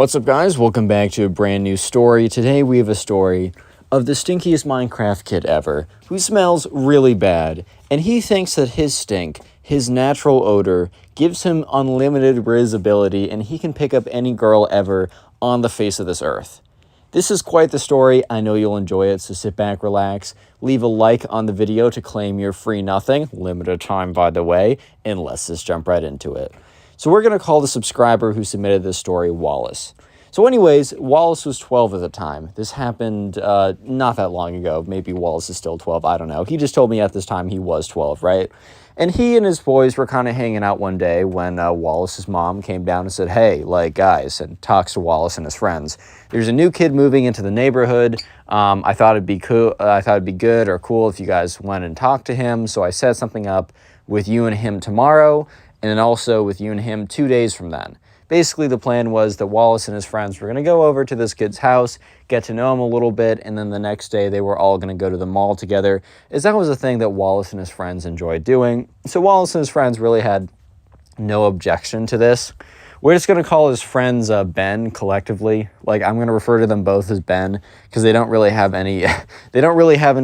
What's up, guys? Welcome back to a brand new story. Today we have a story of the stinkiest Minecraft kid ever, who smells really bad, and he thinks that his stink, his natural odor, gives him unlimited visibility, and he can pick up any girl ever on the face of this earth. This is quite the story. I know you'll enjoy it, so sit back, relax, leave a like on the video to claim your free nothing, limited time by the way, and let's just jump right into it. So we're going to call the subscriber who submitted this story Wallace. So anyways, Wallace was 12 at the time. This happened not that long ago. Maybe Wallace is still 12. I don't know. He just told me at this time he was 12, right? And he and his boys were kind of hanging out one day when Wallace's mom came down and said, hey, like, guys, and talks to Wallace and his friends. There's a new kid moving into the neighborhood. I thought it'd be cool. I thought it'd be good or cool if you guys went and talked to him. So I set something up with you and him tomorrow, and then also with you and him 2 days from then. Basically, the plan was that Wallace and his friends were going to go over to this kid's house, get to know him a little bit, and then the next day they were all going to go to the mall together, as that was a thing that Wallace and his friends enjoyed doing. So Wallace and his friends really had no objection to this. We're just going to call his friends Ben collectively. Like, I'm going to refer to them both as Ben because they don't really have any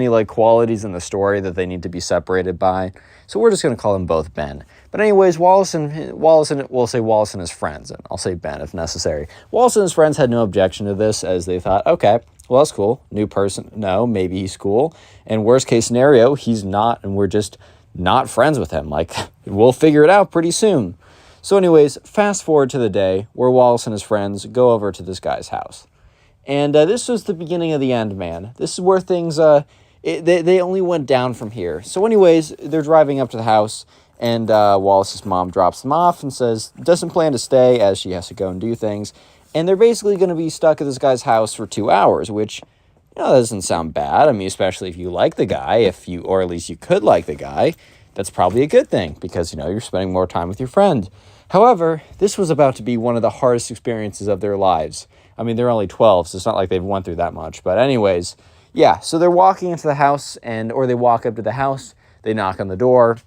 like qualities in the story that they need to be separated by. So we're just going to call them both Ben. But anyways, we'll say Wallace and his friends, and I'll say Ben if necessary. Wallace and his friends had no objection to this, as they thought, okay, well, that's cool. New person. No, maybe he's cool. And worst case scenario, he's not, and we're just not friends with him. Like, we'll figure it out pretty soon. So anyways, fast forward to the day where Wallace and his friends go over to this guy's house. And this was the beginning of the end, man. This is where things, they only went down from here. So anyways, they're driving up to the house, and Wallace's mom drops them off and says, doesn't plan to stay as she has to go and do things. And they're basically going to be stuck at this guy's house for 2 hours, which, you know, doesn't sound bad. I mean, especially if you like the guy, or at least you could like the guy, that's probably a good thing because, you know, you're spending more time with your friend. However, this was about to be one of the hardest experiences of their lives. I mean, they're only 12, so it's not like they've went through that much. But anyways, yeah, so they're walking into the house, or they walk up to the house, they knock on the door.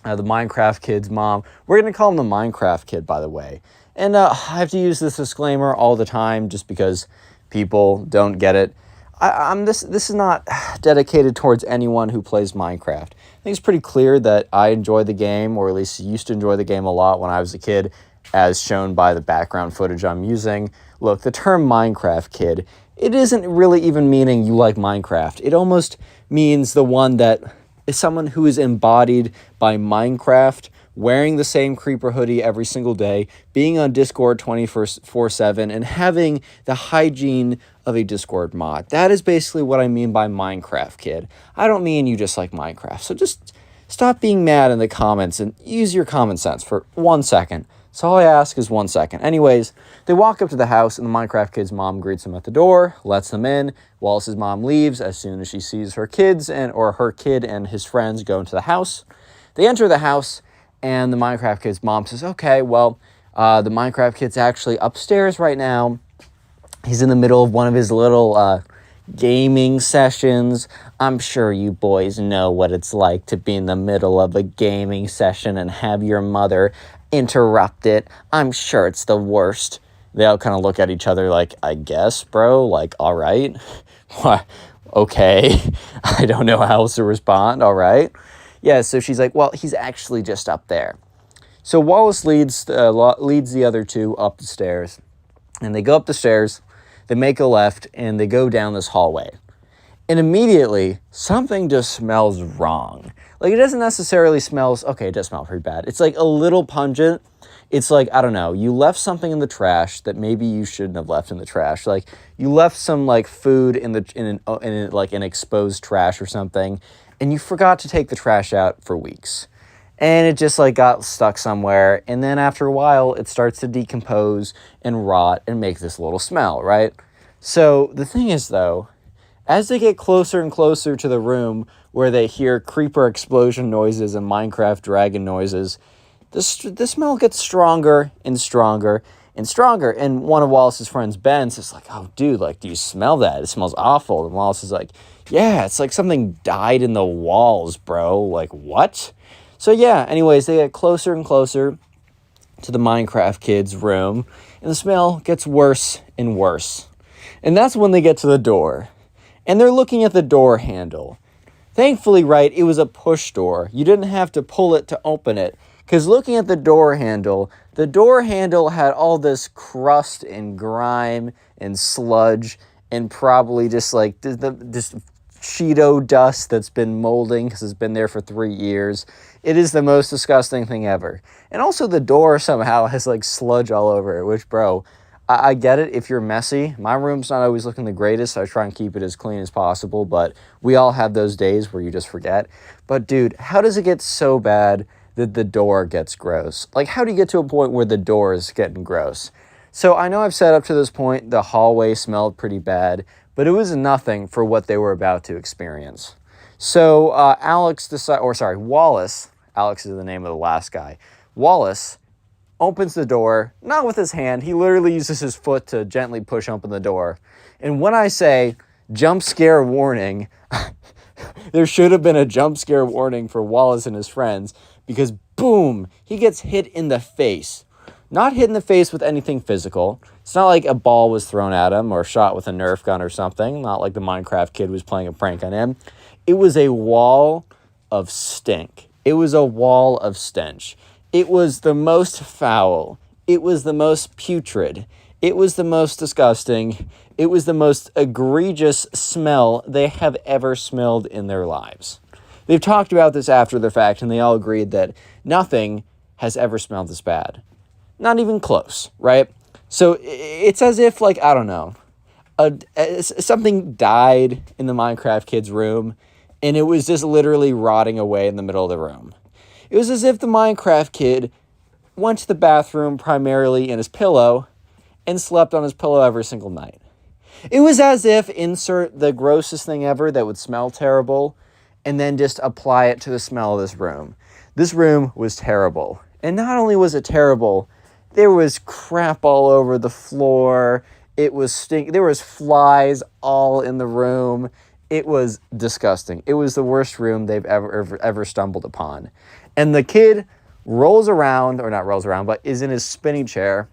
The Minecraft kid's mom, we're going to call him the Minecraft kid, by the way. And I have to use this disclaimer all the time just because people don't get it. This is not dedicated towards anyone who plays Minecraft. I think it's pretty clear that I enjoy the game, or at least used to enjoy the game a lot when I was a kid, as shown by the background footage I'm using. Look, the term Minecraft kid, it isn't really even meaning you like Minecraft. It almost means the one that is someone who is embodied by Minecraft, wearing the same creeper hoodie every single day, being on Discord 24/7, and having the hygiene of a Discord mod. That is basically what I mean by Minecraft kid. I don't mean you just like Minecraft. So just stop being mad in the comments and use your common sense for 1 second. So all I ask is 1 second. Anyways, they walk up to the house, and the Minecraft kid's mom greets them at the door, lets them in. Wallace's mom leaves as soon as she sees her kids or her kid and his friends go into the house. They enter the house, and the Minecraft kid's mom says, okay, well, the Minecraft kid's actually upstairs right now. He's in the middle of one of his little gaming sessions. I'm sure you boys know what it's like to be in the middle of a gaming session and have your mother interrupt it. I'm sure it's the worst. They all kind of look at each other like, I guess, bro, like, all right. Okay. I don't know how else to respond. All right. Yeah, so she's like, well, he's actually just up there. So Wallace leads the other two up the stairs, and they go up the stairs, they make a left, and they go down this hallway. And immediately, something just smells wrong. Like, it doesn't necessarily smell, okay, it does smell pretty bad. It's like a little pungent. It's like, I don't know, you left something in the trash that maybe you shouldn't have left in the trash. Like, you left some, like, food in an exposed trash or something, and you forgot to take the trash out for weeks. And it just, like, got stuck somewhere, and then after a while, it starts to decompose and rot and make this little smell, right? So, the thing is, though, as they get closer and closer to the room where they hear creeper explosion noises and Minecraft dragon noises, the smell gets stronger and stronger and stronger. And one of Wallace's friends, Ben, says like, oh, dude, like, do you smell that? It smells awful. And Wallace is like, yeah, it's like something died in the walls, bro. Like, what? So, yeah, anyways, they get closer and closer to the Minecraft kid's room, And the smell gets worse and worse. And that's when they get to the door. And they're looking at the door handle. Thankfully, right, it was a push door. You didn't have to pull it to open it. Because looking at the door handle had all this crust and grime and sludge and probably just like just Cheeto dust that's been molding because it's been there for 3 years. It is the most disgusting thing ever. And also the door somehow has like sludge all over it, which, bro, I get it if you're messy. My room's not always looking the greatest. I try and keep it as clean as possible, but we all have those days where you just forget. But dude, how does it get so bad that the door gets gross? Like, how do you get to a point where the door is getting gross? So I know I've said up to this point the hallway smelled pretty bad, but it was nothing for what they were about to experience. So Wallace, Alex is the name of the last guy, Wallace opens the door, not with his hand, he literally uses his foot to gently push open the door. And when I say jump scare warning, there should have been a jump scare warning for Wallace and his friends, because boom, he gets hit in the face. Not hit in the face with anything physical. It's not like a ball was thrown at him or shot with a Nerf gun or something. Not like the Minecraft kid was playing a prank on him. It was a wall of stink. It was a wall of stench. It was the most foul. It was the most putrid. It was the most disgusting. It was the most egregious smell they have ever smelled in their lives. They've talked about this after the fact, and they all agreed that nothing has ever smelled this bad. Not even close, right? So it's as if, like, I don't know, something died in the Minecraft kid's room, and it was just literally rotting away in the middle of the room. It was as if the Minecraft kid went to the bathroom primarily in his pillow and slept on his pillow every single night. It was as if insert the grossest thing ever that would smell terrible and then just apply it to the smell of this room. This room was terrible. And not only was it terrible, there was crap all over the floor. It was there was flies all in the room. It was disgusting. It was the worst room they've ever stumbled upon. And the kid rolls around, or not rolls around, but is in his spinning chair,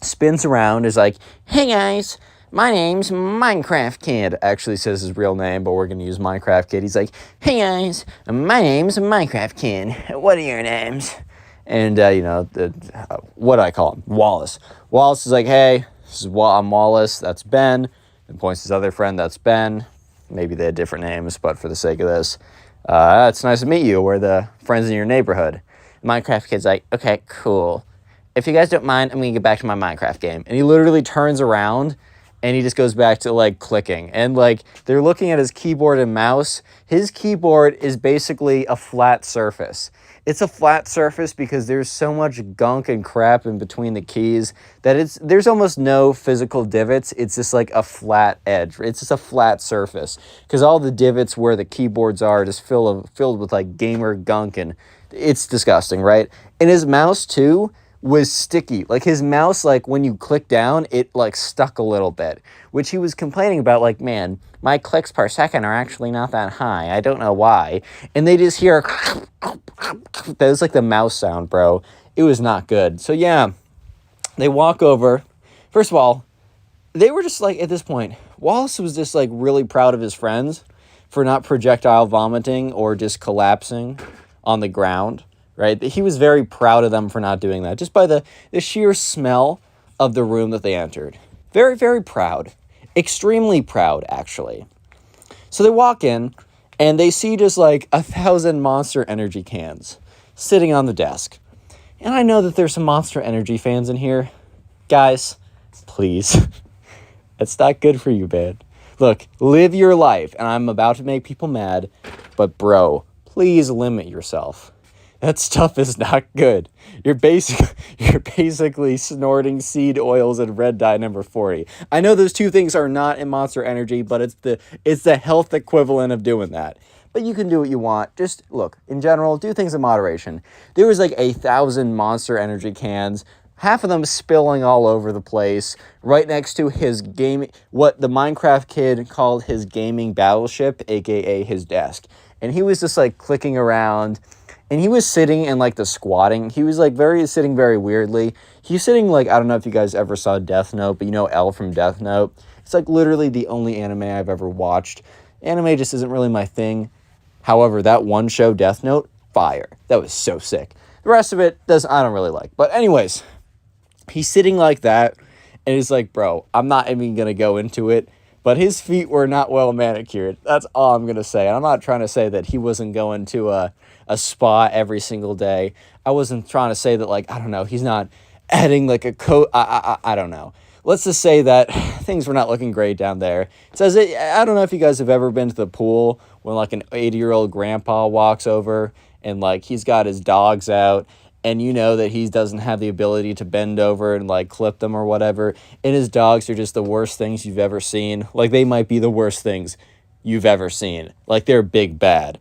spins around, is like, "Hey guys, my name's Minecraft Kid." Actually says his real name, but we're going to use Minecraft Kid. He's like, "Hey guys, my name's Minecraft Kid. What are your names?" And, what do I call him? Wallace. Wallace is like, "Hey, I'm Wallace. That's Ben." And points to his other friend. That's Ben. Maybe they had different names, but for the sake of this, it's nice to meet you. We're the friends in your neighborhood. Minecraft Kid's like, "Okay, cool. If you guys don't mind, I'm going to get back to my Minecraft game." And he literally turns around and he just goes back to, like, clicking. And, like, they're looking at his keyboard and mouse. His keyboard is basically a flat surface. It's a flat surface because there's so much gunk and crap in between the keys that there's almost no physical divots. It's just like a flat edge. It's just a flat surface because all the divots where the keyboards are just filled with, like, gamer gunk, and it's disgusting, right? And his mouse, too, was sticky. Like, his mouse, like, when you click down, it, like, stuck a little bit, which he was complaining about, like, "Man, my clicks per second are actually not that high. I don't know why." And they just hear that was like the mouse sound, bro. It was not good. So yeah, they walk over. First of all, they were just like, at this point, Wallace was just like really proud of his friends for not projectile vomiting or just collapsing on the ground. Right? He was very proud of them for not doing that, just by the sheer smell of the room that they entered. Very, very proud. Extremely proud, actually. So they walk in, and they see just like 1,000 Monster Energy cans sitting on the desk. And I know that there's some Monster Energy fans in here. Guys, please. It's not good for you, man. Look, live your life, and I'm about to make people mad, but bro, please limit yourself. That stuff is not good. You're basically snorting seed oils and red dye number 40. I know those two things are not in Monster Energy, but it's the health equivalent of doing that. But you can do what you want. Just look, in general, do things in moderation. There was like 1,000 Monster Energy cans, half of them spilling all over the place, right next to his what the Minecraft kid called his gaming battleship, aka his desk. And he was just like clicking around. And he was sitting in, like, the squatting. He was, like, sitting very weirdly. He's sitting, like, I don't know if you guys ever saw Death Note, but you know L from Death Note? It's, like, literally the only anime I've ever watched. Anime just isn't really my thing. However, that one show, Death Note, fire. That was so sick. The rest of it, I don't really like. But anyways, he's sitting like that, and he's like, bro, I'm not even going to go into it, but his feet were not well manicured. That's all I'm going to say. And I'm not trying to say that he wasn't going to a spa every single day. I wasn't trying to say that, like, I don't know, he's not adding, like, a coat. I don't know. Let's just say that things were not looking great down there. It says, I don't know if you guys have ever been to the pool when, like, an 80-year-old grandpa walks over and, like, he's got his dogs out, and you know that he doesn't have the ability to bend over and, like, clip them or whatever, and his dogs are just the worst things you've ever seen. Like, they might be the worst things you've ever seen. Like, they're big bad.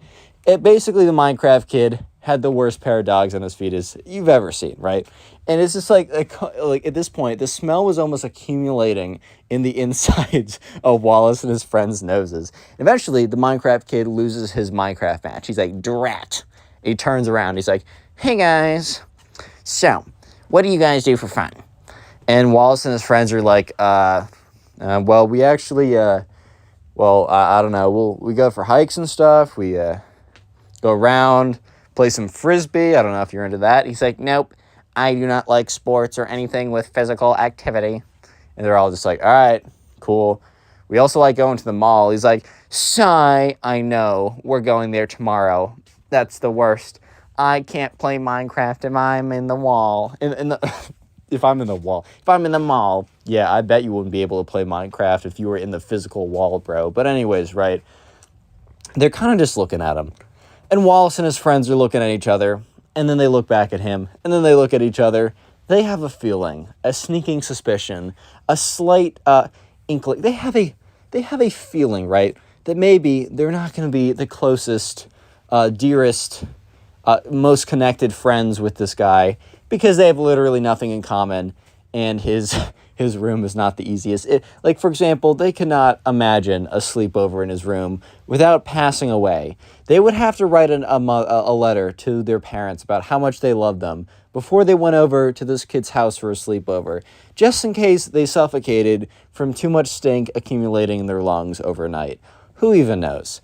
Basically, the Minecraft kid had the worst pair of dogs on his feet as you've ever seen, right? And it's just like at this point, the smell was almost accumulating in the insides of Wallace and his friends' noses. Eventually, the Minecraft kid loses his Minecraft match. He's like, drat. He turns around. He's like, hey, guys. So, what do you guys do for fun? And Wallace and his friends are like, well, we actually, I don't know. We go for hikes and stuff. We go around, play some frisbee. I don't know if you're into that. He's like, nope, I do not like sports or anything with physical activity. And they're all just like, all right, cool. We also like going to the mall. He's like, sigh, I know, we're going there tomorrow. That's the worst. I can't play Minecraft if I'm in the wall. If I'm in the mall. Yeah, I bet you wouldn't be able to play Minecraft if you were in the physical wall, bro. But anyways, right, they're kind of just looking at him. And Wallace and his friends are looking at each other, and then they look back at him, and then they look at each other. They have a feeling, a sneaking suspicion, a slight inkling. They have a feeling, right, that maybe they're not going to be the closest, dearest, most connected friends with this guy because they have literally nothing in common, and his room is not the easiest. Like, for example, they could not imagine a sleepover in his room without passing away. They would have to write a letter to their parents about how much they loved them before they went over to this kid's house for a sleepover, just in case they suffocated from too much stink accumulating in their lungs overnight. Who even knows?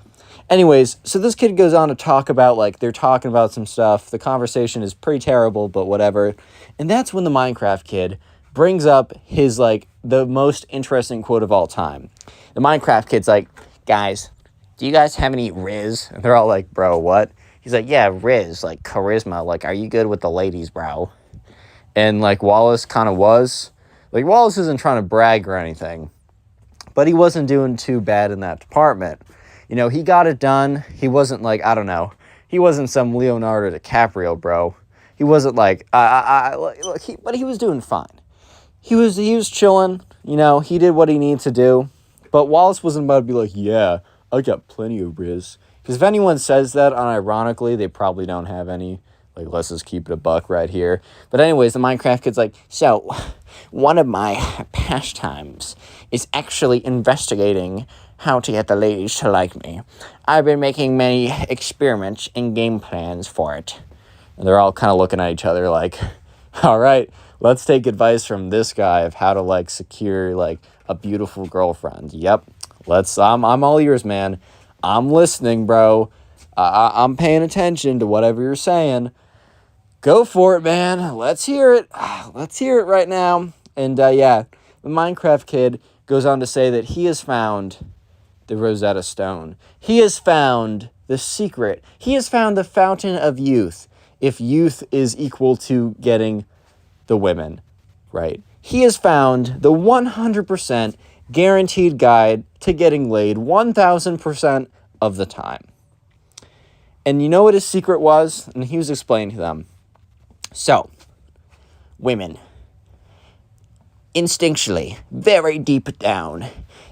Anyways, so this kid goes on to talk about, like, they're talking about some stuff. The conversation is pretty terrible, but whatever. And that's when the Minecraft kid brings up his, like, the most interesting quote of all time. The Minecraft kid's like, guys, do you guys have any Riz? And they're all like, bro, what? He's like, yeah, Riz, like, charisma. Like, are you good with the ladies, bro? And, like, Wallace kind of was. Like, Wallace isn't trying to brag or anything, but he wasn't doing too bad in that department. You know, he got it done. He wasn't, like, I don't know. He wasn't some Leonardo DiCaprio, bro. He wasn't like, but he was doing fine. He was chilling, you know, he did what he needed to do, but Wallace wasn't about to be like, yeah, I got plenty of Riz. Because if anyone says that, unironically, they probably don't have any. Like, let's just keep it a buck right here. But anyways, the Minecraft kid's like, so, one of my pastimes is actually investigating how to get the ladies to like me. I've been making many experiments and game plans for it. And they're all kind of looking at each other like, all right, let's take advice from this guy of how to, like, secure, like, a beautiful girlfriend. Yep. I'm all ears, man. I'm listening, bro. I'm paying attention to whatever you're saying. Go for it, man. Let's hear it. Let's hear it right now. And, yeah, the Minecraft kid goes on to say that he has found the Rosetta Stone. He has found the secret. He has found the fountain of youth, if youth is equal to getting the women, right? He has found the 100% guaranteed guide to getting laid 1,000% of the time. And you know what his secret was? And he was explaining to them. So, women, instinctually, very deep down,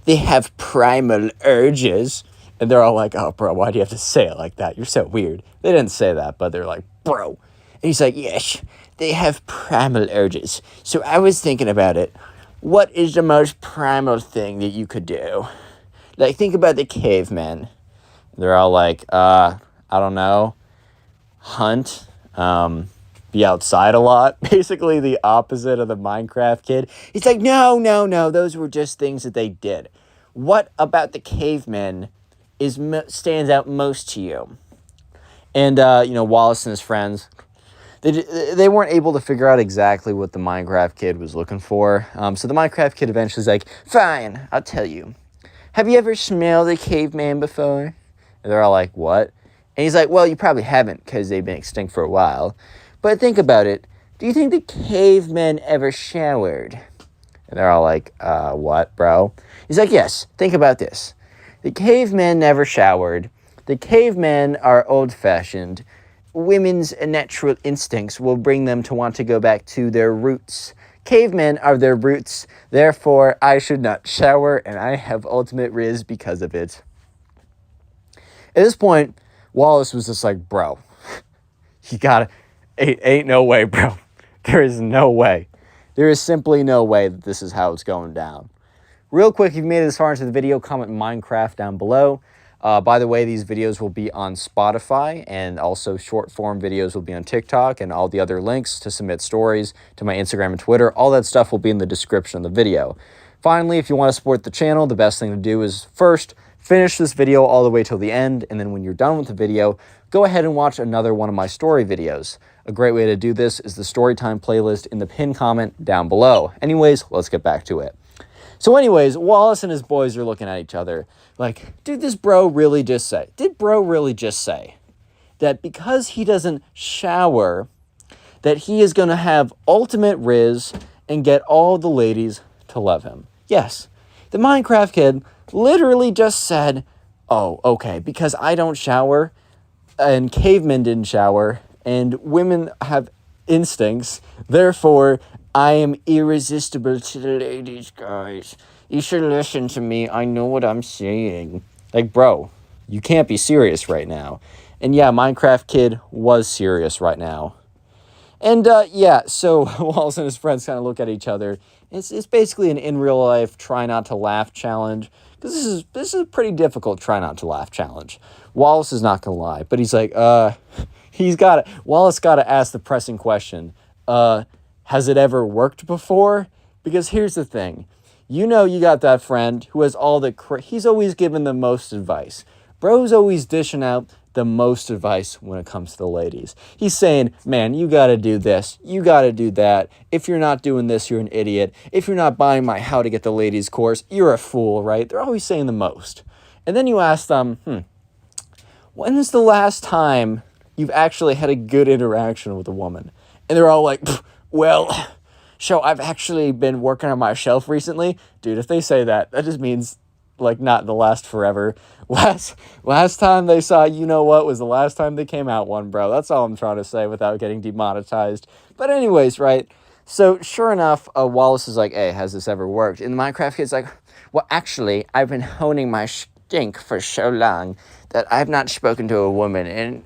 they have primal urges. And they're all like, oh, bro, why do you have to say it like that? You're so weird. They didn't say that, but they're like, bro. And he's like, yes, they have primal urges. So I was thinking about it. What is the most primal thing that you could do? Like, think about the caveman. They're all like, I don't know. Hunt. be outside a lot. Basically the opposite of the Minecraft kid. He's like, no, those were just things that they did. What about the cavemen stands out most to you? And, Wallace and his friends, they weren't able to figure out exactly what the Minecraft kid was looking for. So the Minecraft kid eventually is like, fine, I'll tell you. Have you ever smelled a caveman before? And they're all like, what? And he's like, well, you probably haven't because they've been extinct for a while. But think about it. Do you think the cavemen ever showered? And they're all like, what, bro? He's like, yes, think about this. The cavemen never showered. The cavemen are old-fashioned. Women's natural instincts will bring them to want to go back to their roots. Cavemen are their roots. Therefore, I should not shower, and I have ultimate riz because of it. At this point, Wallace was just like, bro, you gotta, ain't no way, bro. There is no way. There is simply no way that this is how it's going down. Real quick, if you've made it this far into the video, comment Minecraft down below. By the way, these videos will be on Spotify, and also short form videos will be on TikTok, and all the other links to submit stories to my Instagram and Twitter. All that stuff will be in the description of the video. Finally, if you want to support the channel, the best thing to do is first, finish this video all the way till the end, and then when you're done with the video, go ahead and watch another one of my story videos. A great way to do this is the Storytime playlist in the pinned comment down below. Anyways, let's get back to it. So anyways, Wallace and his boys are looking at each other like, did bro really just say that because he doesn't shower, that he is going to have ultimate riz and get all the ladies to love him? Yes, the Minecraft kid literally just said, oh, okay, because I don't shower, and cavemen didn't shower, and women have instincts, therefore I am irresistible to the ladies, guys. You should listen to me. I know what I'm saying. Like, bro, you can't be serious right now. And yeah, Minecraft kid was serious right now. And yeah, so Wallace and his friends kind of look at each other. It's basically an in real life try not to laugh challenge. Because this is a pretty difficult try not to laugh challenge. Wallace is not gonna lie, but he's like, Wallace gotta ask the pressing question. Has it ever worked before? Because here's the thing. You know you got that friend who has all the he's always giving the most advice. Bro's always dishing out the most advice when it comes to the ladies. He's saying, man, you gotta do this. You gotta do that. If you're not doing this, you're an idiot. If you're not buying my How to Get the Ladies course, you're a fool, right? They're always saying the most. And then you ask them, when is the last time you've actually had a good interaction with a woman? And they're all like, well, so I've actually been working on my shelf recently. Dude, if they say that, that just means, like, not the last forever. Last time they saw You Know What was the last time they came out one, bro. That's all I'm trying to say without getting demonetized. But anyways, right? So, sure enough, Wallace is like, hey, has this ever worked? And the Minecraft kid's like, well, actually, I've been honing my stink for so long that I've not spoken to a woman in,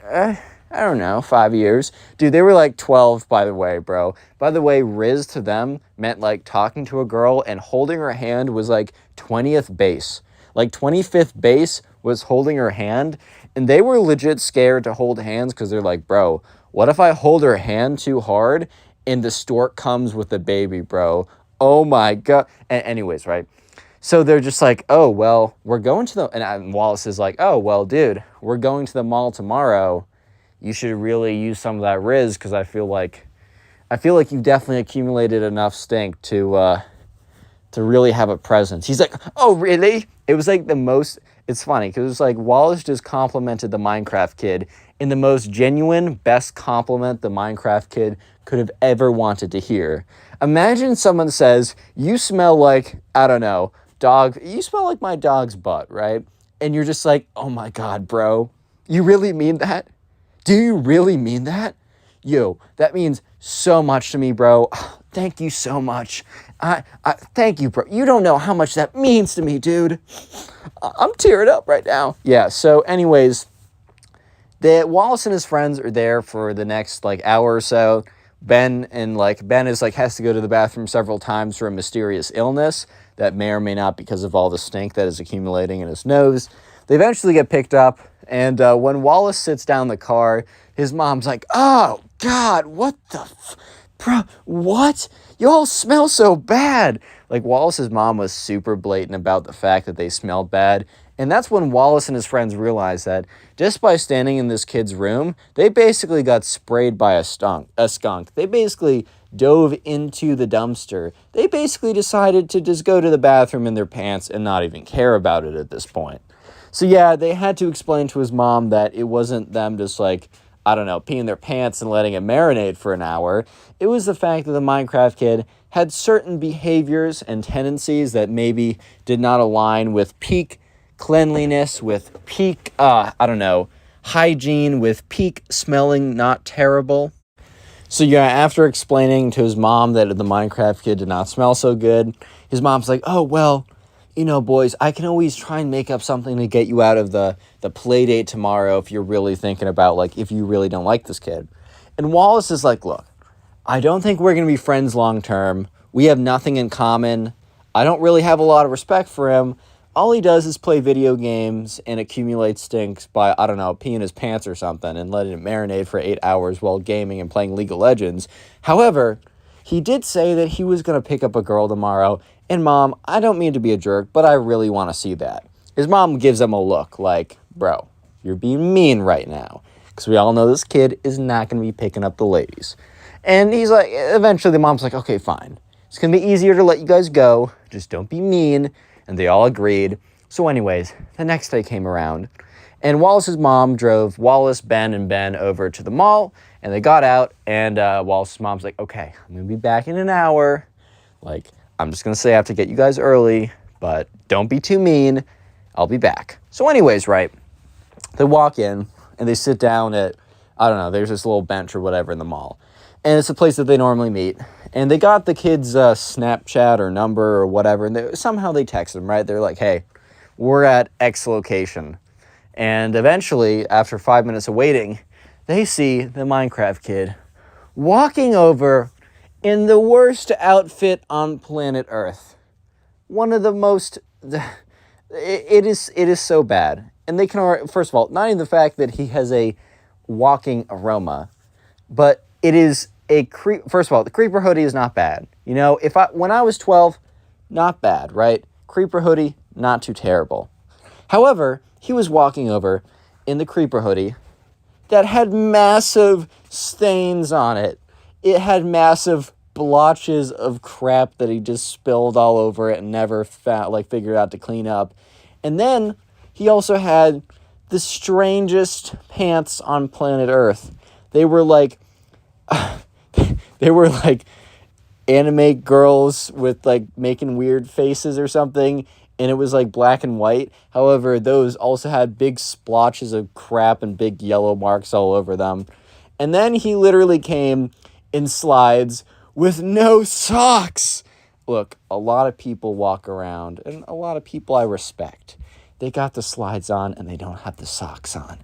I don't know, 5 years. Dude, they were like 12, by the way, bro. By the way, riz to them meant like talking to a girl and holding her hand was like 20th base. Like 25th base was holding her hand. And they were legit scared to hold hands because they're like, bro, what if I hold her hand too hard and the stork comes with the baby, bro? Oh my God. Anyways, right? So they're just like, oh, well, we're going to the, and Wallace is like, oh, well, dude, we're going to the mall tomorrow. You should really use some of that riz because I feel like you've definitely accumulated enough stink to really have a presence. He's like, oh, really? It was like the most, it's funny because it's like Wallace just complimented the Minecraft kid in the most genuine, best compliment the Minecraft kid could have ever wanted to hear. Imagine someone says, you smell like, I don't know, you smell like my dog's butt, right? And you're just like, oh my God, bro, you really mean that? Do you really mean that? Yo, that means so much to me, bro. Thank you so much. Thank you, bro. You don't know how much that means to me, dude. I'm tearing up right now. Yeah, so anyways, Wallace and his friends are there for the next like hour or so. Ben is like has to go to the bathroom several times for a mysterious illness that may or may not because of all the stink that is accumulating in his nose. They eventually get picked up, and when Wallace sits down in the car, his mom's like, oh, God, what the bro, what? You all smell so bad. Like, Wallace's mom was super blatant about the fact that they smelled bad. And that's when Wallace and his friends realized that just by standing in this kid's room, they basically got sprayed by a skunk. They basically dove into the dumpster. They basically decided to just go to the bathroom in their pants and not even care about it at this point. So yeah, they had to explain to his mom that it wasn't them just like, I don't know, peeing their pants and letting it marinate for an hour. It was the fact that the Minecraft kid had certain behaviors and tendencies that maybe did not align with peak cleanliness, with peak, hygiene, with peak smelling not terrible. So yeah, after explaining to his mom that the Minecraft kid did not smell so good, his mom's like, oh, well, boys, I can always try and make up something to get you out of the play date tomorrow if you're really thinking about, like, if you really don't like this kid. And Wallace is like, look, I don't think we're going to be friends long term. We have nothing in common. I don't really have a lot of respect for him. All he does is play video games and accumulate stinks by, I don't know, peeing his pants or something and letting it marinate for 8 hours while gaming and playing League of Legends. However, he did say that he was going to pick up a girl tomorrow. And Mom, I don't mean to be a jerk, but I really want to see that. His mom gives him a look like, bro, you're being mean right now. Because we all know this kid is not going to be picking up the ladies. And he's like, eventually the mom's like, okay, fine. It's going to be easier to let you guys go. Just don't be mean. And they all agreed. So anyways, the next day came around. And Wallace's mom drove Wallace, Ben, and Ben over to the mall. And they got out. And Wallace's mom's like, okay, I'm going to be back in an hour. Like, I'm just going to say I have to get you guys early, but don't be too mean. I'll be back. So anyways, right, they walk in and they sit down at, I don't know, there's this little bench or whatever in the mall. And it's a place that they normally meet. And they got the kid's Snapchat or number or whatever, and somehow they text them, right? They're like, hey, we're at X location. And eventually, after 5 minutes of waiting, they see the Minecraft kid walking over in the worst outfit on planet Earth. One of the most... It is so bad. And they can... First of all, not even the fact that he has a walking aroma, but it is a... First of all, the creeper hoodie is not bad. When I was 12, not bad, right? Creeper hoodie, not too terrible. However, he was walking over in the creeper hoodie that had massive stains on it. It had massive blotches of crap that he just spilled all over it and never figured out to clean up. And then he also had the strangest pants on planet Earth. They were like anime girls with like making weird faces or something, and it was like black and white. However, those also had big splotches of crap and big yellow marks all over them. And then he literally came in slides with no socks. Look, a lot of people walk around, and a lot of people I respect. They got the slides on, and they don't have the socks on.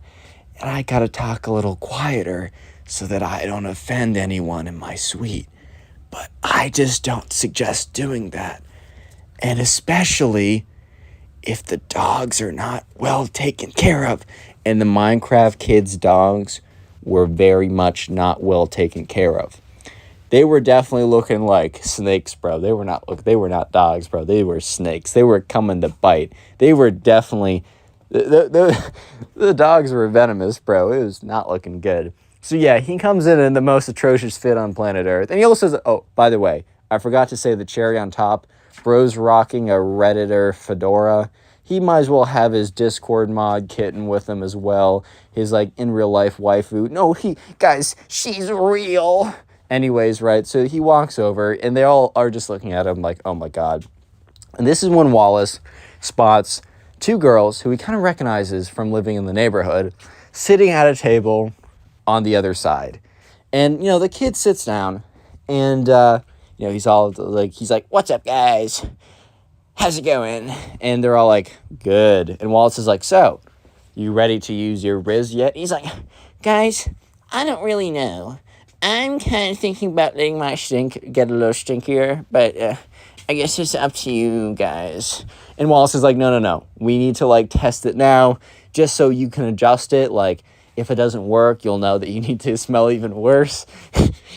And I gotta talk a little quieter so that I don't offend anyone in my suite. But I just don't suggest doing that. And especially if the dogs are not well taken care of. And the Minecraft kids' dogs were very much not well taken care of. They were definitely looking like snakes, bro. They were not dogs, bro. They were snakes. They were coming to bite. They were definitely... The dogs were venomous, bro. It was not looking good. So yeah, he comes in the most atrocious fit on planet Earth. And he also says, oh, by the way, I forgot to say the cherry on top. Bro's rocking a Redditor fedora. He might as well have his Discord mod kitten with him as well. His, in real life waifu. No, guys, she's real. Anyways, right, so he walks over, and they all are just looking at him like, oh my god. And this is when Wallace spots two girls who he kind of recognizes from living in the neighborhood, sitting at a table on the other side. And, the kid sits down, and, he's like, what's up, guys? How's it going? And they're all like, good. And Wallace is like, so, you ready to use your Riz yet? He's like, guys, I don't really know. I'm kind of thinking about letting my stink get a little stinkier, but I guess it's up to you guys. And Wallace is like, no. We need to, test it now, just so you can adjust it. If it doesn't work, you'll know that you need to smell even worse.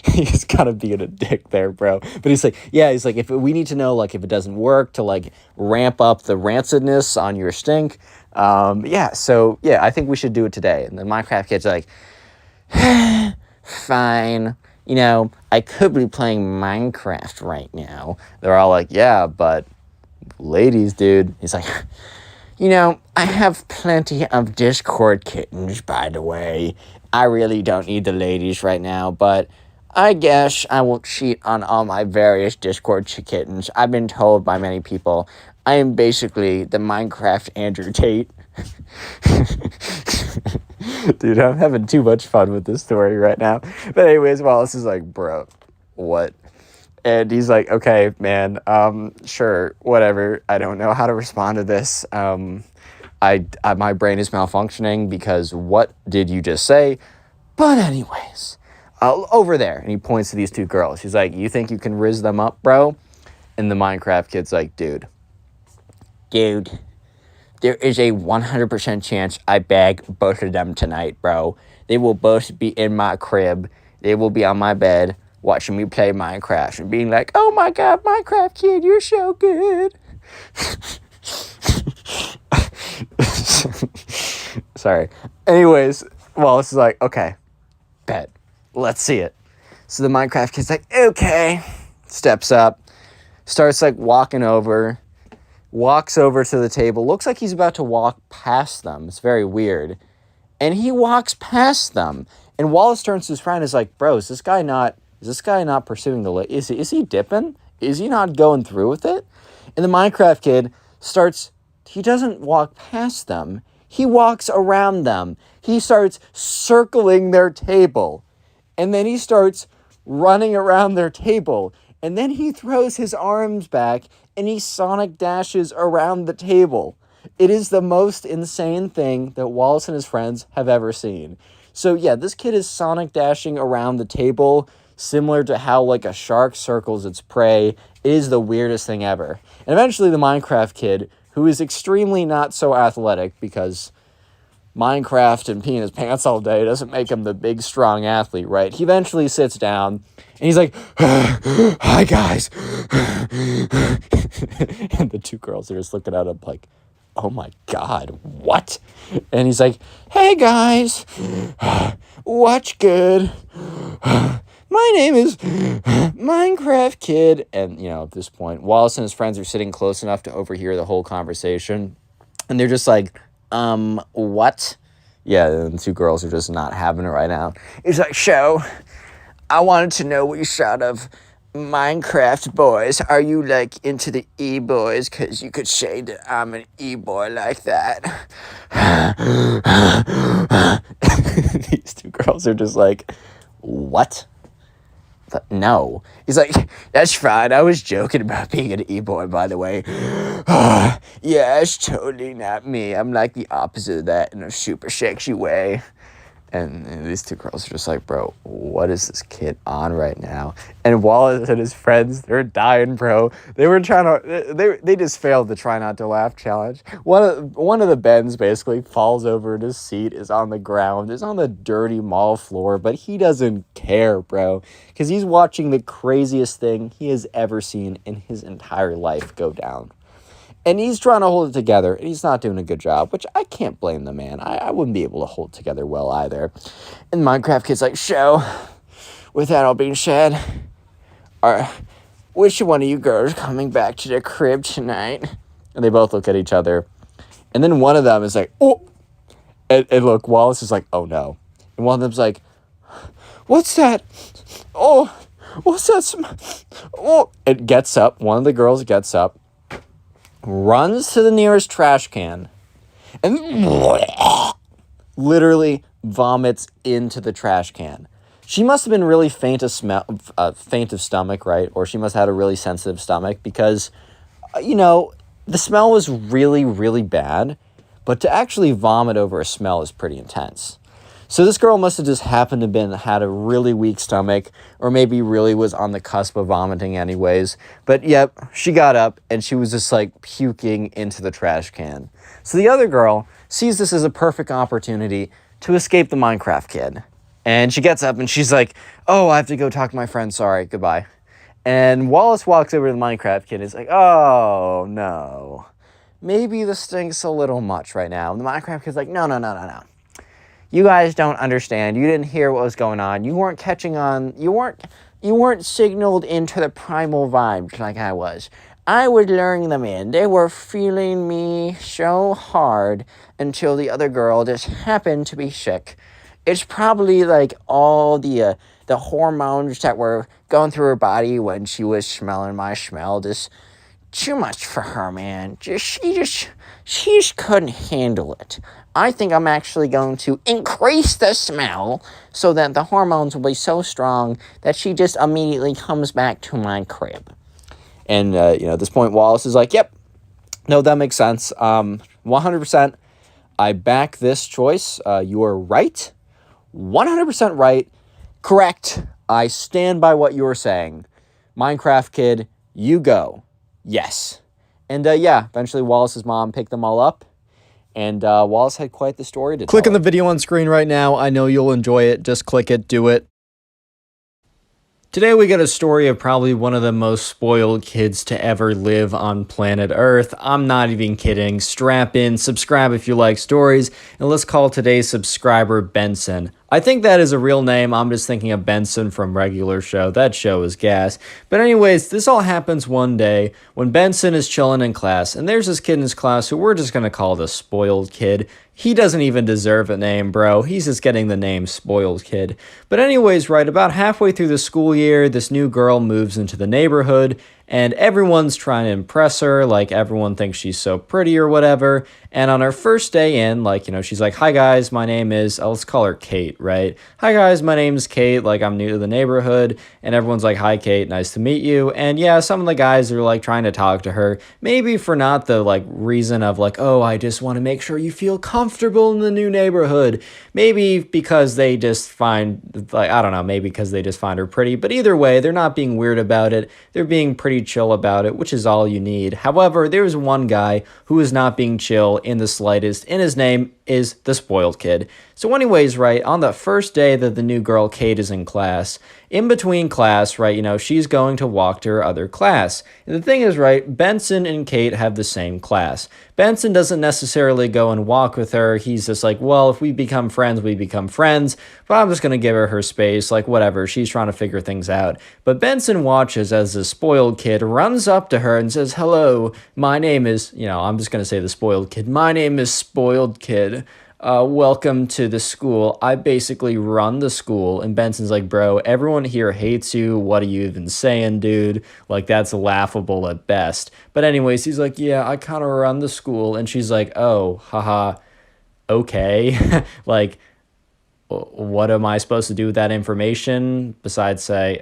He's kind of being a dick there, bro. But he's like, yeah, he's like, if we need to know, like, if it doesn't work to, like, ramp up the rancidness on your stink. Yeah, so, yeah, I think we should do it today. And the Minecraft kid's like, fine. You know, I could be playing Minecraft right now. They're all like, yeah, but ladies, dude. He's like, you know, I have plenty of Discord kittens, by the way. I really don't need the ladies right now, but I guess I will cheat on all my various Discord kittens. I've been told by many people I am basically the Minecraft Andrew Tate. Dude, I'm having too much fun with this story right now. But anyways, Wallace is like, bro, what? And he's like, okay, man, sure, whatever. I don't know how to respond to this. My brain is malfunctioning because what did you just say? But anyways, over there. And he points to these two girls. He's like, you think you can rizz them up, bro? And the Minecraft kid's like, dude, there is a 100% chance I bag both of them tonight, bro. They will both be in my crib. They will be on my bed watching me play Minecraft and being like, oh my god, Minecraft kid, you're so good. Sorry. Anyways, Wallace is like, okay, bet. Let's see it. So the Minecraft kid's like, okay. Steps up. Starts like walking over. Walks over to the table. Looks like he's about to walk past them. It's very weird. And he walks past them. And Wallace turns to his friend and is like, bro, is this guy not pursuing the is he dipping? Is he not going through with it? And the Minecraft kid he doesn't walk past them. He walks around them. He starts circling their table. And then he starts running around their table. And then he throws his arms back and he sonic dashes around the table. It is the most insane thing that Wallace and his friends have ever seen. So yeah, this kid is sonic dashing around the table, similar to how like a shark circles its prey. It is the weirdest thing ever. And eventually the Minecraft kid, who is extremely not so athletic because Minecraft and peeing his pants all day doesn't make him the big, strong athlete, right? He eventually sits down, and he's like, hi, guys. And the two girls are just looking at him like, oh, my God, what? And he's like, hey, guys, what's good? My name is Minecraft Kid. And, you know, at this point, Wallace and his friends are sitting close enough to overhear the whole conversation. And they're just like, what? Yeah, the two girls are just not having it right now. He's like, so, I wanted to know what you thought of Minecraft boys. Are you, like, into the e-boys? Because you could say that I'm an e-boy like that. These two girls are just like, what? But no. He's like, that's fine. I was joking about being an e-boy, by the way. Yeah, it's totally not me. I'm like the opposite of that in a super sexy way. And these two girls are just like, bro, what is this kid on right now? And Wallace and his friends, they're dying, bro. They were trying to, they just failed the try not to laugh challenge. One of the Bens basically falls over in his seat, is on the ground, is on the dirty mall floor, but he doesn't care, bro. Because he's watching the craziest thing he has ever seen in his entire life go down. And he's trying to hold it together, and he's not doing a good job, which I can't blame the man. I wouldn't be able to hold it together well either. And Minecraft Kid's like, so, with that all being said, which one of you girls coming back to the crib tonight? And they both look at each other. And then one of them is like, oh. And look, Wallace is like, oh no. And one of them's like, what's that? Oh, what's that? Oh. It gets up. One of the girls gets up, runs to the nearest trash can, and literally vomits into the trash can. She must have been really faint of stomach, right? Or she must have had a really sensitive stomach because, the smell was really, really bad. But to actually vomit over a smell is pretty intense. So this girl must have just happened to had a really weak stomach, or maybe really was on the cusp of vomiting anyways. But yep, she got up and she was just like puking into the trash can. So the other girl sees this as a perfect opportunity to escape the Minecraft kid. And she gets up and she's like, oh, I have to go talk to my friend. Sorry, goodbye. And Wallace walks over to the Minecraft kid and is like, oh, no. Maybe this stinks a little much right now. And the Minecraft kid's like, no. You guys don't understand. You didn't hear what was going on. You weren't catching on. You weren't signaled into the primal vibes like I was. I was luring them in. They were feeling me so hard until the other girl just happened to be sick. It's probably like all the hormones that were going through her body when she was smelling my smell. Just too much for her, man. She just couldn't handle it. I think I'm actually going to increase the smell so that the hormones will be so strong that she just immediately comes back to my crib. And, at this point, Wallace is like, yep, no, that makes sense. 100%, I back this choice. You are right. 100% right. Correct. I stand by what you were saying. Minecraft kid, you go. Yes. And, eventually Wallace's mom picked them all up. And Wallace had quite the story to tell. Click on the video on screen right now. I know you'll enjoy it. Just click it. Do it. Today we got a story of probably one of the most spoiled kids to ever live on planet Earth. I'm not even kidding. Strap in, subscribe if you like stories, and let's call today's subscriber Benson. I think that is a real name. I'm just thinking of Benson from Regular Show. That show is gas. But anyways, this all happens one day when Benson is chilling in class, and there's this kid in his class who we're just going to call the spoiled kid. He doesn't even deserve a name, bro. He's just getting the name spoiled kid. But anyways, right about halfway through the school year, this new girl moves into the neighborhood, and everyone's trying to impress her, like everyone thinks she's so pretty or whatever. And on her first day in, she's like, hi guys, my name is, let's call her Kate, right? Hi guys, my name's Kate, I'm new to the neighborhood. And everyone's like, hi Kate, nice to meet you. And yeah, some of the guys are trying to talk to her, maybe for not the reason of oh, I just want to make sure you feel comfortable in the new neighborhood. Maybe because they just find, I don't know, maybe because they just find her pretty. But either way, they're not being weird about it. They're being pretty chill about it, which is all you need. However, there's one guy who is not being chill in the slightest, and his name is the spoiled kid. So anyways, right, on the first day that the new girl Kate is in class, in between class, right, she's going to walk to her other class. And the thing is, right, Benson and Kate have the same class. Benson doesn't necessarily go and walk with her. He's just like, well, if we become friends, we become friends. But I'm just going to give her space, whatever. She's trying to figure things out. But Benson watches as the spoiled kid runs up to her and says, hello, my name is, I'm just going to say the spoiled kid. My name is Spoiled Kid. Welcome to the school. I basically run the school. And Benson's like, bro, everyone here hates you. What are you even saying, dude? That's laughable at best. But anyways, he's like, yeah, I kind of run the school. And she's like, oh, haha, okay. What am I supposed to do with that information besides say,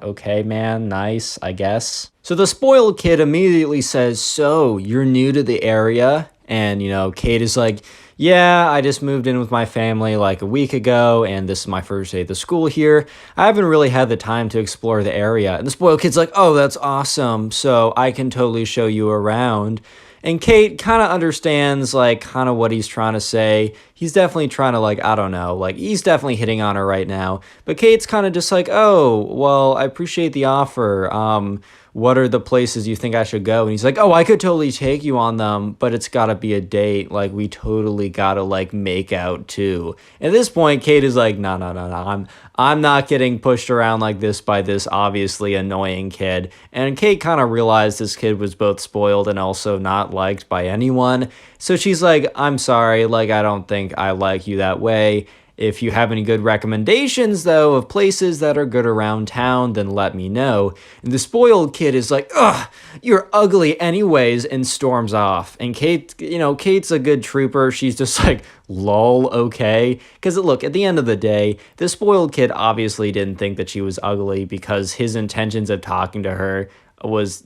okay, man, nice, I guess. So the spoiled kid immediately says, so you're new to the area? And, Kate is like, yeah, I just moved in with my family a week ago, and this is my first day at the school here. I haven't really had the time to explore the area. And the spoiled kid's like, oh, that's awesome. So I can totally show you around. And Kate kind of understands, kind of what he's trying to say. He's definitely trying to, I don't know, he's definitely hitting on her right now. But Kate's kind of just like, oh, well, I appreciate the offer. What are the places you think I should go? And he's like, oh, I could totally take you on them, but it's got to be a date. We totally got to, make out, too. At this point, Kate is like, no. I'm not getting pushed around like this by this obviously annoying kid. And Kate kind of realized this kid was both spoiled and also not liked by anyone. So she's like, I'm sorry, I don't think I like you that way. If you have any good recommendations, though, of places that are good around town, then let me know. And the spoiled kid is like, ugh, you're ugly anyways, and storms off. And Kate, Kate's a good trooper. She's just like, lol, okay. Because look, at the end of the day, the spoiled kid obviously didn't think that she was ugly because his intentions of talking to her was,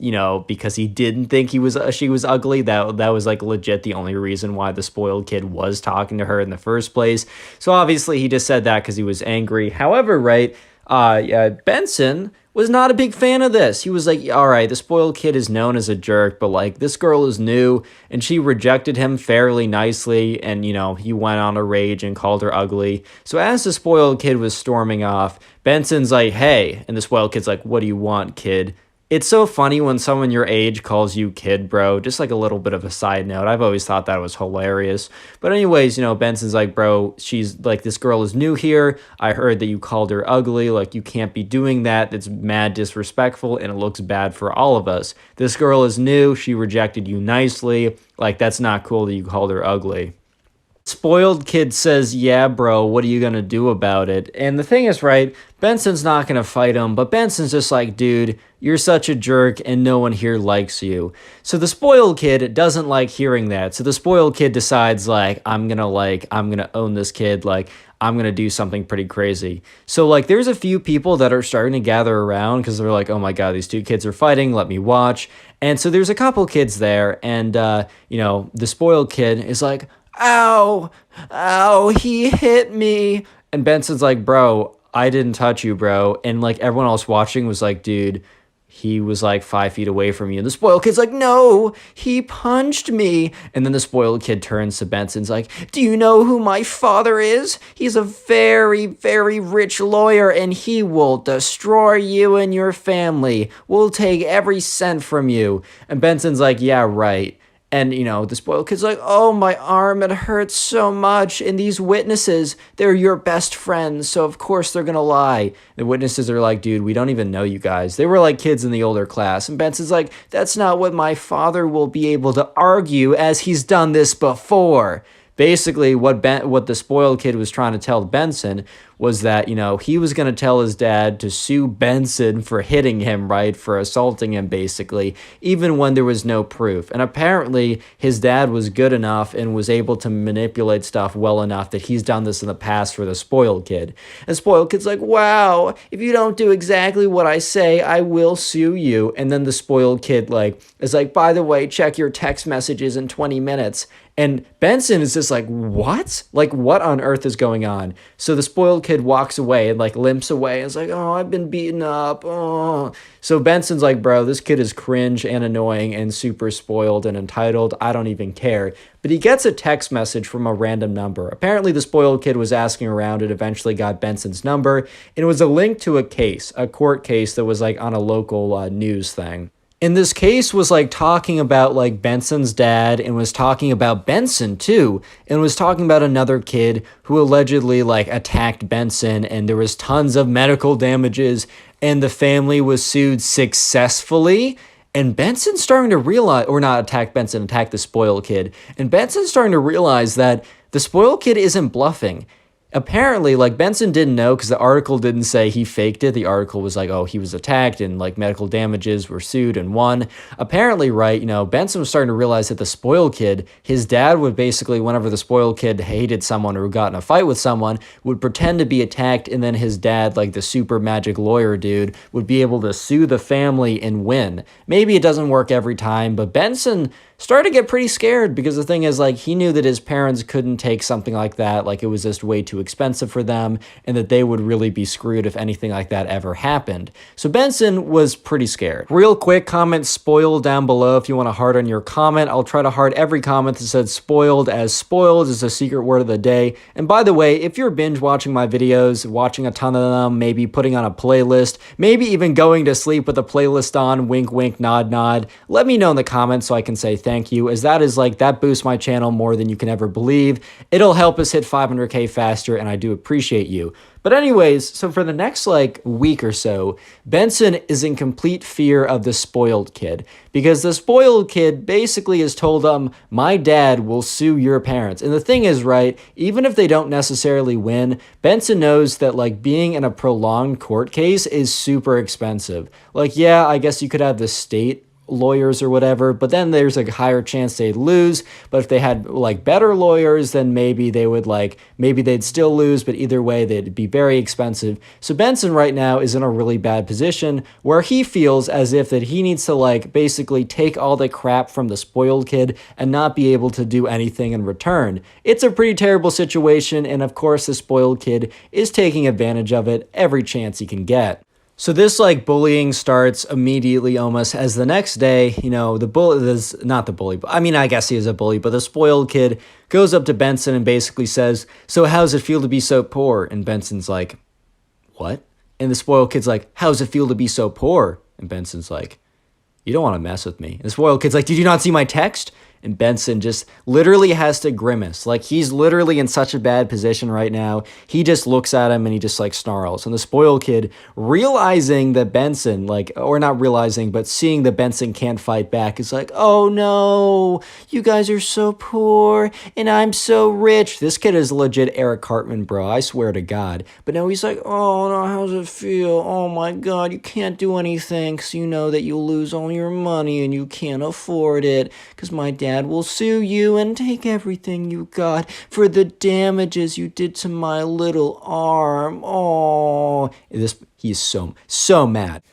because he didn't think she was ugly. That was legit the only reason why the spoiled kid was talking to her in the first place. So obviously he just said that because he was angry. However, right, Benson was not a big fan of this. He was like, all right, the spoiled kid is known as a jerk, but like this girl is new and she rejected him fairly nicely. And, you know, he went on a rage and called her ugly. So as the spoiled kid was storming off, Benson's like, hey. And the spoiled kid's like, what do you want, kid? It's so funny when someone your age calls you kid, bro. Just like a little bit of a side note. I've always thought that was hilarious. But anyways, you know, Benson's like, bro, she's like, this girl is new here. I heard that you called her ugly. Like, you can't be doing that. It's mad disrespectful and it looks bad for all of us. This girl is new. She rejected you nicely. Like, that's not cool that you called her ugly. Spoiled kid says, yeah, bro, what are you going to do about it? And the thing is, right, Benson's not going to fight him, but Benson's just like, dude, you're such a jerk and no one here likes you. So the spoiled kid doesn't like hearing that. So the spoiled kid decides, like, I'm going to own this kid. Like, I'm going to do something pretty crazy. So, like, there's a few people that are starting to gather around because they're like, oh my God, these two kids are fighting. Let me watch. And so there's a couple kids there. And, you know, the spoiled kid is like, ow, ow, he hit me. And Benson's like, bro, I didn't touch you, bro. And like everyone else watching was like, dude, he was like 5 feet away from you. And the spoiled kid's like, no, he punched me. And then the spoiled kid turns to Benson's like, do you know who my father is? He's a very, very rich lawyer and he will destroy you and your family. We'll take every cent from you. And Benson's like, yeah, right. And, you know, the spoiled kid's like, oh, my arm, it hurts so much. And these witnesses, they're your best friends. So, of course, they're going to lie. The witnesses are like, dude, we don't even know you guys. They were like kids in the older class. And Benson's like, that's not what my father will be able to argue as he's done this before. Basically, what the spoiled kid was trying to tell Benson was that, you know, he was going to tell his dad to sue Benson for hitting him, right, for assaulting him, basically, even when there was no proof. And apparently, his dad was good enough and was able to manipulate stuff well enough that he's done this in the past for the spoiled kid. And spoiled kid's like, wow, if you don't do exactly what I say, I will sue you. And then the spoiled kid, like, is like, by the way, check your text messages in 20 minutes. And Benson is just like, what? Like, what on earth is going on? So the spoiled kid walks away and, like, limps away. And it's like, oh, I've been beaten up. Oh. So Benson's like, bro, this kid is cringe and annoying and super spoiled and entitled. I don't even care. But he gets a text message from a random number. Apparently, the spoiled kid was asking around and eventually got Benson's number. And it was a link to a case, a court case that was, like, on a local news thing. And this case was like talking about like Benson's dad and was talking about Benson too, and was talking about another kid who allegedly like attacked Benson, and there was tons of medical damages and the family was sued successfully. And Benson's starting to realize, or not attack Benson, attack the spoiled kid. And Benson's starting to realize that the spoiled kid isn't bluffing. Apparently, like, Benson didn't know because the article didn't say he faked it. The article was like, oh, he was attacked and, like, medical damages were sued and won. Apparently, right, you know, Benson was starting to realize that the spoiled kid, his dad would basically, whenever the spoiled kid hated someone or got in a fight with someone, would pretend to be attacked, and then his dad, like the super magic lawyer dude, would be able to sue the family and win. Maybe it doesn't work every time, but Benson started to get pretty scared because the thing is, like, he knew that his parents couldn't take something like that, like it was just way too expensive for them, and that they would really be screwed if anything like that ever happened. So Benson was pretty scared. Real quick, comment spoiled down below if you want to heart on your comment. I'll try to heart every comment that said spoiled, as spoiled is a secret word of the day. And by the way, if you're binge watching my videos, watching a ton of them, maybe putting on a playlist, maybe even going to sleep with a playlist on, wink wink, nod nod, let me know in the comments so I can say thank you, as that is like, that boosts my channel more than you can ever believe. It'll help us hit 500K faster, and I do appreciate you. But anyways, so for the next like week or so, Benson is in complete fear of the spoiled kid, because the spoiled kid basically has told him, my dad will sue your parents. And the thing is, right, even if they don't necessarily win, Benson knows that like being in a prolonged court case is super expensive. Like, yeah, I guess you could have the state lawyers or whatever, but then there's a higher chance they'd lose. But if they had like better lawyers, then maybe they would maybe they'd still lose, but either way they'd be very expensive. So Benson right now is in a really bad position where he feels as if that he needs to like basically take all the crap from the spoiled kid and not be able to do anything in return. It's a pretty terrible situation, and of course the spoiled kid is taking advantage of it every chance he can get. So this like bullying starts immediately almost as the next day, the bully is not the bully, but I mean, I guess he is a bully, but the spoiled kid goes up to Benson and basically says, "So how's it feel to be so poor?" And Benson's like, "What?" And the spoiled kid's like, "How's it feel to be so poor?" And Benson's like, "You don't want to mess with me." And the spoiled kid's like, "Did you not see my text?" And Benson just literally has to grimace. Like, he's literally in such a bad position right now. He just looks at him and he just like snarls. And the spoiled kid, realizing that Benson, like, or not realizing, but seeing that Benson can't fight back, is like, "Oh no, you guys are so poor and I'm so rich." This kid is legit Eric Cartman, bro. I swear to God. But now he's like, "Oh no, how's it feel? Oh my God, you can't do anything because you know that you'll lose all your money and you can't afford it because my dad will sue you and take everything you got for the damages you did to my little arm. Oh." He's so mad.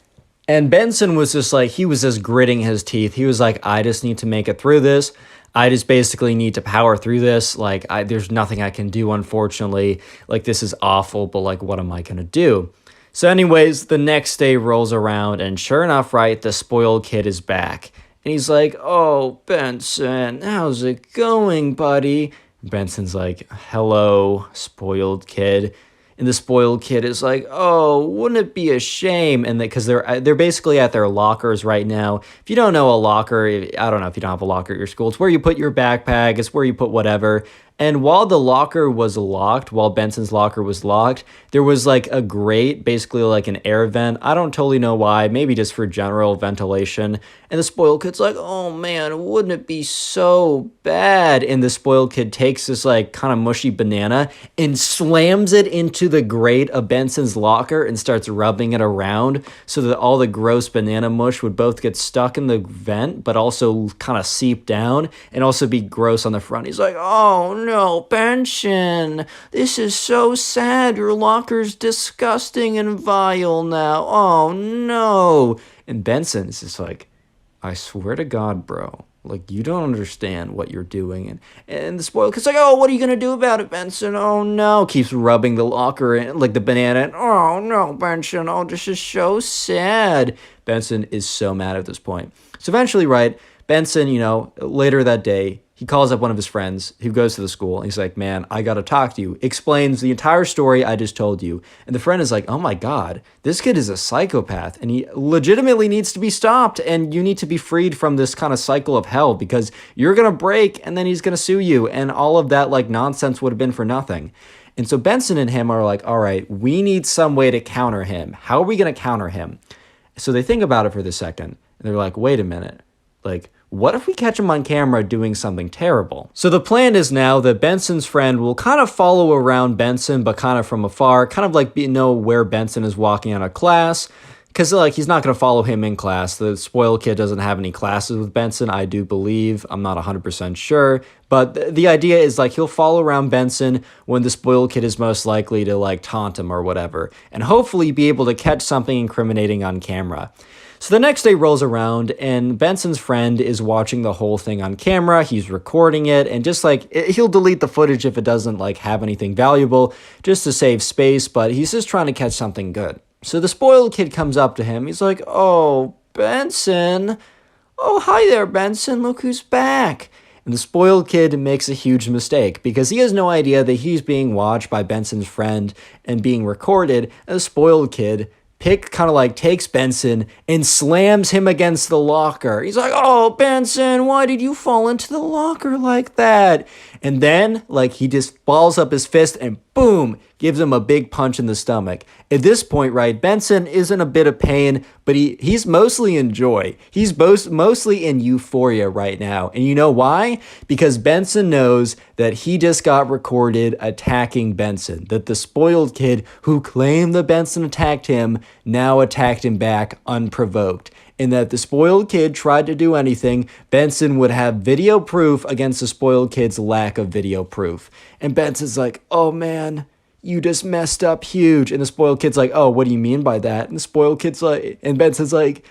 And Benson was just like, he was just gritting his teeth. He was like, "I just need to make it through this. I just basically need to power through this. Like, there's nothing I can do, unfortunately. Like, this is awful, but like, what am I gonna do?" So anyways, the next day rolls around, and sure enough, right, the spoiled kid is back. And he's like, "Oh, Benson, how's it going, buddy?" Benson's like, "Hello, spoiled kid." And the spoiled kid is like, "Oh, wouldn't it be a shame?" And because they're basically at their lockers right now. If you don't know a locker, I don't know if you don't have a locker at your school. It's where you put your backpack. It's where you put whatever. And while the locker was locked, while Benson's locker was locked, there was like a grate, basically like an air vent. I don't totally know why, maybe just for general ventilation. And the spoiled kid's like, "Oh man, wouldn't it be so bad?" And the spoiled kid takes this like kind of mushy banana and slams it into the grate of Benson's locker and starts rubbing it around so that all the gross banana mush would both get stuck in the vent, but also kind of seep down and also be gross on the front. He's like, "Oh no, Benson, this is so sad. Your locker's disgusting and vile now. Oh no." And Benson is just like, "I swear to God, bro, like, you don't understand what you're doing." And the spoiled kid's like, "Oh, what are you gonna do about it, Benson? Oh no." Keeps rubbing the locker in, like the banana. And, "Oh no, Benson, oh, this is so sad." Benson is so mad at this point. So eventually, right, Benson, later that day, he calls up one of his friends who goes to the school. And he's like, "Man, I got to talk to you." Explains the entire story I just told you. And the friend is like, "Oh my God, this kid is a psychopath and he legitimately needs to be stopped. And you need to be freed from this kind of cycle of hell because you're going to break and then he's going to sue you." And all of that like nonsense would have been for nothing. And so Benson and him are like, "All right, we need some way to counter him. How are we going to counter him?" So they think about it for the second. And they're like, "Wait a minute. Like, what if we catch him on camera doing something terrible?" So the plan is now that Benson's friend will kind of follow around Benson, but kind of from afar, kind of like know where Benson is walking out of class. Because like he's not going to follow him in class. The spoiled kid doesn't have any classes with Benson, I do believe. I'm not 100% sure. But the idea is like he'll follow around Benson when the spoiled kid is most likely to like taunt him or whatever. And hopefully be able to catch something incriminating on camera. So the next day rolls around and Benson's friend is watching the whole thing on camera. He's recording it and just like he'll delete the footage if it doesn't like have anything valuable just to save space, but he's just trying to catch something good. So the spoiled kid comes up to him. He's like, "Oh, Benson. Oh, hi there, Benson. Look who's back." And the spoiled kid makes a huge mistake because he has no idea that he's being watched by Benson's friend and being recorded. And the spoiled kid takes Benson and slams him against the locker. He's like, "Oh, Benson, why did you fall into the locker like that?" And then, like, he just balls up his fist and boom, gives him a big punch in the stomach. At this point, right, Benson is in a bit of pain, but he's mostly in joy. He's mostly in euphoria right now. And you know why? Because Benson knows that he just got recorded attacking Benson. That the spoiled kid who claimed that Benson attacked him now attacked him back unprovoked. And that the spoiled kid tried to do anything, Benson would have video proof against the spoiled kid's lack of video proof. And Benson's like, "Oh man, you just messed up huge." And the spoiled kid's like, "Oh, what do you mean by that?" And the spoiled kid's like, and Benson's like,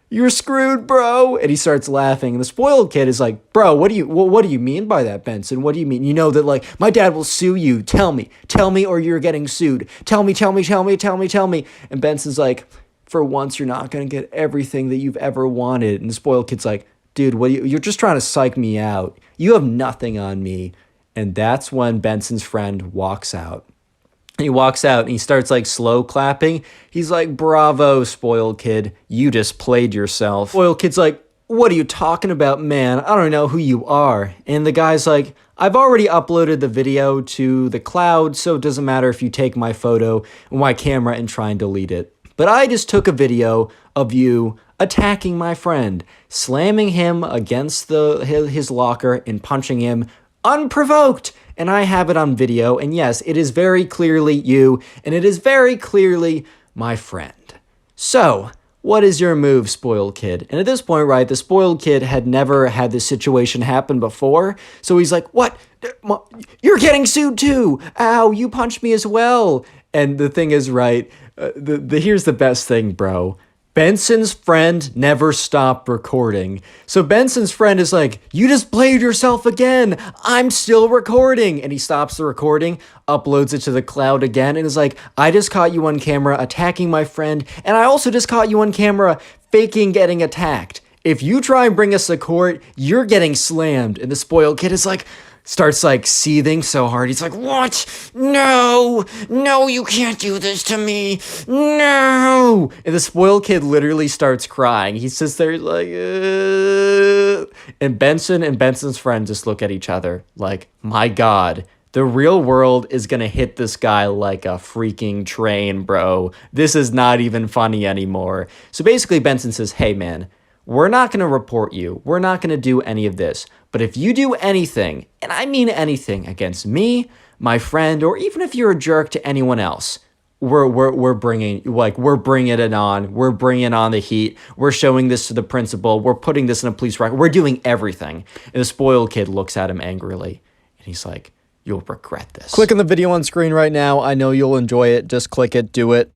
"You're screwed, bro." And he starts laughing. And the spoiled kid is like, "Bro, what do you mean by that, Benson? What do you mean? You know that like my dad will sue you. Tell me, or you're getting sued. Tell me. And Benson's like, for once, you're not going to get everything that you've ever wanted. And the spoiled kid's like, dude, you're just trying to psych me out. You have nothing on me. And that's when Benson's friend walks out. And he walks out and he starts like slow clapping. He's like, bravo, spoiled kid. You just played yourself. Spoiled kid's like, what are you talking about, man? I don't know who you are. And the guy's like, I've already uploaded the video to the cloud, so it doesn't matter if you take my photo and my camera and try and delete it. But I just took a video of you attacking my friend, slamming him against his locker and punching him unprovoked. And I have it on video. And yes, it is very clearly you, and it is very clearly my friend. So, what is your move, spoiled kid? And at this point, right, the spoiled kid had never had this situation happen before. So he's like, what? You're getting sued too. Ow, you punched me as well. And the thing is, right, here's the best thing, bro. Benson's friend never stopped recording. So Benson's friend is like, you just played yourself again. I'm still recording. And he stops the recording, uploads it to the cloud again, and is like, I just caught you on camera attacking my friend. And I also just caught you on camera faking getting attacked. If you try and bring us to court, you're getting slammed. And the spoiled kid is like, starts like seething so hard. He's like, what? No, you can't do this to me. No. And the spoiled kid literally starts crying. He sits there like, and Benson and Benson's friend just look at each other like, my God, the real world is going to hit this guy like a freaking train, bro. This is not even funny anymore. So basically Benson says, hey man, we're not going to report you. We're not going to do any of this. But if you do anything, and I mean anything, against me, my friend, or even if you're a jerk to anyone else, we're bringing it on. We're bringing on the heat. We're showing this to the principal. We're putting this in a police record. We're doing everything. And the spoiled kid looks at him angrily, and he's like, you'll regret this. Click on the video on screen right now. I know you'll enjoy it. Just click it. Do it.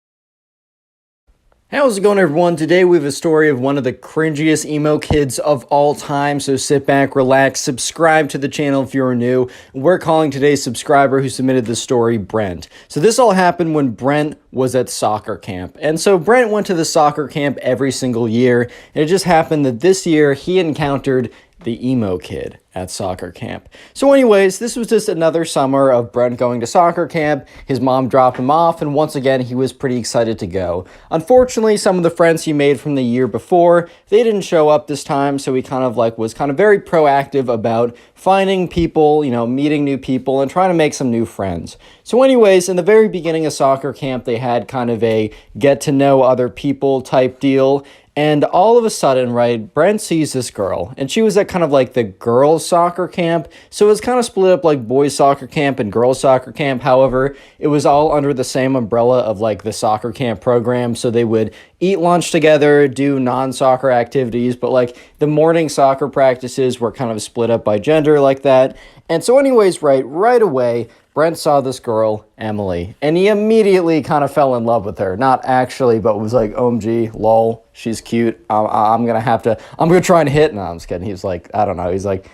How's it going, everyone? Today we have a story of one of the cringiest emo kids of all time, so sit back, relax, subscribe to the channel if you're new. We're calling today's subscriber who submitted the story Brent. So this all happened when Brent was at soccer camp. And so Brent went to the soccer camp every single year, and it just happened that this year he encountered the emo kid at soccer camp. So anyways, this was just another summer of Brent going to soccer camp. His mom dropped him off, and once again, he was pretty excited to go. Unfortunately, some of the friends he made from the year before, they didn't show up this time, so he was very proactive about finding people, meeting new people, and trying to make some new friends. So anyways, in the very beginning of soccer camp, they had kind of a get to know other people type deal. And all of a sudden, right, Brent sees this girl, and she was at kind of like the girls' soccer camp. So it was kind of split up like boys' soccer camp and girls' soccer camp. However, it was all under the same umbrella of like the soccer camp program. So they would eat lunch together, do non-soccer activities, but like the morning soccer practices were kind of split up by gender like that. And so anyways, right away, Brent saw this girl, Emily, and he immediately kind of fell in love with her. Not actually, but was like, OMG, lol, she's cute. I'm going to try and hit. No, I'm just kidding. He's like, I don't know. He's like,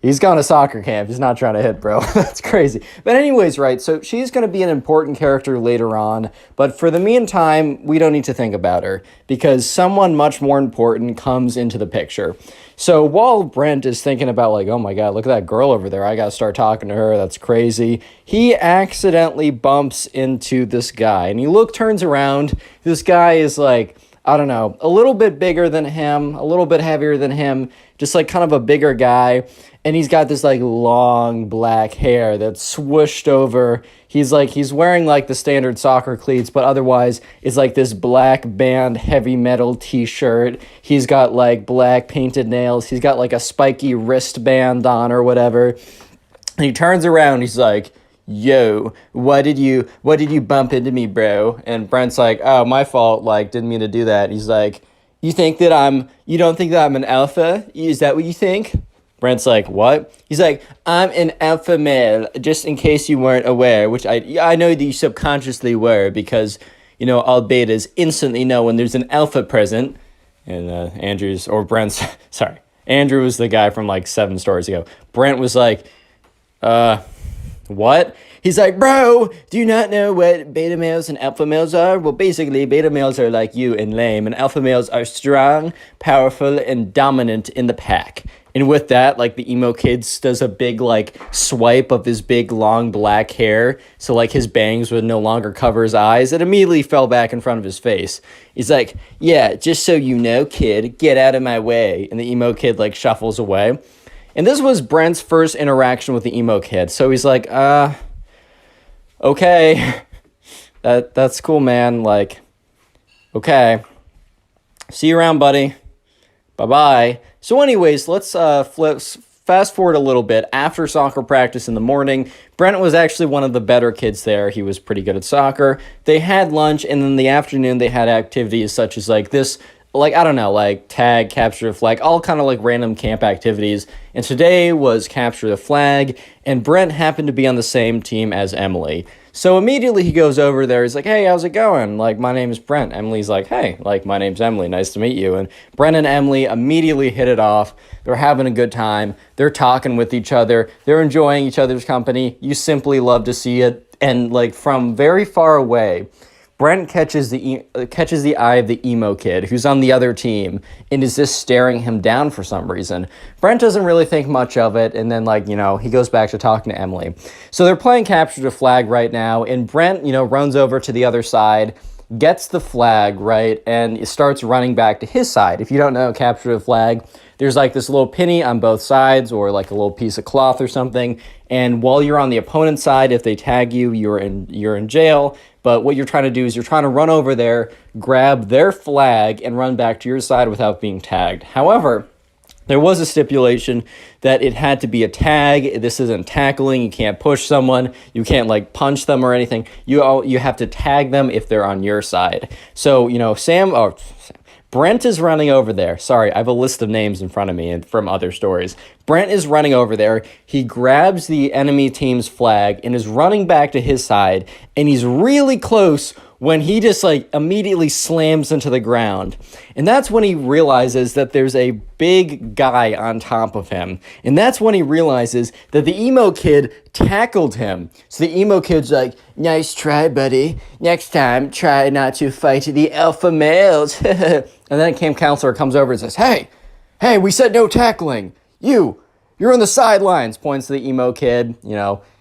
he's gone to soccer camp. He's not trying to hit, bro. That's crazy. But anyways, right, so she's going to be an important character later on. But for the meantime, we don't need to think about her because someone much more important comes into the picture. So while Brent is thinking about like, oh my God, look at that girl over there. I got to start talking to her. That's crazy. He accidentally bumps into this guy and he turns around. This guy is like, I don't know, a little bit bigger than him, a little bit heavier than him, just like kind of a bigger guy. And he's got this like long black hair that's swooshed over. He's wearing like the standard soccer cleats, but otherwise it's like this black band heavy metal t-shirt. He's got like black painted nails. He's got like a spiky wristband on or whatever. And he turns around. He's like, yo, what did you bump into me, bro? And Brent's like, oh, my fault. Like, didn't mean to do that. And he's like, you don't think that I'm an alpha? Is that what you think? Brent's like, what? He's like, I'm an alpha male, just in case you weren't aware, which I know that you subconsciously were because, all betas instantly know when there's an alpha present. And Andrew was the guy from like 7 stories ago. Brent was like, What? He's like, bro, do you not know what beta males and alpha males are? Well, basically, beta males are like you and lame, and alpha males are strong, powerful, and dominant in the pack. And with that, like, the emo kid does a big, like, swipe of his big, long black hair, so, like, his bangs would no longer cover his eyes. It immediately fell back in front of his face. He's like, yeah, just so you know, kid, get out of my way. And the emo kid, like, shuffles away. And this was Brent's first interaction with the emo kid. So he's like, okay, that's cool, man. Like, okay, see you around, buddy. Bye-bye. So anyways, let's fast forward a little bit. After soccer practice in the morning, Brent was actually one of the better kids there. He was pretty good at soccer. They had lunch, and in the afternoon, they had activities such as, like, this, like, I don't know, like tag, capture the flag, all kind of like random camp activities. And today was capture the flag, and Brent happened to be on the same team as Emily. So immediately he goes over there. He's like, hey, how's it going? Like, my name is Brent. Emily's like, hey, like, my name's Emily. Nice to meet you. And Brent and Emily immediately hit it off. They're having a good time. They're talking with each other. They're enjoying each other's company. You simply love to see it. And, like, from very far away, Brent catches the eye of the emo kid who's on the other team and is just staring him down for some reason. Brent doesn't really think much of it, and then, like, he goes back to talking to Emily. So they're playing capture the flag right now, and Brent, runs over to the other side, gets the flag, right, and starts running back to his side. If you don't know capture the flag, there's like this little penny on both sides, or like a little piece of cloth or something, and while you're on the opponent's side, if they tag you, you're in jail. But what you're trying to do is you're trying to run over there, grab their flag, and run back to your side without being tagged. However, there was a stipulation that it had to be a tag. This isn't tackling. You can't push someone. You can't, like, punch them or anything. You have to tag them if they're on your side. So, Brent is running over there. Sorry, I have a list of names in front of me and from other stories. Brent is running over there. He grabs the enemy team's flag and is running back to his side, and he's really close when he just, like, immediately slams into the ground. And that's when he realizes that there's a big guy on top of him. And that's when he realizes that the emo kid tackled him. So the emo kid's like, nice try, buddy. Next time, try not to fight the alpha males. And then camp counselor comes over and says, hey, we said no tackling. You're on the sidelines, points to the emo kid.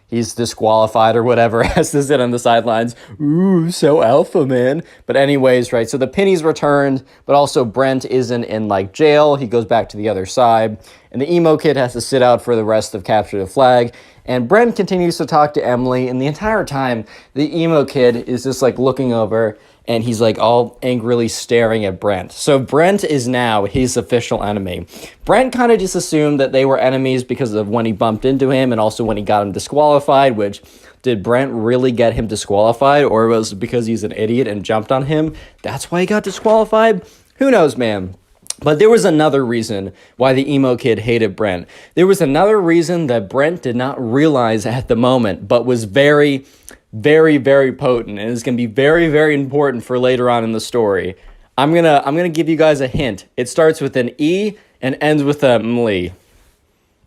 He's disqualified or whatever, has to sit on the sidelines. Ooh, so alpha, man. But anyways, right, so the penny's returned, but also Brent isn't in, like, jail. He goes back to the other side, and the emo kid has to sit out for the rest of capture the flag. And Brent continues to talk to Emily, and the entire time, the emo kid is just, like, looking over, and he's, like, all angrily staring at Brent. So Brent is now his official enemy. Brent kind of just assumed that they were enemies because of when he bumped into him and also when he got him disqualified, which, did Brent really get him disqualified, or was it because he's an idiot and jumped on him? That's why he got disqualified? Who knows, man? But there was another reason why the emo kid hated Brent. There was another reason that Brent did not realize at the moment, but was very, very, very potent, and is going to be very, very important for later on in the story. I'm gonna give you guys a hint. It starts with an E and ends with a Emily.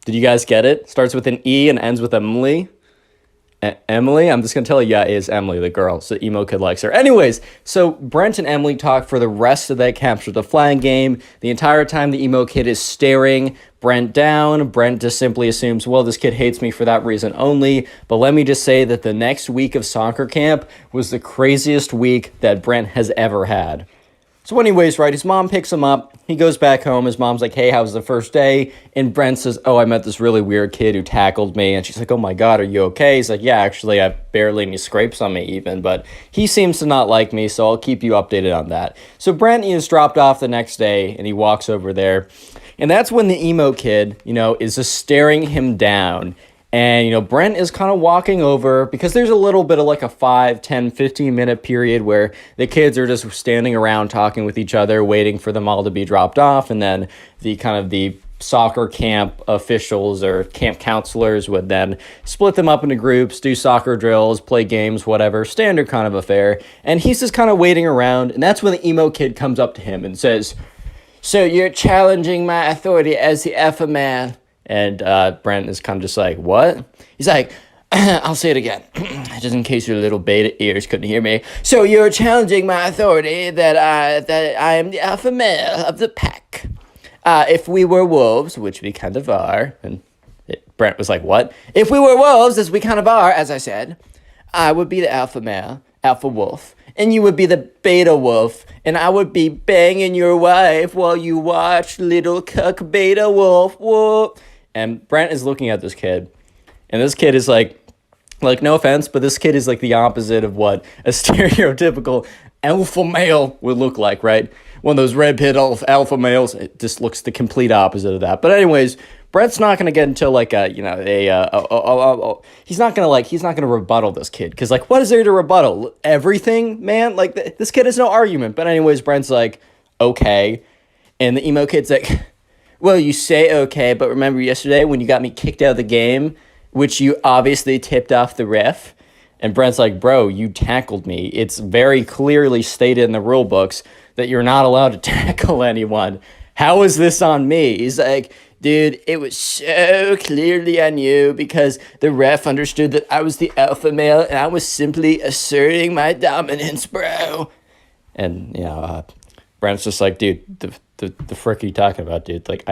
Did you guys get it? Starts with an E and ends with a Emily. Emily? I'm just going to tell you, yeah, it is Emily, the girl. So emo kid likes her. Anyways, so Brent and Emily talk for the rest of that capture the flag game. The entire time the emo kid is staring Brent down. Brent just simply assumes, well, this kid hates me for that reason only. But let me just say that the next week of soccer camp was the craziest week that Brent has ever had. So anyways, right, his mom picks him up. He goes back home. His mom's like, hey, how was the first day? And Brent says, oh, I met this really weird kid who tackled me. And she's like, oh my God, are you okay? He's like, yeah, actually, I have barely any scrapes on me even. But he seems to not like me, so I'll keep you updated on that. So Brent is dropped off the next day, and he walks over there. And that's when the emo kid, is just staring him down. And, Brent is kind of walking over because there's a little bit of like a 5, 10, 15-minute period where the kids are just standing around talking with each other, waiting for them all to be dropped off. And then the soccer camp officials or camp counselors would then split them up into groups, do soccer drills, play games, whatever, standard kind of affair. And he's just kind of waiting around. And that's when the emo kid comes up to him and says, so you're challenging my authority as the alpha man? And Brent is kind of just like, what? He's like, I'll say it again, just in case your little beta ears couldn't hear me. So you're challenging my authority that I am the alpha male of the pack. If we were wolves, which we kind of are, and Brent was like, what? If we were wolves, as we kind of are, as I said, I would be the alpha male, alpha wolf, and you would be the beta wolf, and I would be banging your wife while you watch little cuck beta wolf. Whoa. And Brent is looking at this kid, and this kid is like, no offense, but this kid is like the opposite of what a stereotypical alpha male would look like, right? One of those red-pilled alpha males. It just looks the complete opposite of that. But anyways, Brett's not gonna get into like he's not gonna rebuttal this kid, because like, what is there to rebuttal? Everything, man. Like this kid has no argument. But anyways, Brent's like, okay, and the emo kid's like, well, you say okay, but remember yesterday when you got me kicked out of the game, which you obviously tipped off the ref? And Brent's like, bro, you tackled me. It's very clearly stated in the rule books that you're not allowed to tackle anyone. How is this on me? He's like, dude, it was so clearly on you because the ref understood that I was the alpha male and I was simply asserting my dominance, bro. And, Brent's just like, dude, the frick are you talking about, dude? Like,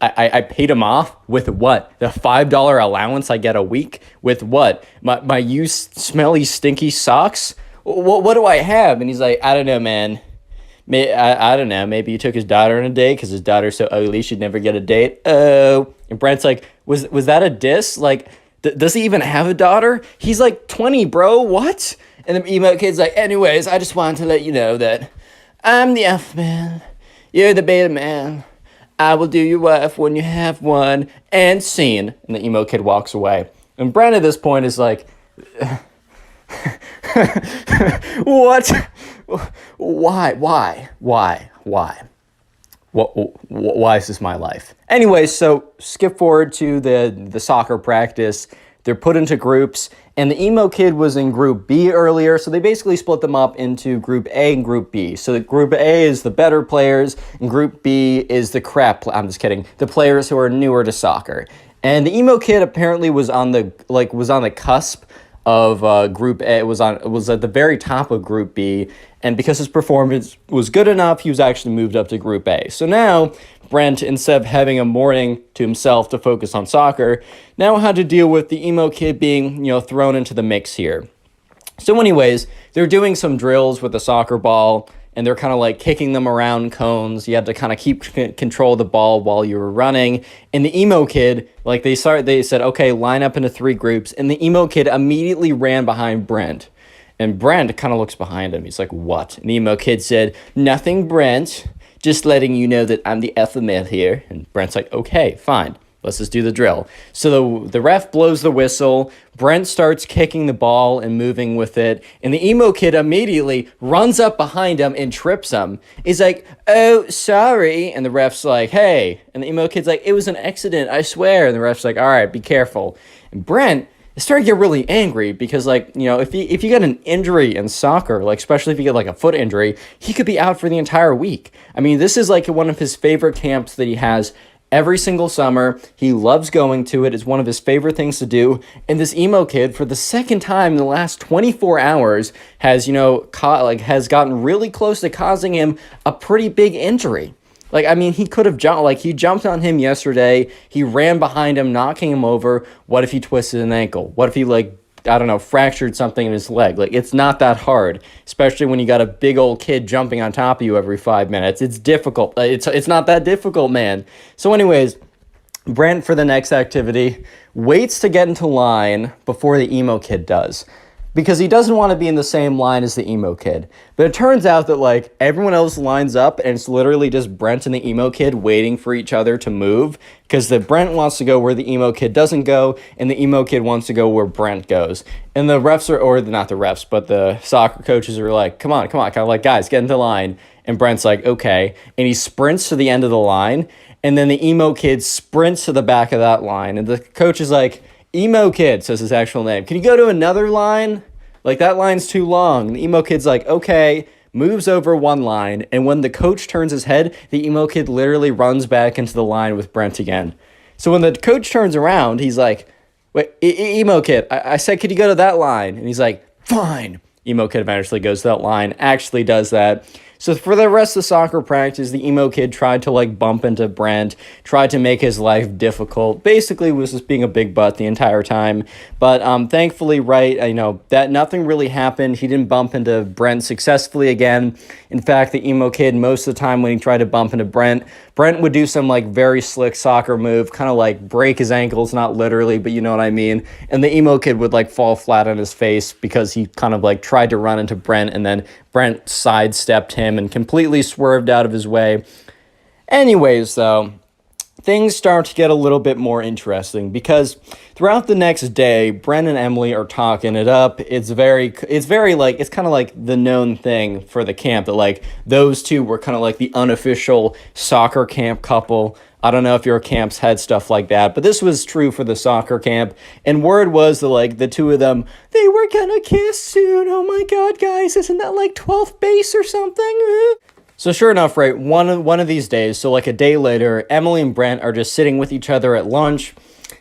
I paid him off with what? The $5 allowance I get a week? With what? My used smelly, stinky socks? What do I have? And he's like, I don't know, man. I don't know. Maybe you took his daughter on a date because his daughter's so ugly she'd never get a date. Oh. And Brent's like, was that a diss? Like, does he even have a daughter? He's like 20, bro. What? And the emo kid's like, anyways, I just wanted to let you know that I'm the alpha man. You're the beta man. I will do your wife when you have one. And scene. And the emo kid walks away. And Brent at this point is like, what? Why? Why is this my life? Anyway, so skip forward to the soccer practice. They're put into groups, and the emo kid was in group B earlier, so they basically split them up into group A and group B. So group A is the better players, and group B is the I'm just kidding, the players who are newer to soccer. And the emo kid apparently was on the cusp of group A. It was at the very top of group B, and because his performance was good enough, he was actually moved up to group A. So now Brent, instead of having a morning to himself to focus on soccer, now had to deal with the emo kid being, thrown into the mix here. So anyways, they're doing some drills with the soccer ball, and they're kind of like kicking them around cones. You had to kind of keep control of the ball while you were running. And the emo kid, they said, okay, line up into 3 groups. And the emo kid immediately ran behind Brent. And Brent kind of looks behind him. He's like, what? And the emo kid said, nothing, Brent. Just letting you know that I'm the alpha male here. And Brent's like, okay, fine. Let's just do the drill. So the ref blows the whistle. Brent starts kicking the ball and moving with it. And the emo kid immediately runs up behind him and trips him. He's like, oh, sorry. And the ref's like, hey. And the emo kid's like, it was an accident, I swear. And the ref's like, all right, be careful. And Brent is starting to get really angry because, if you get an injury in soccer, especially if you get a foot injury, he could be out for the entire week. I mean, this is one of his favorite camps that he has every single summer. He loves going to it. It's one of his favorite things to do. And this emo kid, for the second time in the last 24 hours, has, has gotten really close to causing him a pretty big injury. He could have jumped. He jumped on him yesterday. He ran behind him, knocking him over. What if he twisted an ankle? What if he, fractured something in his leg? It's not that hard, especially when you got a big old kid jumping on top of you every 5 minutes. It's difficult. It's not that difficult, man. So anyways, Brent, for the next activity, waits to get into line before the emo kid does, because he doesn't want to be in the same line as the emo kid. But it turns out that, everyone else lines up, and it's literally just Brent and the emo kid waiting for each other to move, because the Brent wants to go where the emo kid doesn't go, and the emo kid wants to go where Brent goes. And the refs not the refs, but the soccer coaches are like, come on, kind of guys, get into line. And Brent's like, okay. And he sprints to the end of the line, and then the emo kid sprints to the back of that line. And the coach is like, emo kid, says his actual name, can you go to another line? That line's too long. The emo kid's like, okay, moves over one line, and when the coach turns his head, the emo kid literally runs back into the line with Brent again. So when the coach turns around, he's like, wait, Emo Kid, I said, could you go to that line? And he's like, fine. Emo Kid eventually goes to that line, actually does that. So for the rest of the soccer practice, the Emo Kid tried to like bump into Brent, tried to make his life difficult, basically was just being a big butt the entire time. But thankfully, right, that nothing really happened. He didn't bump into Brent successfully again. In fact, the Emo Kid, most of the time when he tried to bump into Brent would do some like very slick soccer move, kind of like break his ankles, not literally, but you know what I mean. And the Emo Kid would like fall flat on his face because he kind of like tried to run into Brent, and then Brent sidestepped him and completely swerved out of his way. Anyways, though, things start to get a little bit more interesting because throughout the next day, Brent and Emily are talking it up. It's kind of like the known thing for the camp that like those two were kind of like the unofficial soccer camp couple. I don't know if your camps had stuff like that, but this was true for the soccer camp. And word was that like the two of them, they were gonna kiss soon. Oh my God, guys, isn't that like 12th base or something? So sure enough, right, one of these days, so like a day later, Emily and Brent are just sitting with each other at lunch.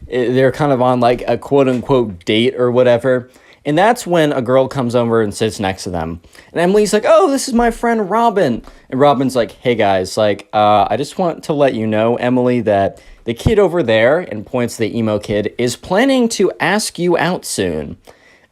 They're kind of on like a quote unquote date or whatever. And that's when a girl comes over and sits next to them. And Emily's like, oh, this is my friend Robin. And Robin's like, hey guys, like, I just want to let you know, Emily, that the kid over there, and points to the Emo Kid, is planning to ask you out soon.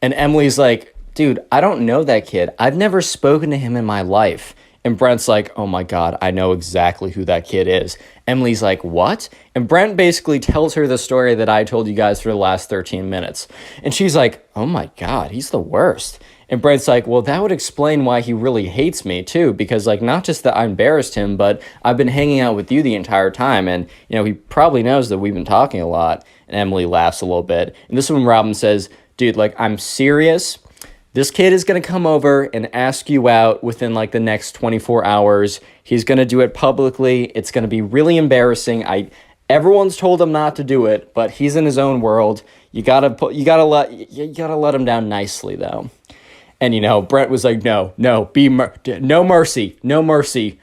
And Emily's like, dude, I don't know that kid. I've never spoken to him in my life. And Brent's like, oh my God, I know exactly who that kid is. Emily's like, what? And Brent basically tells her the story that I told you guys for the last 13 minutes. And she's like, oh my God, he's the worst. And Brent's like, well, that would explain why he really hates me too, because like not just that I embarrassed him, but I've been hanging out with you the entire time. And, he probably knows that we've been talking a lot. And Emily laughs a little bit. And this is when Robin says, dude, like, I'm serious. This kid is going to come over and ask you out within like the next 24 hours. He's going to do it publicly. It's going to be really embarrassing. Everyone's told him not to do it, but he's in his own world. You gotta let him down nicely though. And Brent was like, no mercy.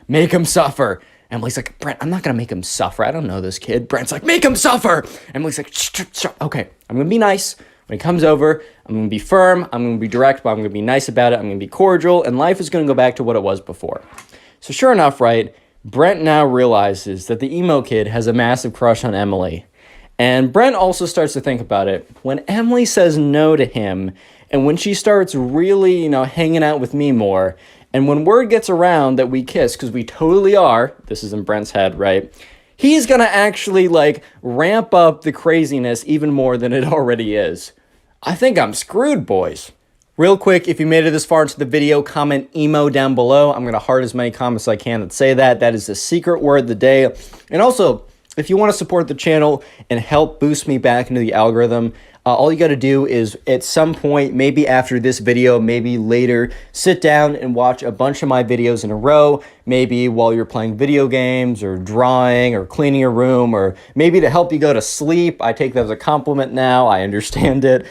Make him suffer. Emily's like, Brent, I'm not going to make him suffer. I don't know this kid. Brent's like, make him suffer. Emily's like, shh. Okay, I'm going to be nice. When he comes over, I'm going to be firm, I'm going to be direct, but I'm going to be nice about it, I'm going to be cordial, and life is going to go back to what it was before. So sure enough, right, Brent now realizes that the Emo Kid has a massive crush on Emily. And Brent also starts to think about it. When Emily says no to him, and when she starts really, hanging out with me more, and when word gets around that we kiss, because we totally are, this is in Brent's head, right, he's going to actually, like, ramp up the craziness even more than it already is. I think I'm screwed, boys. Real quick, if you made it this far into the video, comment emo down below. I'm going to heart as many comments as I can that say that. That is the secret word of the day. And also, if you want to support the channel and help boost me back into the algorithm, all you got to do is at some point, maybe after this video, maybe later, sit down and watch a bunch of my videos in a row, maybe while you're playing video games or drawing or cleaning a room, or maybe to help you go to sleep. I take that as a compliment now. I understand it.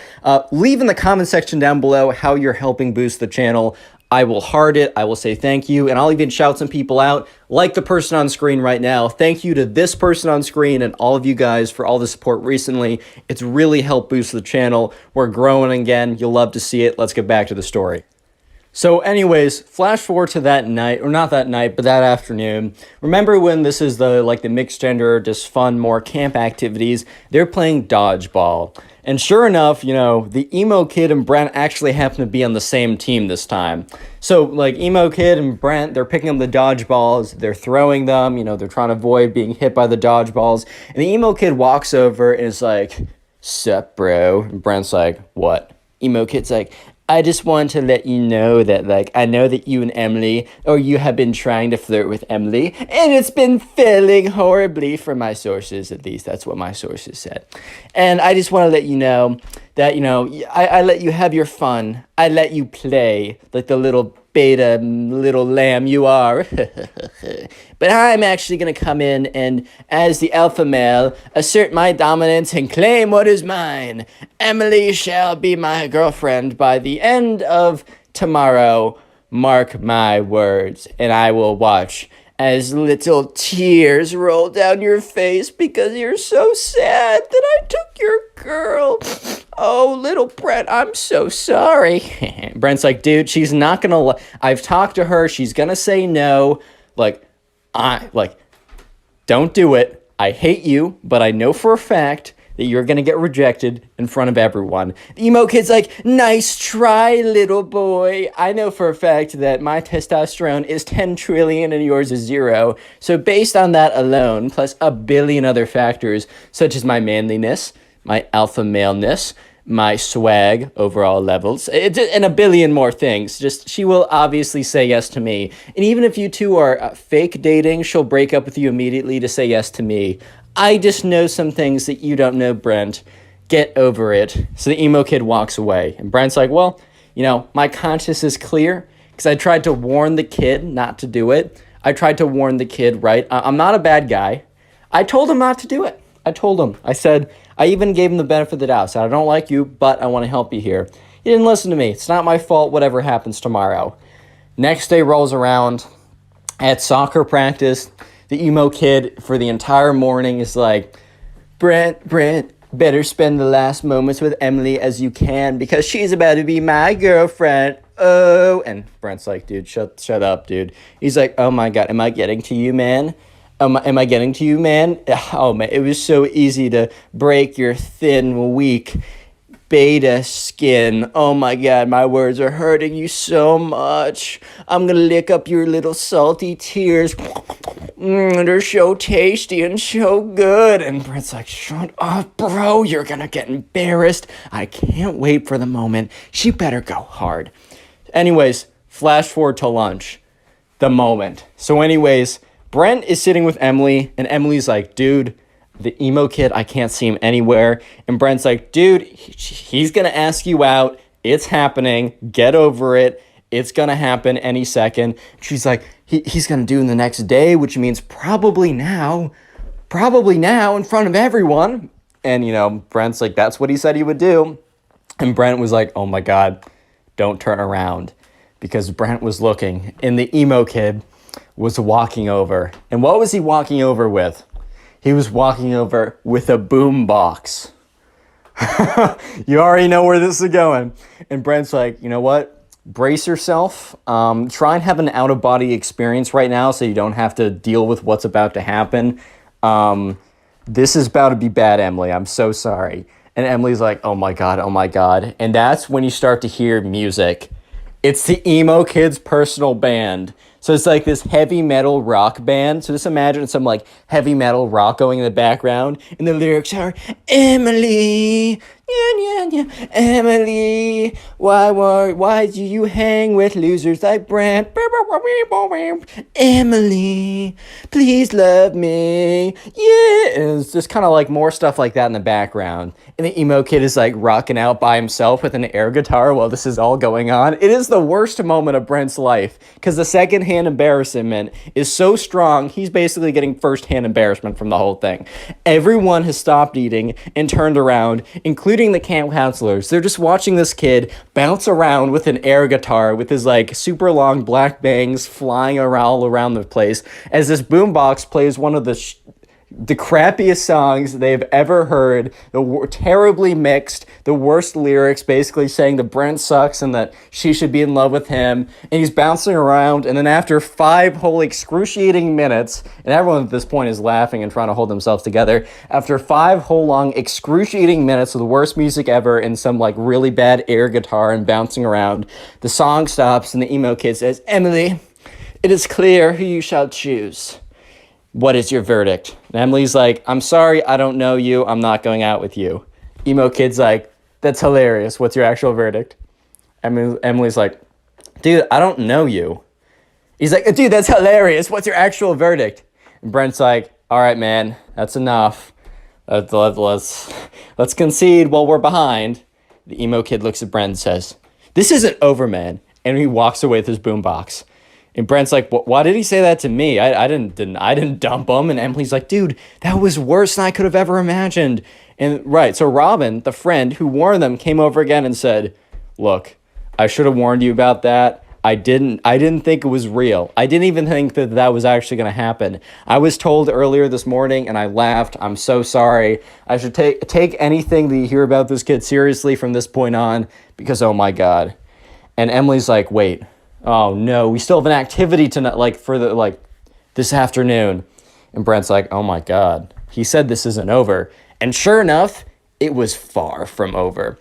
Leave in the comment section down below how you're helping boost the channel. I will heart it, I will say thank you, and I'll even shout some people out, like the person on screen right now. Thank you to this person on screen and all of you guys for all the support recently. It's really helped boost the channel. We're growing again. You'll love to see it. Let's get back to the story. So anyways, flash forward to that night, or not that night, but that afternoon. Remember when this is the mixed gender, just fun, more camp activities, they're playing dodgeball. And sure enough, the Emo Kid and Brent actually happen to be on the same team this time. So, Emo Kid and Brent, they're picking up the dodgeballs, they're throwing them, they're trying to avoid being hit by the dodgeballs. And the Emo Kid walks over and is like, sup, bro? And Brent's like, what? Emo Kid's like, I just wanted to let you know that, I know that you and Emily, or you have been trying to flirt with Emily, and it's been failing horribly from my sources, at least that's what my sources said. And I just want to let you know that, I let you have your fun. I let you play like the little beta little lamb you are. But I'm actually going to come in and, as the alpha male, assert my dominance and claim what is mine. Emily shall be my girlfriend by the end of tomorrow. Mark my words, and I will watch as little tears roll down your face because you're so sad that I took your girl. oh, little Brent, I'm so sorry. Brent's like, dude, she's not gonna, I've talked to her. She's gonna say no. Like, don't do it. I hate you, but I know for a fact that you're gonna get rejected in front of everyone. The emo kid's like, nice try, little boy. I know for a fact that my testosterone is 10 trillion and yours is 0. So based on that alone, plus a billion other factors, such as my manliness, my alpha maleness, my swag overall levels, and a billion more things. Just, she will obviously say yes to me. And even if you two are fake dating, she'll break up with you immediately to say yes to me. I just know some things that you don't know, Brent. Get over it. So the emo kid walks away. And Brent's like, well, you know, my conscience is clear because I tried to warn the kid not to do it. I tried to warn the kid, right? I'm not a bad guy. I told him not to do it. I told him. I said, I even gave him the benefit of the doubt. I said, I don't like you, but I want to help you here. He didn't listen to me. It's not my fault, whatever happens tomorrow. Next day rolls around. At soccer practice, the emo kid for the entire morning is like, Brent, better spend the last moments with Emily as you can because she's about to be my girlfriend. Oh, and Brent's like, dude, shut up, dude. He's like, oh my God, am I getting to you, man? Am I getting to you, man? Oh, man, it was so easy to break your thin, weak beta skin. Oh, my God, my words are hurting you so much. I'm going to lick up your little salty tears. They're so tasty and so good. And Brent's like, shut up, bro. You're going to get embarrassed. I can't wait for the moment. She better go hard. Anyways, flash forward to lunch. The moment. So anyways, Brent is sitting with Emily, and Emily's like, dude, the emo kid, I can't see him anywhere. And Brent's like, dude, he's going to ask you out. It's happening. Get over it. It's going to happen any second. She's like, he's going to do it the next day, which means probably now in front of everyone. And, you know, Brent's like, that's what he said he would do. And Brent was like, oh my God, don't turn around. Because Brent was looking, and the emo kid was walking over. And what was he walking over with? He was walking over with a boom box. You already know where this is going. And Brent's like, you know what? Brace yourself. Try and have an out-of-body experience right now so you don't have to deal with what's about to happen. This is about to be bad, Emily. I'm so sorry. And Emily's like, oh my God, oh my God. And that's when you start to hear music. It's the emo kid's personal band. So it's like this heavy metal rock band. So just imagine some like heavy metal rock going in the background. And the lyrics are, Emily, Emily, why do you hang with losers like Brent? Emily, please love me. Yeah. And it's just kind of like more stuff like that in the background. And the emo kid is like rocking out by himself with an air guitar while this is all going on. It is the worst moment of Brent's life because the secondhand embarrassment is so strong, he's basically getting firsthand embarrassment from the whole thing. Everyone has stopped eating and turned around, including the camp counselors. They're just watching this kid bounce around with an air guitar with his like super long black bangs flying all around the place as this boombox plays one of the crappiest songs they've ever heard, terribly mixed, the worst lyrics, basically saying that Brent sucks and that she should be in love with him, and he's bouncing around, and then after 5 whole excruciating minutes, and everyone at this point is laughing and trying to hold themselves together, after 5 whole long excruciating minutes of the worst music ever and some like really bad air guitar and bouncing around, the song stops and the emo kid says, Emily, it is clear who you shall choose. What is your verdict? And Emily's like, I'm sorry, I don't know you. I'm not going out with you. Emo kid's like, that's hilarious. What's your actual verdict? Emily's like, dude, I don't know you. He's like, dude, that's hilarious. What's your actual verdict? And Brent's like, all right, man, that's enough. Let's concede while we're behind. The emo kid looks at Brent and says, this isn't over, man. And he walks away with his boombox. And Brent's like, why did he say that to me? I didn't dump him. And Emily's like, dude, that was worse than I could have ever imagined. And right, so Robin, the friend who warned them, came over again and said, look, I should have warned you about that. I didn't think it was real. I didn't even think that that was actually going to happen. I was told earlier this morning and I laughed. I'm so sorry. I should take anything that you hear about this kid seriously from this point on, because oh my God. And Emily's like, wait, oh no, we still have an activity tonight, like for the, like this afternoon. And Brent's like, oh my God, he said this isn't over. And sure enough, it was far from over.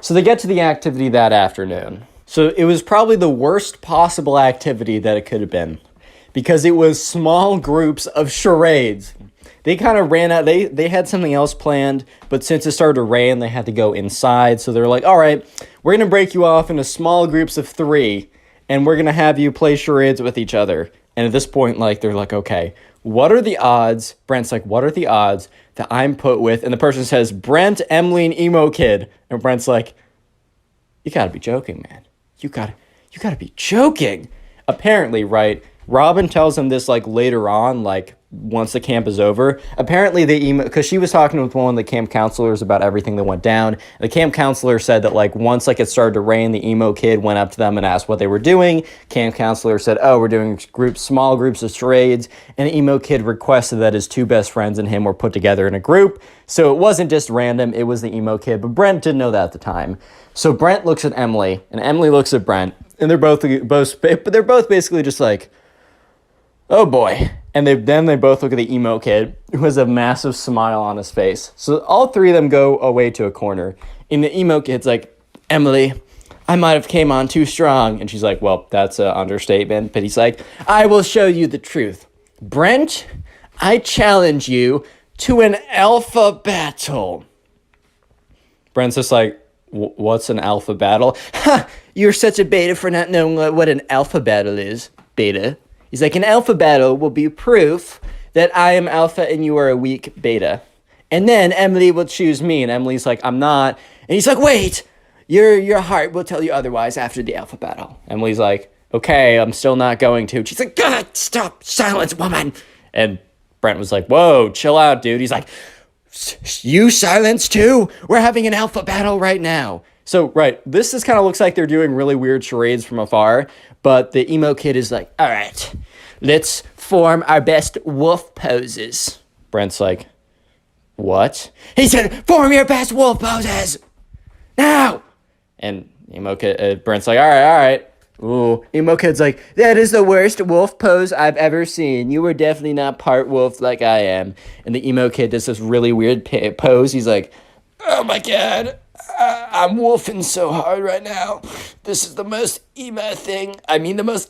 So they get to the activity that afternoon. So it was probably the worst possible activity that it could have been, because it was small groups of charades. They kind of ran out. They had something else planned, but since it started to rain, they had to go inside. So they're like, all right, we're going to break you off into small groups of 3, and we're going to have you play charades with each other. And at this point, like, they're like, okay, what are the odds? Brent's like, what are the odds that I'm put with? And the person says, Brent, Emily, and Emo Kid. And Brent's like, you gotta be joking, man. You gotta be joking. Apparently, right, Robin tells him this, like, later on, like, once the camp is over. Apparently, because she was talking with one of the camp counselors about everything that went down. The camp counselor said that, like, once, like, it started to rain, the emo kid went up to them and asked what they were doing. Camp counselor said, oh, we're doing small groups of charades. And the emo kid requested that his 2 best friends and him were put together in a group. So it wasn't just random, it was the emo kid. But Brent didn't know that at the time. So Brent looks at Emily, and Emily looks at Brent. And they're both basically just like, oh boy. And they both look at the emo kid, who has a massive smile on his face. So all 3 of them go away to a corner. And the emo kid's like, Emily, I might have came on too strong. And she's like, well, that's an understatement. But he's like, I will show you the truth. Brent, I challenge you to an alpha battle. Brent's just like, what's an alpha battle? Ha! You're such a beta for not knowing what an alpha battle is. Beta. He's like, an alpha battle will be proof that I am alpha and you are a weak beta. And then Emily will choose me. And Emily's like, I'm not. And he's like, wait, your heart will tell you otherwise after the alpha battle. Emily's like, okay, I'm still not going to. She's like, God, stop, silence, woman. And Brent was like, whoa, chill out, dude. He's like, you silence too? We're having an alpha battle right now. So, right, this just kind of looks like they're doing really weird charades from afar, but the emo kid is like, all right, let's form our best wolf poses. Brent's like, what? He said, form your best wolf poses, now! And emo kid, Brent's like, all right. Ooh, emo kid's like, that is the worst wolf pose I've ever seen. You were definitely not part wolf like I am. And the emo kid does this really weird pose. He's like, oh my God, I'm wolfing so hard right now. This is the most emo thing. I mean, the most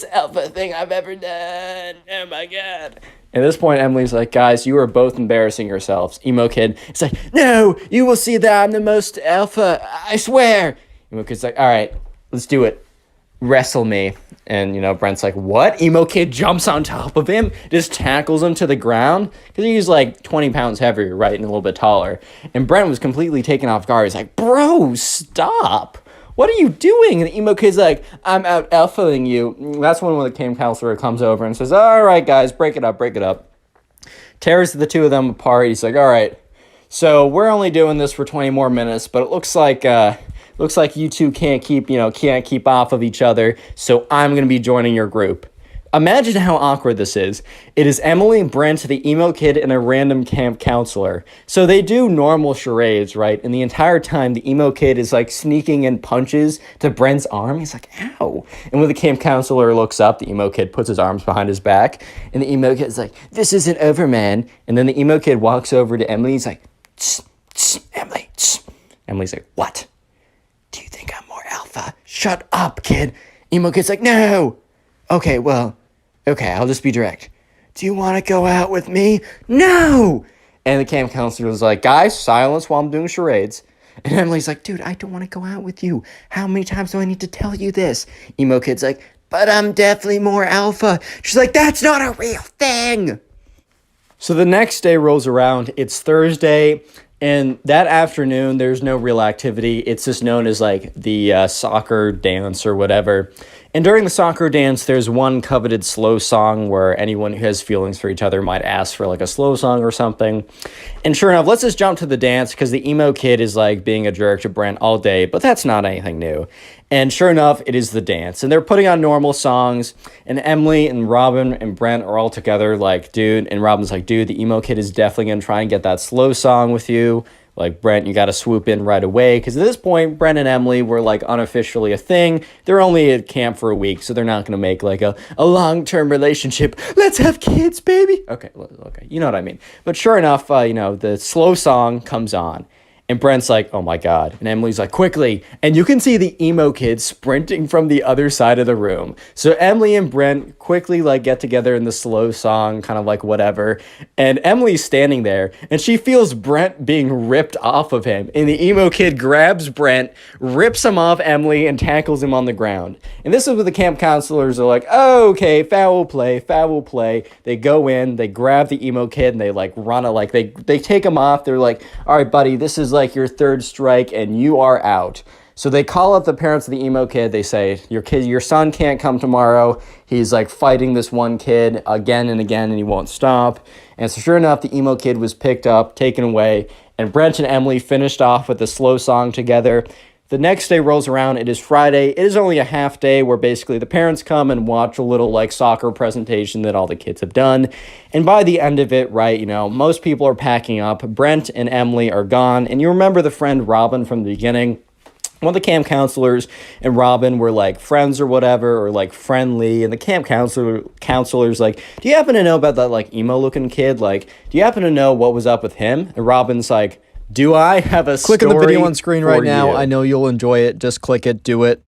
alpha thing I've ever done. Oh my God. At this point, Emily's like, guys, you are both embarrassing yourselves. Emo kid is like, no, you will see that I'm the most alpha. I swear. Emo kid's like, all right, let's do it. Wrestle me. And, Brent's like, what? Emo kid jumps on top of him, just tackles him to the ground. Because he's like 20 pounds heavier, right? And a little bit taller. And Brent was completely taken off guard. He's like, bro, stop. What are you doing? And the emo kid's like, I'm out alphaing you. That's when the camp counselor comes over and says, all right, guys, break it up. Tears the 2 of them apart. He's like, all right, so we're only doing this for 20 more minutes, but it looks like you 2 can't keep off of each other, so I'm going to be joining your group. Imagine how awkward this is. It is Emily, Brent, the emo kid, and a random camp counselor. So they do normal charades, right? And the entire time, the emo kid is like sneaking in punches to Brent's arm. He's like, ow. And when the camp counselor looks up, the emo kid puts his arms behind his back. And the emo kid's like, this isn't over, man. And then the emo kid walks over to Emily. He's like, tss, tss, Emily, tss. Emily's like, what? Do you think I'm more alpha? Shut up, kid. Emo kid's like, no. Okay, I'll just be direct. Do you want to go out with me? No! And the camp counselor was like, guys, silence while I'm doing charades. And Emily's like, dude, I don't want to go out with you. How many times do I need to tell you this? Emo kid's like, but I'm definitely more alpha. She's like, that's not a real thing. So the next day rolls around. It's Thursday. And that afternoon, there's no real activity. It's just known as like the soccer dance or whatever. And during the soccer dance, there's one coveted slow song where anyone who has feelings for each other might ask for like a slow song or something. And sure enough, let's just jump to the dance because the emo kid is like being a jerk to Brent all day, but that's not anything new. And sure enough, it is the dance. And they're putting on normal songs, and Emily and Robin and Brent are all together like, dude, and Robin's like, dude, the emo kid is definitely going to try and get that slow song with you. Like, Brent, you got to swoop in right away. Because at this point, Brent and Emily were, like, unofficially a thing. They're only at camp for a week, so they're not going to make, like, a long-term relationship. Let's have kids, baby. Okay, you know what I mean. But sure enough, the slow song comes on. And Brent's like, oh my God. And Emily's like, quickly. And you can see the emo kid sprinting from the other side of the room. So Emily and Brent quickly like get together in the slow song, kind of like whatever. And Emily's standing there and she feels Brent being ripped off of him. And the emo kid grabs Brent, rips him off Emily, and tackles him on the ground. And this is what the camp counselors are like, oh, okay, foul play. They go in, they grab the emo kid, and they like run a, like they take him off. They're like, all right, buddy, this is like your third strike and you are out. So they call up the parents of the emo kid. They say, your son can't come tomorrow. He's like fighting this one kid again and again and he won't stop. And so sure enough, the emo kid was picked up, taken away, and Brent and Emily finished off with a slow song together. The next day rolls around. It is Friday. It is only a half day where basically the parents come and watch a little like soccer presentation that all the kids have done. And by the end of it, right, most people are packing up. Brent and Emily are gone. And you remember the friend Robin from the beginning? One of the camp counselors and Robin were like friends or whatever, or like friendly. And the camp counselor's like, do you happen to know about that like emo looking kid? Like, do you happen to know what was up with him? And Robin's like, do I have a story? Click on the video on screen right now. You? I know you'll enjoy it. Just click it. Do it.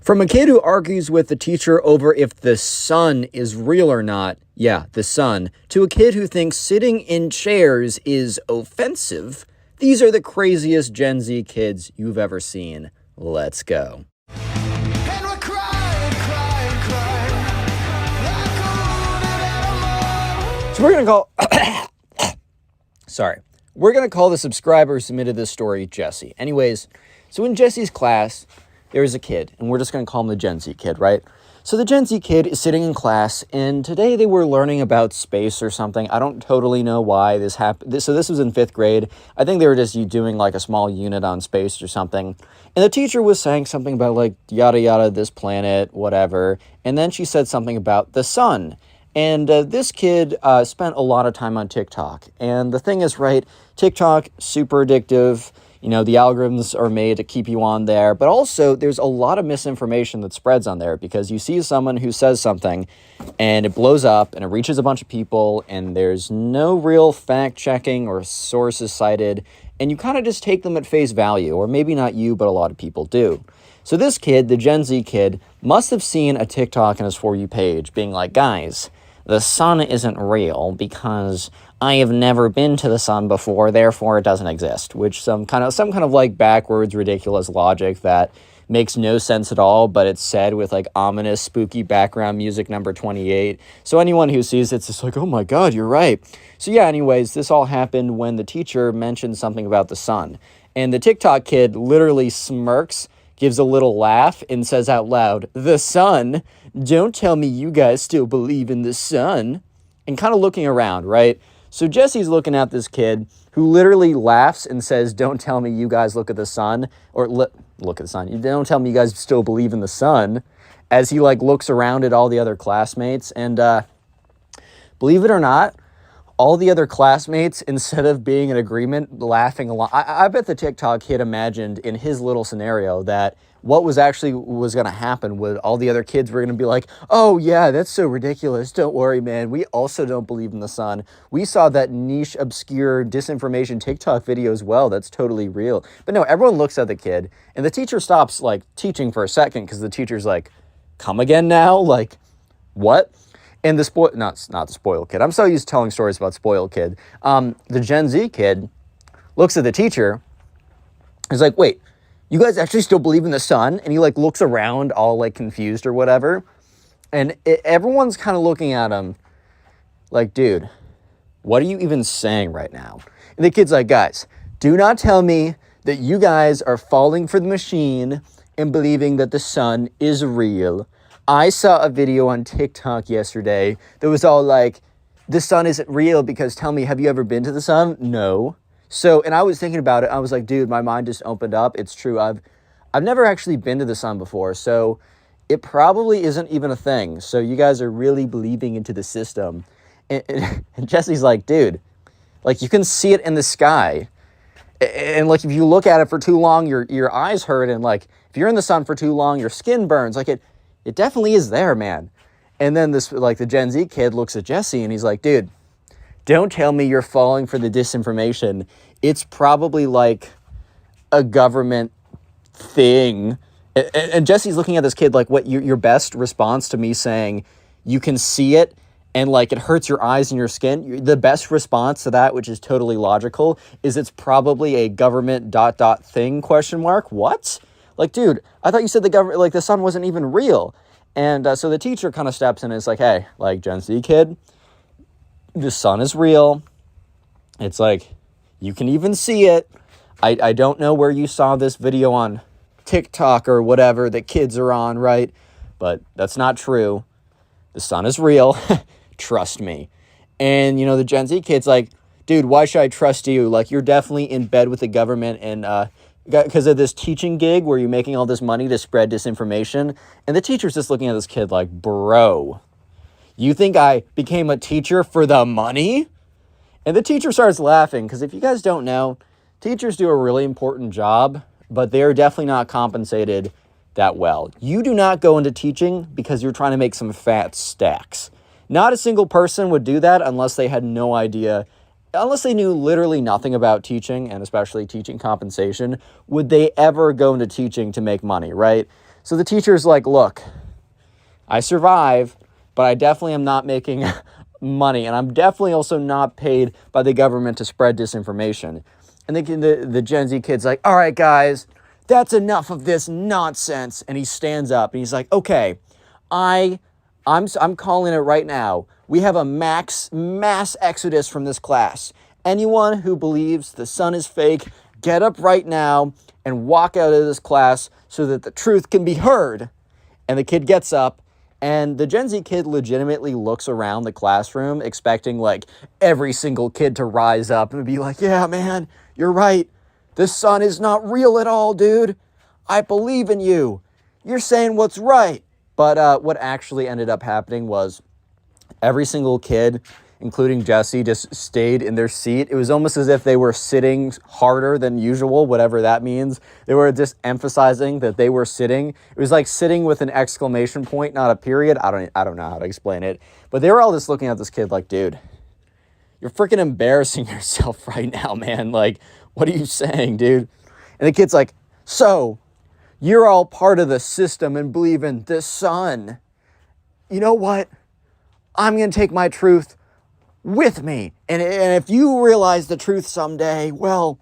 From a kid who argues with the teacher over if the sun is real or not, yeah, the sun, to a kid who thinks sitting in chairs is offensive, these are the craziest Gen Z kids you've ever seen. Let's go. So we're going to call... We're going to call the subscriber who submitted this story Jesse. Anyways, so in Jesse's class, there is a kid, and we're just going to call him the Gen Z kid, right? So the Gen Z kid is sitting in class, and today they were learning about space or something. I don't totally know why this happened. So this was in 5th grade. I think they were just doing like a small unit on space or something. And the teacher was saying something about like yada yada, this planet, whatever. And then she said something about the sun. And this kid spent a lot of time on TikTok. And the thing is, right, TikTok, super addictive. The algorithms are made to keep you on there. But also, there's a lot of misinformation that spreads on there because you see someone who says something and it blows up and it reaches a bunch of people and there's no real fact-checking or sources cited. And you kind of just take them at face value. Or maybe not you, but a lot of people do. So this kid, the Gen Z kid, must have seen a TikTok on his For You page being like, guys, the sun isn't real because I have never been to the sun before, therefore it doesn't exist, which some kind of like backwards, ridiculous logic that makes no sense at all, but it's said with like ominous, spooky background music number 28. So anyone who sees it's just like, oh my God, you're right. So yeah, anyways, this all happened when the teacher mentioned something about the sun. And the TikTok kid literally smirks, gives a little laugh, and says out loud, the sun? Don't tell me you guys still believe in the sun. And kind of looking around, right? So Jesse's looking at this kid who literally laughs and says, don't tell me you guys look at the sun, or look at the sun. Don't tell me you guys still believe in the sun, as he like looks around at all the other classmates. And believe it or not, all the other classmates, instead of being in agreement, laughing along, I bet the TikTok kid imagined in his little scenario that what was going to happen was all the other kids were going to be like, oh yeah, that's so ridiculous. Don't worry, man. We also don't believe in the sun. We saw that niche, obscure disinformation TikTok video as well. That's totally real. But no, everyone looks at the kid and the teacher stops like teaching for a second because the teacher's like, come again now? Like, what? And the not the spoiled kid. I'm so used to telling stories about spoiled kid. The Gen Z kid looks at the teacher. He's like, wait, you guys actually still believe in the sun? And he like looks around all like confused or whatever. And everyone's kind of looking at him like, dude, what are you even saying right now? And the kid's like, guys, do not tell me that you guys are falling for the machine and believing that the sun is real. I saw a video on TikTok yesterday that was all like, the sun isn't real because tell me, have you ever been to the sun? No. So, and I was thinking about it. I was like, dude, my mind just opened up. It's true. I've never actually been to the sun before. So it probably isn't even a thing. So you guys are really believing into the system. And Jesse's like, dude, like you can see it in the sky. And like, if you look at it for too long, your eyes hurt. And like, if you're in the sun for too long, your skin burns. Like it definitely is there, man. And then this, like the Gen Z kid looks at Jesse and he's like, dude, don't tell me you're falling for the disinformation. It's probably like a government thing. And Jesse's looking at this kid like, what, your best response to me saying you can see it and like it hurts your eyes and your skin, the best response to that, which is totally logical, is it's probably a government ... thing, ? What? Like, dude, I thought you said the government, like the sun wasn't even real. And so the teacher kind of steps in and is like, hey, like Gen Z kid, the sun is real. It's like, you can even see it. I don't know where you saw this video on TikTok or whatever that kids are on, right? But that's not true. The sun is real. Trust me. And, you know, the Gen Z kid's like, dude, why should I trust you? Like, you're definitely in bed with the government and because of this teaching gig where you're making all this money to spread disinformation. And the teacher's just looking at this kid like, bro, you think I became a teacher for the money? And the teacher starts laughing because if you guys don't know, teachers do a really important job, but they are definitely not compensated that well. You do not go into teaching because you're trying to make some fat stacks. Not a single person would do that unless they had no idea, unless they knew literally nothing about teaching, and especially teaching compensation, would they ever go into teaching to make money, right? So the teacher's like, look, I survive, but I definitely am not making money, and I'm definitely also not paid by the government to spread disinformation. And the Gen Z kid's like, all right, guys, that's enough of this nonsense. And he stands up and he's like, okay, I'm calling it right now. We have a mass exodus from this class. Anyone who believes the sun is fake, get up right now and walk out of this class so that the truth can be heard. And the kid gets up, and the Gen Z kid legitimately looks around the classroom expecting like every single kid to rise up and be like, yeah, man, you're right. The sun is not real at all, dude. I believe in you. You're saying what's right. But what actually ended up happening was every single kid, including Jesse, just stayed in their seat. It was almost as if they were sitting harder than usual, whatever that means. They were just emphasizing that they were sitting. It was like sitting with an exclamation point, not a period. I don't know how to explain it. But they were all just looking at this kid like, dude, you're freaking embarrassing yourself right now, man. Like, what are you saying, dude? And the kid's like, so you're all part of the system and believe in the sun. You know what? I'm going to take my truth with me. And if you realize the truth someday, well,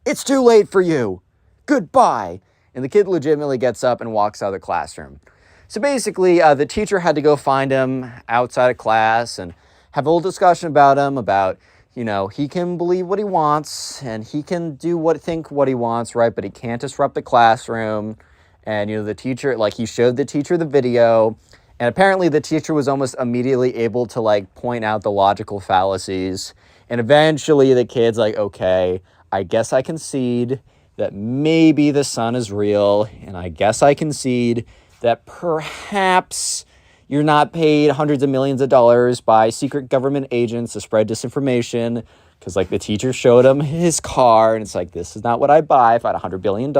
it's too late for you. Goodbye. And the kid legitimately gets up and walks out of the classroom. So basically, the teacher had to go find him outside of class and have a little discussion about him, about, you know, he can believe what he wants and he can think what he wants, right? But he can't disrupt the classroom. And, you know, the teacher, like, he showed the teacher the video. And apparently the teacher was almost immediately able to, like, point out the logical fallacies. And eventually the kid's like, okay, I guess I concede that maybe the sun is real. And I guess I concede that perhaps you're not paid hundreds of millions of dollars by secret government agents to spread disinformation. Because, like, the teacher showed him his car. And it's like, this is not what I'd buy if I had $100 billion.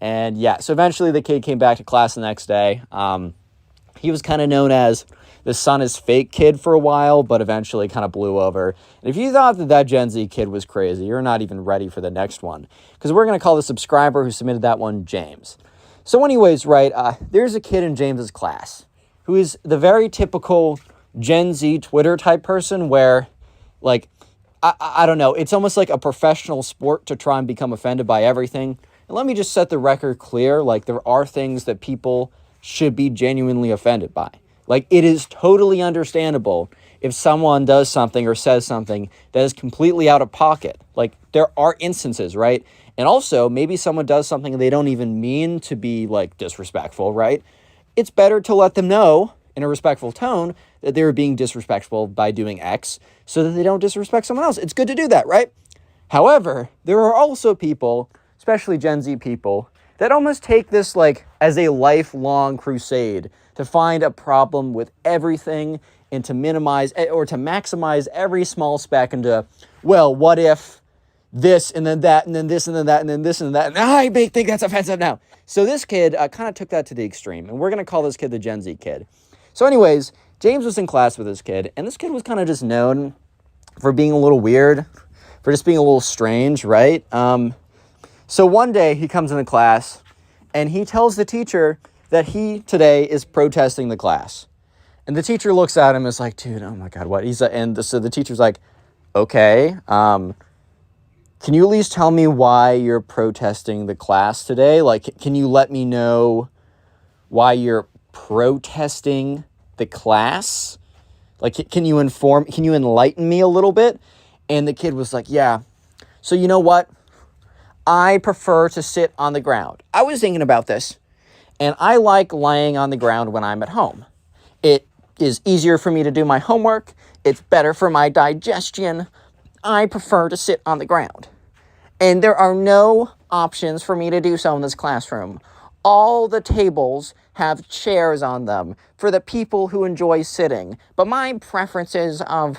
And yeah, so eventually the kid came back to class the next day. He was kind of known as the sun is fake kid for a while, but eventually kind of blew over. And if you thought that Gen Z kid was crazy, you're not even ready for the next one. Because we're going to call the subscriber who submitted that one James. So anyways, right, there's a kid in James's class who is the very typical Gen Z Twitter type person where, like, I don't know, it's almost like a professional sport to try and become offended by everything. And let me just set the record clear, like, there are things that people should be genuinely offended by. Like, it is totally understandable if someone does something or says something that is completely out of pocket. Like, there are instances, right? And also, maybe someone does something they don't even mean to be, like, disrespectful, right? It's better to let them know in a respectful tone that they're being disrespectful by doing X so that they don't disrespect someone else. It's good to do that, right? However, there are also people, especially Gen Z people, that almost take this like as a lifelong crusade to find a problem with everything and to minimize or to maximize every small speck into, well, what if this and then that and then this and then that and then this and that, and I think that's offensive now. So this kid kind of took that to the extreme, and we're going to call this kid the Gen Z kid. So anyways, James was in class with this kid, and this kid was kind of just known for being a little weird, for just being a little strange, right? So one day he comes into class and he tells the teacher that he today is protesting the class. And the teacher looks at him and is like, dude, oh my God, what? So the teacher's like, okay, can you at least tell me why you're protesting the class today? Like, can you let me know why you're protesting the class? Like, can you enlighten me a little bit? And the kid was like, yeah, so you know what? I prefer to sit on the ground. I was thinking about this, and I like laying on the ground when I'm at home. It is easier for me to do my homework. It's better for my digestion. I prefer to sit on the ground. And there are no options for me to do so in this classroom. All the tables have chairs on them for the people who enjoy sitting, but my preferences of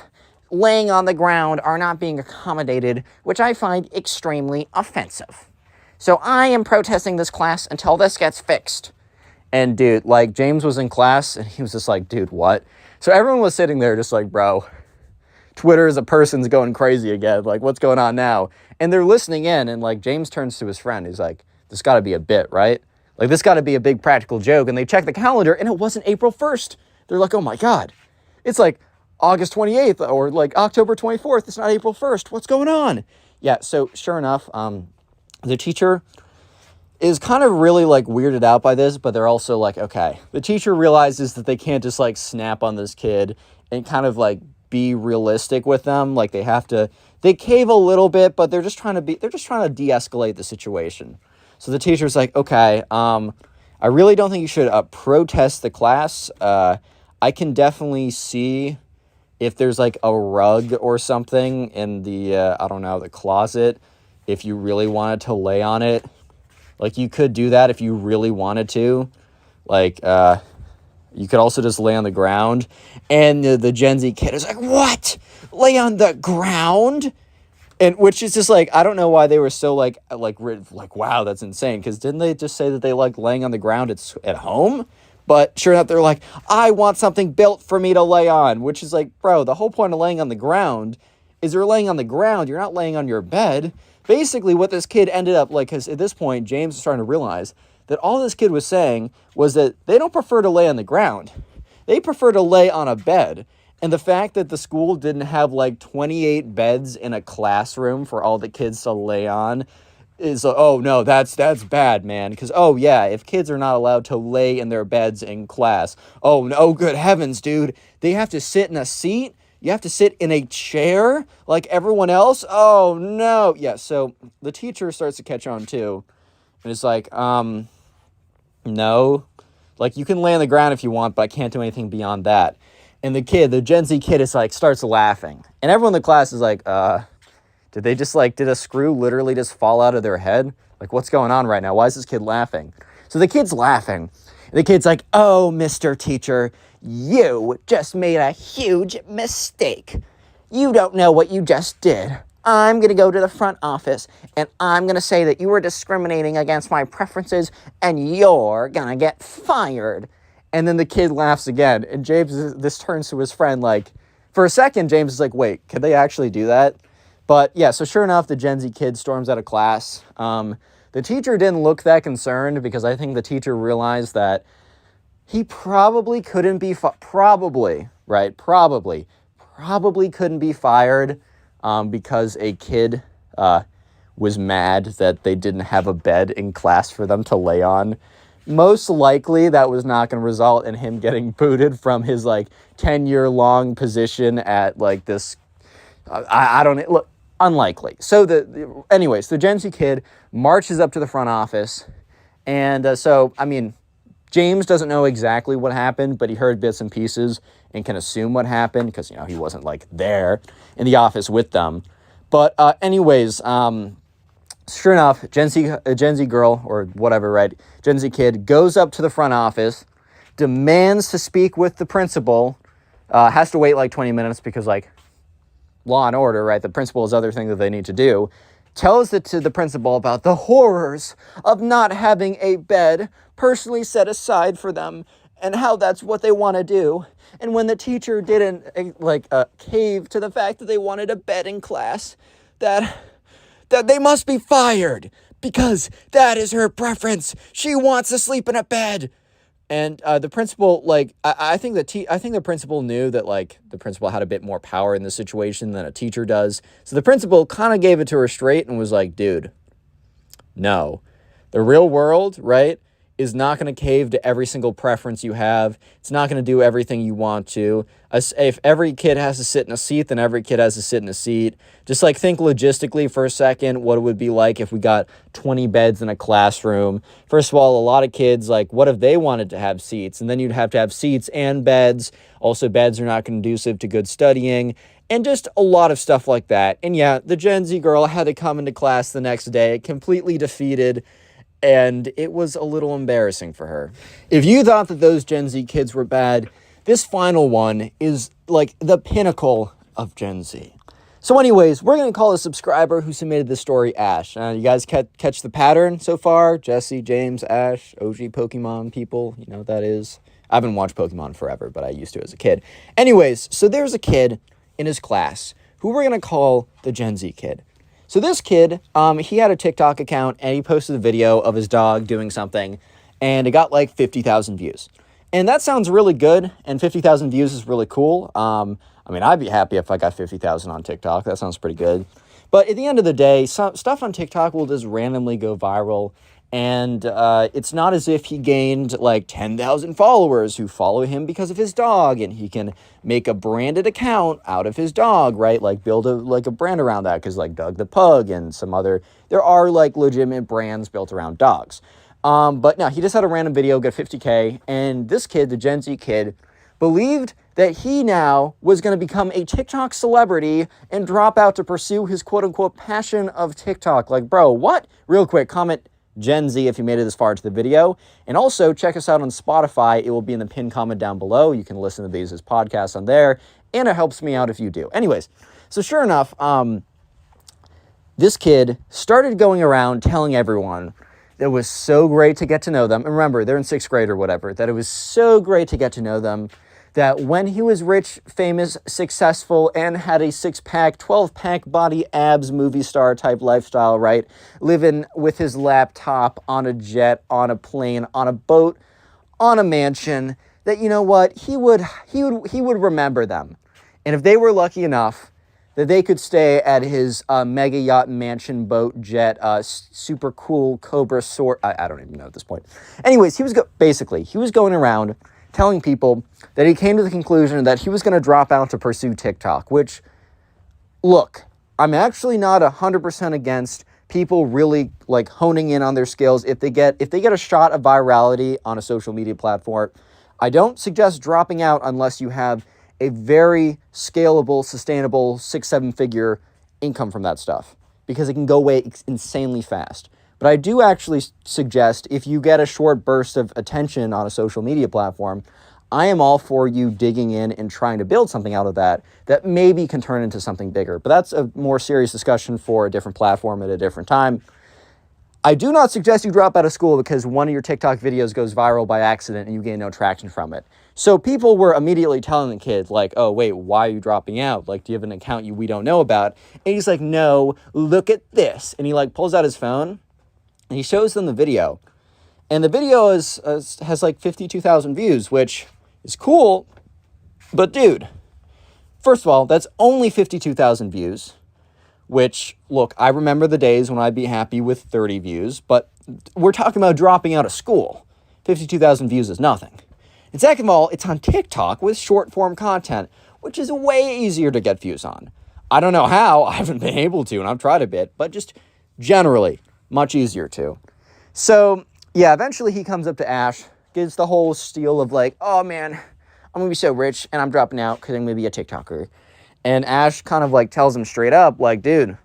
laying on the ground are not being accommodated, which I find extremely offensive. So I am protesting this class until this gets fixed. And dude, like, James was in class and he was just like, dude, what? So everyone was sitting there just like, bro, Twitter as a person's going crazy again. Like, what's going on now? And they're listening in, and like, James turns to his friend. He's like, this got to be a bit, right? Like, this got to be a big practical joke. And they check the calendar and it wasn't April 1st. They're like, oh my God, it's like August 28th or like October 24th. It's not April 1st. What's going on? Yeah. So sure enough, the teacher is kind of really like weirded out by this, but they're also like, okay, the teacher realizes that they can't just like snap on this kid and kind of like be realistic with them. Like, they cave a little bit, but they're just trying to de-escalate the situation. So the teacher's like, okay, I really don't think you should protest the class. I can definitely see if there's like a rug or something in the, the closet, if you really wanted to lay on it. Like, you could do that if you really wanted to. Like, you could also just lay on the ground. And the Gen Z kid is like, what? Lay on the ground? And which is just like, I don't know why they were so like, wow, that's insane. Because didn't they just say that they like laying on the ground at home? But sure enough, they're like, I want something built for me to lay on. Which is like, bro, the whole point of laying on the ground is you're laying on the ground. You're not laying on your bed. Basically, what this kid ended up, like, because at this point, James is starting to realize that all this kid was saying was that they don't prefer to lay on the ground. They prefer to lay on a bed. And the fact that the school didn't have, like, 28 beds in a classroom for all the kids to lay on is, oh, no, that's bad, man. Because, oh, yeah, if kids are not allowed to lay in their beds in class, oh, no, good heavens, dude. They have to sit in a seat? You have to sit in a chair like everyone else? Oh, no. Yeah, so the teacher starts to catch on, too. And it's like, no. Like, you can lay on the ground if you want, but I can't do anything beyond that. And the Gen Z kid is like, starts laughing. And everyone in the class is like, did a screw literally just fall out of their head? Like, what's going on right now? Why is this kid laughing? So the kid's laughing. And the kid's like, oh, Mr. Teacher, you just made a huge mistake. You don't know what you just did. I'm going to go to the front office and I'm going to say that you were discriminating against my preferences and you're going to get fired. And then the kid laughs again. And this turns to his friend like, for a second, James is like, wait, could they actually do that? But yeah, so sure enough, the Gen Z kid storms out of class. The teacher didn't look that concerned because I think the teacher realized that he probably couldn't be, probably couldn't be fired because a kid was mad that they didn't have a bed in class for them to lay on. most likely that was not going to result in him getting booted from his like 10-year-long position at like this. I don't look, unlikely. So anyways, the Gen Z kid marches up to the front office, and so I mean, James doesn't know exactly what happened, but he heard bits and pieces and can assume what happened because, you know, he wasn't like there in the office with them. But anyways, sure enough, a Gen Z girl or whatever, right? Gen Z kid goes up to the front office, demands to speak with the principal, has to wait like 20 minutes because like law and order, right? The principal is other thing that they need to do. Tells it to the principal about the horrors of not having a bed personally set aside for them and how that's what they want to do. And when the teacher didn't cave to the fact that they wanted a bed in class, that they must be fired because that is her preference. She wants to sleep in a bed. And the principal, like, I think the principal knew that, like, the principal had a bit more power in the situation than a teacher does. So the principal kind of gave it to her straight and was like, dude, no. The real world, right, is not going to cave to every single preference you have. It's not going to do everything you want to. If every kid has to sit in a seat, then every kid has to sit in a seat. Just like think logistically for a second what it would be like if we got 20 beds in a classroom. First of all, a lot of kids, like, what if they wanted to have seats? And then you'd have to have seats and beds. Also, beds are not conducive to good studying. And just a lot of stuff like that. And yeah, the Gen Z girl had to come into class the next day completely defeated, and it was a little embarrassing for her. If you thought that those Gen Z kids were bad, this final one is like the pinnacle of Gen Z. So anyways, we're going to call a subscriber who submitted this story Ash. You guys catch the pattern so far? Jesse, James, Ash, OG Pokemon people, you know what that is. I haven't watched Pokemon forever, but I used to as a kid. Anyways, so there's a kid in his class who we're going to call the Gen Z kid. So this kid, he had a TikTok account, and he posted a video of his dog doing something, and it got like 50,000 views. And that sounds really good, and 50,000 views is really cool. I mean, I'd be happy if I got 50,000 on TikTok. That sounds pretty good. But at the end of the day, stuff on TikTok will just randomly go viral, and it's not as if he gained like 10,000 followers who follow him because of his dog, and he can make a branded account out of his dog, right? Like build a brand around that, because like Doug the Pug and some other, there are like legitimate brands built around dogs. But no, he just had a random video get 50K, and this kid, the Gen Z kid, believed that he now was going to become a TikTok celebrity and drop out to pursue his quote-unquote passion of TikTok. Like, bro, what? Real quick, comment Gen Z if you made it this far into the video. And also, check us out on Spotify. It will be in the pinned comment down below. You can listen to these as podcasts on there, and it helps me out if you do. Anyways, so sure enough, this kid started going around telling everyone that it was so great to get to know them. And remember, they're in 6th grade or whatever. That it was so great to get to know them. That when he was rich, famous, successful, and had a 6-pack, 12-pack body abs movie star type lifestyle, right? Living with his laptop on a jet, on a plane, on a boat, on a mansion, that, you know what, he would remember them. And if they were lucky enough that they could stay at his mega yacht mansion boat jet, super cool Cobra sword, I don't even know at this point. Anyways, he was going around telling people that he came to the conclusion that he was going to drop out to pursue TikTok, which, look, I'm actually not 100% against people really like honing in on their skills. If they get a shot of virality on a social media platform, I don't suggest dropping out unless you have a very scalable, sustainable 6-7 figure income from that stuff, because it can go away insanely fast. But I do actually suggest if you get a short burst of attention on a social media platform, I am all for you digging in and trying to build something out of that maybe can turn into something bigger. But that's a more serious discussion for a different platform at a different time. I do not suggest you drop out of school because one of your TikTok videos goes viral by accident and you gain no traction from it. So people were immediately telling the kid, like, oh, wait, why are you dropping out? Like, do you have an account we don't know about? And he's like, no, look at this. And he like pulls out his phone and he shows them the video. And the video has like 52,000 views, which is cool. But dude, first of all, that's only 52,000 views, which, look, I remember the days when I'd be happy with 30 views, but we're talking about dropping out of school. 52,000 views is nothing. And second of all, it's on TikTok with short-form content, which is way easier to get views on. I don't know how. I haven't been able to, and I've tried a bit, but just generally, much easier to. So, yeah, eventually he comes up to Ash, gives the whole spiel of like, oh man, I'm gonna be so rich, and I'm dropping out because I'm gonna be a TikToker. And Ash kind of like tells him straight up, like, dude,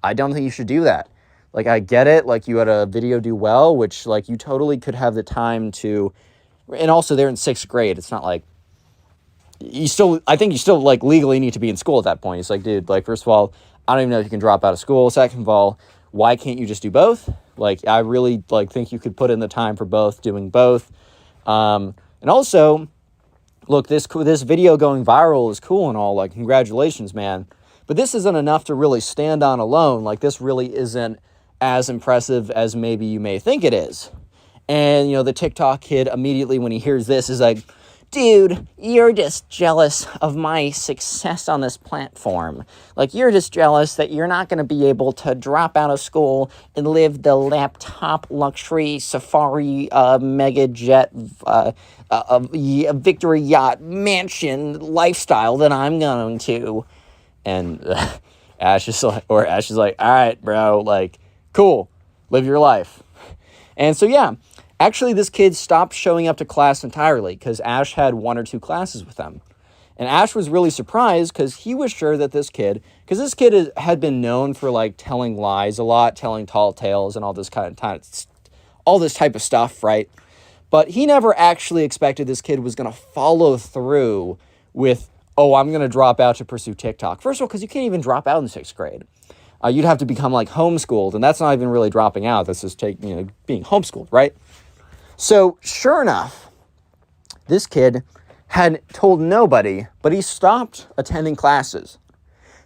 I don't think you should do that. Like, I get it, like, you had a video do well, which, like, you totally could have the time to, and also they're in 6th grade. It's not like, I think you still, like, legally need to be in school at that point. It's like, dude, like, first of all, I don't even know if you can drop out of school. Second of all, why can't you just do both? Like, I really, like, think you could put in the time for both, doing both. And also, look, this video going viral is cool and all, like, congratulations, man. But this isn't enough to really stand on alone. Like, this really isn't as impressive as maybe you may think it is. And, you know, the TikTok kid immediately when he hears this is like, dude, you're just jealous of my success on this platform. Like, you're just jealous that you're not going to be able to drop out of school and live the laptop luxury safari mega jet victory yacht mansion lifestyle that I'm going to. And Ash is like, all right, bro, like, cool, live your life. And so, yeah, actually, this kid stopped showing up to class entirely because Ash had 1 or 2 classes with them. And Ash was really surprised because he was sure that this kid had been known for, like, telling lies a lot, telling tall tales and all this all this type of stuff, right? But he never actually expected this kid was going to follow through with, oh, I'm going to drop out to pursue TikTok. First of all, because you can't even drop out in 6th grade. You'd have to become, like, homeschooled, and that's not even really dropping out. That's just being homeschooled, right? So, sure enough, this kid had told nobody, but he stopped attending classes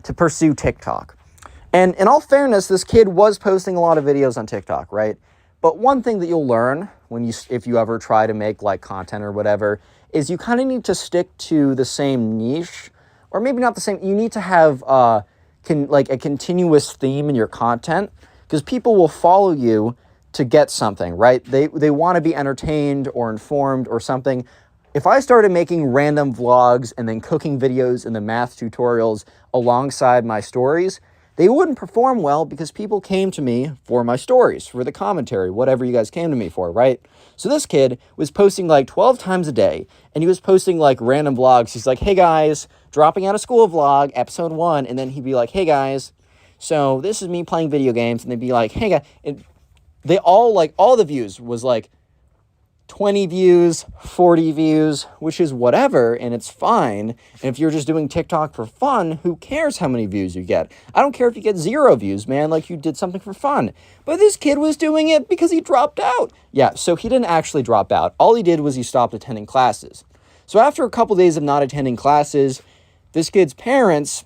to pursue TikTok. And in all fairness, this kid was posting a lot of videos on TikTok, right? But one thing that you'll learn if you ever try to make, like, content or whatever is you kind of need to stick to the same niche, or maybe not the same. You need to have a continuous theme in your content, because people will follow you to get something, right? They want to be entertained or informed or something. If I started making random vlogs and then cooking videos and the math tutorials alongside my stories, they wouldn't perform well because people came to me for my stories, for the commentary, whatever you guys came to me for, right? So this kid was posting like 12 times a day, and he was posting like random vlogs. He's like, hey guys, dropping out of school vlog, episode 1, and then he'd be like, hey guys, so this is me playing video games, and they'd be like, hey guys, they all, like, all the views was like 20 views, 40 views, which is whatever, and it's fine. And if you're just doing TikTok for fun, who cares how many views you get? I don't care if you get 0 views, man, like you did something for fun. But this kid was doing it because he dropped out. Yeah, so he didn't actually drop out. All he did was he stopped attending classes. So after a couple days of not attending classes, this kid's parents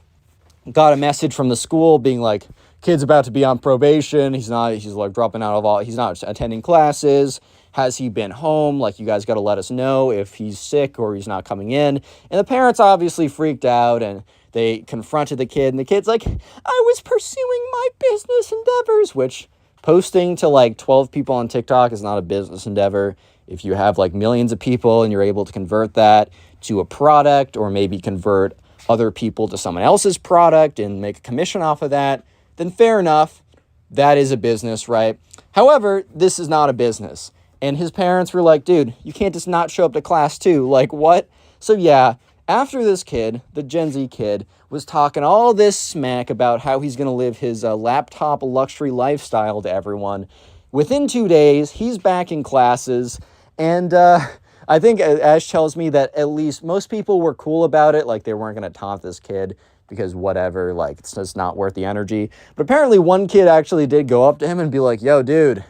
got a message from the school being like, kid's about to be on probation. He's like dropping out of all, he's not attending classes. Has he been home? Like, you guys got to let us know if he's sick or he's not coming in. And the parents obviously freaked out, and they confronted the kid, and the kid's like, I was pursuing my business endeavors, which posting to like 12 people on TikTok is not a business endeavor. If you have like millions of people and you're able to convert that to a product, or maybe convert other people to someone else's product and make a commission off of that, then fair enough, that is a business, right? However, this is not a business. And his parents were like, dude, you can't just not show up to class too. Like, what? So yeah, after this kid, the Gen Z kid, was talking all this smack about how he's going to live his laptop luxury lifestyle to everyone, within 2 days, he's back in classes. And I think Ash tells me that at least most people were cool about it. Like, they weren't going to taunt this kid because whatever, like, it's just not worth the energy. But apparently one kid actually did go up to him and be like, yo, dude,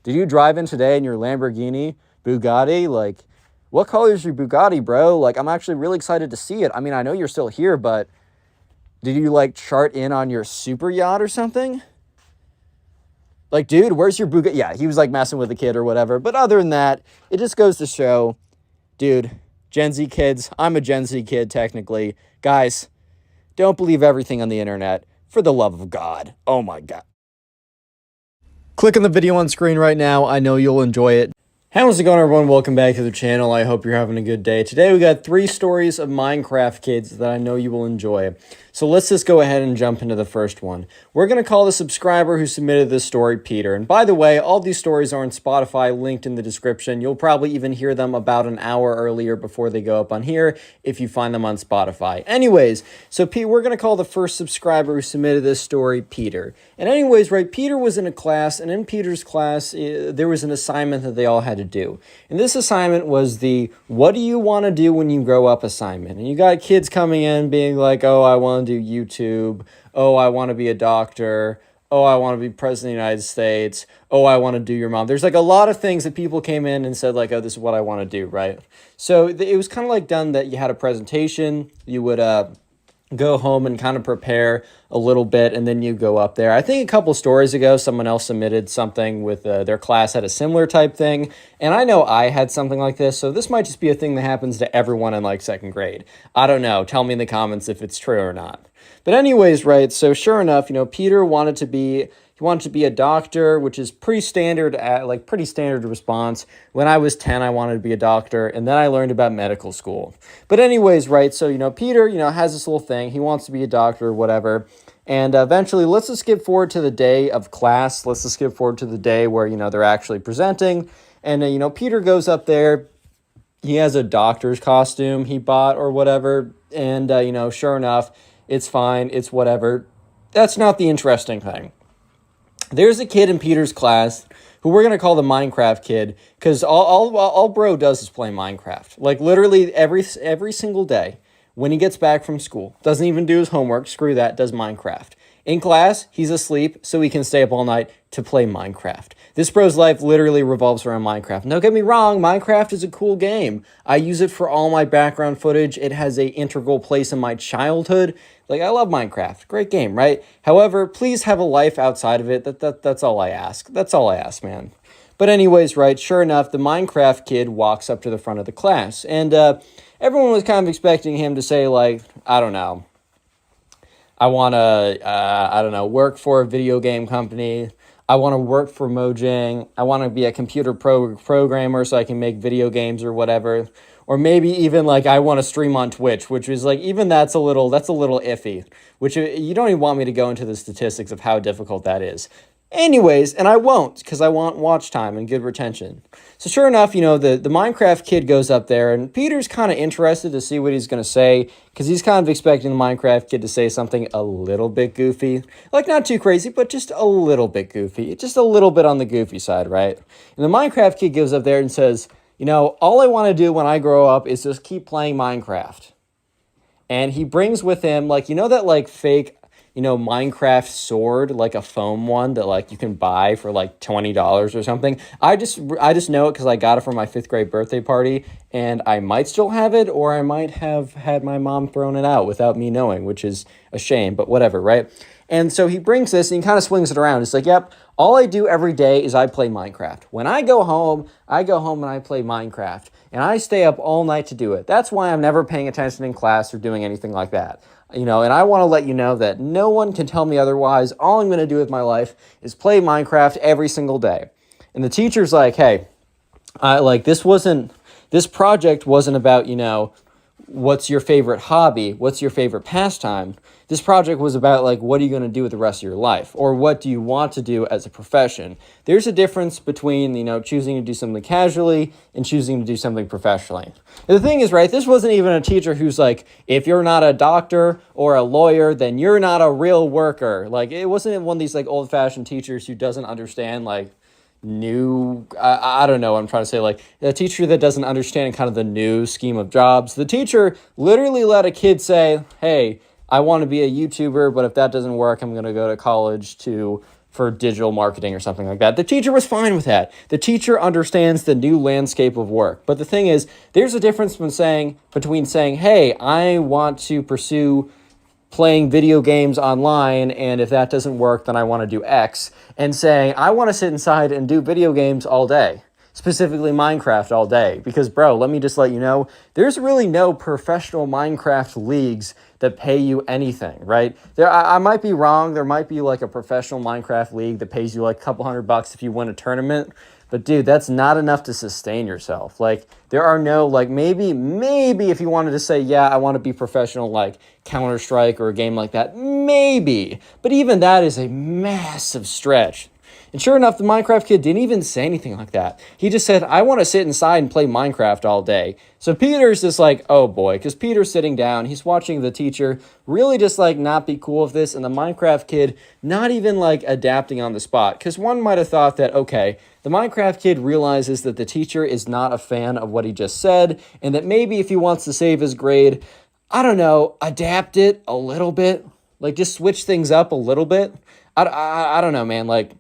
did you drive in today in your Lamborghini Bugatti? Like, what color is your Bugatti, bro? Like, I'm actually really excited to see it. I mean, I know you're still here, but did you, like, chart in on your super yacht or something? Like, dude, where's your Bugatti? Yeah, he was, like, messing with the kid or whatever. But other than that, it just goes to show, dude, Gen Z kids, I'm a Gen Z kid, technically. Guys, don't believe everything on the internet. For the love of God. Oh, my God. Click on the video on screen right now. I know you'll enjoy it. How's it going, everyone? Welcome back to the channel. I hope you're having a good day. Today we got 3 stories of Minecraft kids that I know you will enjoy. So let's just go ahead and jump into the first one. We're going to call the subscriber who submitted this story Peter. And by the way, all these stories are on Spotify, linked in the description. You'll probably even hear them about an hour earlier before they go up on here if you find them on Spotify. Anyways, so we're going to call the first subscriber who submitted this story Peter. And anyways, right, Peter was in a class, and in Peter's class, there was an assignment that they all had to do. And this assignment was the what do you want to do when you grow up assignment. And you got kids coming in being like, oh, I want to do YouTube. Oh, I want to be a doctor. Oh, I want to be president of the United States. Oh, I want to do your mom. There's like a lot of things that people came in and said like, oh, this is what I want to do, right? So it was kind of like done that you had a presentation. You would go home and kind of prepare a little bit, and then you go up there. I think a couple stories ago, someone else submitted something with their class had a similar type thing, and I know I had something like this, so this might just be a thing that happens to everyone in like 2nd grade. I don't know. Tell me in the comments if it's true or not. But anyways, right, so sure enough, Peter wanted to be a doctor, which is pretty standard response. When I was 10, I wanted to be a doctor, and then I learned about medical school. But anyways, right, so, Peter, has this little thing. He wants to be a doctor or whatever. And eventually, let's just skip forward to the day of class. Let's just skip forward to the day where, they're actually presenting. And, Peter goes up there. He has a doctor's costume he bought or whatever. And, sure enough, it's fine. It's whatever. That's not the interesting thing. There's a kid in Peter's class who we're going to call the Minecraft kid, because all bro does is play Minecraft. Like, literally every single day when he gets back from school. Doesn't even do his homework. Screw that. Does Minecraft. In class, he's asleep, so he can stay up all night to play Minecraft. This bro's life literally revolves around Minecraft. Don't get me wrong, Minecraft is a cool game. I use it for all my background footage. It has an integral place in my childhood. Like, I love Minecraft. Great game, right? However, please have a life outside of it. That's all I ask. That's all I ask, man. But anyways, right, sure enough, the Minecraft kid walks up to the front of the class. And everyone was kind of expecting him to say, like, I don't know, I want to, work for a video game company. I want to work for Mojang. I want to be a computer programmer so I can make video games or whatever. Or maybe even like I want to stream on Twitch, which is like, even that's a little iffy, which you don't even want me to go into the statistics of how difficult that is. Anyways, and I won't, because I want watch time and good retention. So sure enough, the Minecraft kid goes up there, and Peter's kind of interested to see what he's going to say, because he's kind of expecting the Minecraft kid to say something a little bit goofy. Like, not too crazy, but just a little bit goofy. Just a little bit on the goofy side, right? And the Minecraft kid goes up there and says, all I want to do when I grow up is just keep playing Minecraft. And he brings with him, like, that, like, fake Minecraft sword, like a foam one that like you can buy for like $20 or something. I just know it because I got it for my 5th grade birthday party, and I might still have it, or I might have had my mom thrown it out without me knowing, which is a shame, but whatever, right? And so he brings this and he kind of swings it around. It's like, yep, all I do every day is I play Minecraft. When I go home and I play Minecraft, and I stay up all night to do it. That's why I'm never paying attention in class or doing anything like that. And I want to let you know that no one can tell me otherwise. All I'm going to do with my life is play Minecraft every single day. And the teacher's like, hey, this project wasn't about, what's your favorite hobby? What's your favorite pastime? This project was about, like, what are you going to do with the rest of your life? Or what do you want to do as a profession? There's a difference between, choosing to do something casually and choosing to do something professionally. And the thing is, right, this wasn't even a teacher who's like, if you're not a doctor or a lawyer, then you're not a real worker. Like, it wasn't one of these, like, old-fashioned teachers who doesn't understand, like, I don't know what I'm trying to say, like a teacher that doesn't understand kind of the new scheme of jobs. The teacher literally let a kid say, hey, I want to be a YouTuber, but if that doesn't work, I'm going to go to college for digital marketing or something like that. The teacher was fine with that. The teacher understands the new landscape of work. But the thing is, there's a difference between saying, hey, I want to pursue playing video games online, and if that doesn't work, then I want to do X, and saying, I want to sit inside and do video games all day, specifically Minecraft all day. Because, bro, let me just let you know, there's really no professional Minecraft leagues that pay you anything, right? I might be wrong. There might be like a professional Minecraft league that pays you like a couple $100 if you win a tournament. But dude, that's not enough to sustain yourself. Like there are no, like maybe if you wanted to say, yeah, I want to be professional, like Counter-Strike or a game like that, maybe. But even that is a massive stretch. And sure enough, the Minecraft kid didn't even say anything like that. He just said, I want to sit inside and play Minecraft all day. So Peter's just like, oh boy, because Peter's sitting down, he's watching the teacher really just like not be cool with this, and the Minecraft kid not even like adapting on the spot. Because one might have thought that, okay, the Minecraft kid realizes that the teacher is not a fan of what he just said, and that maybe if he wants to save his grade, I don't know, adapt it a little bit. Like just switch things up a little bit. I don't know, man, like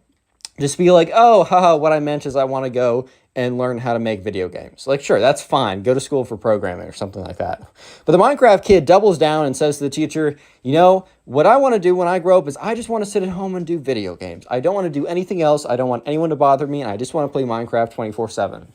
just be like, oh, haha, what I meant is I want to go and learn how to make video games. Like, sure, that's fine. Go to school for programming or something like that. But the Minecraft kid doubles down and says to the teacher, you know, what I want to do when I grow up is I just want to sit at home and do video games. I don't want to do anything else. I don't want anyone to bother me, and I just want to play Minecraft 24/7.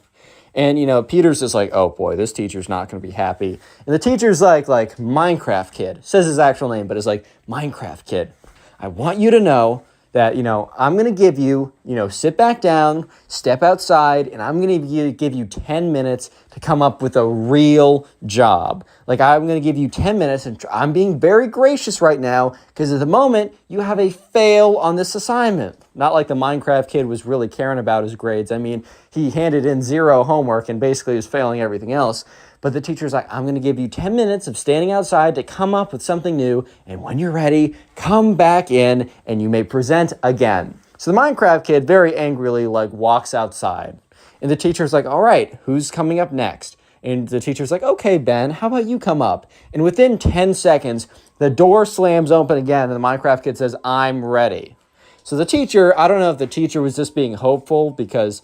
And, you know, Peter's just like, oh, boy, this teacher's not going to be happy. And the teacher's like Minecraft kid. Says his actual name, but it's like, Minecraft kid, I want you to know that, you know, I'm going to give you, you know, sit back down, step outside, and I'm going to give you 10 minutes to come up with a real job. Like, I'm going to give you 10 minutes, and I'm being very gracious right now, because at the moment, you have a fail on this assignment. Not like the Minecraft kid was really caring about his grades. I mean, he handed in 0 homework and basically was failing everything else. But the teacher's like, I'm going to give you 10 minutes of standing outside to come up with something new. And when you're ready, come back in and you may present again. So the Minecraft kid very angrily like walks outside. And the teacher's like, all right, who's coming up next? And the teacher's like, okay, Ben, how about you come up? And within 10 seconds, the door slams open again. And the Minecraft kid says, I'm ready. So the teacher, I don't know if the teacher was just being hopeful because,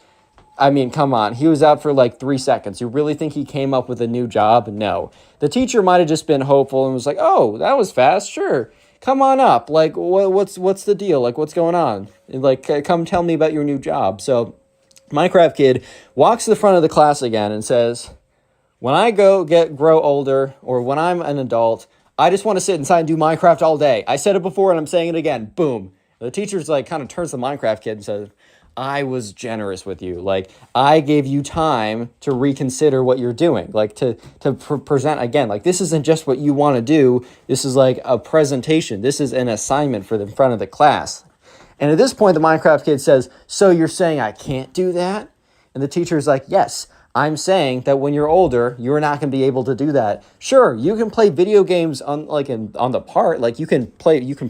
I mean, come on. He was out for like 3 seconds. You really think he came up with a new job? No. The teacher might have just been hopeful and was like, oh, that was fast. Sure. Come on up. Like, what's the deal? Like, what's going on? Like, come tell me about your new job. So Minecraft kid walks to the front of the class again and says, when I grow older, or when I'm an adult, I just want to sit inside and do Minecraft all day. I said it before and I'm saying it again. Boom. The teacher's like kind of turns to the Minecraft kid and says, I was generous with you. Like, I gave you time to reconsider what you're doing. Like, to present again. Like, this isn't just what you want to do. This is like a presentation. This is an assignment for the front of the class. And at this point, the Minecraft kid says, so you're saying I can't do that? And the teacher's like, yes, I'm saying that when you're older, you're not going to be able to do that. Sure, you can play video games on the part. Like, you can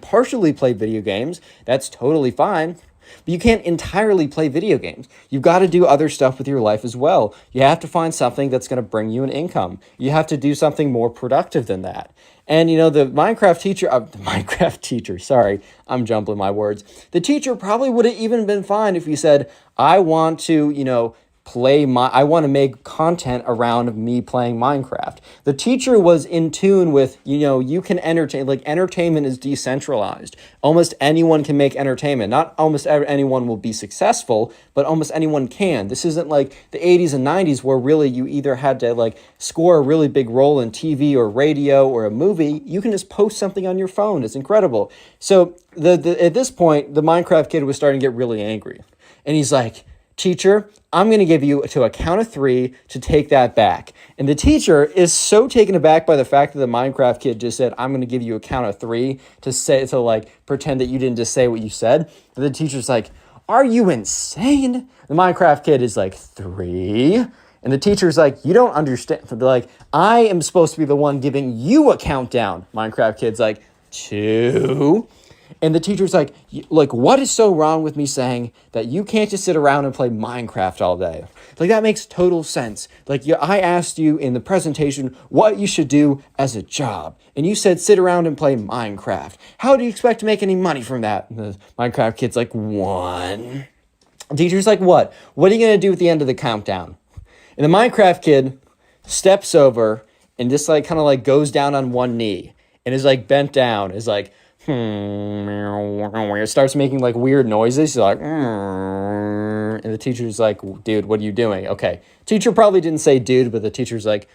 partially play video games. That's totally fine. But you can't entirely play video games. You've got to do other stuff with your life as well. You have to find something that's going to bring you an income. You have to do something more productive than that. And, you know, the Minecraft teacher, sorry, I'm jumbling my words. The teacher probably would have even been fine if he said, I want to, you know, I want to make content around me playing Minecraft. The teacher was in tune with, you know, you can entertain, like entertainment is decentralized. Almost anyone can make entertainment. Not almost anyone will be successful, but almost anyone can. This isn't like the 80s and 90s where really you either had to like score a really big role in TV or radio or a movie. You can just post something on your phone. It's incredible. So at this point, the Minecraft kid was starting to get really angry. And he's like, teacher, I'm going to give you to a count of 3 to take that back. And the teacher is so taken aback by the fact that the Minecraft kid just said, I'm going to give you a count of 3 to like pretend that you didn't just say what you said. And the teacher's like, are you insane? The Minecraft kid is like, 3. And the teacher's like, you don't understand. They're like, I am supposed to be the one giving you a countdown. Minecraft kid's like, 2. And the teacher's like, what is so wrong with me saying that you can't just sit around and play Minecraft all day? Like, that makes total sense. Like, I asked you in the presentation what you should do as a job. And you said sit around and play Minecraft. How do you expect to make any money from that? And the Minecraft kid's like, 1. The teacher's like, what? What are you going to do at the end of the countdown? And the Minecraft kid steps over and just like kind of like goes down on one knee and is like bent down, is like, it starts making like weird noises. He's like, and the teacher's like, dude, what are you doing? Okay. Teacher probably didn't say dude, but the teacher's like,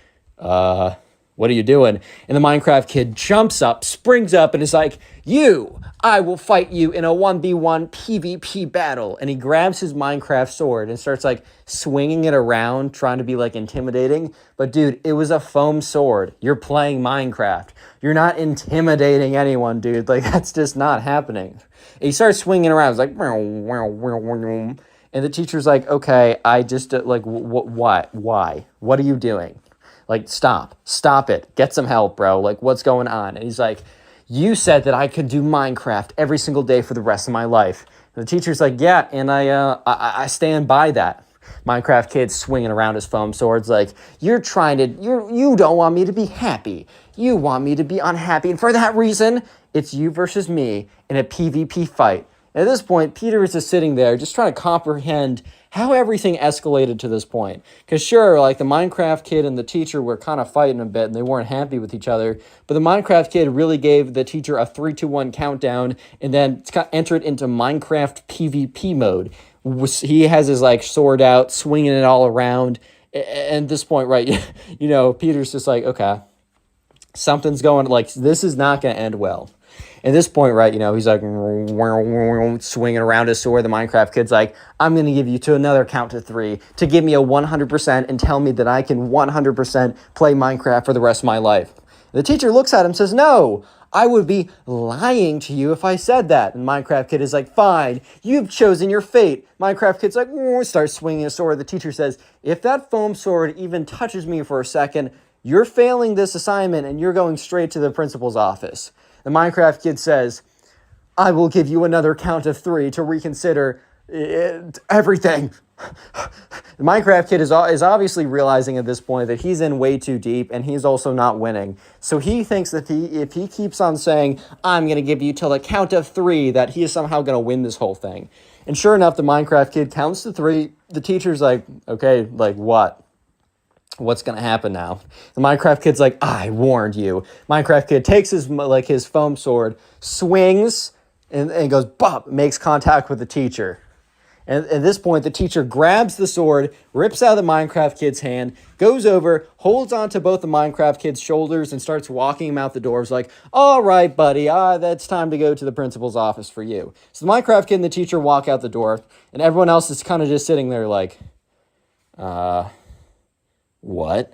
what are you doing? And the Minecraft kid jumps up, springs up, and is like, I will fight you in a 1v1 PvP battle. And he grabs his Minecraft sword and starts like swinging it around, trying to be like intimidating. But dude, it was a foam sword. You're playing Minecraft. You're not intimidating anyone, dude. Like, that's just not happening. And he starts swinging around. It's like, and the teacher's like, okay, I just, why? What are you doing? Like, stop it. Get some help, bro. Like, what's going on? And he's like, you said that I could do Minecraft every single day for the rest of my life. And the teacher's like, yeah, and I stand by that. Minecraft kid's swinging around his foam swords like, you don't want me to be happy. You want me to be unhappy. And for that reason, it's you versus me in a PvP fight. And at this point, Peter is just sitting there just trying to comprehend how everything escalated to this point. Because sure, like the Minecraft kid and the teacher were kind of fighting a bit and they weren't happy with each other. But the Minecraft kid really gave the teacher a 3-2-1 countdown and then entered into Minecraft PvP mode. He has his like sword out, swinging it all around. And at this point, right, Peter's just like, okay, something's going, like, this is not going to end well. At this point, right, he's like swinging around his sword. The Minecraft kid's like, I'm going to give you to another count to 3 to give me a 100% and tell me that I can 100% play Minecraft for the rest of my life. The teacher looks at him and says, no, I would be lying to you if I said that. And Minecraft kid is like, fine, you've chosen your fate. Minecraft kid's like, starts swinging his sword. The teacher says, if that foam sword even touches me for a second, you're failing this assignment and you're going straight to the principal's office. The Minecraft kid says, I will give you another count of 3 to reconsider everything. The Minecraft kid is obviously realizing at this point that he's in way too deep and he's also not winning. So he thinks that if he keeps on saying, I'm going to give you till the count of 3, that he is somehow going to win this whole thing. And sure enough, the Minecraft kid counts to 3. The teacher's like, okay, like what? What's going to happen now? The Minecraft kid's like, I warned you. Minecraft kid takes his foam sword, swings, and goes, bop, makes contact with the teacher. And at this point, the teacher grabs the sword, rips out of the Minecraft kid's hand, goes over, holds onto both the Minecraft kid's shoulders, and starts walking him out the door. It's like, all right, buddy, that's time to go to the principal's office for you. So the Minecraft kid and the teacher walk out the door, and everyone else is kind of just sitting there like, what?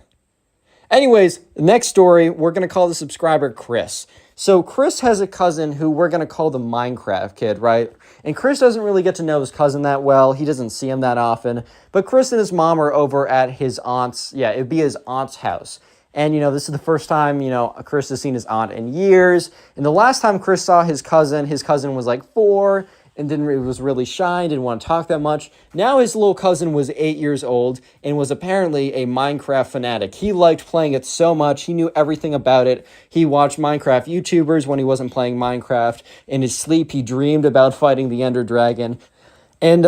Anyways, the next story, we're going to call the subscriber Chris. So Chris has a cousin who we're going to call the Minecraft kid, right? And Chris doesn't really get to know his cousin that well. He doesn't see him that often. But Chris and his mom are over at his aunt's, it'd be his aunt's house. And, this is the first time, Chris has seen his aunt in years. And the last time Chris saw his cousin was like 4 and was really shy, didn't want to talk that much. Now his little cousin was 8 years old and was apparently a Minecraft fanatic. He liked playing it so much. He knew everything about it. He watched Minecraft YouTubers when he wasn't playing Minecraft. In his sleep, he dreamed about fighting the Ender Dragon. And,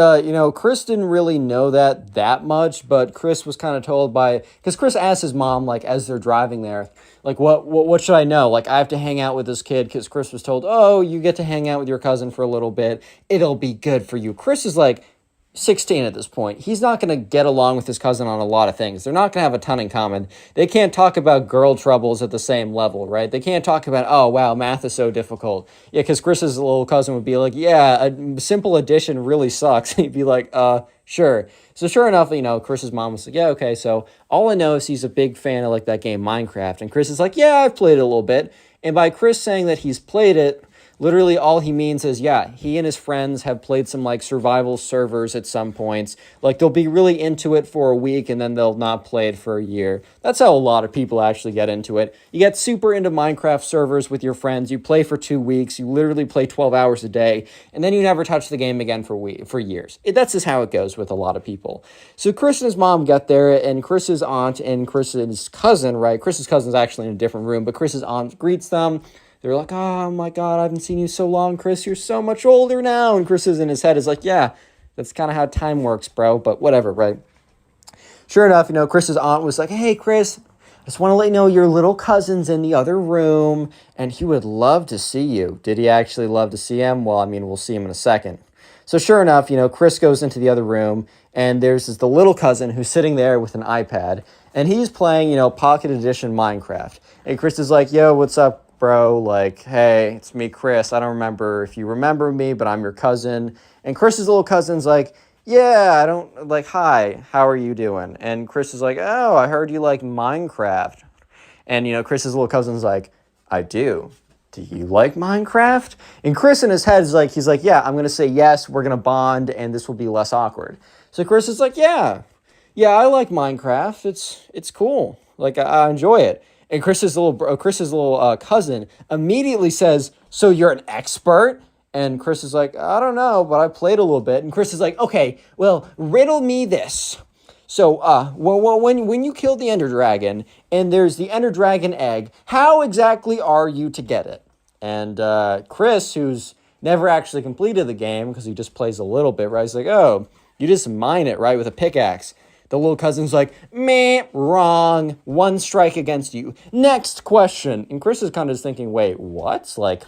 Chris didn't really know that much, but Chris was kind of told because Chris asked his mom, like, as they're driving there, like, what should I know? Like, I have to hang out with this kid, because Chris was told, oh, you get to hang out with your cousin for a little bit. It'll be good for you. Chris is, like, 16 at this point. He's not going to get along with his cousin on a lot of things. They're not going to have a ton in common. They can't talk about girl troubles at the same level, right? They can't talk about, oh, wow, math is so difficult. Yeah, because Chris's little cousin would be like, yeah, a simple addition really sucks. He'd be like, sure. So sure enough, Chris's mom was like, yeah, okay, so all I know is he's a big fan of, like, that game Minecraft. And Chris is like, yeah, I've played it a little bit. And by Chris saying that he's played it, literally all he means is, yeah, he and his friends have played some, like, survival servers at some points. Like, they'll be really into it for a week, and then they'll not play it for a year. That's how a lot of people actually get into it. You get super into Minecraft servers with your friends. You play for 2 weeks. You literally play 12 hours a day, and then you never touch the game again for years. That's just how it goes with a lot of people. So Chris and his mom get there, and Chris's aunt and Chris's cousin, right? Chris's cousin's actually in a different room, but Chris's aunt greets them. They're like, oh my God, I haven't seen you so long, Chris. You're so much older now. And Chris is in his head is like, yeah, that's kind of how time works, bro. But whatever, right? Sure enough, Chris's aunt was like, hey, Chris, I just want to let you know your little cousin's in the other room, and he would love to see you. Did he actually love to see him? Well, we'll see him in a second. So sure enough, Chris goes into the other room, and there's the little cousin who's sitting there with an iPad, and he's playing, Pocket Edition Minecraft. And Chris is like, yo, what's up, bro? Like, hey, it's me, Chris. I don't remember if you remember me, but I'm your cousin. And Chris's little cousin's like, yeah, I don't, like, hi, how are you doing? And Chris is like, oh, I heard you like Minecraft. And, Chris's little cousin's like, I do. Do you like Minecraft? And Chris in his head is like, he's like, yeah, I'm going to say yes, we're going to bond, and this will be less awkward. So Chris is like, yeah, I like Minecraft. It's cool. Like, I enjoy it. And Chris's little cousin immediately says, so you're an expert? And Chris is like, I don't know, but I played a little bit. And Chris is like, okay, well, riddle me this. So, when you kill the Ender Dragon and there's the Ender Dragon egg, how exactly are you to get it? And Chris, who's never actually completed the game because he just plays a little bit, right? He's like, oh, you just mine it, right, with a pickaxe. The little cousin's like, meh, wrong. 1 strike against you. Next question. And Chris is kind of just thinking, wait, what? Like,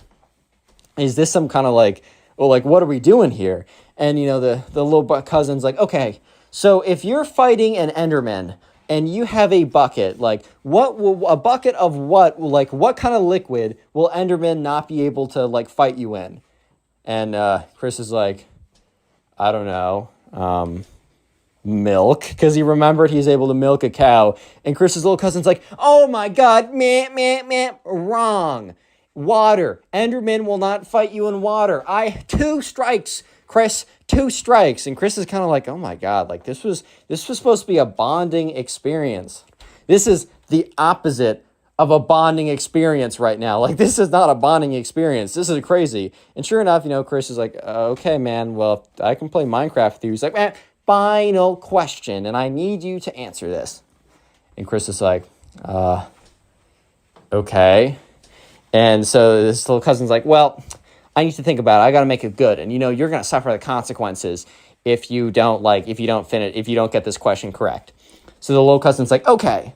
is this some kind of like, well, like, what are we doing here? And, the little cousin's like, okay, so if you're fighting an Enderman and you have a bucket, like, a bucket of what, like, what kind of liquid will Enderman not be able to, like, fight you in? And Chris is like, I don't know, milk, because he remembered he's able to milk a cow. And Chris's little cousin's like, oh my God, meh, wrong. Water. Enderman will not fight you in water. 2 strikes, Chris, 2 strikes. And Chris is kind of like, oh my God, like this was supposed to be a bonding experience. This is the opposite of a bonding experience right now. Like, this is not a bonding experience. This is crazy. And sure enough, Chris is like, okay, man, well, I can play Minecraft with you. He's like, man, final question, and I need you to answer this. And Chris is like, okay. And so this little cousin's like, well, I need to think about it. I got to make it good. And, you're going to suffer the consequences if you don't get this question correct. So the little cousin's like, okay,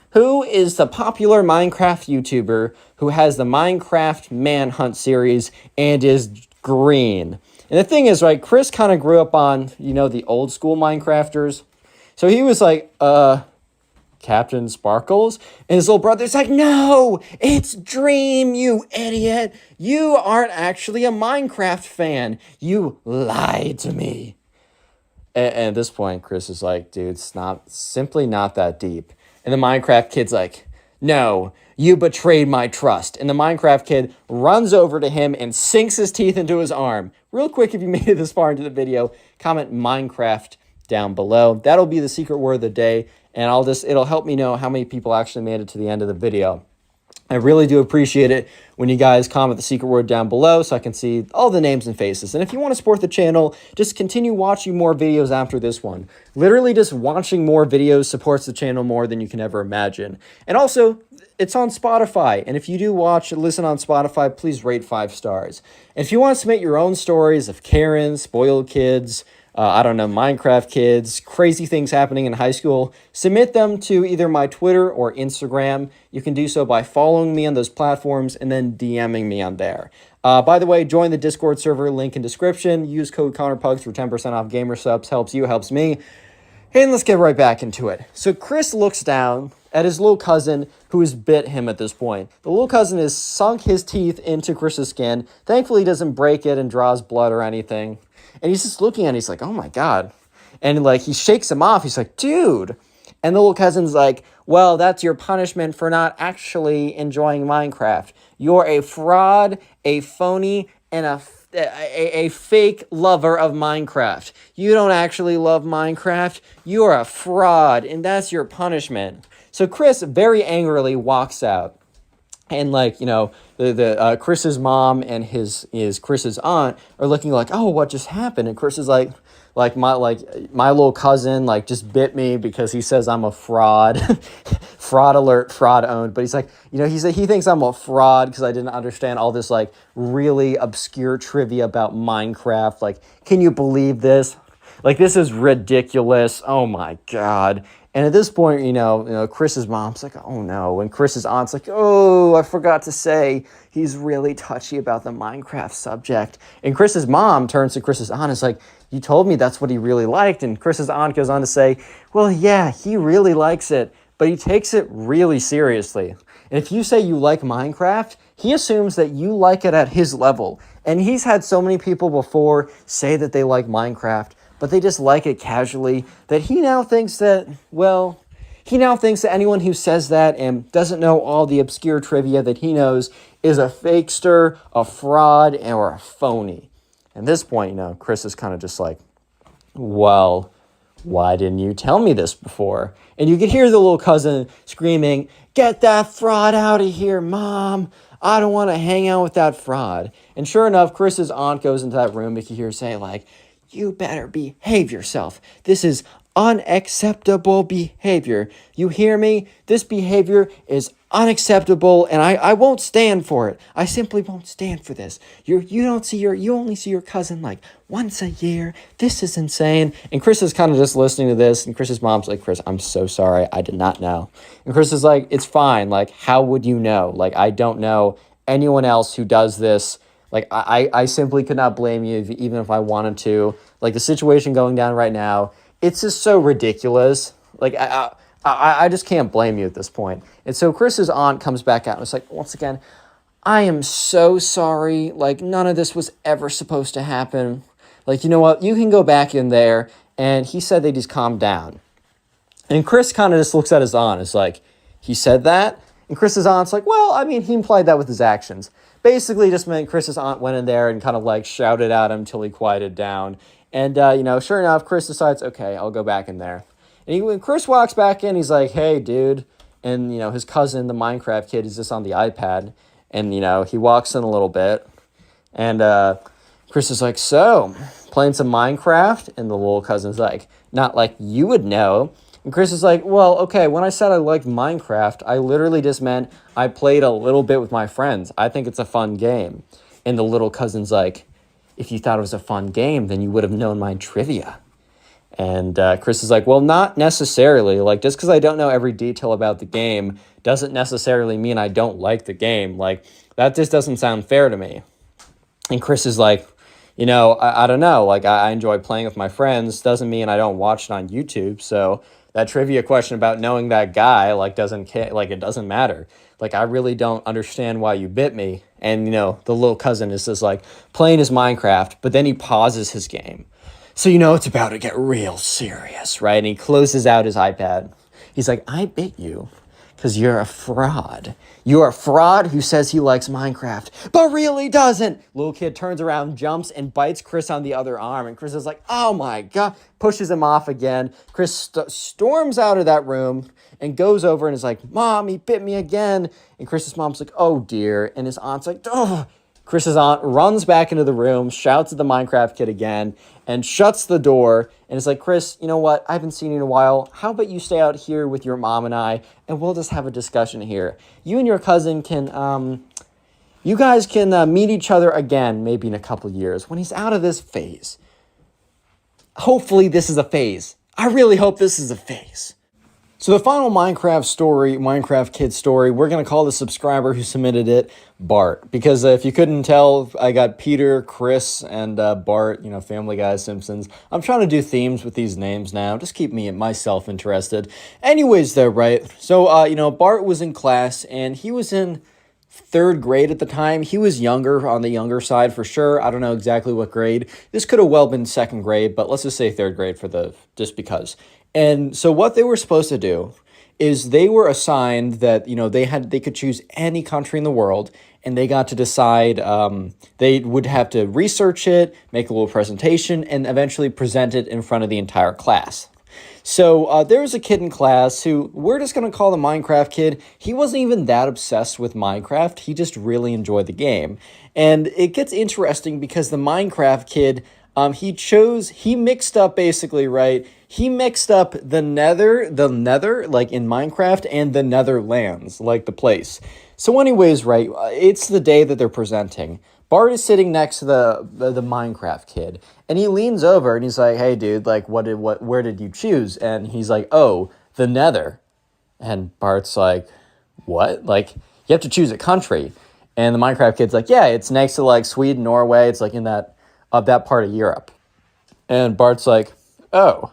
who is the popular Minecraft YouTuber who has the Minecraft Manhunt series and is green? And the thing is, right, Chris kind of grew up on, the old school Minecrafters. So he was like, Captain Sparkles? And his little brother's like, no, it's Dream, you idiot. You aren't actually a Minecraft fan. You lied to me. And at this point, Chris is like, dude, it's simply not that deep. And the Minecraft kid's like, no, you betrayed my trust. And the Minecraft kid runs over to him and sinks his teeth into his arm. Real quick, if you made it this far into the video, comment Minecraft down below. That'll be the secret word of the day. And it'll help me know how many people actually made it to the end of the video. I really do appreciate it when you guys comment the secret word down below so I can see all the names and faces. And if you want to support the channel, just continue watching more videos after this one. Literally just watching more videos supports the channel more than you can ever imagine. And also, it's on Spotify. And if you do listen on Spotify, please rate 5 stars. And if you want to submit your own stories of Karen, spoiled kids, Minecraft kids, crazy things happening in high school, submit them to either my Twitter or Instagram. You can do so by following me on those platforms and then DMing me on there. By the way, join the Discord server, link in description. Use code connorpugs for 10% off gamer subs. Helps you, helps me. And let's get right back into it. So Chris looks down at his little cousin who has bit him at this point. The little cousin has sunk his teeth into Chris's skin. Thankfully, he doesn't break it and draws blood or anything. And he's just looking at it. He's like, oh my God. And like, he shakes him off. He's like, dude. And the little cousin's like, well, that's your punishment for not actually enjoying Minecraft. You're a fraud, a phony, and a fake lover of Minecraft. You don't actually love Minecraft. You're a fraud, and that's your punishment. So Chris very angrily walks out. And like, Chris's mom and Chris's aunt are looking like, oh, what just happened? And Chris is like my little cousin like just bit me because he says I'm a fraud. Fraud alert, fraud owned. But he's like, he thinks I'm a fraud because I didn't understand all this like really obscure trivia about Minecraft. Like, can you believe this? Like, this is ridiculous. Oh my God. And at this point, Chris's mom's like, oh no. And Chris's aunt's like, oh, I forgot to say, he's really touchy about the Minecraft subject. And Chris's mom turns to Chris's aunt and is like, you told me that's what he really liked. And Chris's aunt goes on to say, well, yeah, he really likes it, but he takes it really seriously. And if you say you like Minecraft, he assumes that you like it at his level. And he's had so many people before say that they like Minecraft, but they just like it casually, that he now thinks that anyone who says that and doesn't know all the obscure trivia that he knows is a fakester, a fraud, or a phony. At this point, Chris is kind of just like, well, why didn't you tell me this before? And you could hear the little cousin screaming, get that fraud out of here, Mom. I don't want to hang out with that fraud. And sure enough, Chris's aunt goes into that room. You can hear her say, like, you better behave yourself. This is unacceptable behavior. You hear me? This behavior is unacceptable, and I won't stand for it. I simply won't stand for this. You only see your cousin like once a year. This is insane. And Chris is kind of just listening to this, and Chris's mom's like, Chris, I'm so sorry. I did not know. And Chris is like, it's fine. Like, how would you know? Like, I don't know anyone else who does this. Like, I simply could not blame you even if I wanted to. Like, the situation going down right now, it's just so ridiculous. Like, I just can't blame you at this point. And so Chris's aunt comes back out and it's like, once again, I am so sorry. Like, none of this was ever supposed to happen. Like, you know what? You can go back in there. And he said they just calmed down. And Chris kind of just looks at his aunt. It's like, he said that? And Chris's aunt's like, well, I mean, he implied that with his actions. Basically just meant Chris's aunt went in there and kind of like shouted at him until he quieted down. And, sure enough, Chris decides, okay, I'll go back in there. And when Chris walks back in, he's like, hey, dude. And, his cousin, the Minecraft kid, is just on the iPad. And, he walks in a little bit. And Chris is like, so, playing some Minecraft? And the little cousin's like, not like you would know. And Chris is like, well, okay, when I said I liked Minecraft, I literally just meant I played a little bit with my friends. I think it's a fun game. And the little cousin's like, if you thought it was a fun game, then you would have known my trivia. And Chris is like, well, not necessarily. Like, just because I don't know every detail about the game doesn't necessarily mean I don't like the game. Like, that just doesn't sound fair to me. And Chris is like, I don't know. Like, I enjoy playing with my friends. Doesn't mean I don't watch it on YouTube. So that trivia question about knowing that guy, like, it doesn't matter. Like, I really don't understand why you bit me. And, the little cousin is just, like, playing his Minecraft, but then he pauses his game. So, it's about to get real serious, right? And he closes out his iPad. He's like, I bit you because you're a fraud. You're a fraud who says he likes Minecraft, but really doesn't. Little kid turns around, jumps, and bites Chris on the other arm. And Chris is like, oh my God, pushes him off again. Chris storms out of that room and goes over and is like, Mom, he bit me again. And Chris's mom's like, oh dear. And his aunt's like, oh. Chris's aunt runs back into the room, shouts at the Minecraft kid again, and shuts the door. And is like, Chris, you know what? I haven't seen you in a while. How about you stay out here with your mom and I, and we'll just have a discussion here. You and your cousin can, you guys can meet each other again, maybe in a couple years, when he's out of this phase. Hopefully this is a phase. I really hope this is a phase. So the final Minecraft kid story, we're going to call the subscriber who submitted it Bart. Because if you couldn't tell, I got Peter, Chris, and Bart, Family Guy, Simpsons. I'm trying to do themes with these names now. Just keep myself interested. Anyways, though, right? So, Bart was in class, and he was in 3rd grade at the time. He was on the younger side for sure. I don't know exactly what grade. This could have well been 2nd grade, but let's just say 3rd grade just because. And so what they were supposed to do is they were assigned that, they could choose any country in the world, and they got to decide, they would have to research it, make a little presentation, and eventually present it in front of the entire class. So there was a kid in class who we're just going to call the Minecraft kid. He wasn't even that obsessed with Minecraft. He just really enjoyed the game. And it gets interesting because the Minecraft kid, he mixed up basically, right? He mixed up the nether, like in Minecraft, and the Netherlands, like the place. So anyways, right, it's the day that they're presenting. Bart is sitting next to the Minecraft kid, and he leans over and he's like, hey dude, like where did you choose? And he's like, oh, the the Nether. And Bart's like, what? Like, you have to choose a country. And the Minecraft kid's like, yeah, it's next to like Sweden, Norway. It's like in that part of Europe. And Bart's like, oh,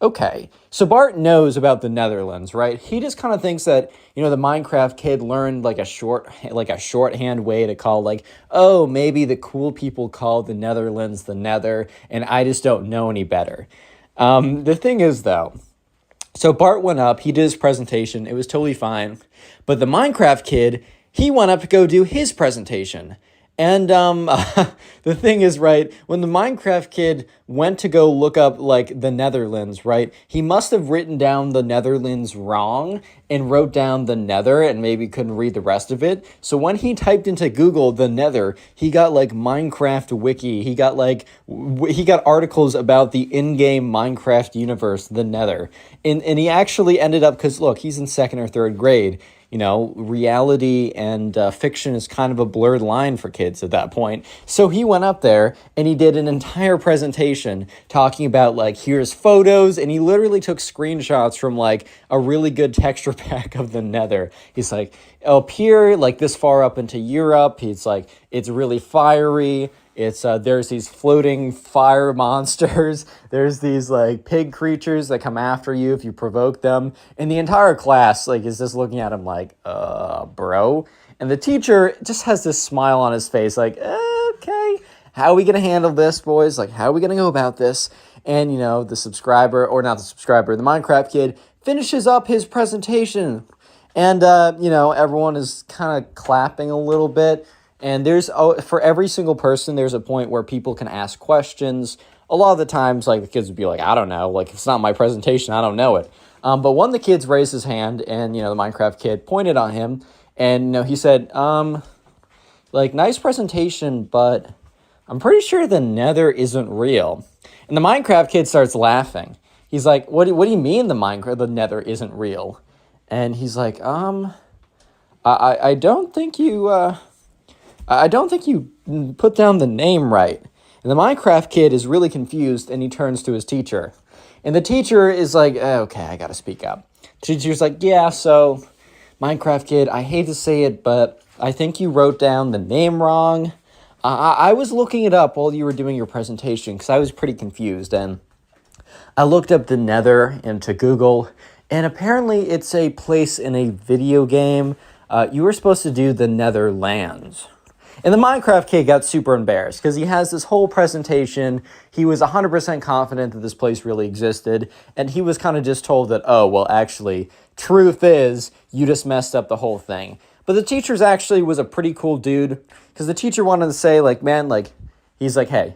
okay. So Bart knows about the Netherlands, right? He just kind of thinks that, the Minecraft kid learned like a shorthand way to call like, oh, maybe the cool people call the Netherlands the Nether, and I just don't know any better. The thing is, though, so Bart went up, he did his presentation, it was totally fine. But the Minecraft kid, he went up to go do his presentation. And the thing is, right, when the Minecraft kid went to go look up, like, the Netherlands, right, he must have written down the Netherlands wrong and wrote down the Nether and maybe couldn't read the rest of it. So when he typed into Google the Nether, he got, like, Minecraft Wiki. He got articles about the in-game Minecraft universe, the Nether. And he actually ended up, because, look, he's in 2nd or 3rd grade. Reality and fiction is kind of a blurred line for kids at that point. So he went up there and he did an entire presentation talking about, like, here's photos, and he literally took screenshots from, like, a really good texture pack of the Nether. He's like, up here, like, this far up into Europe, he's like, it's really fiery. It's there's these floating fire monsters. There's these like pig creatures that come after you if you provoke them. And the entire class like is just looking at him like, bro. And the teacher just has this smile on his face like, okay, how are we gonna handle this, boys? Like, how are we gonna go about this? And the the Minecraft kid finishes up his presentation, and everyone is kind of clapping a little bit. And for every single person, there's a point where people can ask questions. A lot of the times, like, the kids would be like, I don't know. Like, if it's not my presentation, I don't know it. But one of the kids raised his hand, and, the Minecraft kid pointed on him. And, he said, nice presentation, but I'm pretty sure the Nether isn't real. And the Minecraft kid starts laughing. He's like, what do you mean the Nether isn't real? And he's like, I don't think you... I don't think you put down the name right. And the Minecraft kid is really confused, and he turns to his teacher. And the teacher is like, okay, I gotta speak up. The teacher's like, yeah, so, Minecraft kid, I hate to say it, but I think you wrote down the name wrong. I was looking it up while you were doing your presentation, because I was pretty confused, and I looked up the Nether into Google, and apparently it's a place in a video game. You were supposed to do the Netherlands. And the Minecraft kid got super embarrassed because he has this whole presentation. He was 100% confident that this place really existed. And he was kind of just told that, oh, well, actually, truth is, you just messed up the whole thing. But the teacher's actually was a pretty cool dude because the teacher wanted to say, like, man, like, he's like, hey,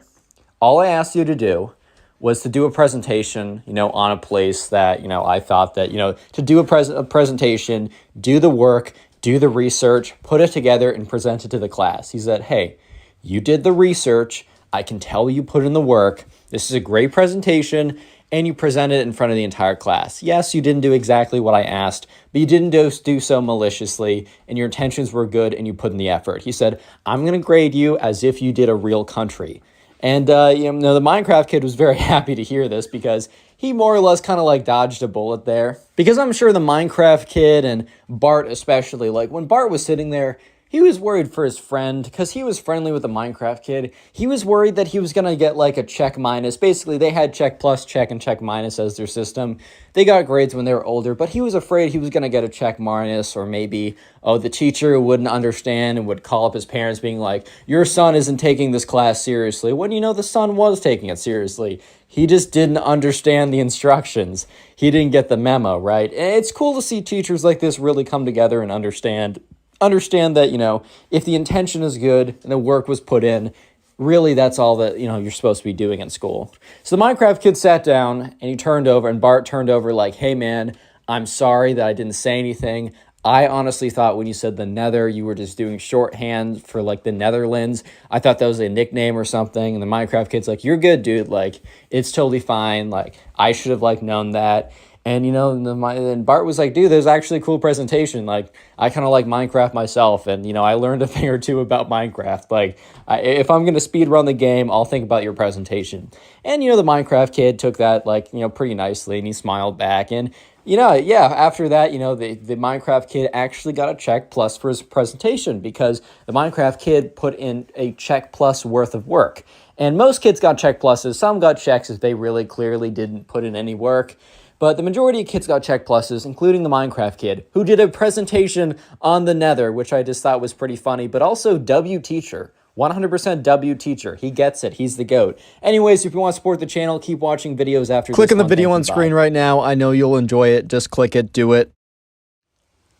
all I asked you to do was to do a presentation, on a place that, I thought that, to do a presentation, do the work, do the research, put it together, and present it to the class. He said, hey, you did the research. I can tell you put in the work. This is a great presentation, and you presented it in front of the entire class. Yes, you didn't do exactly what I asked, but you didn't do so maliciously, and your intentions were good, and you put in the effort. He said, I'm going to grade you as if you did a real country. And, the Minecraft kid was very happy to hear this because he more or less kind of like dodged a bullet there. Because I'm sure the Minecraft kid and Bart especially, like when Bart was sitting there, he was worried for his friend because he was friendly with the Minecraft kid. He was worried that he was going to get like a check minus. Basically, they had check plus, check, and check minus as their system. They got grades when they were older, but he was afraid he was going to get a check minus, or maybe, the teacher wouldn't understand and would call up his parents being like, your son isn't taking this class seriously. When the son was taking it seriously. He just didn't understand the instructions. He didn't get the memo, right? And it's cool to see teachers like this really come together and understand that, if the intention is good and the work was put in, really that's all that, you're supposed to be doing in school. So the Minecraft kid sat down and Bart turned over like, hey man, I'm sorry that I didn't say anything. I honestly thought when you said the Nether, you were just doing shorthand for like the Netherlands. I thought that was a nickname or something. And the Minecraft kid's like, you're good, dude. Like, it's totally fine. Like, I should have like known that. And, and Bart was like, dude, there's actually a cool presentation. Like, I kind of like Minecraft myself. And, I learned a thing or two about Minecraft. Like, if I'm going to speed run the game, I'll think about your presentation. And, the Minecraft kid took that, like, pretty nicely. And he smiled back. And Yeah, after that, the Minecraft kid actually got a check plus for his presentation because the Minecraft kid put in a check plus worth of work. And most kids got check pluses. Some got checks if they really clearly didn't put in any work. But the majority of kids got check pluses, including the Minecraft kid, who did a presentation on the Nether, which I just thought was pretty funny, but also W teacher. 100% W teacher. He gets it. He's the GOAT. Anyways, if you want to support the channel, keep watching videos after Click this on the one. video Thank on you. screen Bye. right now. I know you'll enjoy it. Just click it. Do it.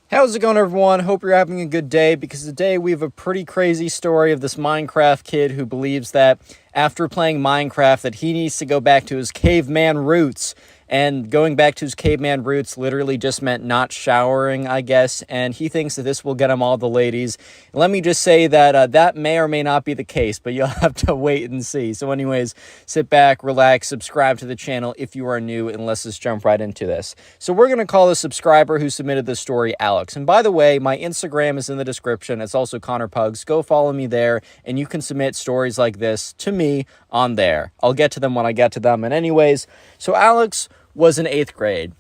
How's it going, everyone? Hope you're having a good day, because today we have a pretty crazy story of this Minecraft kid who believes that after playing Minecraft that he needs to go back to his caveman roots. And going back to his caveman roots literally just meant not showering, I guess. And he thinks that this will get him all the ladies. And let me just say that that may or may not be the case, but you'll have to wait and see. So anyways, sit back, relax, subscribe to the channel if you are new, and let's just jump right into this. So we're going to call the subscriber who submitted the story Alex. And by the way, my Instagram is in the description. It's also connorpugs. Go follow me there, and you can submit stories like this to me on there. I'll get to them when I get to them. And anyways, so Alex was in 8th grade,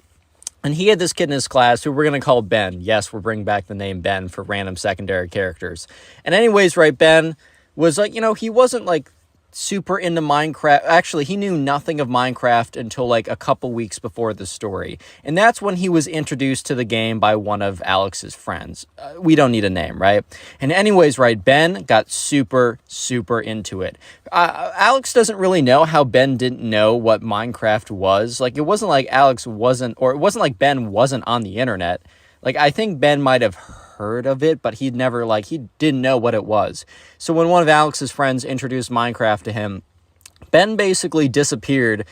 and he had this kid in his class who we're going to call Ben. Yes, we're bringing back the name Ben for random secondary characters. And anyways, right, Ben was like, he wasn't like super into Minecraft. Actually, he knew nothing of Minecraft until like a couple weeks before the story. And that's when he was introduced to the game by one of Alex's friends. We don't need a name, right? And anyways, right, Ben got super, super into it. Alex doesn't really know how Ben didn't know what Minecraft was. Like, it wasn't like Alex wasn't, or it wasn't like Ben wasn't on the internet. Like, I think Ben might have heard of it, but he didn't know what it was. So when one of Alex's friends introduced Minecraft to him, Ben basically disappeared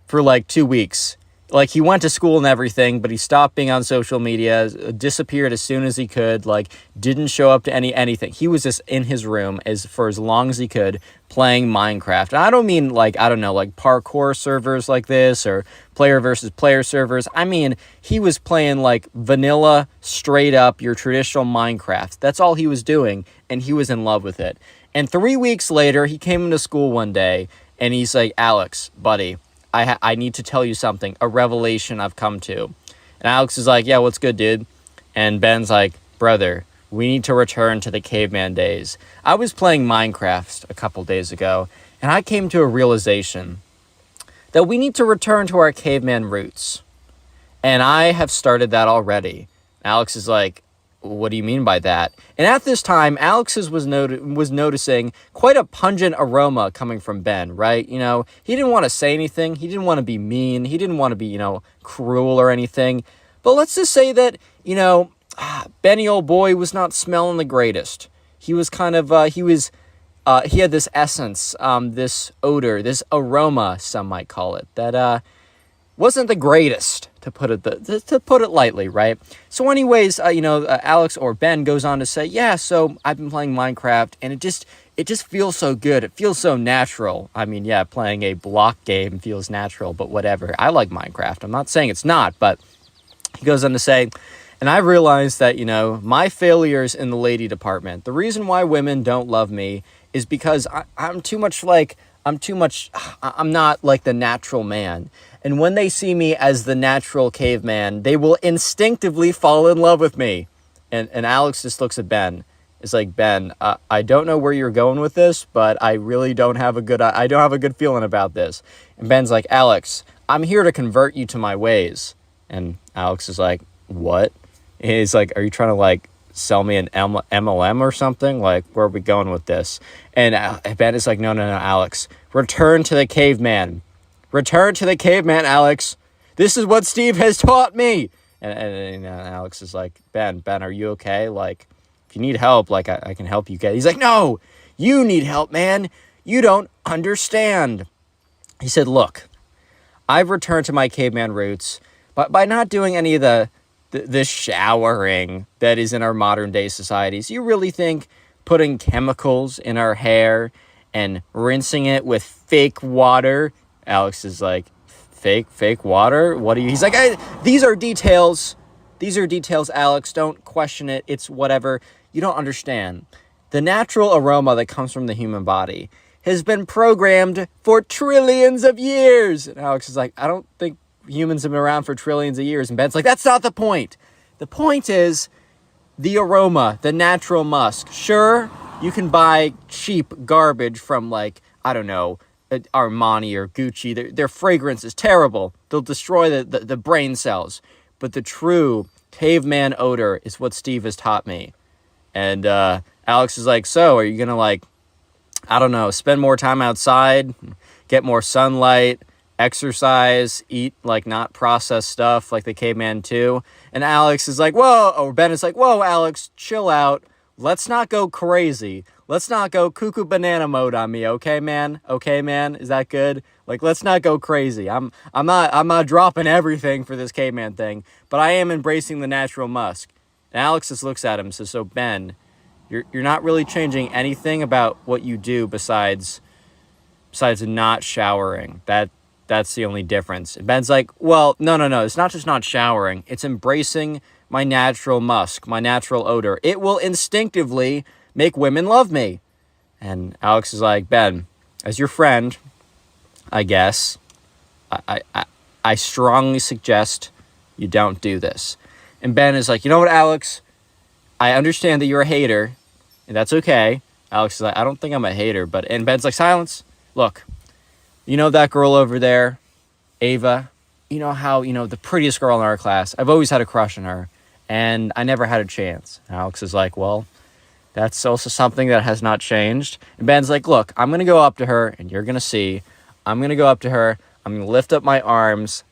for like 2 weeks. Like, he went to school and everything, but he stopped being on social media, disappeared as soon as he could, like, didn't show up to anything. He was just in his room for as long as he could, playing Minecraft. And I don't mean, like, I don't know, like parkour servers like this, or player versus player servers. I mean, he was playing, like, vanilla, straight up, your traditional Minecraft. That's all he was doing, and he was in love with it. And 3 weeks later, he came into school one day, and he's like, Alex, buddy, I need to tell you something, a revelation I've come to. And Alex is like, yeah, what's good, dude? And Ben's like, brother, we need to return to the caveman days. I was playing Minecraft a couple days ago, and I came to a realization that we need to return to our caveman roots. And I have started that already. Alex is like, what do you mean by that? And at this time, Alex was noticing quite a pungent aroma coming from Ben, right? He didn't want to say anything. He didn't want to be mean. He didn't want to be, cruel or anything. But let's just say that, Benny, old boy, was not smelling the greatest. He was kind of, he had this essence, this odor, this aroma, some might call it, that wasn't the greatest, to put it lightly, right? So anyways, Alex, or Ben, goes on to say, yeah, so I've been playing Minecraft, and it just feels so good. It feels so natural. I mean, yeah, playing a block game feels natural, but whatever. I like Minecraft. I'm not saying it's not, but he goes on to say, and I realized that, my failures in the lady department, the reason why women don't love me is because I'm not like the natural man. And when they see me as the natural caveman, they will instinctively fall in love with me. And Alex just looks at Ben. It's like, Ben, I don't know where you're going with this, but I really don't have a good feeling about this. And Ben's like, Alex, I'm here to convert you to my ways. And Alex is like, what? And he's like, are you trying to like sell me an MLM or something? Like, where are we going with this? And Ben is like, no, Alex, return to the caveman. Return to the caveman, Alex. This is what Steve has taught me. And Alex is like, Ben, are you okay? Like, if you need help, like, I can help you get. He's like, no, you need help, man. You don't understand. He said, look, I've returned to my caveman roots, but by not doing any of the showering that is in our modern day societies. You really think putting chemicals in our hair and rinsing it with fake water? Alex is like, fake water? What are you? He's like, these are details. These are details, Alex. Don't question it. It's whatever. You don't understand. The natural aroma that comes from the human body has been programmed for trillions of years. And Alex is like, I don't think humans have been around for trillions of years. And Ben's like, that's not the point. The point is the aroma, the natural musk. Sure, you can buy cheap garbage from, like, I don't know, Armani or Gucci. Their fragrance is terrible. They'll destroy the brain cells. But the true caveman odor is what Steve has taught me. And Alex is like, so are you going to, like, I don't know, spend more time outside, get more sunlight, exercise, eat, like, not processed stuff like the caveman too? And Alex is like, whoa, or Ben is like, whoa, Alex, chill out. Let's not go crazy. Let's not go cuckoo banana mode on me, okay, man? Okay, man? Is that good? Like, let's not go crazy. I'm not dropping everything for this caveman thing, but I am embracing the natural musk. And Alex just looks at him and says, so Ben, you're not really changing anything about what you do besides not showering. That's the only difference. And Ben's like, well, no. It's not just not showering. It's embracing my natural musk, my natural odor. It will instinctively make women love me. And Alex is like, Ben, as your friend, I guess, I strongly suggest you don't do this. And Ben is like, you know what, Alex? I understand that you're a hater, and that's okay. Alex is like, I don't think I'm a hater, and Ben's like, silence. Look, you know that girl over there, Ava? You know how, the prettiest girl in our class? I've always had a crush on her, and I never had a chance. And Alex is like, well, that's also something that has not changed. And Ben's like, look, I'm going to go up to her, and you're going to see. I'm going to go up to her. I'm going to lift up my arms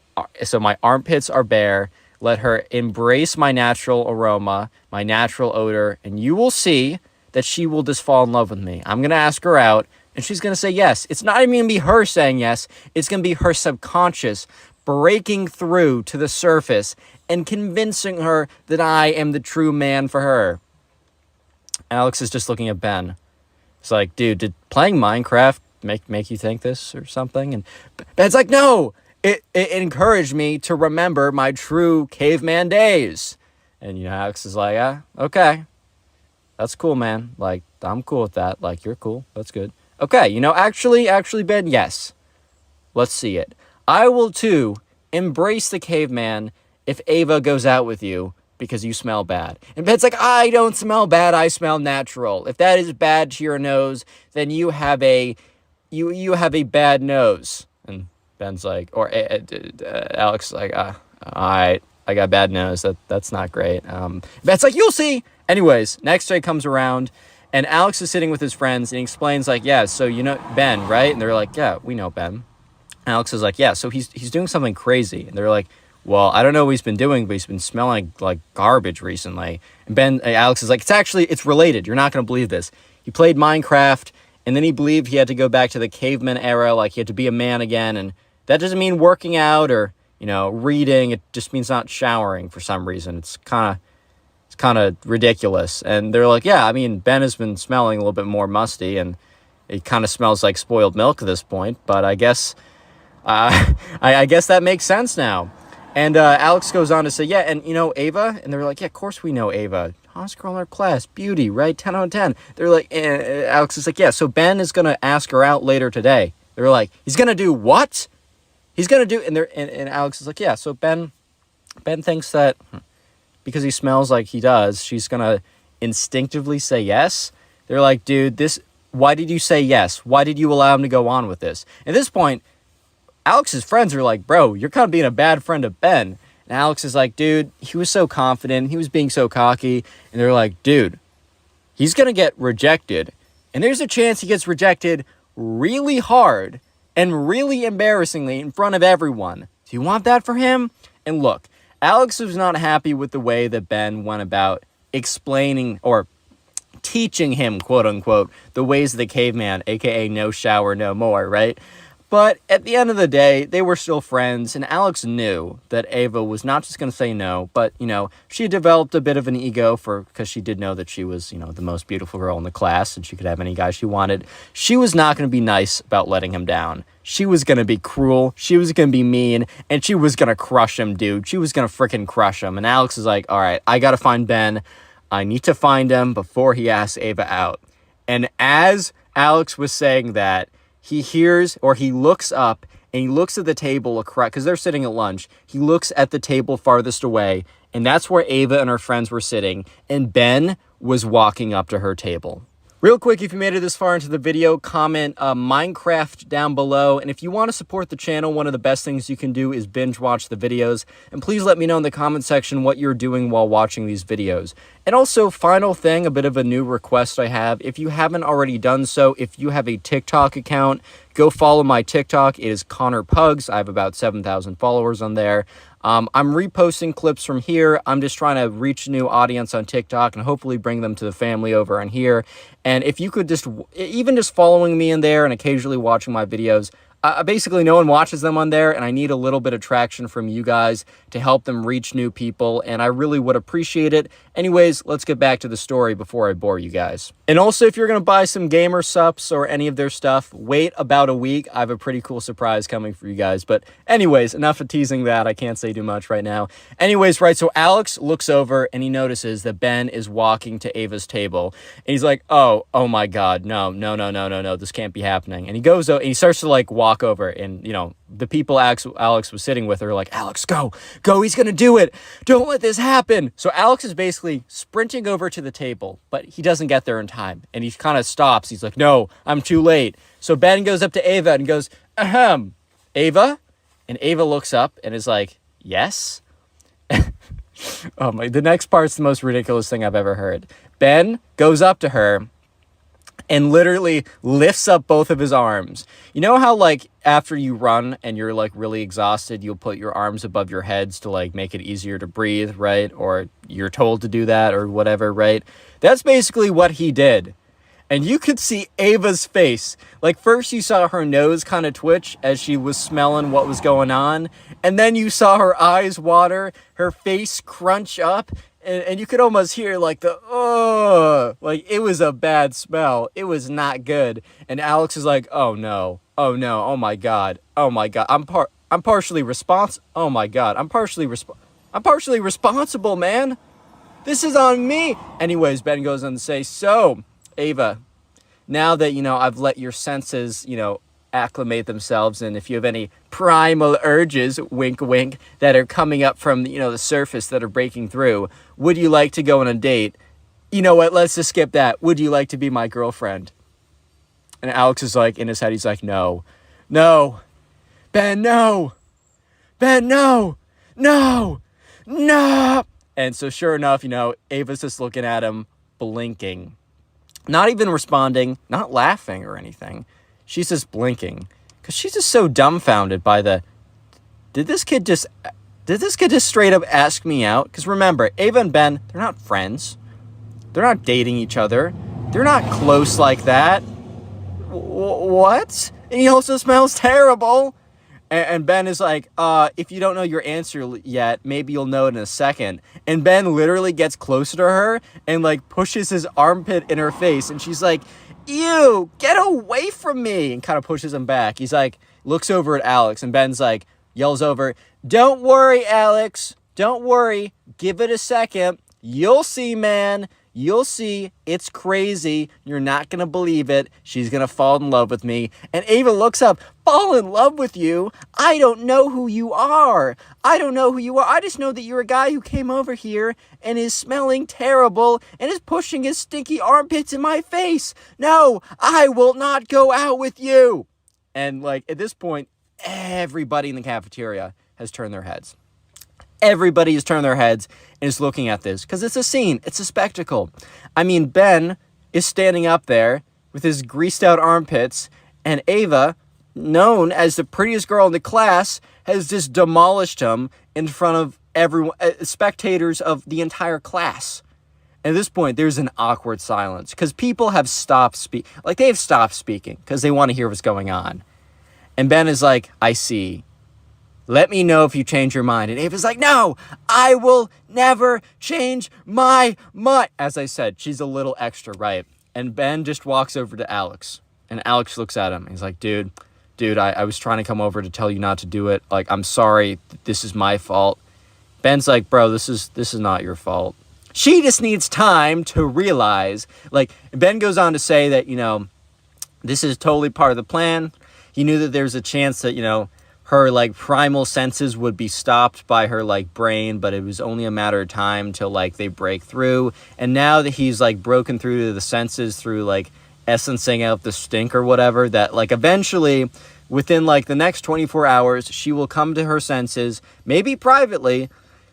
so my armpits are bare. Let her embrace my natural aroma, my natural odor, and you will see that she will just fall in love with me. I'm going to ask her out, and she's going to say yes. It's not even going to be her saying yes. It's going to be her subconscious breaking through to the surface and convincing her that I am the true man for her. Alex is just looking at Ben. It's like, dude, did playing Minecraft make you think this or something? And Ben's like, no, it encouraged me to remember my true caveman days. And, Alex is like, yeah, okay. That's cool, man. Like, I'm cool with that. Like, you're cool. That's good. Okay, actually, Ben, yes. Let's see it. I will, too, embrace the caveman if Ava goes out with you because you smell bad. And Ben's like, I don't smell bad. I smell natural. If that is bad to your nose, then you have a bad nose. And Ben's like, or Alex is like, all right, I got bad nose. That's not great. Ben's like, you'll see. Anyways, next day comes around, and Alex is sitting with his friends, and he explains, like, yeah, so Ben, right? And they're like, yeah, we know Ben. Alex is like, yeah, so he's doing something crazy. And they're like, well, I don't know what he's been doing, but he's been smelling like garbage recently. And Alex is like, it's related. You're not going to believe this. He played Minecraft, and then he believed he had to go back to the caveman era, like he had to be a man again. And that doesn't mean working out or, reading. It just means not showering for some reason. It's kind of ridiculous. And they're like, yeah, I mean, Ben has been smelling a little bit more musty, and it kind of smells like spoiled milk at this point. But I guess I guess that makes sense now. And Alex goes on to say, yeah, and Ava? And they're like, yeah, of course we know Ava. Hottest girl in our class, beauty, right? 10 out of 10. They're like, Alex is like, yeah, so Ben is going to ask her out later today. They're like, he's going to do what? He's going to do, and Alex is like, yeah, so Ben thinks that because he smells like he does, she's going to instinctively say yes. They're like, dude, why did you say yes? Why did you allow him to go on with this? At this point, Alex's friends are like, bro, you're kind of being a bad friend of Ben. And Alex is like, dude, he was so confident. He was being so cocky. And they're like, dude, he's going to get rejected. And there's a chance he gets rejected really hard and really embarrassingly in front of everyone. Do you want that for him? And look, Alex was not happy with the way that Ben went about explaining or teaching him, quote unquote, the ways of the caveman, aka no shower, no more, right? But at the end of the day, they were still friends, and Alex knew that Ava was not just going to say no, but, she developed a bit of an ego because she did know that she was, the most beautiful girl in the class, and she could have any guy she wanted. She was not going to be nice about letting him down. She was going to be cruel, she was going to be mean, and she was going to crush him, dude. She was going to freaking crush him. And Alex is like, all right, I got to find Ben. I need to find him before he asks Ava out. And as Alex was saying that, he hears or he looks up and he looks at the table across, because they're sitting at lunch. He looks at the table farthest away, and that's where Ava and her friends were sitting, and Ben was walking up to her table. Real quick, if you made it this far into the video, comment Minecraft down below. And if you want to support the channel, one of the best things you can do is binge watch the videos. And please let me know in the comment section what you're doing while watching these videos. And also, final thing, a bit of a new request I have. If you haven't already done so, if you have a TikTok account, go follow my TikTok. It is connorpugs. I have about 7,000 followers on there. I'm reposting clips from here. I'm just trying to reach a new audience on TikTok and hopefully bring them to the family over on here. And if you could just, even just following me in there and occasionally watching my videos, basically no one watches them on there, and I need a little bit of traction from you guys to help them reach new people, and I really would appreciate it. Anyways, let's get back to the story before I bore you guys. And also, if you're going to buy some gamer sups or any of their stuff, wait about a week. I have a pretty cool surprise coming for you guys. But anyways, enough of teasing that. I can't say too much right now. Anyways, right, so Alex looks over and he notices that Ben is walking to Ava's table, and he's like, oh my God, no, this can't be happening. And he goes and he starts to like walk over, and you know, the people Alex was sitting with are like, Alex, go, he's gonna do it, don't let this happen. So Alex is basically sprinting over to the table, but he doesn't get there in time, and he kind of stops. He's like, no, I'm too late. So Ben goes up to Ava and goes, ahem, Ava? And Ava looks up and is like, yes. Oh my, the next part's the most ridiculous thing I've ever heard. Ben goes up to her and literally lifts up both of his arms. You know how, like, after you run and you're, like, really exhausted, you'll put your arms above your heads to, like, make it easier to breathe, right? Or you're told to do that or whatever, right? That's basically what he did. And you could see Ava's face. Like, first you saw her nose kind of twitch as she was smelling what was going on. And then you saw her eyes water, her face crunch up. And you could almost hear like like it was a bad smell. It was not good. And Alex is like, oh no, oh my God, I'm partially responsible. Oh my God, I'm partially responsible, man. This is on me. Anyways, Ben goes on to say, so Ava, now that, you know, I've let your senses, you know, acclimate themselves, and if you have any primal urges, wink wink, that are coming up from, you know, the surface that are breaking through, would you like to go on a date? You know what, let's just skip that. Would you like to be my girlfriend? And Alex is like, in his head, he's like, no, Ben, no, and so sure enough, you know, Ava's just looking at him, blinking, not even responding, not laughing or anything. She's just blinking because she's just so dumbfounded by the, did this kid just straight up ask me out? Because remember, Ava and Ben, they're not friends. They're not dating each other. They're not close like that. What? And he also smells terrible. And Ben is like, if you don't know your answer yet, maybe you'll know it in a second. And Ben literally gets closer to her and like pushes his armpit in her face. And she's like, ew, get away from me, and kind of pushes him back. He's like, looks over at Alex, and Ben's like, yells over, don't worry, Alex, don't worry, give it a second, you'll see, man, you'll see, it's crazy, you're not gonna believe it, she's gonna fall in love with me. And Ava looks up, fall in love with you? I don't know who you are. I just know that you're a guy who came over here and is smelling terrible and is pushing his stinky armpits in my face. No, I will not go out with you. And like at this point, everybody in the cafeteria has turned their heads. Everybody has turned their heads and is looking at this because it's a scene. It's a spectacle. I mean, Ben is standing up there with his greased out armpits, and Ava, known as the prettiest girl in the class, has just demolished him in front of everyone, spectators of the entire class. At this point, there's an awkward silence because people have stopped speaking. Like, they have stopped speaking because they want to hear what's going on. And Ben is like, I see. Let me know if you change your mind. And Ava's like, no, I will never change my mind. As I said, she's a little extra, right? And Ben just walks over to Alex. And Alex looks at him. He's like, dude, I was trying to come over to tell you not to do it. Like, I'm sorry. This is my fault. Ben's like, bro, this is not your fault. She just needs time to realize. Like, Ben goes on to say that, you know, this is totally part of the plan. He knew that there's a chance that, you know, her like primal senses would be stopped by her like brain, but it was only a matter of time till like they break through. And now that he's like broken through to the senses through like essencing out the stink or whatever, that like eventually within like the next 24 hours, she will come to her senses, maybe privately,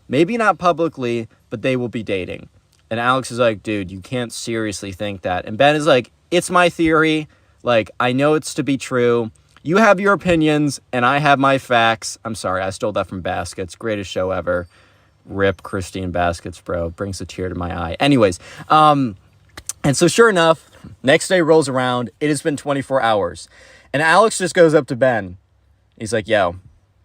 maybe not publicly, but they will be dating. And Alex is like, dude, you can't seriously think that. And Ben is like, it's my theory. Like, I know it's to be true. You have your opinions, and I have my facts. I'm sorry, I stole that from Baskets. Greatest show ever. Rip Christine Baskets, bro. Brings a tear to my eye. Anyways, and so sure enough, next day rolls around. It has been 24 hours. And Alex just goes up to Ben. He's like, yo.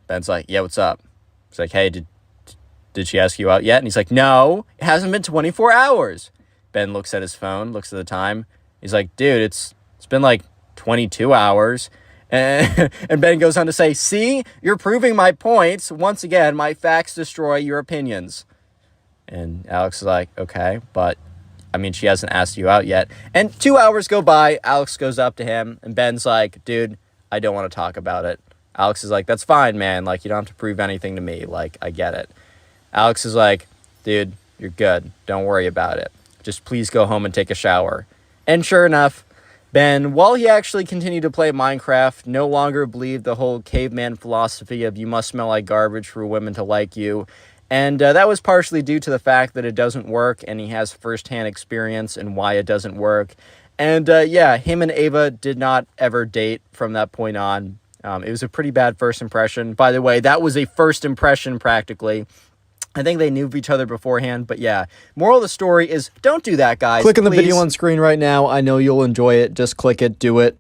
Ben's like, yeah, what's up? He's like, hey, did she ask you out yet? And he's like, no, it hasn't been 24 hours. Ben looks at his phone, looks at the time. He's like, dude, it's been like 22 hours. And Ben goes on to say, see, you're proving my points. Once again, my facts destroy your opinions. And Alex is like, okay, but I mean, she hasn't asked you out yet. And 2 hours go by. Alex goes up to him and Ben's like, dude, I don't want to talk about it. Alex is like, that's fine, man. Like, you don't have to prove anything to me. Like, I get it. Alex is like, dude, you're good. Don't worry about it. Just please go home and take a shower. And sure enough, Ben, while he actually continued to play Minecraft, no longer believed the whole caveman philosophy of you must smell like garbage for women to like you. And that was partially due to the fact that it doesn't work, and he has firsthand experience in why it doesn't work. And yeah, him and Ava did not ever date from that point on. It was a pretty bad first impression. By the way, that was a first impression practically. I think they knew of each other beforehand, but yeah. Moral of the story is, don't do that, guys. Click on the video on screen right now. I know you'll enjoy it. Just click it. Do it.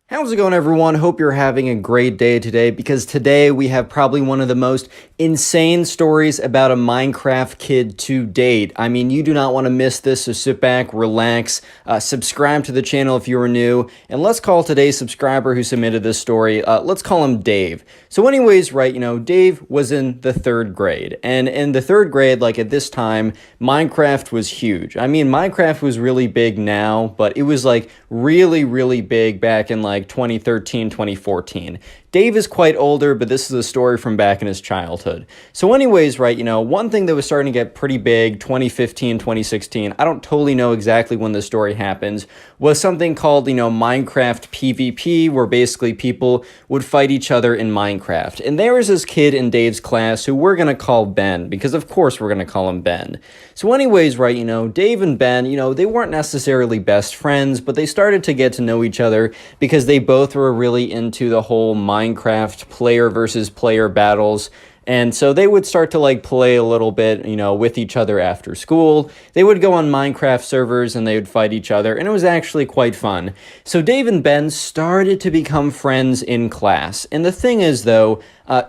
How's it going, everyone? Hope you're having a great day today, because today we have probably one of the most insane stories about a Minecraft kid to date. I mean, you do not want to miss this, so sit back, relax, subscribe to the channel if you are new, and let's call today's subscriber who submitted this story, let's call him Dave. So anyways, right, Dave was in the 3rd grade, and in the 3rd grade, like at this time, Minecraft was huge. I mean, Minecraft was really big now, but it was like really, really big back in like 2013, 2014. Dave is quite older, but this is a story from back in his childhood. So anyways, right, one thing that was starting to get pretty big, 2015, 2016, I don't totally know exactly when the story happens, was something called, Minecraft PvP, where basically people would fight each other in Minecraft. And there was this kid in Dave's class who we're going to call Ben, because of course we're going to call him Ben. So anyways, right, Dave and Ben, they weren't necessarily best friends, but they started to get to know each other because they both were really into the whole Minecraft player versus player battles. And so they would start to like play a little bit, with each other after school. They would go on Minecraft servers and they would fight each other, and it was actually quite fun. So Dave and Ben started to become friends in class. And the thing is, though,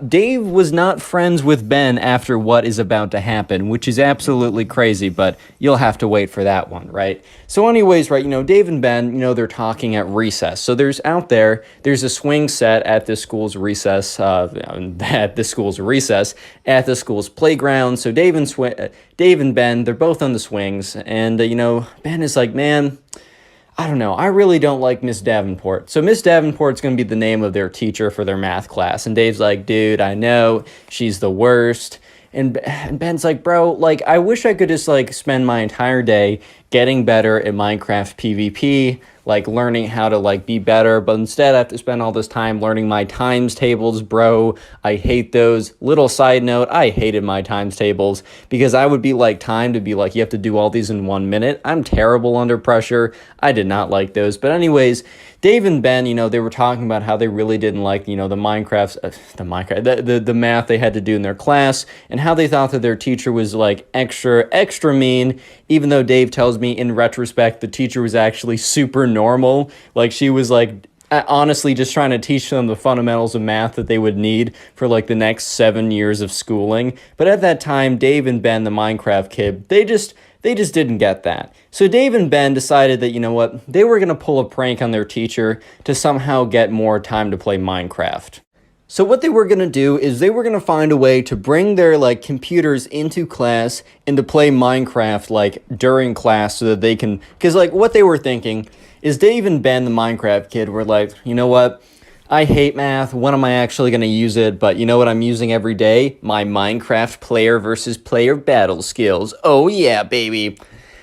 Dave was not friends with Ben after what is about to happen, which is absolutely crazy, but you'll have to wait for that one, right? So anyways, right, Dave and Ben, they're talking at recess. So there's a swing set at this school's recess, at the school's playground. So Dave and Ben, they're both on the swings, and, Ben is like, man, I don't know, I really don't like Miss Davenport. So Miss Davenport's going to be the name of their teacher for their math class. And Dave's like, dude, I know, she's the worst. And Ben's like, bro, like, I wish I could just, like, spend my entire day getting better at Minecraft PvP, like, learning how to, like, be better, but instead I have to spend all this time learning my times tables, bro. I hate those. Little side note, I hated my times tables, because I would be, like, timed to be, like, you have to do all these in 1 minute. I'm terrible under pressure. I did not like those. But anyways, Dave and Ben, they were talking about how they really didn't like, the math they had to do in their class, and how they thought that their teacher was, like, extra mean, even though Dave tells me in retrospect the teacher was actually super normal. Like, she was, like, honestly just trying to teach them the fundamentals of math that they would need for, like, the next 7 years of schooling. But at that time, Dave and Ben, the Minecraft kid, they just didn't get that. So Dave and Ben decided that, they were going to pull a prank on their teacher to somehow get more time to play Minecraft. So what they were going to do is they were going to find a way to bring their, like, computers into class and to play Minecraft, like, during class, so that they can, because, like, what they were thinking is Dave and Ben, the Minecraft kid, were like, you know what? I hate math. When am I actually going to use it? But you know what I'm using every day? My Minecraft player versus player battle skills. Oh yeah, baby.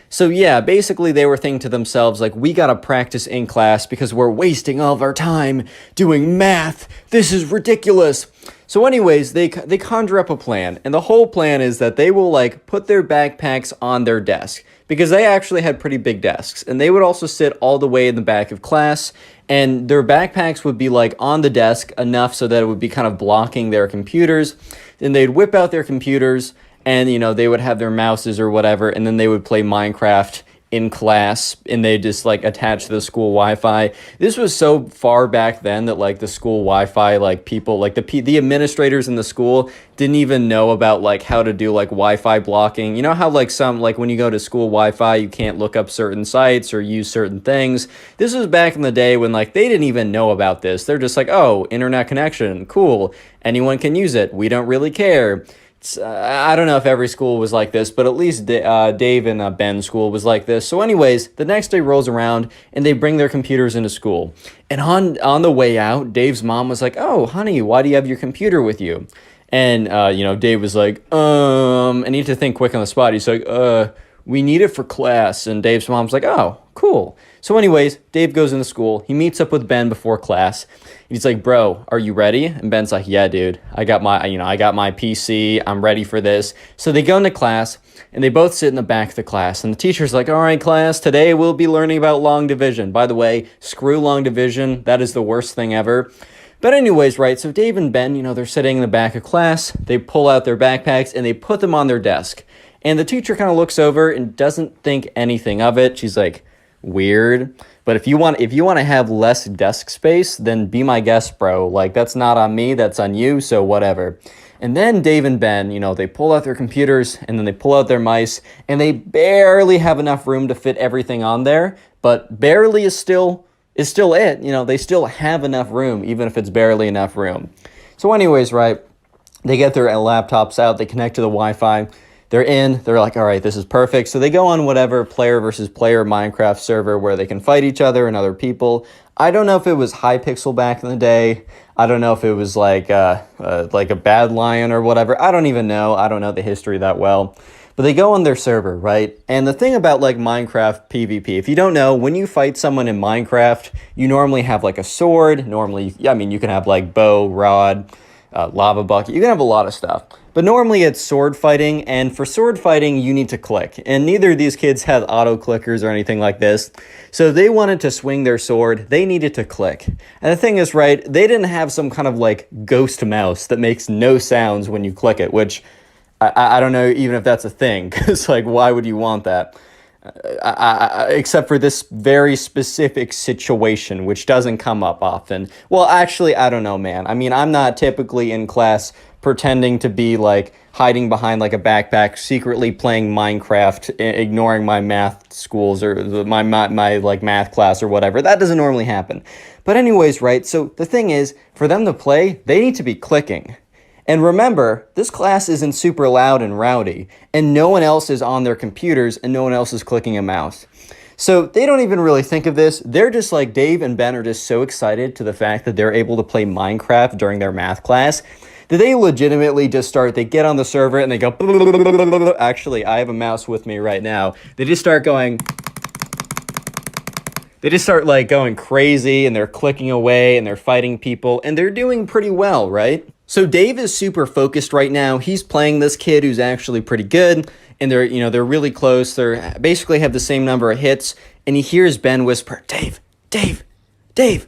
So yeah, basically they were thinking to themselves, like, we gotta practice in class because we're wasting all of our time doing math. This is ridiculous. So anyways, they conjure up a plan, and the whole plan is that they will, like, put their backpacks on their desk, because they actually had pretty big desks, and they would also sit all the way in the back of class, and their backpacks would be, like, on the desk enough so that it would be kind of blocking their computers. Then they'd whip out their computers, and, you know, they would have their mouses or whatever, and then they would play Minecraft in class, and they just, like, attach to the school Wi-Fi. This was so far back then that, like, the school Wi-Fi, like, people, like, the administrators in the school didn't even know about, like, how to do, like, Wi-Fi blocking. You know how, like, when you go to school Wi-Fi, you can't look up certain sites or use certain things? This was back in the day when, like, they didn't even know about this. They're just like, oh, internet connection, cool. Anyone can use it. We don't really care. I don't know if every school was like this, but at least Dave and Ben's school was like this. So anyways, the next day rolls around, and they bring their computers into school. And on the way out, Dave's mom was like, oh, honey, why do you have your computer with you? And, you know, Dave was like, I need to think quick on the spot. He's like, we need it for class. And Dave's mom's like, oh, cool. So anyways, Dave goes into school. He meets up with Ben before class. He's like, bro, are you ready? And Ben's like, yeah, dude, I got my PC. I'm ready for this. So they go into class, and they both sit in the back of the class. And the teacher's like, all right, class, today we'll be learning about long division. By the way, screw long division. That is the worst thing ever. But anyways, right, so Dave and Ben, you know, they're sitting in the back of class. They pull out their backpacks, and they put them on their desk. And the teacher kind of looks over and doesn't think anything of it. She's like, weird. But if you want to have less desk space, then be my guest, bro. Like, that's not on me, that's on you, so whatever. And then Dave and Ben, you know, they pull out their computers, and then they pull out their mice, and they barely have enough room to fit everything on there. But barely is still it. You know, they still have enough room, even if it's barely enough room. So anyways, right, they get their laptops out, they connect to the Wi-Fi. They're like, all right, this is perfect. So they go on whatever player versus player Minecraft server where they can fight each other and other people. I don't know if it was Hypixel back in the day. I don't know if it was like a Bad Lion or whatever. I don't even know. I don't know the history that well. But they go on their server, right? And the thing about, like, Minecraft PvP, if you don't know, when you fight someone in Minecraft, you normally have, like, a sword. Normally, I mean, you can have, like, bow, rod, lava bucket. You can have a lot of stuff. But normally it's sword fighting, and for sword fighting, you need to click. And neither of these kids had auto clickers or anything like this. So if they wanted to swing their sword, they needed to click. And the thing is, right, they didn't have some kind of, like, ghost mouse that makes no sounds when you click it, which I don't know even if that's a thing, because, like, why would you want that? Except for this very specific situation, which doesn't come up often. Well, actually, I don't know, man. I mean, I'm not typically in class pretending to be, like, hiding behind, like, a backpack, secretly playing Minecraft, ignoring my math schools or my like, math class or whatever. That doesn't normally happen. But anyways, right, so the thing is, for them to play, they need to be clicking. And remember, this class isn't super loud and rowdy, and no one else is on their computers, and no one else is clicking a mouse. So they don't even really think of this. They're just like, Dave and Ben are just so excited to the fact that they're able to play Minecraft during their math class that they legitimately just they get on the server and they go, actually, I have a mouse with me right now. They just start like going crazy, and they're clicking away, and they're fighting people, and they're doing pretty well, right? So Dave is super focused right now. He's playing this kid who's actually pretty good, and they're really close. They're basically have the same number of hits, and he hears Ben whisper, Dave, Dave, Dave,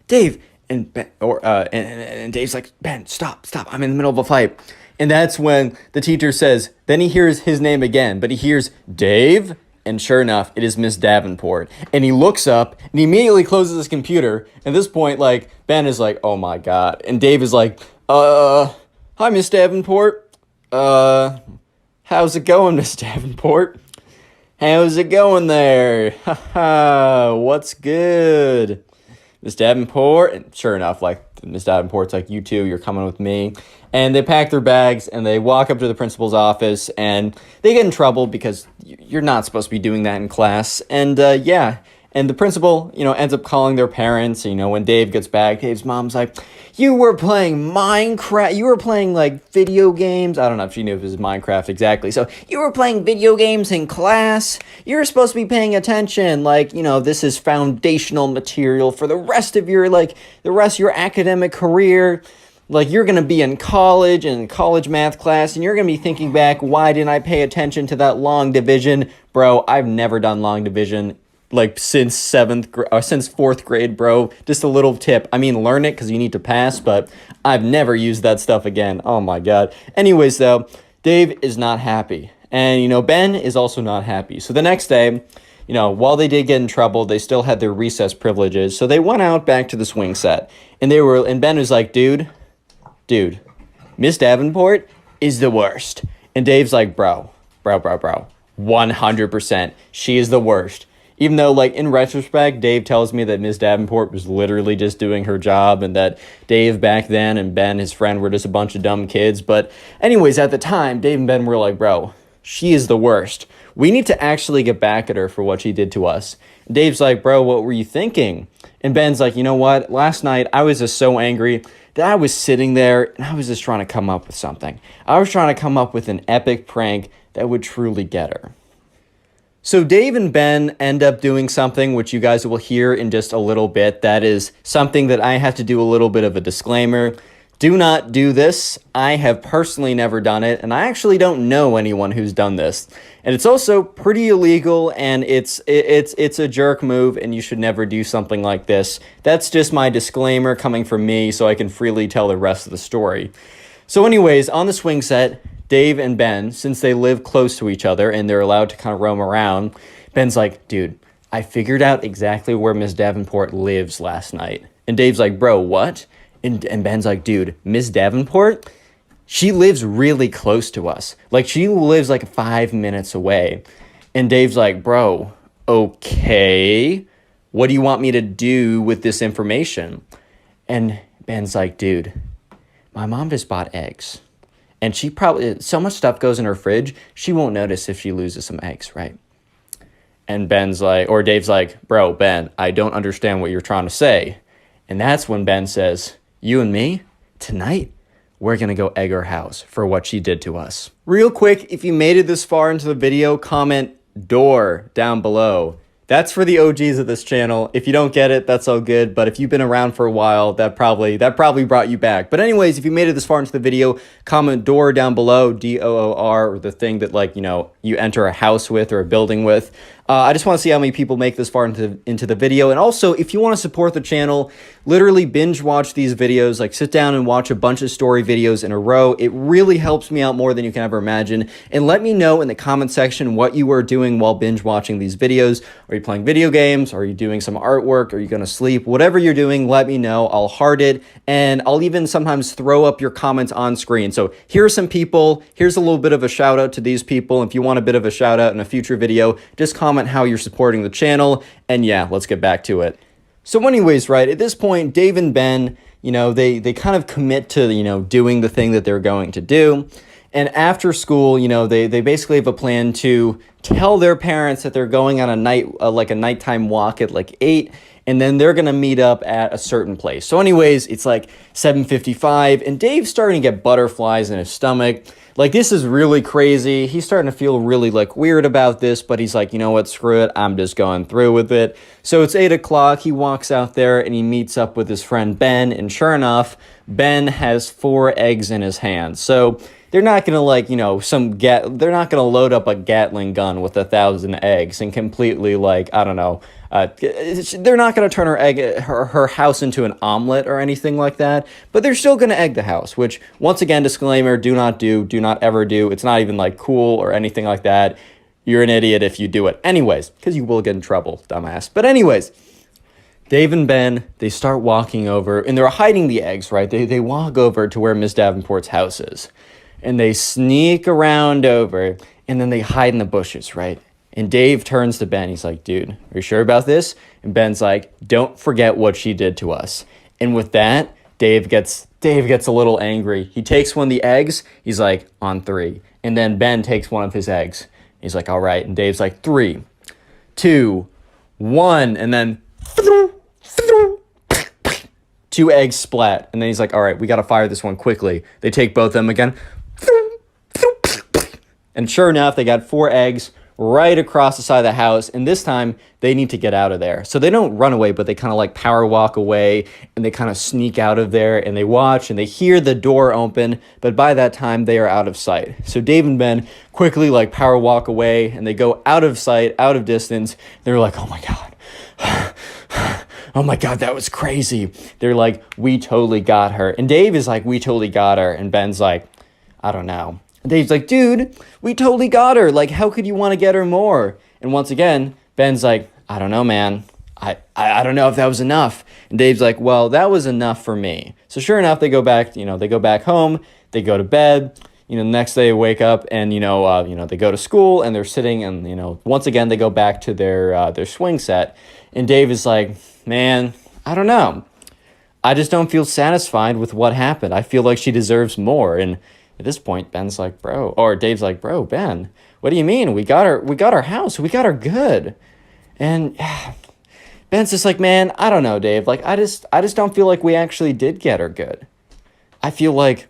Dave. And Ben, and Dave's like, Ben, stop, I'm in the middle of a fight. And that's when the teacher says, then he hears his name again, but he hears Dave, and sure enough, it is Miss Davenport. And he looks up, and he immediately closes his computer. At this point, like, Ben is like, oh my God. And Dave is like, hi, Miss Davenport. How's it going, Miss Davenport? How's it going there? Haha, what's good? Miss Davenport, and sure enough, like, Miss Davenport's like, you two, you're coming with me. And they pack their bags, and they walk up to the principal's office, and they get in trouble because you're not supposed to be doing that in class. And, yeah, And the principal, ends up calling their parents. When Dave gets back, Dave's mom's like, you were playing Minecraft. You were playing, like, video games. I don't know if she knew if it was Minecraft exactly. So, you were playing video games in class. You're supposed to be paying attention. Like, this is foundational material for the rest of your, academic career. Like, you're going to be in college math class, and you're going to be thinking back, why didn't I pay attention to that long division? Bro, I've never done long division, like, since fourth grade, bro. Just a little tip. I mean, learn it because you need to pass, but I've never used that stuff again. Oh, my God. Anyways, though, Dave is not happy. And, Ben is also not happy. So the next day, while they did get in trouble, they still had their recess privileges. So they went out back to the swing set. And Ben was like, dude, Miss Davenport is the worst. And Dave's like, bro, 100%. She is the worst. Even though, like, in retrospect, Dave tells me that Miss Davenport was literally just doing her job and that Dave back then and Ben, his friend, were just a bunch of dumb kids. But anyways, at the time, Dave and Ben were like, bro, she is the worst. We need to actually get back at her for what she did to us. Dave's like, bro, what were you thinking? And Ben's like, you know what? Last night, I was just so angry that I was sitting there and I was just trying to come up with something. I was trying to come up with an epic prank that would truly get her. So Dave and Ben end up doing something which you guys will hear in just a little bit. That is something that I have to do a little bit of a disclaimer. Do not do this. I have personally never done it, and I actually don't know anyone who's done this. And it's also pretty illegal, and it's a jerk move, and you should never do something like this. That's just my disclaimer coming from me, so I can freely tell the rest of the story. So anyways, on the swing set, Dave and Ben, since they live close to each other and they're allowed to kind of roam around, Ben's like, dude, I figured out exactly where Miss Davenport lives last night. And Dave's like, bro, what? And Ben's like, dude, Miss Davenport, she lives really close to us. Like, she lives like 5 minutes away. And Dave's like, bro, okay, what do you want me to do with this information? And Ben's like, dude, my mom just bought eggs. And she probably, so much stuff goes in her fridge, she won't notice if she loses some eggs, right? And Dave's like, bro, Ben, I don't understand what you're trying to say. And that's when Ben says, you and me, tonight, we're going to go egg her house for what she did to us. Real quick, if you made it this far into the video, comment door down below. That's for the OGs of this channel. If you don't get it, that's all good. But if you've been around for a while, that probably brought you back. But anyways, if you made it this far into the video, comment door down below, D-O-O-R, or the thing that, like, you enter a house with or a building with. I just want to see how many people make this far into the video. And also, if you want to support the channel, literally binge watch these videos, like sit down and watch a bunch of story videos in a row. It really helps me out more than you can ever imagine. And let me know in the comment section what you are doing while binge watching these videos. Are you playing video games? Are you doing some artwork? Are you going to sleep? Whatever you're doing, let me know. I'll heart it. And I'll even sometimes throw up your comments on screen. So here are some people. Here's a little bit of a shout out to these people. If you want a bit of a shout out in a future video, just comment how you're supporting the channel. And yeah, let's get back to it. So anyways, right, at this point, Dave and Ben, they kind of commit to, doing the thing that they're going to do. And after school, they basically have a plan to tell their parents that they're going on a nighttime walk at like 8, and then they're going to meet up at a certain place. So anyways, it's like 7:55, and Dave's starting to get butterflies in his stomach. Like, this is really crazy. He's starting to feel really, like, weird about this, but he's like, you know what, screw it. I'm just going through with it. So it's 8 o'clock. He walks out there, and he meets up with his friend Ben, and sure enough, Ben has 4 eggs in his hand. So they're not going to, like, they're not going to load up a Gatling gun with 1,000 eggs and completely, like, I don't know, they're not going to turn her house into an omelet or anything like that, but they're still going to egg the house, which, once again, disclaimer, do not ever do. It's not even, like, cool or anything like that. You're an idiot if you do it. Anyways, because you will get in trouble, dumbass. But anyways, Dave and Ben, they start walking over, and they're hiding the eggs, right? They walk over to where Miss Davenport's house is, and they sneak around over, and then they hide in the bushes, right? And Dave turns to Ben. He's like, dude, are you sure about this? And Ben's like, don't forget what she did to us. And with that, Dave gets a little angry. He takes one of the eggs. He's like, on 3. And then Ben takes one of his eggs. He's like, all right. And Dave's like, 3, 2, 1, and then 2 eggs splat. And then he's like, all right, we got to fire this one quickly. They take both of them again. And sure enough, they got 4 eggs right across the side of the house. And this time, they need to get out of there. So they don't run away, but they kind of like power walk away. And they kind of sneak out of there. And they watch and they hear the door open. But by that time, they are out of sight. So Dave and Ben quickly like power walk away. And they go out of sight, out of distance. They're like, oh my God. Oh my God, that was crazy. They're like, we totally got her. And Dave is like, we totally got her. And Ben's like, I don't know. And Dave's like, dude, we totally got her. Like, how could you want to get her more? And once again, Ben's like, I don't know, man. I don't know if that was enough. And Dave's like, well, that was enough for me. So sure enough, they go back, they go back home, they go to bed. The next day they wake up and, they go to school and they're sitting and, once again, they go back to their swing set. And Dave is like, man, I don't know. I just don't feel satisfied with what happened. I feel like she deserves more. And at this point, Dave's like, bro, Ben, what do you mean? We got our house. We got her good. And Ben's just like, man, I don't know, Dave. Like, I just don't feel like we actually did get her good. I feel like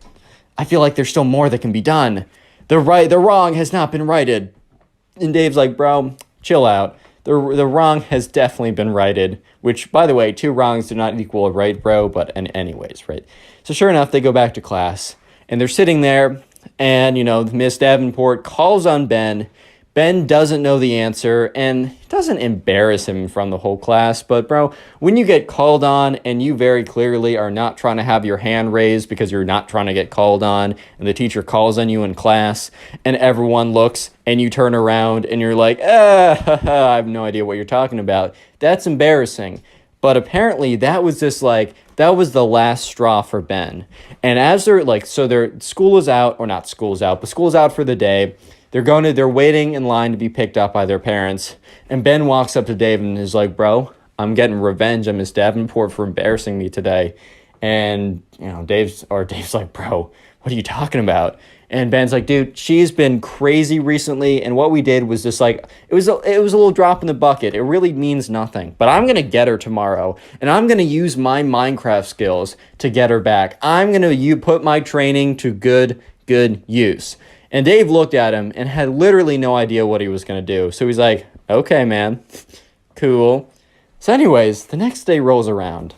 there's still more that can be done. The wrong has not been righted. And Dave's like, bro, chill out. The wrong has definitely been righted, which, by the way, 2 wrongs do not equal a right, bro, but anyways, right? So sure enough, they go back to class, and they're sitting there, and, Miss Davenport calls on Ben. Ben doesn't know the answer, and it doesn't embarrass him in front of the whole class, but, bro, when you get called on, and you very clearly are not trying to have your hand raised because you're not trying to get called on, and the teacher calls on you in class, and everyone looks, and you turn around, and you're like, I have no idea what you're talking about. That's embarrassing. But apparently, that was the last straw for Ben. And as their school is out, or not school is out, but school is out for the day. They're waiting in line to be picked up by their parents. And Ben walks up to Dave and is like, bro, I'm getting revenge on Miss Davenport for embarrassing me today. And, Dave's like, bro, what are you talking about? And Ben's like, dude, she's been crazy recently. And what we did was just like, it was a little drop in the bucket. It really means nothing. But I'm going to get her tomorrow. And I'm going to use my Minecraft skills to get her back. I'm going to put my training to good use. And Dave looked at him and had literally no idea what he was going to do. So he's like, okay, man, cool. So anyways, the next day rolls around.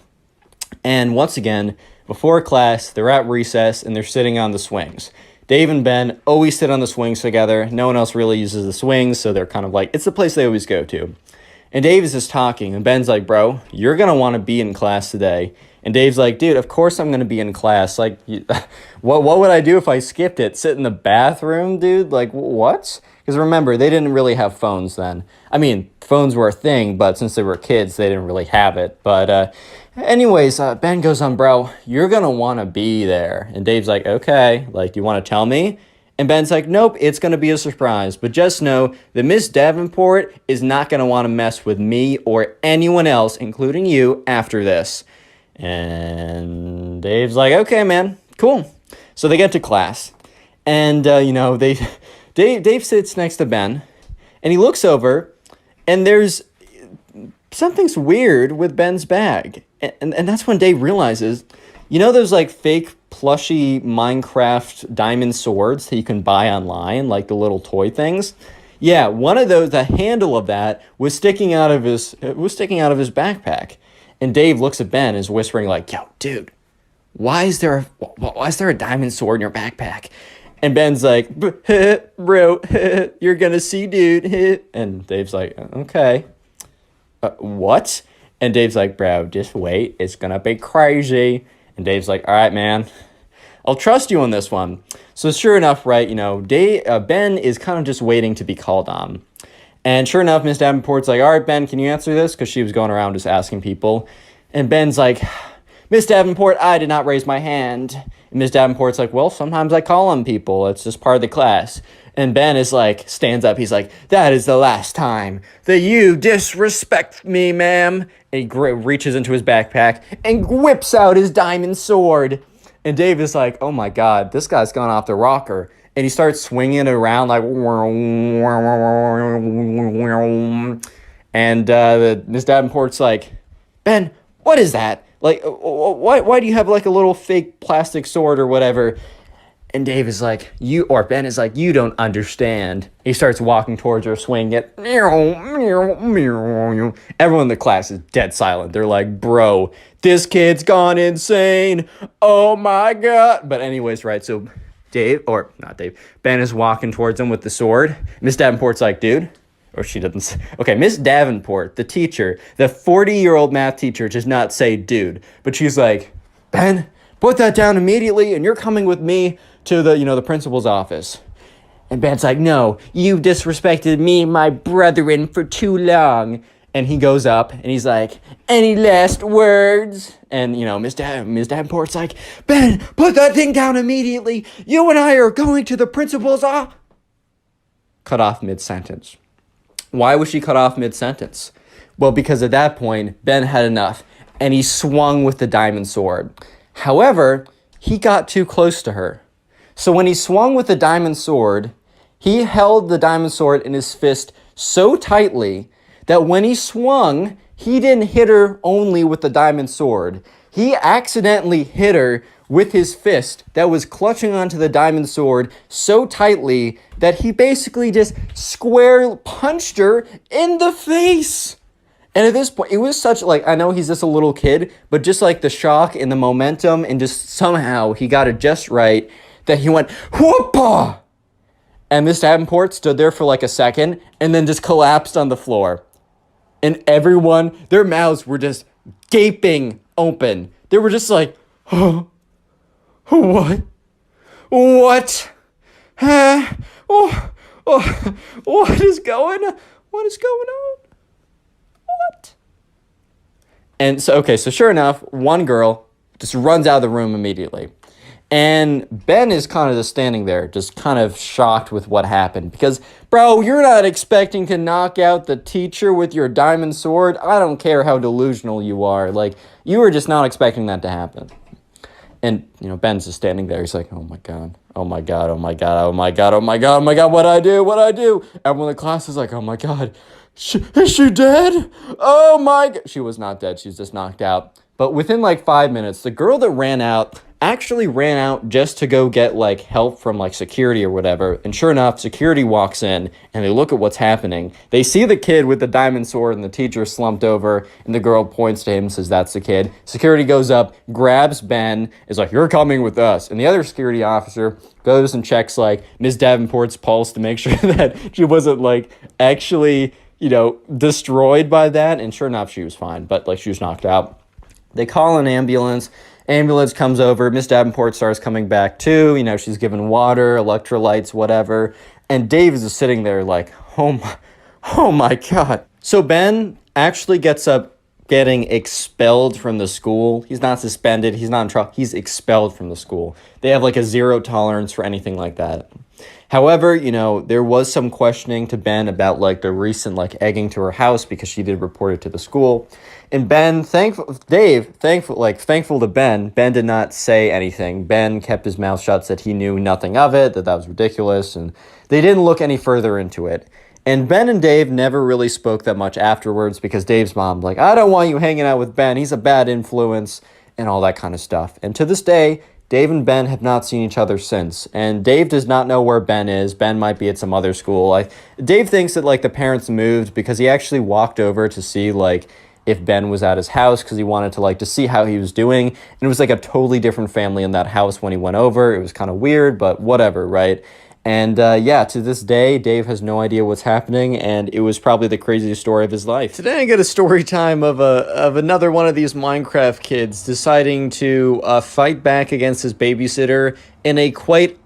And once again, before class, they're at recess and they're sitting on the swings. Dave and Ben always sit on the swings together. No one else really uses the swings, so they're kind of like, it's the place they always go to. And Dave is just talking, and Ben's like, bro, you're going to want to be in class today. And Dave's like, dude, of course I'm going to be in class. Like, what would I do if I skipped it? Sit in the bathroom, dude? Like, what? Because remember, they didn't really have phones then. I mean, phones were a thing, but since they were kids, they didn't really have it. But anyways, Ben goes on, bro, you're going to want to be there. And Dave's like, okay, like, do you want to tell me? And Ben's like, nope, it's going to be a surprise. But just know that Miss Davenport is not going to want to mess with me or anyone else, including you, after this. And Dave's like, okay, man, cool. So they get to class. And, Dave sits next to Ben. And he looks over. And there's something's weird with Ben's bag. And that's when Dave realizes, those like fake plushy Minecraft diamond swords that you can buy online, like the little toy things? Yeah, one of those, the handle of that was sticking out of his backpack. And Dave looks at Ben and is whispering like, yo, dude, why is there a diamond sword in your backpack? And Ben's like, bro, you're gonna see, dude. And Dave's like, okay. What? And Dave's like, bro, just wait. It's gonna be crazy. And Dave's like, all right, man. I'll trust you on this one. So sure enough, right, Ben is kind of just waiting to be called on. And sure enough, Miss Davenport's like, all right, Ben, can you answer this? Because she was going around just asking people. And Ben's like, Miss Davenport, I did not raise my hand. And Miss Davenport's like, well, sometimes I call on people. It's just part of the class. And Ben is like, stands up. He's like, that is the last time that you disrespect me, ma'am. And he reaches into his backpack and whips out his diamond sword. And Dave is like, oh my God, this guy's gone off the rocker. And he starts swinging it around like, And Miss Davenport's like, Ben, what is that? Like, why do you have like a little fake plastic sword or whatever? And Ben is like, you don't understand. He starts walking towards her, swinging it. Everyone in the class is dead silent. They're like, bro, this kid's gone insane. Oh my God. But anyways, right, so Ben is walking towards him with the sword. Miss Davenport's like, dude. Or she doesn't. Okay, Miss Davenport, the teacher, the 40-year-old math teacher, does not say dude. But she's like, Ben, put that down immediately, and you're coming with me to the principal's office. And Ben's like, no, you disrespected me and my brethren for too long. And he goes up, and he's like, any last words? And, Miss Davenport's like, Ben, put that thing down immediately. You and I are going to the principal's office. Cut off mid-sentence. Why was she cut off mid-sentence? Well, because at that point, Ben had enough, and he swung with the diamond sword. However, he got too close to her. So when he swung with the diamond sword, he held the diamond sword in his fist so tightly that when he swung, he didn't hit her only with the diamond sword. He accidentally hit her with his fist that was clutching onto the diamond sword so tightly that he basically just square punched her in the face. And at this point, it was such, I know he's just a little kid, but just like the shock and the momentum and just somehow he got it just right that he went, whoopah! And Miss Davenport stood there for like a second and then just collapsed on the floor. And everyone, their mouths were just gaping open. They were just like, oh. What? Huh? What is going on? What? And so sure enough, one girl just runs out of the room immediately. And Ben is kind of just standing there, just kind of shocked with what happened. Because, bro, you're not expecting to knock out the teacher with your diamond sword. I don't care how delusional you are. You were just not expecting that to happen. And, Ben's just standing there. He's like, oh my God, what'd I do? Everyone in the class is like, oh my God, is she dead? Oh my God. She was not dead. She's just knocked out. But within 5 minutes, the girl that ran out actually ran out just to go get help from security or whatever. And sure enough, security walks in and they look at what's happening. They see the kid with the diamond sword and the teacher slumped over and the girl points to him and says, that's the kid. Security goes up, grabs Ben, is like, you're coming with us. And the other security officer goes and checks Miss Davenport's pulse to make sure that she wasn't actually, destroyed by that. And sure enough, she was fine, but she was knocked out. They call an ambulance. Ambulance comes over. Miss Davenport starts coming back too. She's given water, electrolytes, whatever. And Dave is just sitting there oh my God. So Ben actually gets up getting expelled from the school. He's not suspended. He's not in trouble. He's expelled from the school. They have a zero tolerance for anything like that. However, there was some questioning to Ben about the recent egging to her house because she did report it to the school. And thankful to Ben did not say anything. Ben kept his mouth shut, said he knew nothing of it, that was ridiculous, and they didn't look any further into it. And Ben and Dave never really spoke that much afterwards because Dave's mom I don't want you hanging out with Ben. He's a bad influence and all that kind of stuff. And to this day, Dave and Ben have not seen each other since. And Dave does not know where Ben is. Ben might be at some other school. Dave thinks that the parents moved because he actually walked over to see if Ben was at his house because he wanted to see how he was doing. And it was a totally different family in that house when he went over. It was kind of weird, but whatever, right? And to this day, Dave has no idea what's happening, and it was probably the craziest story of his life. Today I get a story time of another one of these Minecraft kids deciding to fight back against his babysitter in a quite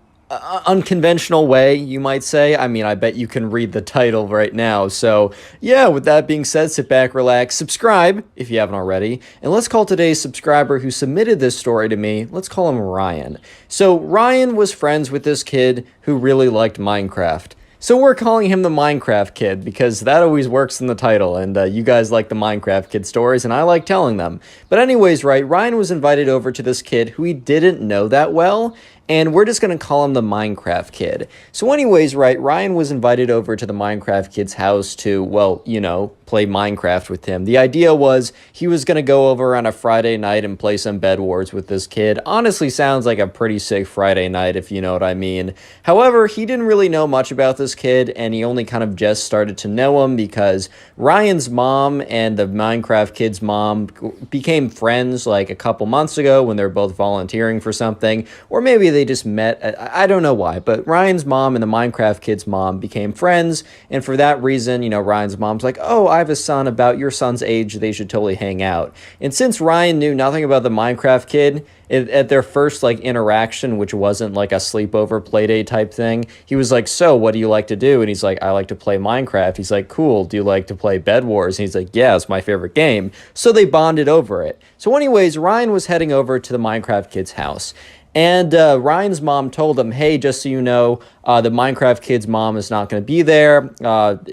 unconventional way, you might say. I mean, I bet you can read the title right now. So, yeah, with that being said, sit back, relax, subscribe if you haven't already, and let's call today's subscriber who submitted this story to me, let's call him Ryan. So, Ryan was friends with this kid who really liked Minecraft. So we're calling him the Minecraft Kid because that always works in the title, and you guys like the Minecraft Kid stories, and I like telling them. But anyways, right, Ryan was invited over to this kid who he didn't know that well, and we're just going to call him the Minecraft Kid. So anyways, right, Ryan was invited over to the Minecraft Kid's house to, well, you know, play Minecraft with him. The idea was he was going to go over on a Friday night and play some Bed Wars with this kid. Honestly, sounds like a pretty sick Friday night, if you know what I mean. However, he didn't really know much about this kid, and he only kind of just started to know him because Ryan's mom and the Minecraft Kid's mom became friends like a couple months ago when they were both volunteering for something, or maybe they just met. I don't know why, but Ryan's mom and the Minecraft Kid's mom became friends, and for that reason, you know, Ryan's mom's like, oh, I have a son about your son's age, they should totally hang out. And since Ryan knew nothing about the Minecraft Kid, at their first like interaction, which wasn't like a sleepover playdate type thing, he was like, so what do you like to do? And he's like, I like to play Minecraft. He's like, cool, do you like to play Bed Wars? And he's like, yeah, it's my favorite game. So they bonded over it. So anyways, Ryan was heading over to the Minecraft Kid's house. And Ryan's mom told him, hey, just so you know, the Minecraft Kid's mom is not going to be there.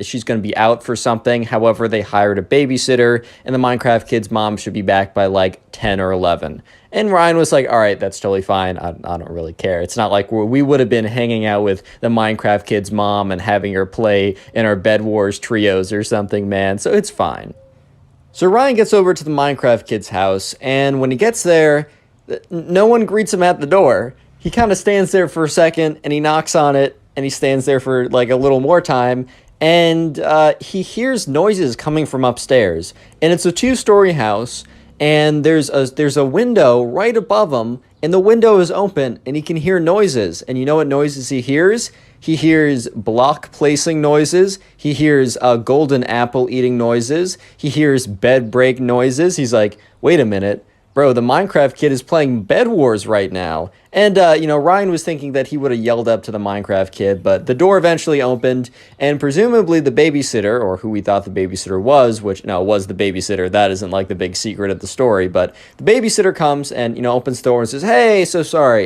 She's going to be out for something. However, they hired a babysitter, and the Minecraft Kid's mom should be back by like 10 or 11. And Ryan was like, all right, that's totally fine. I don't really care. It's not like we would have been hanging out with the Minecraft Kid's mom and having her play in our Bed Wars trios or something, man. So it's fine. So Ryan gets over to the Minecraft Kid's house, and when he gets there, no one greets him at the door. He kind of stands there for a second, and he knocks on it, and he stands there for like a little more time, and he hears noises coming from upstairs. And it's a 2-story house, and there's a window right above him, and the window is open, and he can hear noises. And you know what noises he hears? He hears block placing noises. He hears golden apple eating noises. He hears bed break noises. He's like, wait a minute. Bro, the Minecraft Kid is playing Bed Wars right now. And, you know, Ryan was thinking that he would have yelled up to the Minecraft Kid, but the door eventually opened, and presumably the babysitter, or who we thought the babysitter was, which, no, was the babysitter. That isn't, like, the big secret of the story, but the babysitter comes and, you know, opens the door and says, hey, so sorry,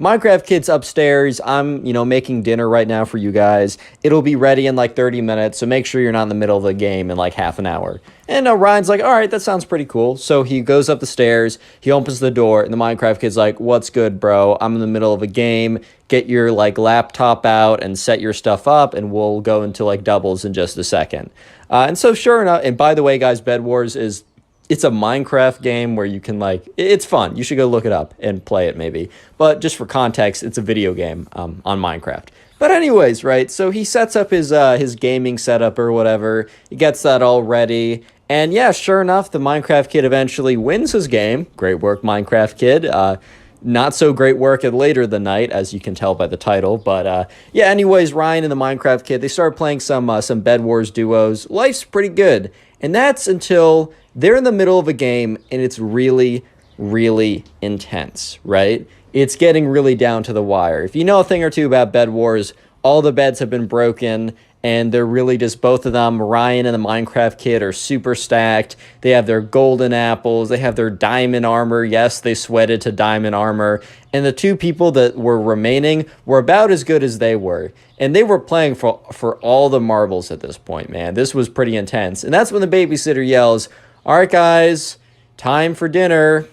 Minecraft Kid's upstairs. I'm, you know, making dinner right now for you guys. It'll be ready in, like, 30 minutes, so make sure you're not in the middle of the game in, like, half an hour. And Ryan's like, all right, that sounds pretty cool. So he goes up the stairs, he opens the door, and the Minecraft Kid's like, what's good, bro? I'm in the middle of a game. Get your, like, laptop out and set your stuff up, and we'll go into, like, doubles in just a second. And so sure enough, and by the way, guys, Bed Wars it's a Minecraft game where you can, like, it's fun. You should go look it up and play it maybe. But just for context, it's a video game on Minecraft. But anyways, right, so he sets up his gaming setup or whatever. He gets that all ready. And yeah, sure enough, the Minecraft Kid eventually wins his game. Great work, Minecraft Kid. Not so great work at later the night, as you can tell by the title. But yeah, anyways, Ryan and the Minecraft Kid, they start playing some Bed Wars duos. Life's pretty good. And that's until they're in the middle of a game, and it's really, really intense, right? It's getting really down to the wire. If you know a thing or two about Bed Wars, all the beds have been broken, and they're really just both of them. Ryan and the Minecraft Kid are super stacked. They have their golden apples. They have their diamond armor. Yes, they sweated to diamond armor. And the two people that were remaining were about as good as they were. And they were playing for all the marbles at this point, man. This was pretty intense. And that's when the babysitter yells, all right, guys, time for dinner.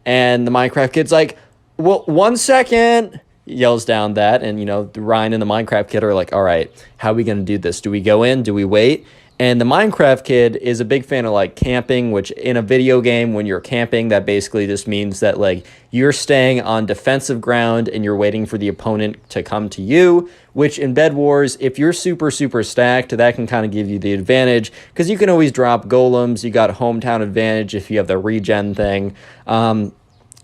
And the Minecraft Kid's like, well, 1 second. Yells down that, and, you know, Ryan and the Minecraft Kid are like, all right, how are we going to do this? Do we go in? Do we wait? And the Minecraft Kid is a big fan of, like, camping, which in a video game, when you're camping, that basically just means that, like, you're staying on defensive ground and you're waiting for the opponent to come to you, which in Bed Wars, if you're super, super stacked, that can kind of give you the advantage because you can always drop golems. You got hometown advantage if you have the regen thing.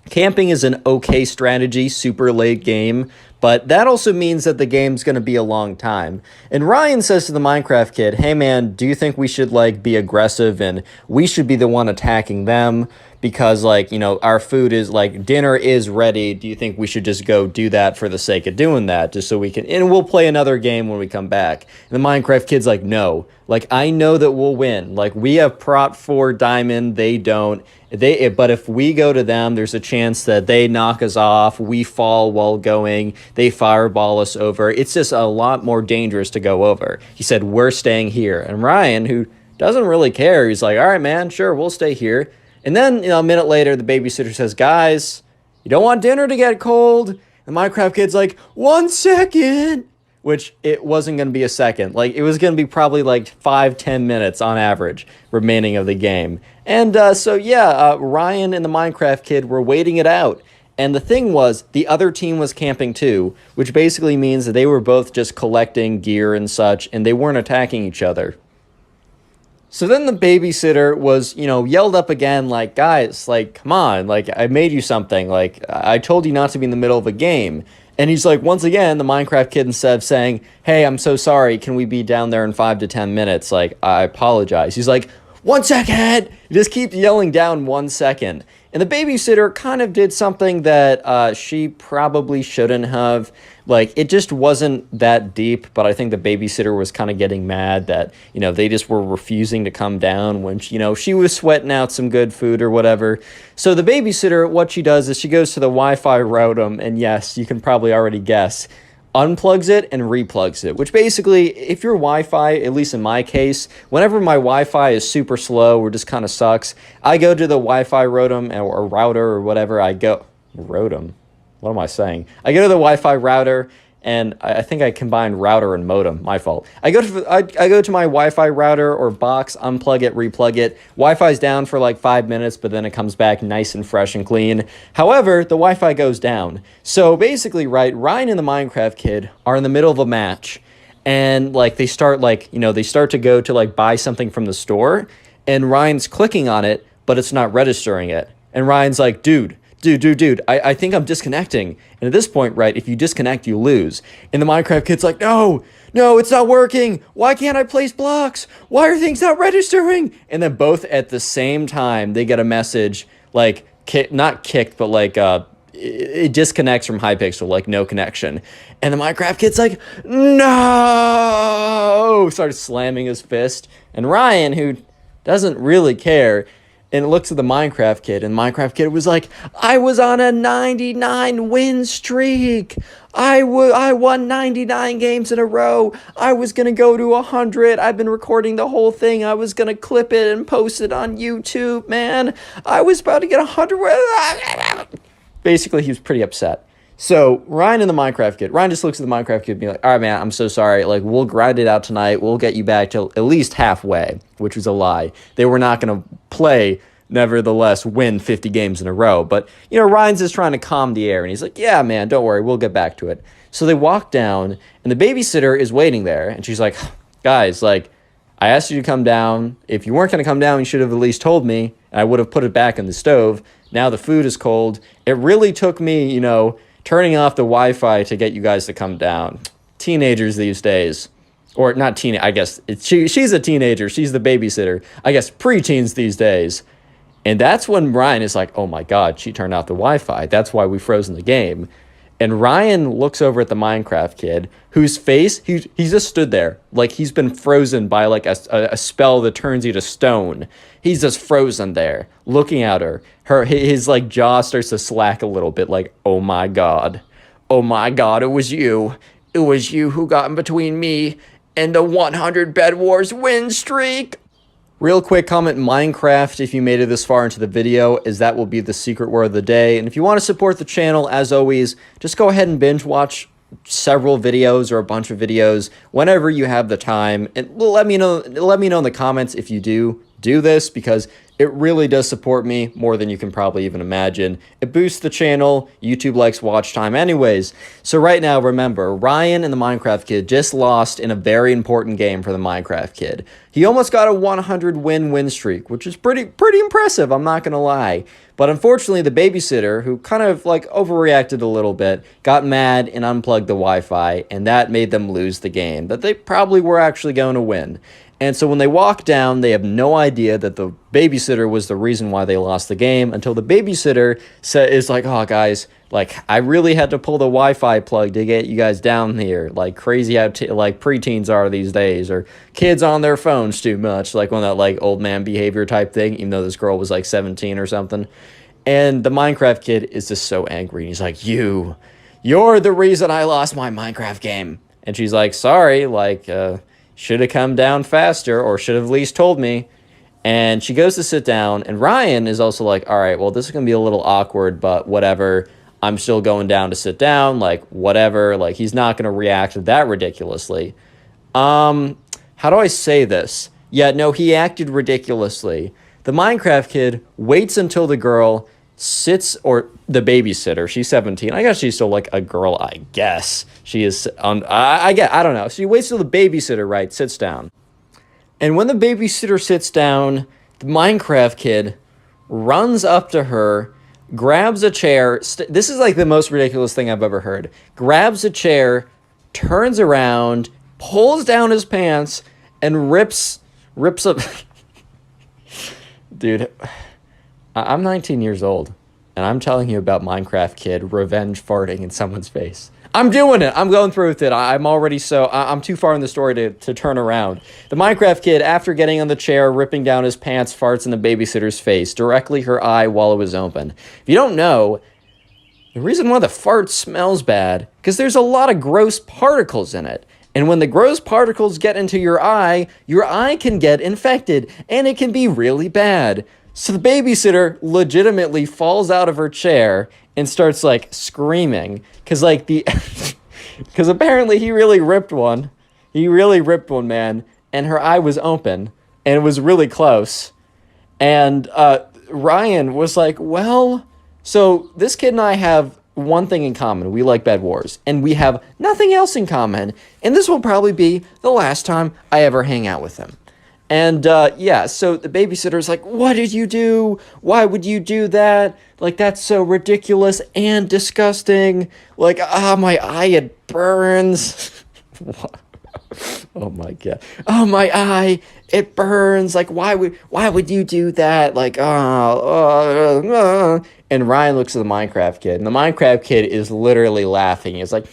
Camping is an okay strategy, super late game, but that also means that the game's going to be a long time. And Ryan says to the Minecraft Kid, hey man, do you think we should, like, be aggressive and we should be the one attacking them? Because, like, you know, our food is, like, dinner is ready. Do you think we should just go do that for the sake of doing that, just so we can, and we'll play another game when we come back? And the Minecraft Kid's like, no, like, I know that we'll win. Like, we have prot 4 diamond, they don't. But if we go to them, there's a chance that they knock us off, we fall while going, they fireball us over. It's just a lot more dangerous to go over. He said, we're staying here. And Ryan, who doesn't really care, he's like, all right, man, sure, we'll stay here. And then, you know, a minute later, the babysitter says, guys, you don't want dinner to get cold? The Minecraft kid's like, 1 second, which it wasn't going to be a second. Like, it was going to be probably like 5-10 minutes on average remaining of the game. And Ryan and the Minecraft kid were waiting it out. And the thing was, the other team was camping too, which basically means that they were both just collecting gear and such, and they weren't attacking each other. So then the babysitter was, yelled up again, like, guys, like, come on, like, I made you something, like, I told you not to be in the middle of a game. And he's like, once again, the Minecraft kid, instead of saying, hey, I'm so sorry, can we be down there in 5 to 10 minutes? Like, I apologize. He's like, 1 second! He just keeps yelling down 1 second. And the babysitter kind of did something that she probably shouldn't have. Like, it just wasn't that deep, but I think the babysitter was kind of getting mad that, they just were refusing to come down when, she was sweating out some good food or whatever. So the babysitter, what she does is she goes to the Wi-Fi router, and yes, you can probably already guess, unplugs it and replugs it, which basically, if your Wi-Fi, at least in my case, whenever my Wi-Fi is super slow or just kind of sucks, I go to the Wi-Fi router or whatever. I go what am I saying? I go to the Wi-Fi router, and I think I combined router and modem. My fault. I go to my Wi-Fi router or box, unplug it, replug it. Wi-Fi's down for like 5 minutes, but then it comes back nice and fresh and clean. However, the Wi-Fi goes down. So basically, right, Ryan and the Minecraft kid are in the middle of a match, and like they start to go to like buy something from the store, and Ryan's clicking on it, but it's not registering it. And Ryan's like, dude, I think I'm disconnecting. And at this point, right, if you disconnect, you lose. And the Minecraft kid's like, no, it's not working. Why can't I place blocks? Why are things not registering? And then both at the same time, they get a message, like, not kicked, but like, it disconnects from Hypixel, like no connection. And the Minecraft kid's like, no! Starts slamming his fist. And Ryan, who doesn't really care, and it looks at the Minecraft kid, and the Minecraft kid was like, I was on a 99 win streak. I won 99 games in a row. I was going to go to 100. I've been recording the whole thing. I was going to clip it and post it on YouTube, man. I was about to get 100. Basically, he was pretty upset. So Ryan and the Minecraft kid, Ryan just looks at the Minecraft kid and be like, all right, man, I'm so sorry. Like, we'll grind it out tonight. We'll get you back to at least halfway, which was a lie. They were not going to play, nevertheless, win 50 games in a row. But, Ryan's just trying to calm the air. And he's like, yeah, man, don't worry. We'll get back to it. So they walk down, and the babysitter is waiting there. And she's like, guys, like, I asked you to come down. If you weren't going to come down, you should have at least told me. I would have put it back in the stove. Now the food is cold. It really took me, turning off the Wi-Fi to get you guys to come down. Teenagers these days. Or not teen, I guess. She's a teenager. She's the babysitter. I guess preteens these days. And that's when Ryan is like, oh my God, she turned off the Wi-Fi. That's why we frozen the game. And Ryan looks over at the Minecraft kid, whose face, he's just stood there. Like he's been frozen by like a spell that turns you to stone. He's just frozen there, looking at her. His like jaw starts to slack a little bit, like, oh my God, it was you. It was you who got in between me and the 100 Bed Wars win streak. Real quick comment, Minecraft, if you made it this far into the video, as that will be the secret word of the day. And if you want to support the channel, as always, just go ahead and binge watch several videos or a bunch of videos whenever you have the time. And let me know in the comments if you do this, because it really does support me more than you can probably even imagine. It boosts the channel. YouTube likes watch time anyways. So right now, remember, Ryan and the Minecraft kid just lost in a very important game for the Minecraft kid. He almost got a 100 win streak, which is pretty impressive, I'm not going to lie. But unfortunately, the babysitter, who kind of like overreacted a little bit, got mad and unplugged the Wi-Fi, and that made them lose the game that they probably were actually going to win. And so when they walk down, they have no idea that the babysitter was the reason why they lost the game, until the babysitter is like, oh, guys, like, I really had to pull the Wi-Fi plug to get you guys down here. Like, crazy how like preteens are these days, or kids on their phones too much, like on that like old man behavior type thing, even though this girl was like 17 or something. And the Minecraft kid is just so angry. He's like, you're the reason I lost my Minecraft game. And she's like, sorry, like, should have come down faster, or should have at least told me. And she goes to sit down, and Ryan is also like, all right, well, this is going to be a little awkward, but whatever. I'm still going down to sit down, like, whatever. Like, he's not going to react that ridiculously. How do I say this? Yeah, no, he acted ridiculously. The Minecraft kid waits until the girl sits, or the babysitter, she's 17. I guess she's still like a girl, I guess. She is, I don't know. She waits till the babysitter, right, sits down. And when the babysitter sits down, the Minecraft kid runs up to her, grabs a chair. This is like the most ridiculous thing I've ever heard. Grabs a chair, turns around, pulls down his pants, and rips up. Dude, I'm 19 years old, and I'm telling you about Minecraft kid revenge farting in someone's face. I'm doing it. I'm going through with it. I'm too far in the story to turn around. The Minecraft kid, after getting on the chair, ripping down his pants, farts in the babysitter's face, directly her eye while it was open. If you don't know, the reason why the fart smells bad, because there's a lot of gross particles in it. And when the gross particles get into your eye can get infected, and it can be really bad. So the babysitter legitimately falls out of her chair and starts, like, screaming. Because, like, because apparently he really ripped one. He really ripped one, man. And her eye was open, and it was really close. And Ryan was like, well, so this kid and I have one thing in common. We like Bed Wars, and we have nothing else in common, and this will probably be the last time I ever hang out with him. And yeah, so the babysitter's like, what did you do? Why would you do that? Like, that's so ridiculous and disgusting. Like, my eye, it burns. Oh my god. Oh, my eye, it burns. Like, why would you do that? Like, and Ryan looks at the Minecraft kid, and the Minecraft kid is literally laughing. He's like,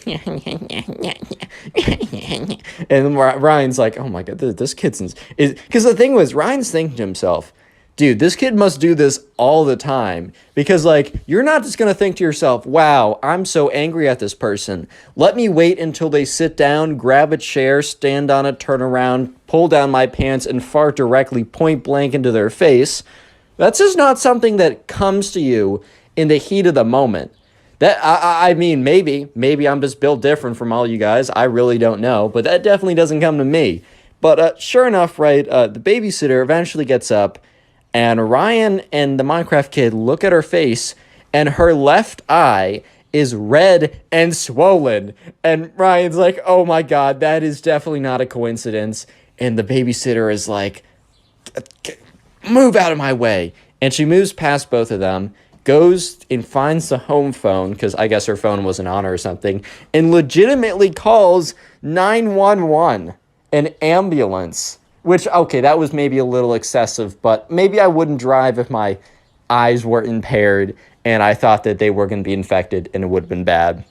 and Ryan's like, oh my god, this kid's because the thing was, Ryan's thinking to himself, dude, this kid must do this all the time. Because, like, you're not just going to think to yourself, wow, I'm so angry at this person. Let me wait until they sit down, grab a chair, stand on it, turn around, pull down my pants, and fart directly point blank into their face. That's just not something that comes to you in the heat of the moment. That I mean, maybe I'm just built different from all you guys. I really don't know. But that definitely doesn't come to me. But sure enough, right, the babysitter eventually gets up, and Ryan and the Minecraft kid look at her face, and her left eye is red and swollen. And Ryan's like, oh my god, that is definitely not a coincidence. And the babysitter is like, move out of my way. And she moves past both of them, goes and finds the home phone, because I guess her phone wasn't on or something, and legitimately calls 911, an ambulance. Which, okay, that was maybe a little excessive, but maybe I wouldn't drive if my eyes were impaired and I thought that they were going to be infected and it would have been bad.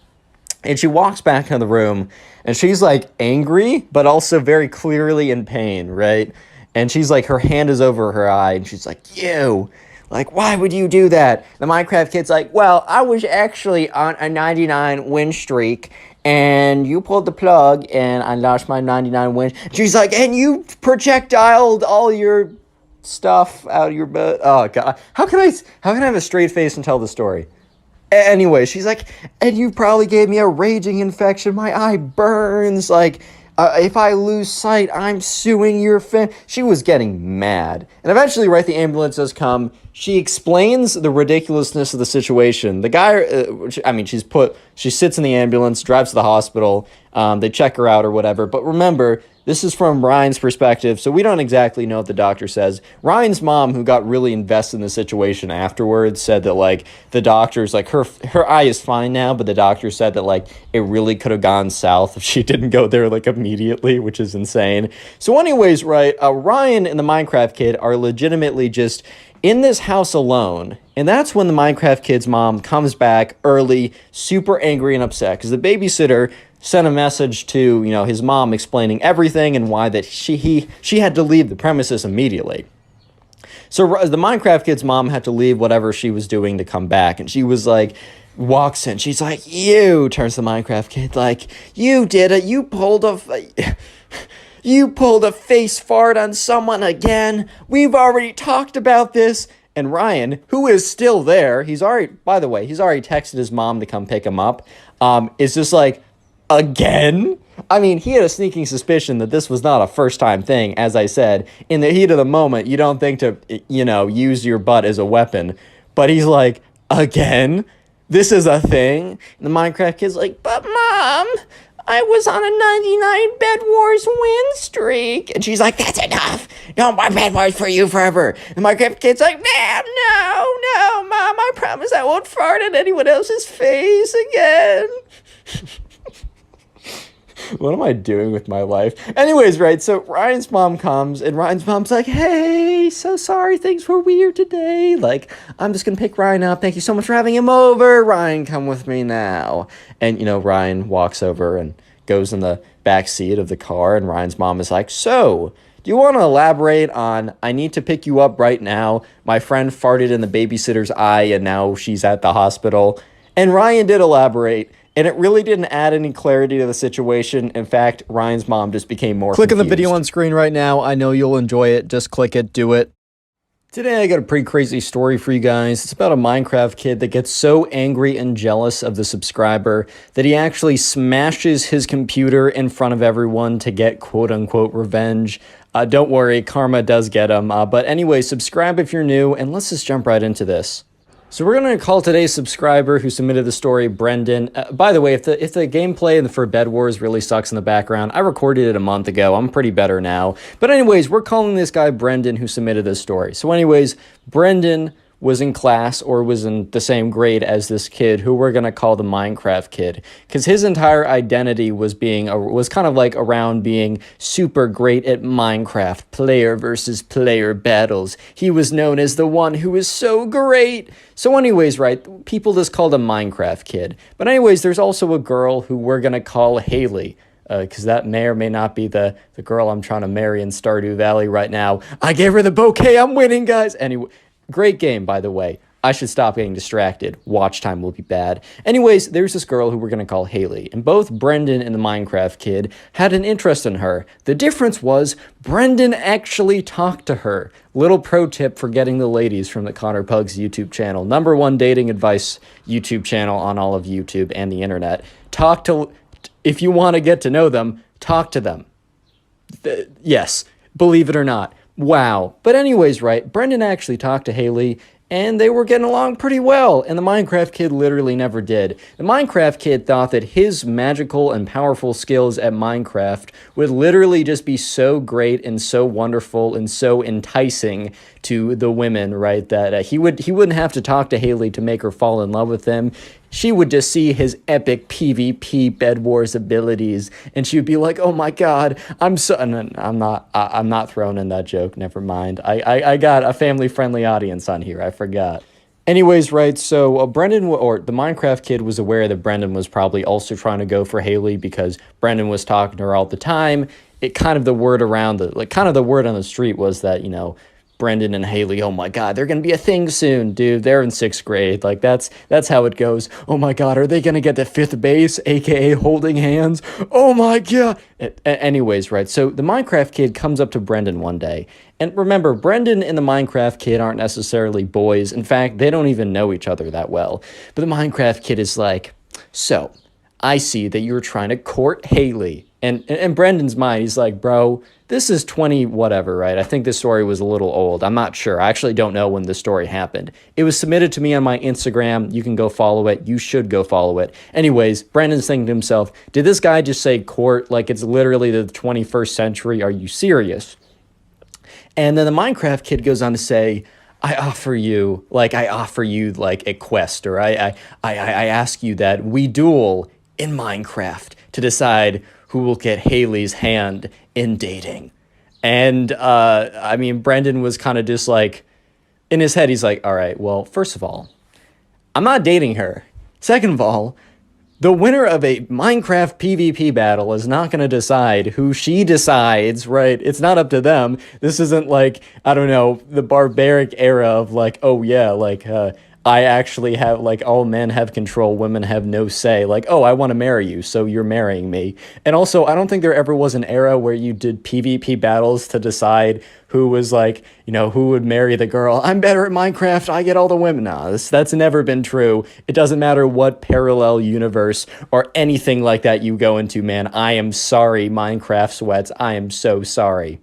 And she walks back into the room, and she's, like, angry, but also very clearly in pain, right? And she's like, her hand is over her eye, and she's like, you, like, why would you do that? The Minecraft kid's like, well, I was actually on a 99 win streak, and you pulled the plug, and I lost my 99 wins. She's like, and you projectiled all your stuff out of your butt. Oh, God. How can I have a straight face and tell the story? Anyway, she's like, and you probably gave me a raging infection. My eye burns. Like, if I lose sight, I'm suing your She was getting mad. And eventually, right, the ambulance does come. She explains the ridiculousness of the situation. The guy, she sits in the ambulance, drives to the hospital. They check her out or whatever. But remember, this is from Ryan's perspective, so we don't exactly know what the doctor says. Ryan's mom, who got really invested in the situation afterwards, said that, like, the doctor's, like, her eye is fine now, but the doctor said that, like, it really could have gone south if she didn't go there, like, immediately, which is insane. So anyways, right, Ryan and the Minecraft kid are legitimately just in this house alone, and that's when the Minecraft kid's mom comes back early, super angry and upset, because the babysitter sent a message to, his mom explaining everything and why that she had to leave the premises immediately. So the Minecraft kid's mom had to leave whatever she was doing to come back, and she was like, walks in, she's like, you, turns to the Minecraft kid, like, you did it, you pulled a face fart on someone again. We've already talked about this. And Ryan, who is still there, by the way, he's already texted his mom to come pick him up, is just like, again? I mean, he had a sneaking suspicion that this was not a first-time thing, as I said. In the heat of the moment, you don't think to, use your butt as a weapon. But he's like, again? This is a thing? And the Minecraft kid's like, but Mom, I was on a 99 Bed Wars win streak. And she's like, that's enough. No more Bed Wars for you forever. And the Minecraft kid's like, Mom, no, Mom, I promise I won't fart in anyone else's face again. What am I doing with my life? Anyways, right, so Ryan's mom comes, and Ryan's mom's like, hey, so sorry, things were weird today. Like, I'm just gonna pick Ryan up. Thank you so much for having him over. Ryan, come with me now. And, Ryan walks over and goes in the back seat of the car, and Ryan's mom is like, so, do you want to elaborate on, I need to pick you up right now. My friend farted in the babysitter's eye, and now she's at the hospital. And Ryan did elaborate. And it really didn't add any clarity to the situation. In fact, Ryan's mom just became more Click on the confused. video on screen right now. I know you'll enjoy it. Just click it. Do it. Today I got a pretty crazy story for you guys. It's about a Minecraft kid that gets so angry and jealous of the subscriber that he actually smashes his computer in front of everyone to get quote-unquote revenge. Don't worry, karma does get him. But anyway, subscribe if you're new, and let's just jump right into this. So we're going to call today's subscriber who submitted the story Brendan. By the way, if the gameplay for Bed Wars really sucks in the background, I recorded it a month ago. I'm pretty better now. But anyways, we're calling this guy Brendan who submitted this story. So anyways, Brendan was in class or was in the same grade as this kid who we're going to call the Minecraft kid, because his entire identity was kind of like around being super great at Minecraft, player versus player battles. He was known as the one who is so great. So anyways, right, people just called him Minecraft kid. But anyways, there's also a girl who we're going to call Haley, because that may or may not be the girl I'm trying to marry in Stardew Valley right now. I gave her the bouquet. I'm winning, guys. Anyway, great game, by the way. I should stop getting distracted. Watch time will be bad. Anyways, there's this girl who we're going to call Haley, and both Brendan and the Minecraft kid had an interest in her. The difference was Brendan actually talked to her. Little pro tip for getting the ladies from the connorpugs YouTube channel. #1 dating advice YouTube channel on all of YouTube and the internet. If you want to get to know them, talk to them. Yes, believe it or not. Wow. But anyways, right, Brendan actually talked to Haley, and they were getting along pretty well, and the Minecraft kid literally never did. The Minecraft kid thought that his magical and powerful skills at Minecraft would literally just be so great and so wonderful and so enticing to the women, right, that he wouldn't have to talk to Haley to make her fall in love with him. She would just see his epic PvP Bed Wars abilities, and she would be like, "Oh my God, I'm not throwing in that joke. Never mind. I got a family-friendly audience on here. I forgot." Anyways, right, so Brendan, or the Minecraft kid, was aware that Brendan was probably also trying to go for Haley because Brendan was talking to her all the time. The word on the street was that, Brendan and Haley, oh my God, they're going to be a thing soon, dude. They're in 6th grade. Like, that's how it goes. Oh my God, are they going to get to 5th base, aka holding hands? Oh my God. Anyways, right, so the Minecraft kid comes up to Brendan one day. And remember, Brendan and the Minecraft kid aren't necessarily boys. In fact, they don't even know each other that well. But the Minecraft kid is like, so, I see that you're trying to court Haley. And in Brendan's mind, he's like, bro, this is 20 whatever, right? I think this story was a little old. I'm not sure. I actually don't know when this story happened. It was submitted to me on my Instagram. You can go follow it. You should go follow it. Anyways, Brendan's thinking to himself, did this guy just say court like it's literally the 21st century? Are you serious? And then the Minecraft kid goes on to say, I offer you like a quest, or I ask you that we duel in Minecraft to decide who will get Haley's hand in dating. And, Brendan was kind of just like, in his head, he's like, all right, well, first of all, I'm not dating her. Second of all, the winner of a Minecraft PvP battle is not going to decide who she decides, right? It's not up to them. This isn't like, I don't know, the barbaric era of like, oh yeah, like, I actually have, like, all men have control, women have no say. Like, oh, I want to marry you, so you're marrying me. And also, I don't think there ever was an era where you did PvP battles to decide who was like, who would marry the girl. I'm better at Minecraft, I get all the women. Nah, that's never been true. It doesn't matter what parallel universe or anything like that you go into, man. I am sorry, Minecraft sweats. I am so sorry.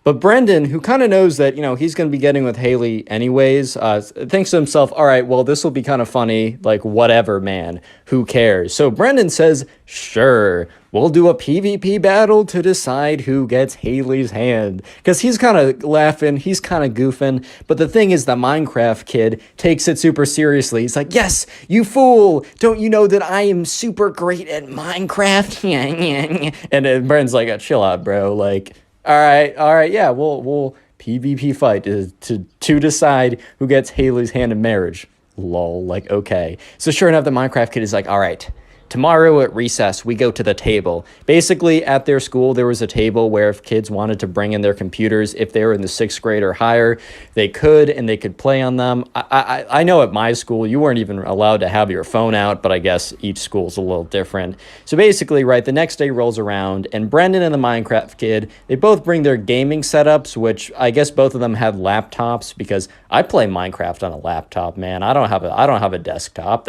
But Brendan, who kind of knows that, he's going to be getting with Haley anyways, thinks to himself, all right, well, this will be kind of funny. Like, whatever, man. Who cares? So Brendan says, sure, we'll do a PvP battle to decide who gets Haley's hand. Because he's kind of laughing, he's kind of goofing. But the thing is, the Minecraft kid takes it super seriously. He's like, yes, you fool. Don't you know that I am super great at Minecraft? And then Brendan's like, chill out, bro. Like, all right, yeah, we'll PvP fight to decide who gets Haley's hand in marriage. Lol, like, okay. So sure enough, the Minecraft kid is like, all right, tomorrow at recess, we go to the table. Basically, at their school, there was a table where if kids wanted to bring in their computers, if they were in the 6th grade or higher, they could, and they could play on them. I know at my school, you weren't even allowed to have your phone out, but I guess each school's a little different. So basically, right, the next day rolls around, and Brendan and the Minecraft kid, they both bring their gaming setups, which I guess both of them have laptops, because I play Minecraft on a laptop, man. I don't have a desktop.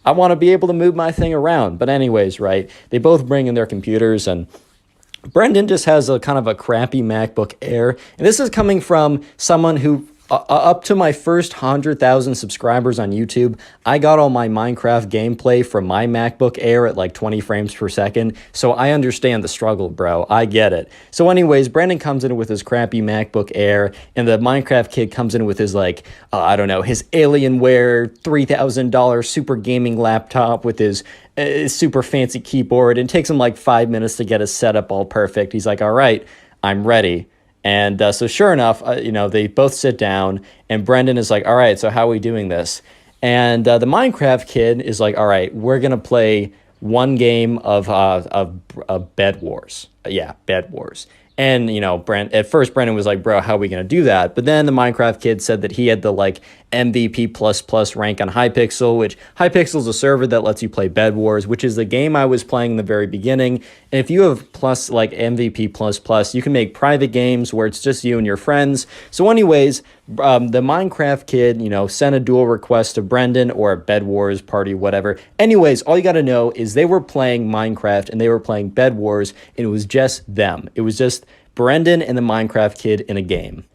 I want to be able to move my thing around. But anyways, right, they both bring in their computers, and Brendan just has a kind of a crappy MacBook Air. And this is coming from someone who, up to my first 100,000 subscribers on YouTube, I got all my Minecraft gameplay from my MacBook Air at like 20 frames per second. So I understand the struggle, bro. I get it. So anyways, Brendan comes in with his crappy MacBook Air, and the Minecraft kid comes in with his like, I don't know, his Alienware $3,000 super gaming laptop with his super fancy keyboard. And it takes him like 5 minutes to get his setup all perfect. He's like, all right, I'm ready. And so sure enough, they both sit down, and Brendan is like, all right, so how are we doing this? And the Minecraft kid is like, all right, we're going to play one game of Bed Wars. Yeah, Bed Wars. And, at first Brendan was like, bro, how are we going to do that? But then the Minecraft kid said that he had the like MVP++ rank on Hypixel, which Hypixel is a server that lets you play Bed Wars, which is the game I was playing in the very beginning. And if you have plus like MVP++, you can make private games where it's just you and your friends. So anyways, the Minecraft kid, sent a duel request to Brendan or a Bed Wars party, whatever. Anyways, all you got to know is they were playing Minecraft and they were playing Bed Wars, and it was just them. It was just Brendan and the Minecraft kid in a game.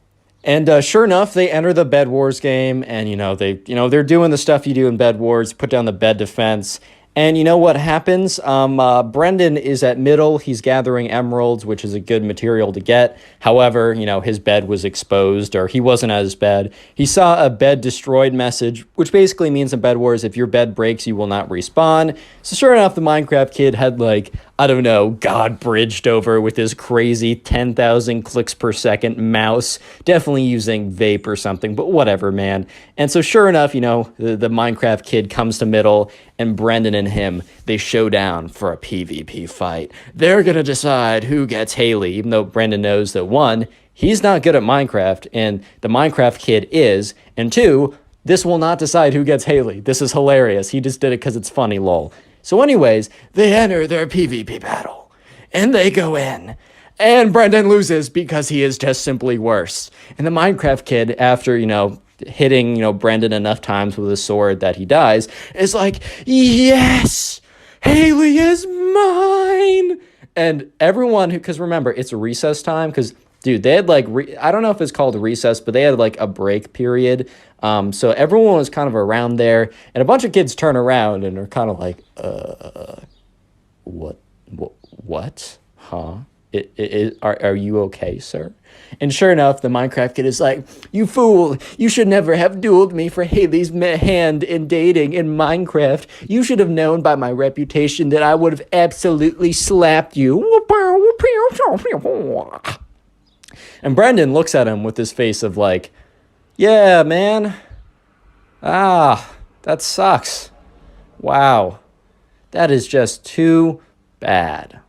And sure enough, they enter the Bed Wars game, and they're doing the stuff you do in Bed Wars, put down the bed defense. And you know what happens? Brendan is at middle. He's gathering emeralds, which is a good material to get. However, his bed was exposed, or he wasn't at his bed. He saw a bed destroyed message, which basically means in Bed Wars, if your bed breaks, you will not respawn. So sure enough, the Minecraft kid had like, I don't know, God bridged over with his crazy 10,000 clicks per second mouse, definitely using vape or something, but whatever, man. And so sure enough, the Minecraft kid comes to middle, and Brendan and him, they show down for a PvP fight. They're going to decide who gets Haley, even though Brendan knows that one, he's not good at Minecraft, and the Minecraft kid is, and two, this will not decide who gets Haley. This is hilarious. He just did it because it's funny, lol. So anyways, they enter their PvP battle, and they go in, and Brendan loses because he is just simply worse. And the Minecraft kid, after, hitting, Brendan enough times with his sword that he dies, is like, yes, Haley is mine. And everyone, because remember, it's recess time, because, dude, they had like, I don't know if it's called recess, but they had like a break period. So everyone was kind of around there, and a bunch of kids turn around and are kind of like, what? Huh? Are you okay, sir? And sure enough, the Minecraft kid is like, you fool, you should never have dueled me for Haley's hand in dating in Minecraft. You should have known by my reputation that I would have absolutely slapped you. And Brendan looks at him with this face of like, yeah, man. That sucks. Wow. That is just too bad.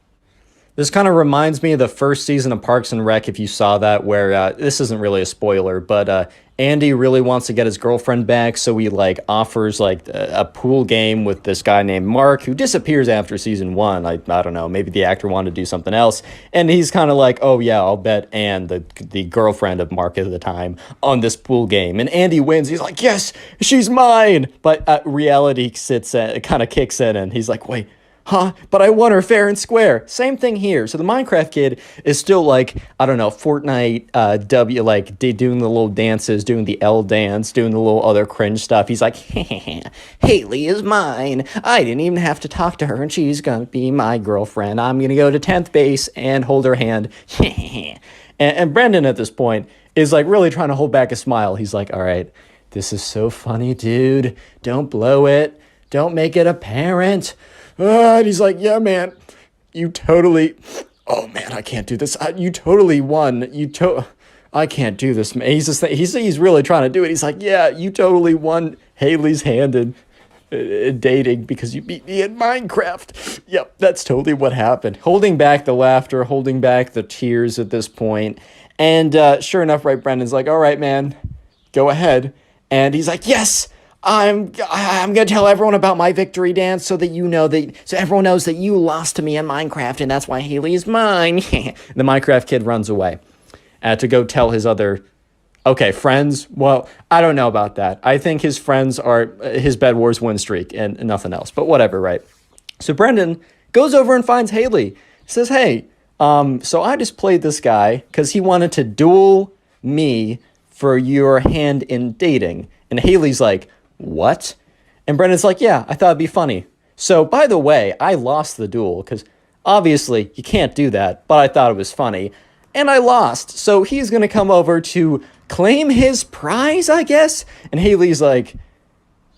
This kind of reminds me of the first season of Parks and Rec, if you saw that, where this isn't really a spoiler, but Andy really wants to get his girlfriend back, so he like offers like a pool game with this guy named Mark, who disappears after season 1. I don't know, maybe the actor wanted to do something else, and he's kind of like, oh yeah, I'll bet Anne, the girlfriend of Mark at the time, on this pool game, and Andy wins. He's like, yes, she's mine, but reality kind of kicks in, and he's like, wait. Huh? But I won her fair and square. Same thing here. So the Minecraft kid is still like, I don't know, Fortnite, doing the little dances, doing the L dance, doing the little other cringe stuff. He's like, Haley is mine. I didn't even have to talk to her, and she's gonna be my girlfriend. I'm gonna go to 10th base and hold her hand. and Brendan at this point is like really trying to hold back a smile. He's like, all right, this is so funny, dude. Don't blow it. Don't make it apparent. And he's like, yeah, man, you totally, oh man, I can't do this. You totally won. I can't do this, man. He's really trying to do it. He's like, yeah, you totally won Haley's hand in dating because you beat me in Minecraft. Yep, that's totally what happened. Holding back the laughter, holding back the tears at this point. And sure enough, right, Brendan's like, all right, man, go ahead. And he's like, yes, I'm gonna tell everyone about my victory dance so everyone knows that you lost to me in Minecraft, and that's why Haley is mine. The Minecraft kid runs away to go tell his other friends. Well, I don't know about that. I think his friends are his Bed Wars win streak and nothing else. But whatever, right? So Brendan goes over and finds Haley. Says, hey, so I just played this guy because he wanted to duel me for your hand in dating. And Haley's like, what? And Brendan's like, yeah, I thought it'd be funny. So, by the way, I lost the duel because obviously you can't do that, but I thought it was funny. And I lost. So he's going to come over to claim his prize, I guess? And Haley's like,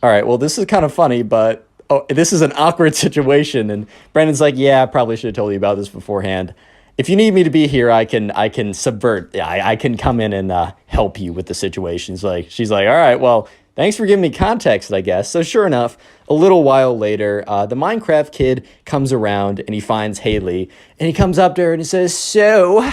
all right, well, this is kind of funny, but this is an awkward situation. And Brendan's like, yeah, I probably should have told you about this beforehand. If you need me to be here, I can subvert. I can come in and help you with the situation. She's like, all right, well, thanks for giving me context, I guess. So sure enough, a little while later, the Minecraft kid comes around and he finds Haley. And he comes up to her and he says, so,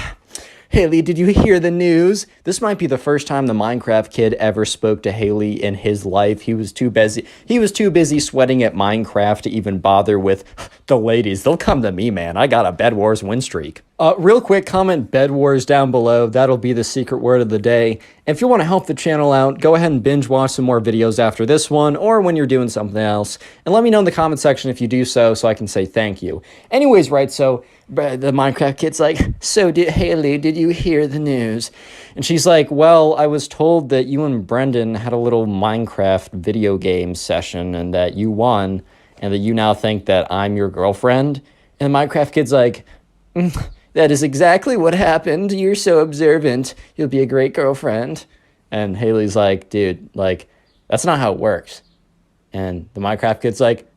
Haley, did you hear the news? This might be the first time the Minecraft kid ever spoke to Haley in his life. He was too busy sweating at Minecraft to even bother with the ladies. They'll come to me, man. I got a Bed Wars win streak. Real quick, comment Bed Wars down below. That'll be the secret word of the day. And if you want to help the channel out, go ahead and binge watch some more videos after this one or when you're doing something else. And let me know in the comment section if you do so I can say thank you. Anyways, right, so the Minecraft kid's like, so Haley, did you hear the news? And she's like, well, I was told that you and Brendan had a little Minecraft video game session and that you won and that you now think that I'm your girlfriend. And the Minecraft kid's like, that is exactly what happened. You're so observant. You'll be a great girlfriend. And Haley's like, dude, like, that's not how it works. And the Minecraft kid's like,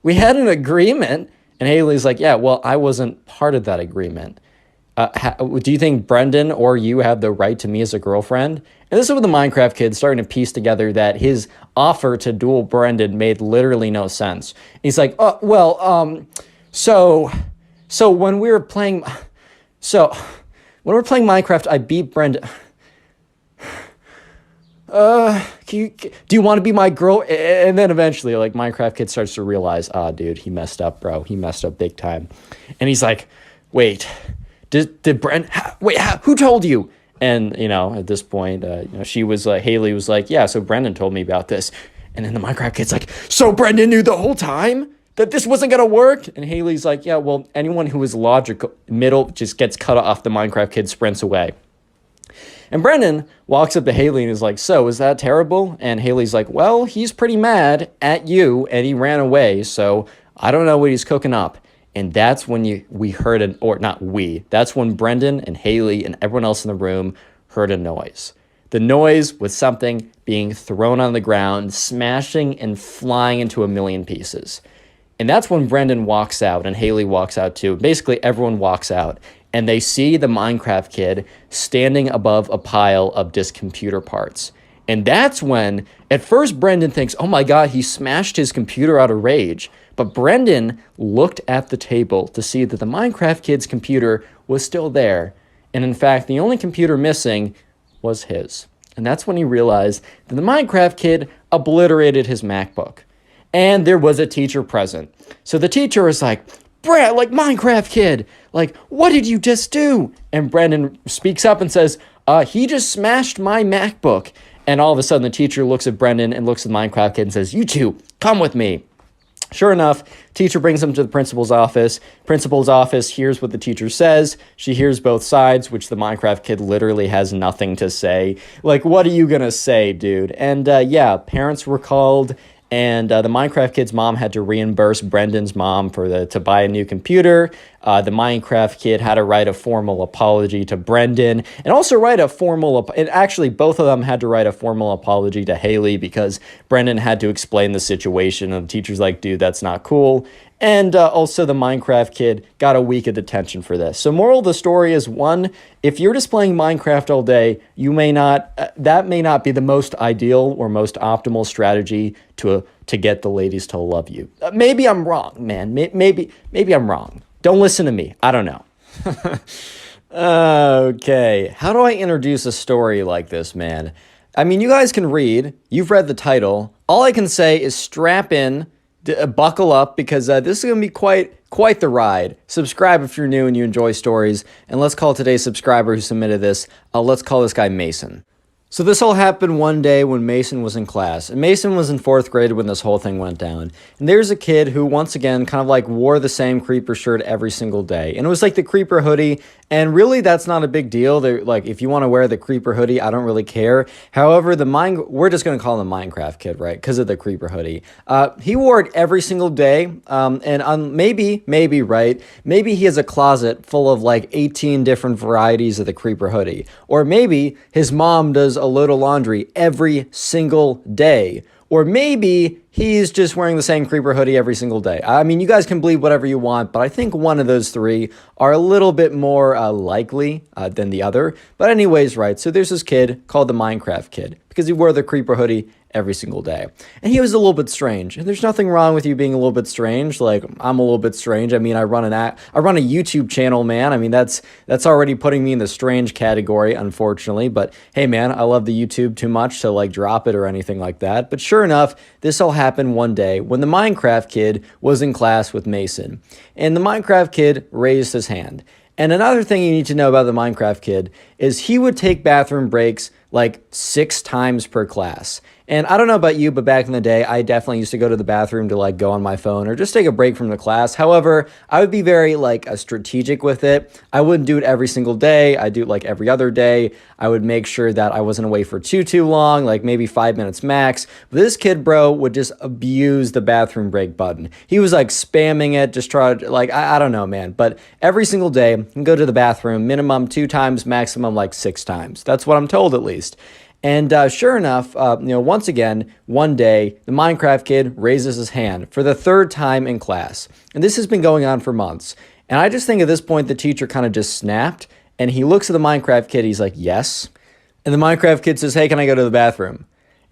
we had an agreement. And Haley's like, yeah, well, I wasn't part of that agreement. Do you think Brendan or you have the right to me as a girlfriend? And this is when the Minecraft kid starting to piece together that his offer to duel Brendan made literally no sense. He's like, oh, well, so when we were playing Minecraft, I beat Brendan. Do you want to be my girl? And then eventually, like, Minecraft kid starts to realize, dude, he messed up, bro. He messed up big time. And he's like, wait, did Brendan, who told you? And, at this point, Haley was like, yeah, so Brendan told me about this. And then the Minecraft kid's like, so Brendan knew the whole time that this wasn't going to work? And Haley's like, yeah, well, anyone who is logical, middle, just gets cut off. The Minecraft kid sprints away. And Brendan walks up to Haley and is like, so, is that terrible? And Haley's like, well, he's pretty mad at you, and he ran away, so I don't know what he's cooking up. And that's when that's when Brendan and Haley and everyone else in the room heard a noise. The noise was something being thrown on the ground, smashing and flying into a million pieces. And that's when Brendan walks out and Haley walks out too. Basically, everyone walks out. And they see the Minecraft kid standing above a pile of disk computer parts. And that's when, at first, Brendan thinks, oh my God, he smashed his computer out of rage. But Brendan looked at the table to see that the Minecraft kid's computer was still there. And in fact, the only computer missing was his. And that's when he realized that the Minecraft kid obliterated his MacBook. And there was a teacher present. So the teacher was like, Brad, like, Minecraft kid, like, what did you just do? And Brendan speaks up and says, he just smashed my MacBook. And all of a sudden the teacher looks at Brendan and looks at the Minecraft kid and says, you two, come with me. Sure enough, teacher brings him to the principal's office. Principal's office hears what the teacher says. She hears both sides, which the Minecraft kid literally has nothing to say. Like, what are you gonna say, dude? And yeah, parents were called, and the Minecraft kid's mom had to reimburse Brendan's mom to buy a new computer. The Minecraft kid had to write a formal apology to Brendan, and also write a formal, and actually both of them had to write a formal apology to Haley because Brendan had to explain the situation, and the teacher's like, dude, that's not cool. And also the Minecraft kid got a week of detention for this. So moral of the story is, one, if you're just playing Minecraft all day, that may not be the most ideal or most optimal strategy to get the ladies to love you. Maybe I'm wrong, man. Maybe I'm wrong. Don't listen to me. I don't know. Okay. How do I introduce a story like this, man? I mean, you guys can read. You've read the title. All I can say is strap in, buckle up, because this is going to be quite the ride. Subscribe if you're new and you enjoy stories. And let's call today's subscriber who submitted this. Let's call this guy Mason. So this all happened one day when Mason was in class, and Mason was in 4th grade when this whole thing went down. And there's a kid who, once again, kind of like wore the same creeper shirt every single day. And it was like the creeper hoodie, and really that's not a big deal. They're like, if you want to wear the creeper hoodie, I don't really care. However, we're just going to call him the Minecraft kid, right? Because of the creeper hoodie. He wore it every single day, and maybe, right? Maybe he has a closet full of like 18 different varieties of the creeper hoodie. Or maybe his mom does a load of laundry every single day. Or maybe he's just wearing the same creeper hoodie every single day. I mean, you guys can believe whatever you want, but I think one of those three are a little bit more likely than the other. But anyways, right, so there's this kid called the Minecraft kid because he wore the creeper hoodie every single day. And he was a little bit strange. And there's nothing wrong with you being a little bit strange. Like, I'm a little bit strange. I mean, I run a YouTube channel, man. I mean, that's already putting me in the strange category, unfortunately. But hey, man, I love the YouTube too much to like drop it or anything like that. But sure enough, this all happened one day when the Minecraft kid was in class with Mason. And the Minecraft kid raised his hand. And another thing you need to know about the Minecraft kid is he would take bathroom breaks like 6 times per class. And I don't know about you, but back in the day, I definitely used to go to the bathroom to like go on my phone or just take a break from the class. However, I would be very like strategic with it. I wouldn't do it every single day. I'd do it like every other day. I would make sure that I wasn't away for too long, like maybe 5 minutes max. But this kid, bro, would just abuse the bathroom break button. He was like spamming it, just try to like, I don't know, man. But every single day, you can go to the bathroom, minimum 2 times, maximum like 6 times. That's what I'm told at least. And sure enough, once again, one day, the Minecraft kid raises his hand for the 3rd time in class. And this has been going on for months. And I just think at this point, the teacher kind of just snapped. And he looks at the Minecraft kid. He's like, yes. And the Minecraft kid says, hey, can I go to the bathroom?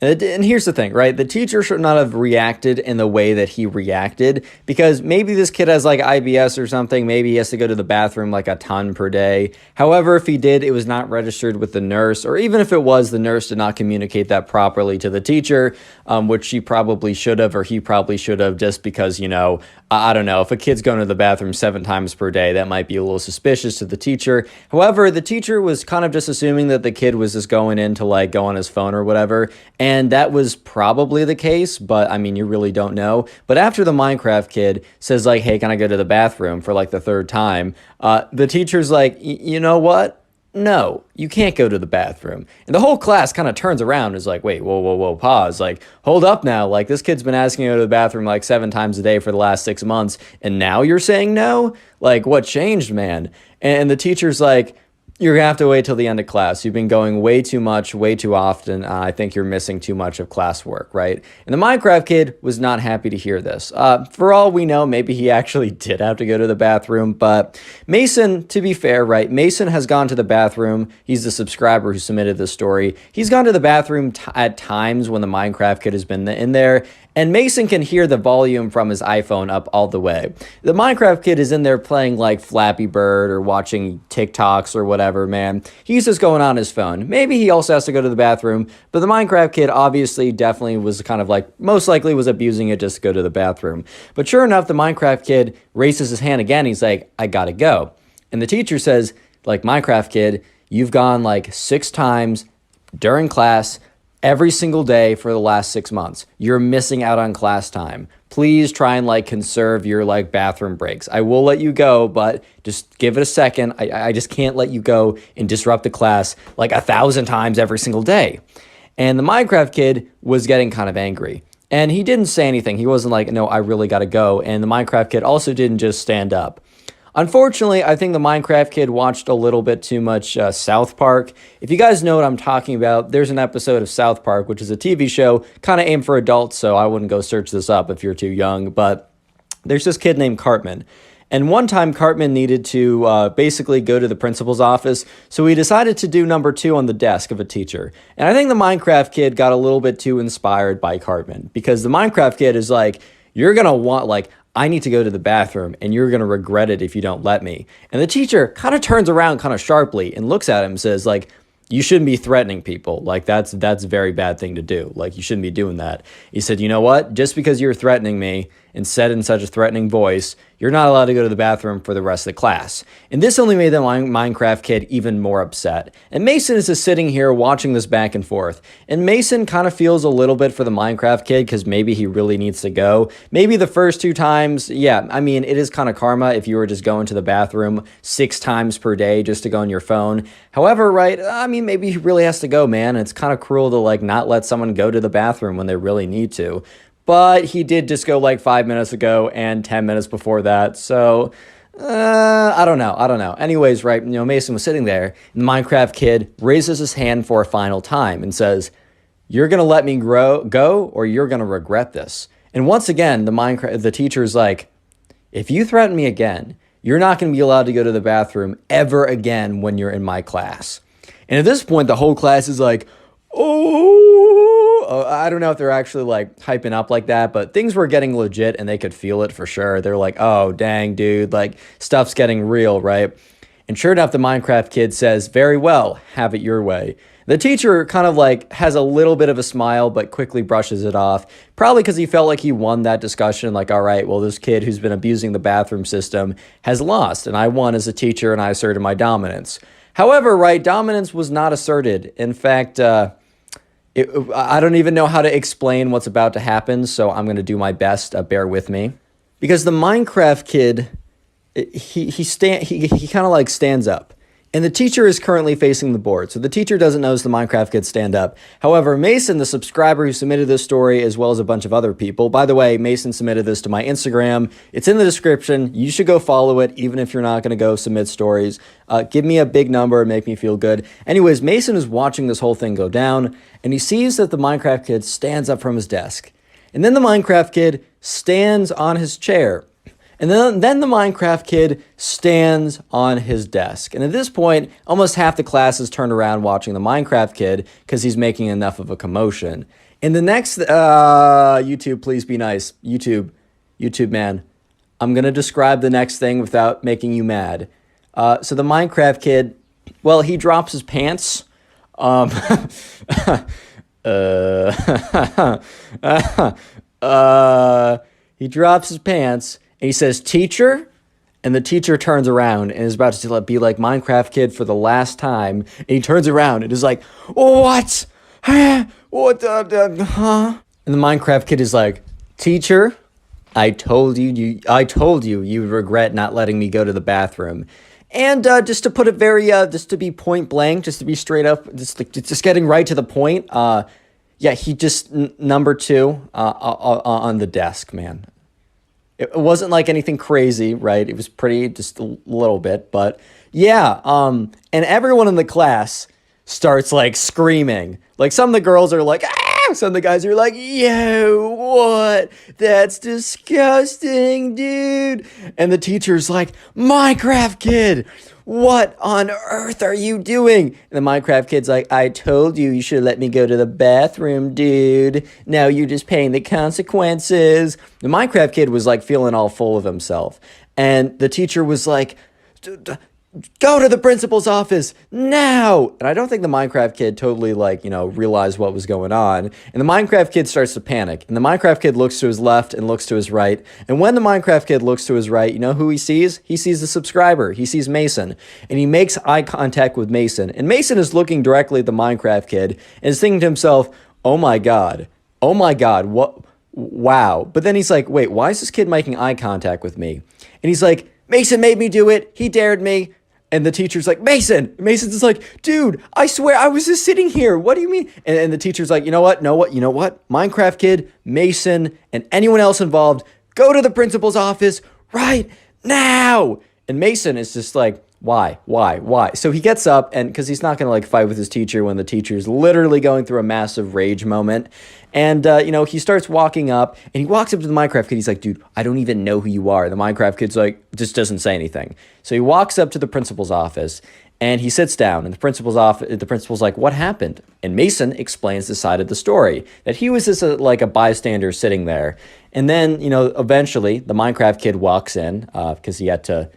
And here's the thing, right? The teacher should not have reacted in the way that he reacted because maybe this kid has like IBS or something. Maybe he has to go to the bathroom like a ton per day. However, if he did, it was not registered with the nurse, or even if it was, the nurse did not communicate that properly to the teacher, which she probably should have, or he probably should have, just because, I don't know, if a kid's going to the bathroom 7 times per day, that might be a little suspicious to the teacher. However, the teacher was kind of just assuming that the kid was just going in to like go on his phone or whatever. And that was probably the case, but I mean, you really don't know. But after the Minecraft kid says like, hey, can I go to the bathroom for like the 3rd time? The teacher's like, you know what? No, you can't go to the bathroom. And the whole class kind of turns around and is like, wait, whoa, pause. Like, hold up now. Like, this kid's been asking you to go to the bathroom like 7 times a day for the last 6 months. And now you're saying no? Like, what changed, man? And the teacher's like, you're going to have to wait till the end of class. You've been going way too much, way too often. I think you're missing too much of classwork, right? And the Minecraft kid was not happy to hear this. For all we know, maybe he actually did have to go to the bathroom. But Mason, to be fair, right? Mason has gone to the bathroom. He's the subscriber who submitted this story. He's gone to the bathroom at times when the Minecraft kid has been in there. And Mason can hear the volume from his iPhone up all the way. The Minecraft kid is in there playing like Flappy Bird or watching TikToks or whatever, man. He's just going on his phone. Maybe he also has to go to the bathroom, but the Minecraft kid obviously definitely was kind of like, most likely was abusing it just to go to the bathroom. But sure enough, the Minecraft kid raises his hand again. He's like, I gotta go. And the teacher says, like, Minecraft kid, you've gone like 6 times during class every single day for the last 6 months. You're missing out on class time. Please try and like conserve your like bathroom breaks. I will let you go, but just give it a second. I just can't let you go and disrupt the class like 1,000 times every single day. And the Minecraft kid was getting kind of angry. And he didn't say anything. He wasn't like, no, I really gotta go. And the Minecraft kid also didn't just stand up. Unfortunately, I think the Minecraft kid watched a little bit too much South Park. If you guys know what I'm talking about, there's an episode of South Park, which is a TV show kind of aimed for adults, so I wouldn't go search this up if you're too young, but there's this kid named Cartman. And one time, Cartman needed to basically go to the principal's office, so he decided to do number 2 on the desk of a teacher. And I think the Minecraft kid got a little bit too inspired by Cartman, because the Minecraft kid is like, you're going to want, like, I need to go to the bathroom, and you're going to regret it if you don't let me. And the teacher kind of turns around kind of sharply and looks at him and says, like, you shouldn't be threatening people. Like, that's a very bad thing to do. Like, you shouldn't be doing that. He said, you know what? Just because you're threatening me and said in such a threatening voice, you're not allowed to go to the bathroom for the rest of the class. And this only made the Minecraft kid even more upset. And Mason is just sitting here watching this back and forth. And Mason kind of feels a little bit for the Minecraft kid because maybe he really needs to go. Maybe the first 2 times, yeah, I mean, it is kind of karma if you were just going to the bathroom 6 times per day just to go on your phone. However, right, I mean, maybe he really has to go, man. It's kind of cruel to like not let someone go to the bathroom when they really need to. But he did just go like 5 minutes ago and 10 minutes before that. So, I don't know. Anyways, right, Mason was sitting there, and the Minecraft kid raises his hand for a final time and says, you're going to let me go, or you're going to regret this. And once again, the teacher's like, if you threaten me again, you're not going to be allowed to go to the bathroom ever again when you're in my class. And at this point, the whole class is like, oh, I don't know if they're actually like hyping up like that, but things were getting legit and they could feel it for sure. They're like, oh, dang, dude, like stuff's getting real, right? And sure enough, the Minecraft kid says, very well, have it your way. The teacher kind of like has a little bit of a smile, but quickly brushes it off, probably because he felt like he won that discussion. Like, all right, well, this kid who's been abusing the bathroom system has lost, and I won as a teacher and I asserted my dominance. However, right, dominance was not asserted. In fact, I don't even know how to explain what's about to happen, so I'm going to do my best. Bear with me. Because the Minecraft kid, he kind of like stands up. And the teacher is currently facing the board, so the teacher doesn't notice the Minecraft kid stand up. However, Mason, the subscriber who submitted this story, as well as a bunch of other people, by the way, Mason submitted this to my Instagram. It's in the description. You should go follow it, even if you're not going to go submit stories. Give me a big number and make me feel good. Anyways, Mason is watching this whole thing go down, and he sees that the Minecraft kid stands up from his desk. And then the Minecraft kid stands on his chair. And then the Minecraft kid stands on his desk. And at this point, almost half the class is turned around watching the Minecraft kid because he's making enough of a commotion. In the next, YouTube, please be nice. YouTube, man, I'm going to describe the next thing without making you mad. So the Minecraft kid, well, he drops his pants. He drops his pants. And he says, teacher, and the teacher turns around and is about to be like Minecraft kid for the last time. And he turns around and is like, what? What? Huh? And the Minecraft kid is like, teacher, I told you you would regret not letting me go to the bathroom. And just to put it very, just to be point blank, just to be straight up, just getting right to the point. Yeah, he just number 2 on the desk, man. It wasn't like anything crazy, right? It was pretty, just a little bit, but yeah. And everyone in the class starts like screaming. Like some of the girls are like, ah, Some of the guys are like, yo, what? That's disgusting, dude. And the teacher's like, Minecraft kid, what on earth are you doing? And the Minecraft kid's like, I told you you should let me go to the bathroom, dude. Now you're just paying the consequences. The Minecraft kid was like feeling all full of himself. And the teacher was like, go to the principal's office now. And I don't think the Minecraft kid totally realized what was going on. And the Minecraft kid starts to panic. And the Minecraft kid looks to his left and looks to his right. And when the Minecraft kid looks to his right, you know who he sees? He sees the subscriber. He sees Mason. And he makes eye contact with Mason. And Mason is looking directly at the Minecraft kid and is thinking to himself, oh my God, what? Wow. But then he's like, wait, why is this kid making eye contact with me? And he's like, Mason made me do it. He dared me. And the teacher's like, Mason. Mason's just like, dude, I swear I was just sitting here. What do you mean? And the teacher's like, you know what? Minecraft kid, Mason, and anyone else involved, go to the principal's office right now. And Mason is just like, why? So he gets up, and because he's not going to fight with his teacher when the teacher's literally going through a massive rage moment. And, he starts walking up, and he walks up to the Minecraft kid. He's like, dude, I don't even know who you are. The Minecraft kid's like, just doesn't say anything. So he walks up to the principal's office, and he sits down, and the principal's like, what happened? And Mason explains the side of the story, that he was just a bystander sitting there. And then, eventually the Minecraft kid walks in, because he had to,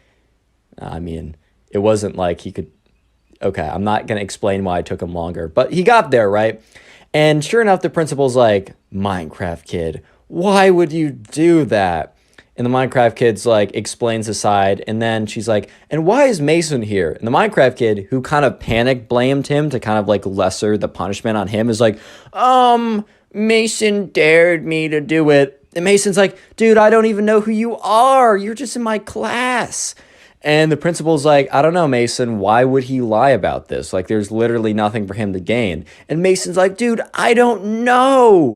it wasn't like he could, okay, I'm not going to explain why it took him longer, but he got there, right? And sure enough, the principal's like, Minecraft kid, why would you do that? And the Minecraft kid's like, explains the side, and then she's like, and why is Mason here? And the Minecraft kid, who kind of panic blamed him to kind of lesser the punishment on him, is like, Mason dared me to do it. And Mason's like, dude, I don't even know who you are. You're just in my class. And the principal's like, I don't know, Mason, why would he lie about this? There's literally nothing for him to gain. And Mason's like, dude, I don't know.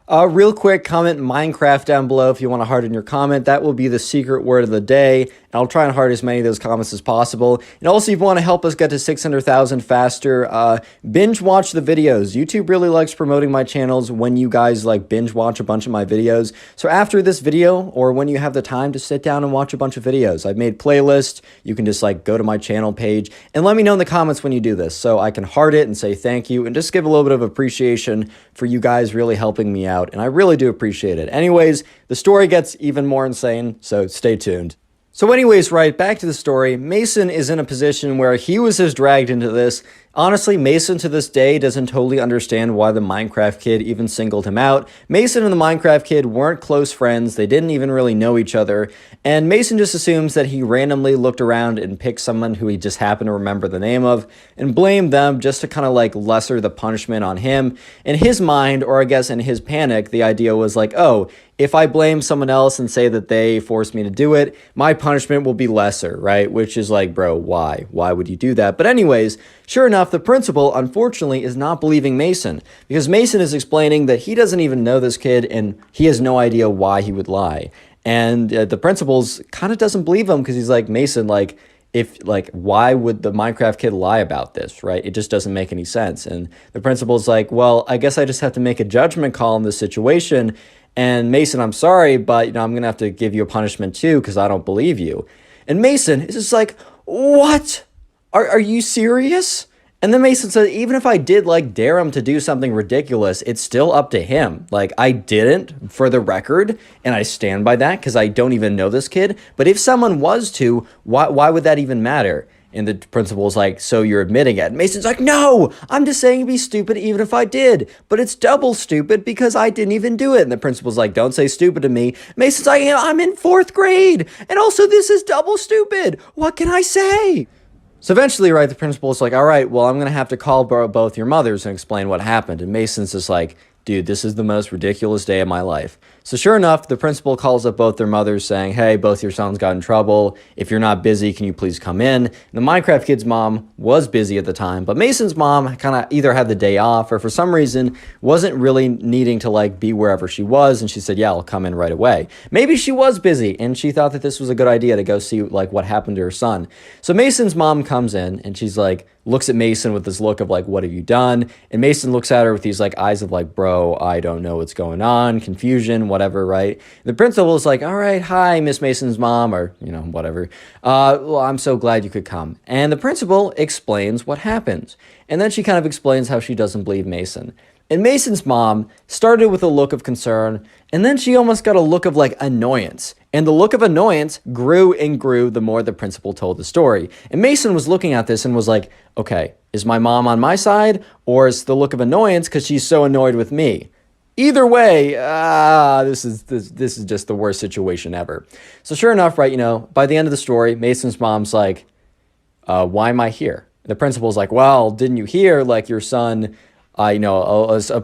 Real quick, comment Minecraft down below if you want to heart in your comment. That will be the secret word of the day. And I'll try and heart as many of those comments as possible. And also, if you want to help us get to 600,000 faster, binge watch the videos. YouTube really likes promoting my channels when you guys binge watch a bunch of my videos. So after this video, or when you have the time to sit down and watch a bunch of videos, I've made playlists. You can just go to my channel page and let me know in the comments when you do this, so I can heart it and say thank you and just give a little bit of appreciation for you guys really helping me out. And I really do appreciate it. Anyways, the story gets even more insane, so stay tuned. So anyways, right, back to the story. Mason is in a position where he was just dragged into this. Honestly, Mason to this day doesn't totally understand why the Minecraft kid even singled him out. Mason and the Minecraft kid weren't close friends. They didn't even really know each other. And Mason just assumes that he randomly looked around and picked someone who he just happened to remember the name of and blamed them just to kind of lesser the punishment on him. In his mind, or I guess in his panic, the idea was oh, if I blame someone else and say that they forced me to do it, my punishment will be lesser, right? Which is bro, why? Why would you do that? But anyways, sure enough, the principal, unfortunately, is not believing Mason, because Mason is explaining that he doesn't even know this kid and he has no idea why he would lie. And the principal's kind of doesn't believe him, because he's like, Mason, why would the Minecraft kid lie about this, right? It just doesn't make any sense. And the principal's like, well, I guess I just have to make a judgment call in this situation. And Mason, I'm sorry, but I'm going to have to give you a punishment too, because I don't believe you. And Mason is just like, what? Are you serious? And then Mason said, even if I did dare him to do something ridiculous, it's still up to him. I didn't, for the record, and I stand by that because I don't even know this kid. But if someone was to, why would that even matter? And the principal's like, so you're admitting it? And Mason's like, no, I'm just saying it'd be stupid even if I did. But it's double stupid because I didn't even do it. And the principal's like, don't say stupid to me. Mason's like, I'm in 4th grade. And also this is double stupid. What can I say? So eventually, right, the principal's like, all right, well, I'm going to have to call both your mothers and explain what happened. And Mason's just like, dude, this is the most ridiculous day of my life. So sure enough, the principal calls up both their mothers saying, hey, both your sons got in trouble. If you're not busy, can you please come in? And the Minecraft kid's mom was busy at the time, but Mason's mom kind of either had the day off or for some reason wasn't really needing to like be wherever she was. And she said, yeah, I'll come in right away. Maybe she was busy and she thought that this was a good idea to go see like what happened to her son. So Mason's mom comes in and she's like, looks at Mason with this look of like, what have you done? And Mason looks at her with these like eyes of like, bro, I don't know what's going on, confusion, whatever, right? The principal is like, all right, hi, Miss Mason's mom, or, you know, whatever. Well, I'm so glad you could come. And the principal explains what happens. And then she kind of explains how she doesn't believe Mason. And Mason's mom started with a look of concern, and then she almost got a look of like annoyance. And the look of annoyance grew and grew the more the principal told the story. And Mason was looking at this and was like, okay, is my mom on my side, or is the look of annoyance because she's so annoyed with me? Either way, this is just the worst situation ever. So sure enough, right, you know, by the end of the story, Mason's mom's like, why am I here? The principal's like, well, didn't you hear like your son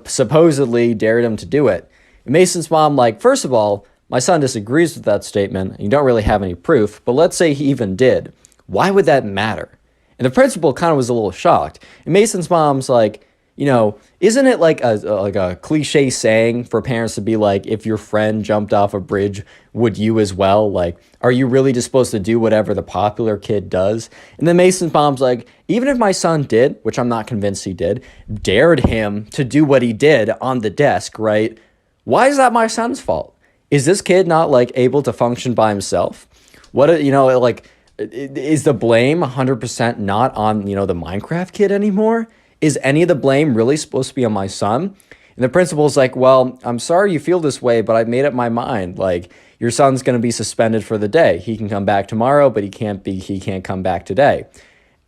supposedly dared him to do it? And Mason's mom, like, first of all, my son disagrees with that statement. You don't really have any proof, but let's say he even did. Why would that matter? And the principal kind of was a little shocked. And Mason's mom's like, you know, isn't it like a cliche saying for parents to be like, if your friend jumped off a bridge, would you as well? Like, are you really just supposed to do whatever the popular kid does? And then Mason's mom's like, even if my son did, which I'm not convinced he did, dared him to do what he did on the desk, right? Why is that my son's fault? Is this kid not like able to function by himself? What, you know, like, is the blame 100% not on, you know, the Minecraft kid anymore? Is any of the blame really supposed to be on my son? And the principal's like, well, I'm sorry you feel this way, but I've made up my mind. Like, your son's going to be suspended for the day. He can come back tomorrow, but he can't come back today.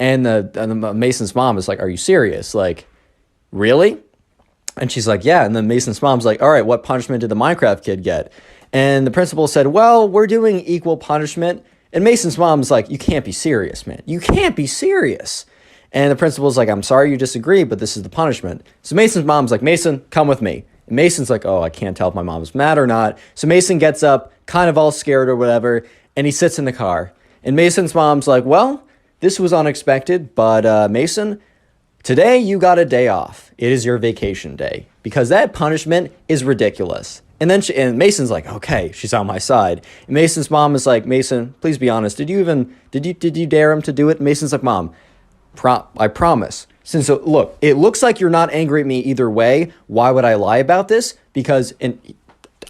And the Mason's mom is like, are you serious? Like, really? And she's like, yeah. And then Mason's mom's like, all right, what punishment did the Minecraft kid get? And the principal said, well, we're doing equal punishment. And Mason's mom's like, you can't be serious, man. You can't be serious. And the principal's like, I'm sorry you disagree, but this is the punishment. So Mason's mom's like, Mason, come with me. And Mason's like, oh, I can't tell if my mom's mad or not. So Mason gets up, kind of all scared or whatever, and he sits in the car. And Mason's mom's like, well, this was unexpected, but Mason, today you got a day off. It is your vacation day because that punishment is ridiculous. And then and Mason's like, okay, she's on my side. And Mason's mom is like, Mason, please be honest. Did you dare him to do it? And Mason's like, Mom, I promise. Since look, it looks like you're not angry at me either way. Why would I lie about this? Because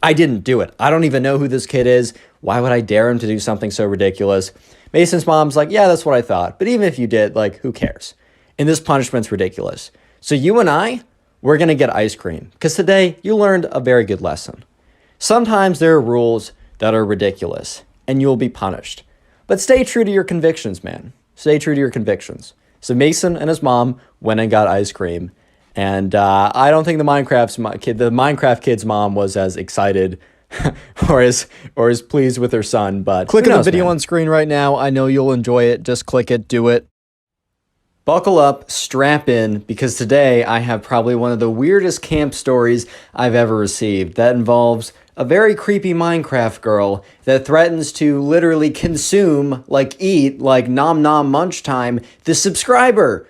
I didn't do it. I don't even know who this kid is. Why would I dare him to do something so ridiculous? Mason's mom's like, yeah, that's what I thought. But even if you did, like, who cares? And this punishment's ridiculous. So you and we're going to get ice cream. Because today you learned a very good lesson. Sometimes there are rules that are ridiculous. And you'll be punished. But stay true to your convictions, man. Stay true to your convictions. So Mason and his mom went and got ice cream. And I don't think the Minecraft kid's mom was as excited or as pleased with her son. But click on the video on screen right now. I know you'll enjoy it. Just click it. Do it. Buckle up, strap in, because today I have probably one of the weirdest camp stories I've ever received. That involves a very creepy Minecraft girl that threatens to literally consume, like eat, like nom nom munch time, the subscriber.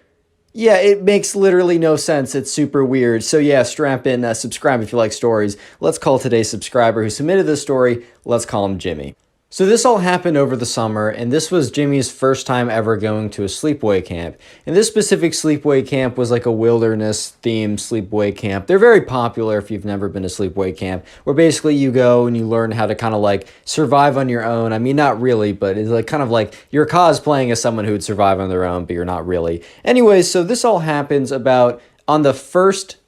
Yeah, it makes literally no sense. It's super weird. So yeah, strap in, subscribe if you like stories. Let's call today's subscriber who submitted this story, let's call him Jimmy. So this all happened over the summer, and this was Jimmy's first time ever going to a sleepaway camp. And this specific sleepaway camp was like a wilderness-themed sleepaway camp. They're very popular if you've never been to sleepaway camp, where basically you go and you learn how to kind of like survive on your own. I mean, not really, but it's like kind of like you're cosplaying as someone who would survive on their own, but you're not really. Anyways, so this all happens about on the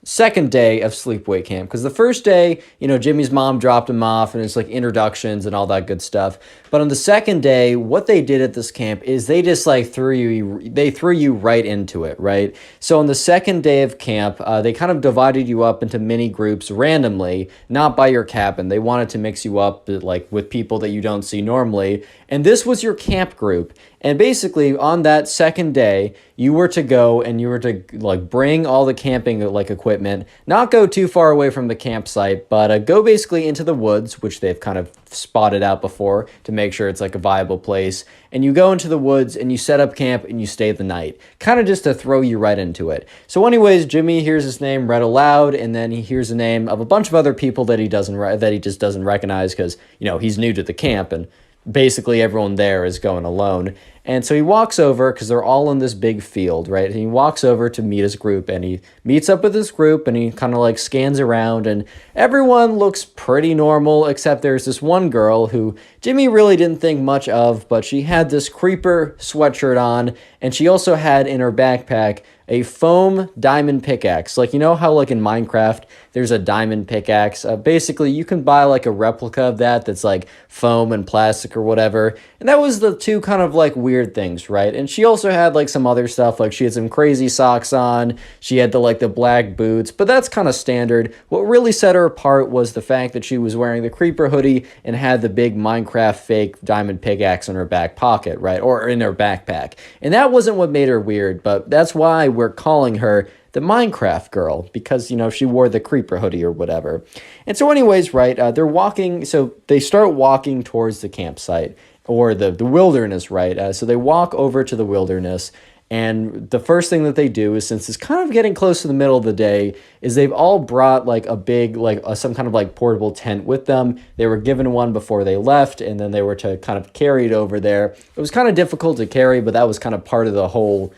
second day of sleepaway camp, because the first day, you know, Jimmy's mom dropped him off and it's like introductions and all that good stuff. But on the second day, what they did at this camp is they just like threw you right into it, right? So on the second day of camp, they kind of divided you up into mini groups randomly, not by your cabin. They wanted to mix you up like with people that you don't see normally. And this was your camp group. And basically on that second day, you were to go and you were to like bring all the camping like equipment equipment, not go too far away from the campsite, but go basically into the woods, which they've kind of spotted out before to make sure it's like a viable place. And you go into the woods and you set up camp and you stay the night, kind of just to throw you right into it. So anyways, Jimmy hears his name read aloud, and then he hears the name of a bunch of other people that he just doesn't recognize because, he's new to the camp, and basically everyone there is going alone. And so he walks over because they're all in this big field, right? And he walks over to meet his group, and he meets up with his group, and he kind of like scans around, and everyone looks pretty normal, except there's this one girl who Jimmy really didn't think much of, but she had this creeper sweatshirt on, and she also had in her backpack a foam diamond pickaxe. Like, how like in Minecraft, there's a diamond pickaxe. Basically, you can buy like a replica of that's like foam and plastic or whatever. And that was the two kind of like weird things, right? And she also had like some other stuff. Like she had some crazy socks on. She had the black boots, but that's kind of standard. What really set her apart was the fact that she was wearing the creeper hoodie and had the big Minecraft fake diamond pickaxe in her back pocket, right? Or in her backpack. And that wasn't what made her weird, but that's why we're calling her the Minecraft girl, because, she wore the creeper hoodie or whatever. And so anyways, right, they're walking, so they start walking towards the campsite, or the wilderness, right? So they walk over to the wilderness, and the first thing that they do is, since it's kind of getting close to the middle of the day, is they've all brought like a big, some kind of like portable tent with them. They were given one before they left, and then they were to kind of carry it over there. It was kind of difficult to carry, but that was kind of part of the whole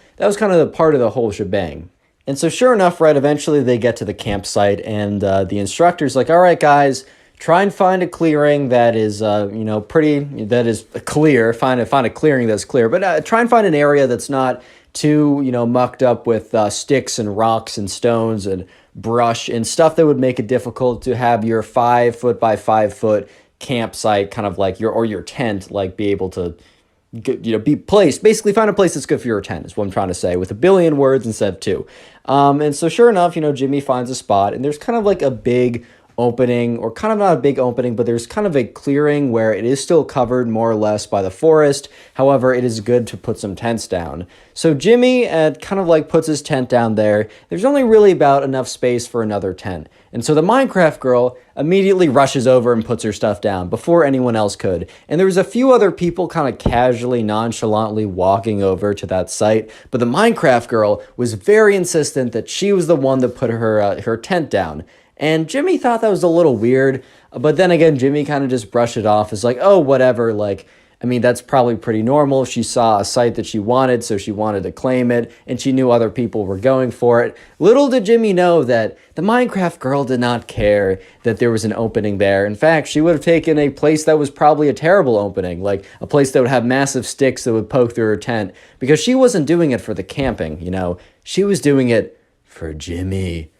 shebang. And so sure enough, right, eventually they get to the campsite, and the instructor's like, all right, guys, try and find a clearing that is, that is clear. Find a clearing that's clear, but try and find an area that's not too, mucked up with sticks and rocks and stones and brush and stuff that would make it difficult to have your 5 foot by 5 foot campsite kind of like your tent, like be able to, be placed. Basically find a place that's good for your tent is what I'm trying to say, with a billion words instead of 2. And so sure enough, Jimmy finds a spot, and there's kind of like a big opening, or kind of not a big opening, but there's kind of a clearing where it is still covered more or less by the forest. However, it is good to put some tents down. So Jimmy kind of like puts his tent down there. There's only really about enough space for another tent. And so the Minecraft girl immediately rushes over and puts her stuff down before anyone else could. And there was a few other people kind of casually, nonchalantly walking over to that site. But the Minecraft girl was very insistent that she was the one that put her tent down. And Jimmy thought that was a little weird, but then again, Jimmy kind of just brushed it off as like, oh, whatever, that's probably pretty normal. She saw a site that she wanted, so she wanted to claim it, and she knew other people were going for it. Little did Jimmy know that the Minecraft girl did not care that there was an opening there. In fact, she would have taken a place that was probably a terrible opening, like a place that would have massive sticks that would poke through her tent, because she wasn't doing it for the camping, She was doing it for Jimmy.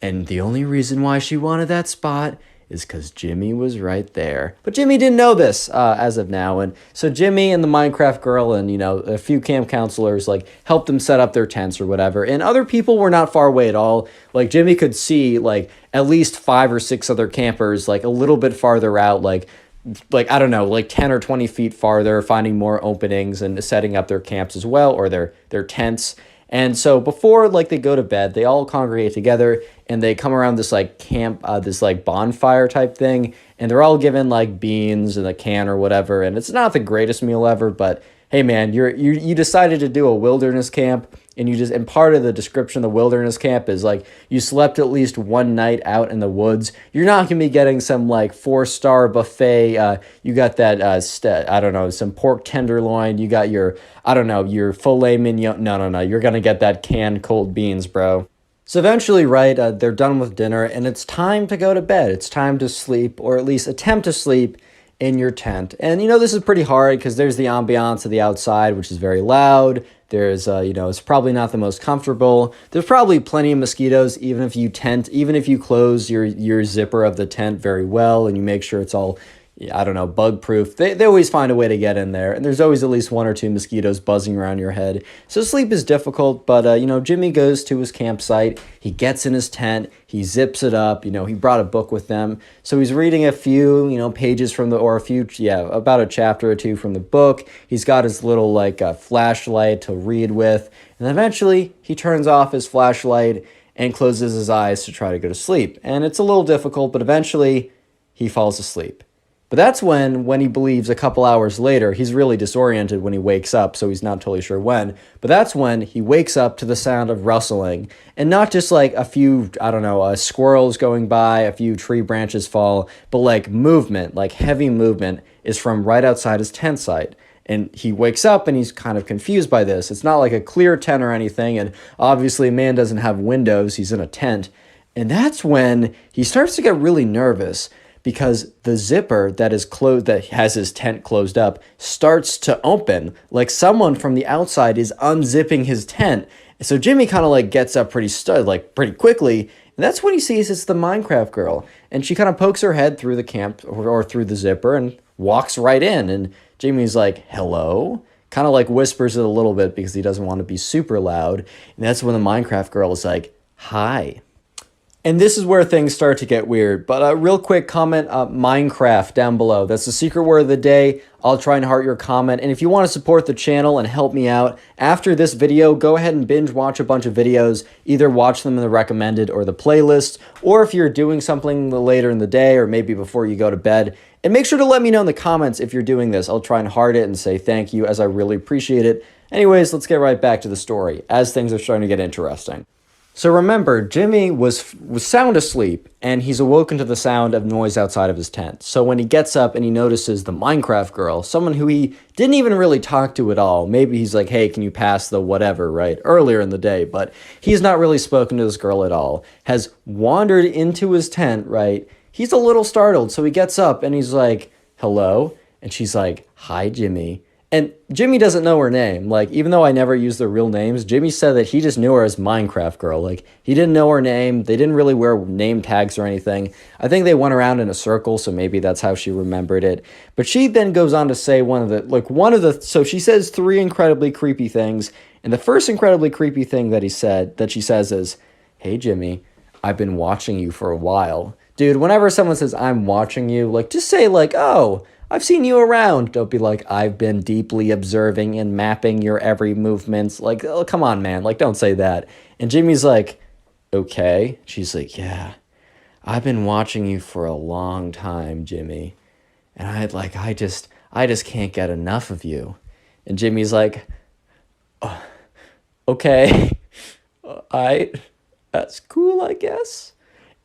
And the only reason why she wanted that spot is because Jimmy was right there. But Jimmy didn't know this as of now. And so Jimmy and the Minecraft girl and, a few camp counselors, helped them set up their tents or whatever. And other people were not far away at all. Like, Jimmy could see, at least 5 or 6 other campers, a little bit farther out, I don't know, 10 or 20 feet farther, finding more openings and setting up their camps as well, or their tents. And so before they go to bed, they all congregate together and they come around this camp, this bonfire type thing. And they're all given beans and a can or whatever. And it's not the greatest meal ever, but hey man, you decided to do a wilderness camp, and part of the description of the wilderness camp is you slept at least one night out in the woods. You're not gonna be getting some 4-star buffet. You got that I don't know, some pork tenderloin. You got your your filet mignon. No. You're gonna get that canned cold beans, bro. So eventually, right, they're done with dinner, and it's time to go to bed. It's time to sleep, or at least attempt to sleep in your tent. And this is pretty hard because there's the ambiance of the outside, which is very loud. There's it's probably not the most comfortable. There's probably plenty of mosquitoes, even if you close your zipper of the tent very well and you make sure it's all bug proof. They always find a way to get in there, and there's always at least 1 or 2 mosquitoes buzzing around your head. So sleep is difficult, but Jimmy goes to his campsite. He gets in his tent. He zips it up. He brought a book with them, so he's reading a few pages from about a chapter or 2 from the book. He's got his little flashlight to read with, and eventually he turns off his flashlight. and closes his eyes to try to go to sleep. And it's a little difficult, but eventually he falls asleep. But that's when he believes a couple hours later, he's really disoriented when he wakes up, so he's not totally sure when. But that's when he wakes up to the sound of rustling. And not just like a few, I don't know, squirrels going by, a few tree branches fall, but like movement, like heavy movement is from right outside his tent site. And he wakes up and he's kind of confused by this. It's not like a clear tent or anything. And obviously, a man doesn't have windows. He's in a tent. And that's when he starts to get really nervous because the zipper that is closed, that has his tent closed up, starts to open. Like someone from the outside is unzipping his tent. So Jimmy kind of like gets up pretty quickly. And that's when he sees it's the Minecraft girl. And she kind of pokes her head through the camp or through the zipper and walks right in. And Jamie's like, hello? Kind of like whispers it a little bit because he doesn't want to be super loud. And that's when the Minecraft girl is like, hi. And this is where things start to get weird. But real quick comment, Minecraft down below. That's the secret word of the day. I'll try and heart your comment. And if you want to support the channel and help me out, after this video, go ahead and binge watch a bunch of videos. Either watch them in the recommended or the playlist. Or if you're doing something later in the day or maybe before you go to bed. And make sure to let me know in the comments if you're doing this. I'll try and heart it and say thank you as I really appreciate it. Anyways, let's get right back to the story as things are starting to get interesting. So remember, Jimmy was sound asleep, and he's awoken to the sound of noise outside of his tent. So when he gets up and he notices the Minecraft girl, someone who he didn't even really talk to at all, maybe he's like, hey, can you pass the whatever, right, earlier in the day, but he's not really spoken to this girl at all, has wandered into his tent, right? He's a little startled, so he gets up and he's like, hello? And she's like, hi, Jimmy. And Jimmy doesn't know her name. Like, even though I never used their real names, Jimmy said that he just knew her as Minecraft Girl. Like, he didn't know her name. They didn't really wear name tags or anything. I think they went around in a circle, so maybe that's how she remembered it. But she then goes on to say so she says 3 incredibly creepy things. And the first incredibly creepy thing that she says is, hey, Jimmy, I've been watching you for a while. Dude, whenever someone says, I'm watching you, like, just say, like, oh, I've seen you around. Don't be like, I've been deeply observing and mapping your every movements. Like, oh, come on, man. Like, don't say that. And Jimmy's like, okay. She's like, yeah, I've been watching you for a long time, Jimmy. And I just can't get enough of you. And Jimmy's like, oh, okay, that's cool, I guess.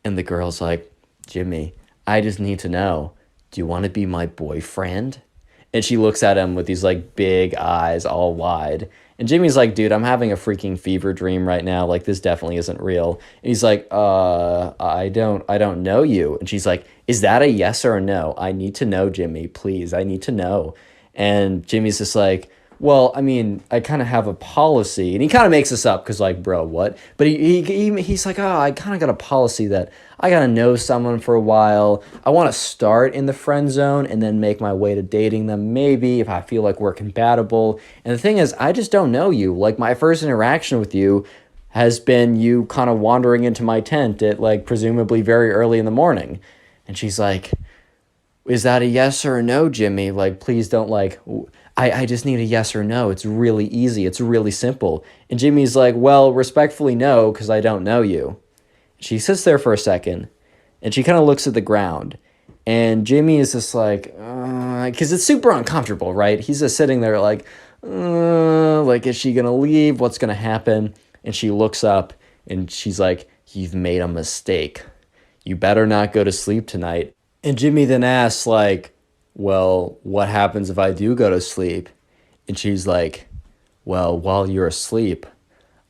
And the girl's like, Jimmy, I just need to know, do you want to be my boyfriend? And she looks at him with these like big eyes all wide. And Jimmy's like, dude, I'm having a freaking fever dream right now. Like, this definitely isn't real. And he's like, I don't know you. And she's like, is that a yes or a no? I need to know, Jimmy, please. I need to know. And Jimmy's just like, well, I mean, I kind of have a policy. And he kind of makes this up because, like, bro, what? But he's like, oh, I kind of got a policy that I got to know someone for a while. I want to start in the friend zone and then make my way to dating them, maybe, if I feel like we're compatible. And the thing is, I just don't know you. Like, my first interaction with you has been you kind of wandering into my tent at, like, presumably very early in the morning. And she's like, is that a yes or a no, Jimmy? Like, please don't, like, I just need a yes or no. It's really easy. It's really simple. And Jimmy's like, well, respectfully, no, because I don't know you. She sits there for a second, and she kind of looks at the ground. And Jimmy is just like, because it's super uncomfortable, right? He's just sitting there like, is she going to leave? What's going to happen? And she looks up, and she's like, you've made a mistake. You better not go to sleep tonight. And Jimmy then asks, like, well, what happens if I do go to sleep? And she's like, well, while you're asleep,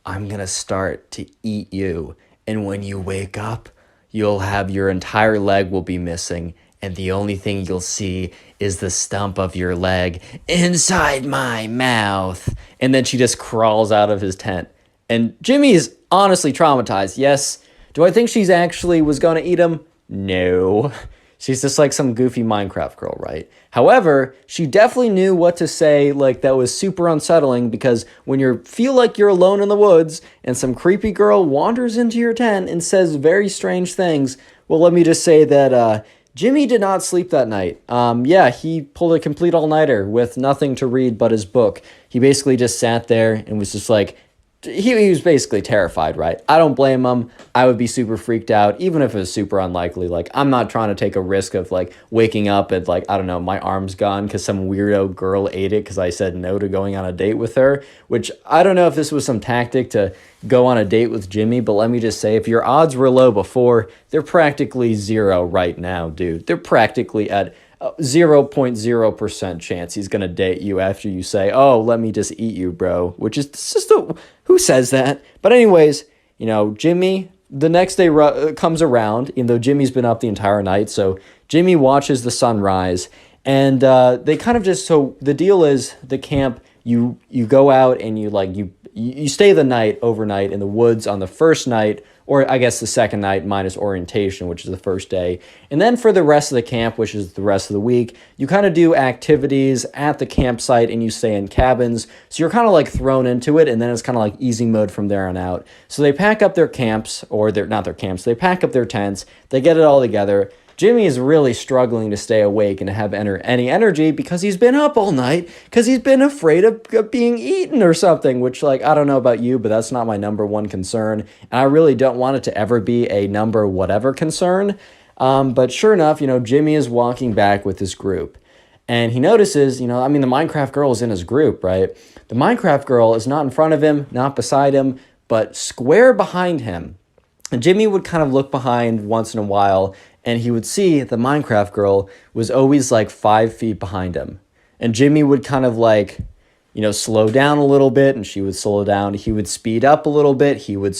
I'm going to start to eat you. And when you wake up, you'll have your entire leg will be missing. And the only thing you'll see is the stump of your leg inside my mouth. And then she just crawls out of his tent. And Jimmy is honestly traumatized. Yes. Do I think she's actually was going to eat him? No. She's just like some goofy Minecraft girl, right? However, she definitely knew what to say, like, that was super unsettling, because when you feel like you're alone in the woods and some creepy girl wanders into your tent and says very strange things, well, let me just say that Jimmy did not sleep that night. Yeah, he pulled a complete all-nighter with nothing to read but his book. He basically just sat there and was just like, he was basically terrified, right? I don't blame him. I would be super freaked out, even if it was super unlikely. Like, I'm not trying to take a risk of, like, waking up and, like, I don't know, my arm's gone because some weirdo girl ate it because I said no to going on a date with her, which I don't know if this was some tactic to go on a date with Jimmy, but let me just say, if your odds were low before, they're practically zero right now, dude. They're practically at 0.0% chance he's gonna date you after you say, "Oh, let me just eat you, bro," which is just who says that? But anyways, Jimmy, the next day comes around, even though Jimmy's been up the entire night. So Jimmy watches the sunrise, and they kind of just, so the deal is the camp, you go out and you stay the night overnight in the woods on the first night, or I guess the second night minus orientation, which is the first day. And then for the rest of the camp, which is the rest of the week, you kind of do activities at the campsite and you stay in cabins. So you're kind of like thrown into it, and then it's kind of like easy mode from there on out. So they pack up their camps, or they're not their camps, they pack up their tents, they get it all together. Jimmy is really struggling to stay awake and to have any energy because he's been up all night because he's been afraid of being eaten or something, which, like, I don't know about you, but that's not my number one concern. And I really don't want it to ever be a number whatever concern. But sure enough, Jimmy is walking back with his group. And he notices, the Minecraft girl is in his group, right? The Minecraft girl is not in front of him, not beside him, but square behind him. And Jimmy would kind of look behind once in a while, and he would see the Minecraft girl was always like 5 feet behind him. And Jimmy would kind of like, slow down a little bit, and she would slow down. He would speed up a little bit. She would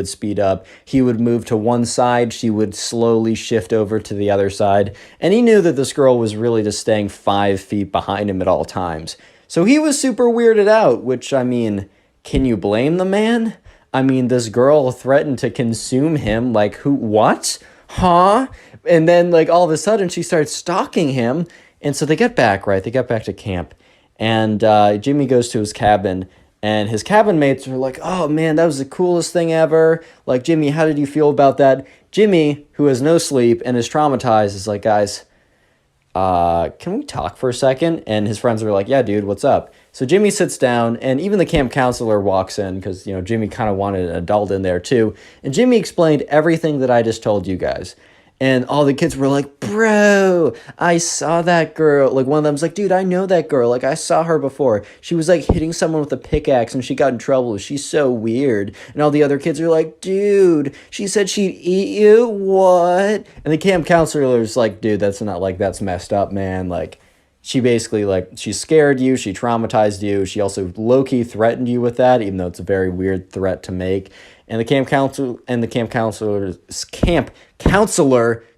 speed up. He would move to one side. She would slowly shift over to the other side. And he knew that this girl was really just staying 5 feet behind him at all times. So he was super weirded out, which, can you blame the man? This girl threatened to consume him. Like, who, what? Huh? And then, like, all of a sudden she starts stalking him. And so they get back, right? They get back to camp. And Jimmy goes to his cabin. And his cabin mates are like, "Oh, man, that was the coolest thing ever. Like, Jimmy, how did you feel about that?" Jimmy, who has no sleep and is traumatized, is like, "Guys, can we talk for a second?" And his friends are like, "Yeah, dude, what's up?" So Jimmy sits down, and even the camp counselor walks in because, Jimmy kind of wanted an adult in there too. And Jimmy explained everything that I just told you guys. And all the kids were like, "Bro, I saw that girl." Like, one of them's like, "Dude, I know that girl. Like, I saw her before. She was like hitting someone with a pickaxe and she got in trouble. She's so weird." And all the other kids are like, "Dude, she said she'd eat you? What?" And the camp counselor's like, "Dude, that's messed up, man. Like, she basically, like, she scared you, she traumatized you, she also low-key threatened you with that, even though it's a very weird threat to make." And the camp counselor,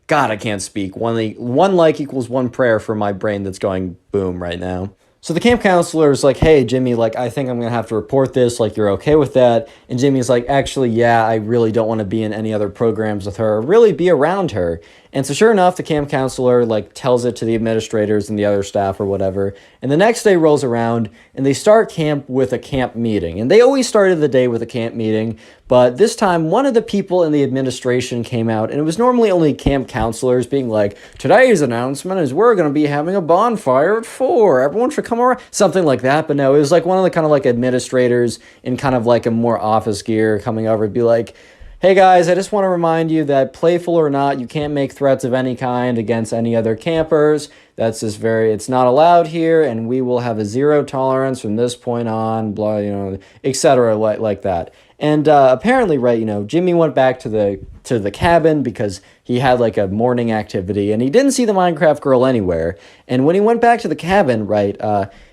God, I can't speak. One like equals one prayer for my brain that's going boom right now. So the camp counselor is like, "Hey, Jimmy, like, I think I'm going to have to report this. Like, you're okay with that?" And Jimmy's like, "Actually, yeah, I really don't want to be in any other programs with her or really be around her." And so sure enough, the camp counselor, like, tells it to the administrators and the other staff or whatever. And the next day rolls around and they start camp with a camp meeting. And they always started the day with a camp meeting. But this time, one of the people in the administration came out, and it was normally only camp counselors being like, "Today's announcement is we're going to be having a bonfire at 4. Everyone should come around." Something like that. But no, it was like one of the kind of like administrators in kind of like a more office gear coming over to be like, "Hey guys, I just want to remind you that playful or not, you can't make threats of any kind against any other campers. That's just it's not allowed here, and we will have a zero tolerance from this point on, blah, etc. like that." And apparently, right, Jimmy went back to the cabin because he had like a morning activity, and he didn't see the Minecraft girl anywhere. And when he went back to the cabin, right,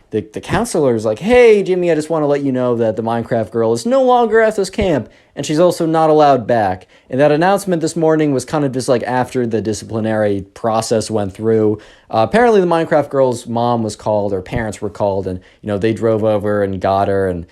the counselor is like, "Hey, Jimmy, I just want to let you know that the Minecraft girl is no longer at this camp, and she's also not allowed back." And that announcement this morning was kind of just like after the disciplinary process went through. Apparently, the Minecraft girl's mom was called, or parents were called, and, they drove over and got her, and,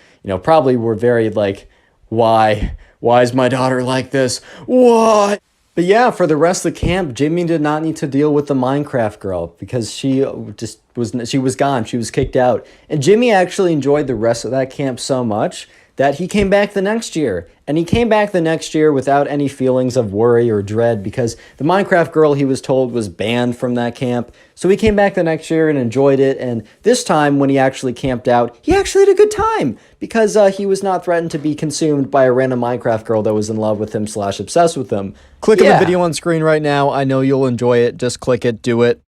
probably were very like, Why is my daughter like this? What? But yeah, for the rest of the camp, Jimmy did not need to deal with the Minecraft girl because she was gone. She was kicked out. And Jimmy actually enjoyed the rest of that camp so much that he came back the next year. And he came back the next year without any feelings of worry or dread because the Minecraft girl, he was told, was banned from that camp. So he came back the next year and enjoyed it. And this time, when he actually camped out, he actually had a good time because he was not threatened to be consumed by a random Minecraft girl that was in love with him / obsessed with him. Click on the video on screen right now. I know you'll enjoy it. Just click it. Do it.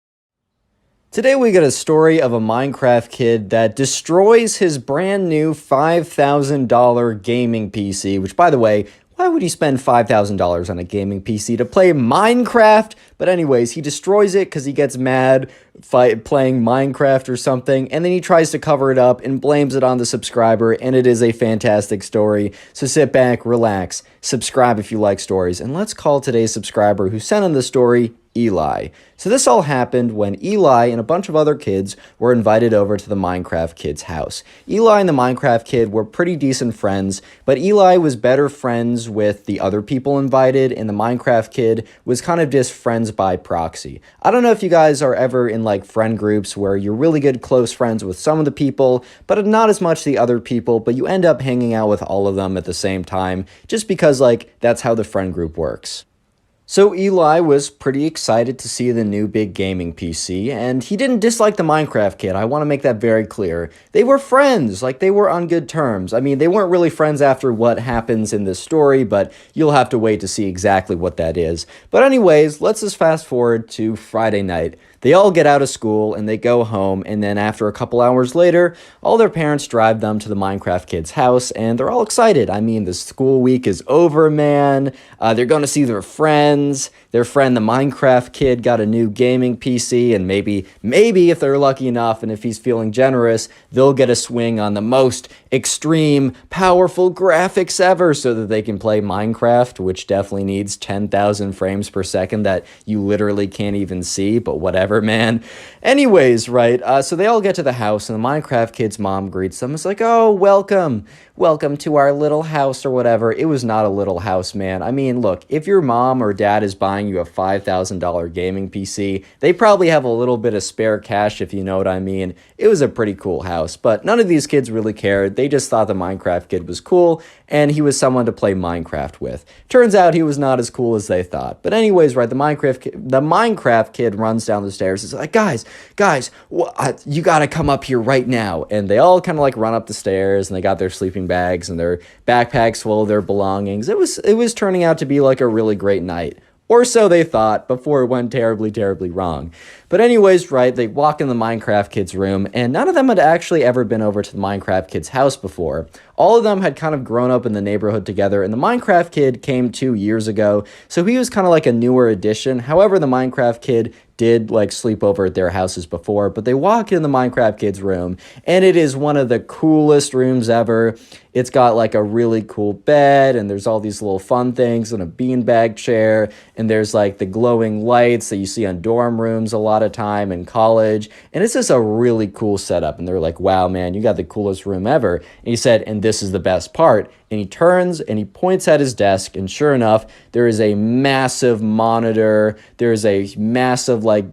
Today we got a story of a Minecraft kid that destroys his brand new $5,000 gaming PC, which, by the way, why would he spend $5,000 on a gaming PC to play Minecraft? But anyways, he destroys it because he gets mad playing Minecraft or something, and then he tries to cover it up and blames it on the subscriber, and it is a fantastic story. So sit back, relax, subscribe if you like stories, and let's call today's subscriber who sent in the story Eli. So this all happened when Eli and a bunch of other kids were invited over to the Minecraft kid's house. Eli and the Minecraft kid were pretty decent friends, but Eli was better friends with the other people invited, and the Minecraft kid was kind of just friends by proxy. I don't know if you guys are ever in like friend groups where you're really good close friends with some of the people, but not as much the other people, but you end up hanging out with all of them at the same time, just because like that's how the friend group works. So Eli was pretty excited to see the new big gaming PC, and he didn't dislike the Minecraft kid. I want to make that very clear. They were friends, like they were on good terms. I mean, they weren't really friends after what happens in this story, but you'll have to wait to see exactly what that is. But anyways, let's just fast forward to Friday night. They all get out of school and they go home, and then after a couple hours later, all their parents drive them to the Minecraft kid's house, and they're all excited. I mean, the school week is over, man. They're going to see their friends. Their friend, the Minecraft kid, got a new gaming PC, and maybe if they're lucky enough and if he's feeling generous, they'll get a swing on the most extreme, powerful graphics ever so that they can play Minecraft, which definitely needs 10,000 frames per second that you literally can't even see, but whatever, man. Anyways, right, so they all get to the house, and the Minecraft kid's mom greets them. It's like, oh, welcome to our little house or whatever. It was not a little house, man. I mean, look, if your mom or dad is buying you a $5,000 gaming PC, they probably have a little bit of spare cash, if you know what I mean. It was a pretty cool house, but none of these kids really cared. They just thought the Minecraft kid was cool, and he was someone to play Minecraft with. Turns out he was not as cool as they thought. But anyways, right, the Minecraft kid runs down the stairs. He's like, guys, you gotta come up here right now. And they all kind of like run up the stairs, and they got their sleeping bags and their backpacks full of their belongings. It was turning out to be like a really great night. Or so they thought before it went terribly, terribly wrong. But anyways, right, they walk in the Minecraft kid's room, and none of them had actually ever been over to the Minecraft kid's house before. All of them had kind of grown up in the neighborhood together, and the Minecraft kid came 2 years ago, so he was kind of like a newer addition. However, the Minecraft kid did like sleep over at their houses before, but they walk in the Minecraft kid's room, and it is one of the coolest rooms ever. It's got like a really cool bed, and there's all these little fun things, and a beanbag chair, and there's like the glowing lights that you see on dorm rooms a lot of time in college, and it's just a really cool setup. And they're like, wow, man, you got the coolest room ever. And he said, and this is the best part. And he turns and he points at his desk, and sure enough, there is a massive monitor. There's a massive like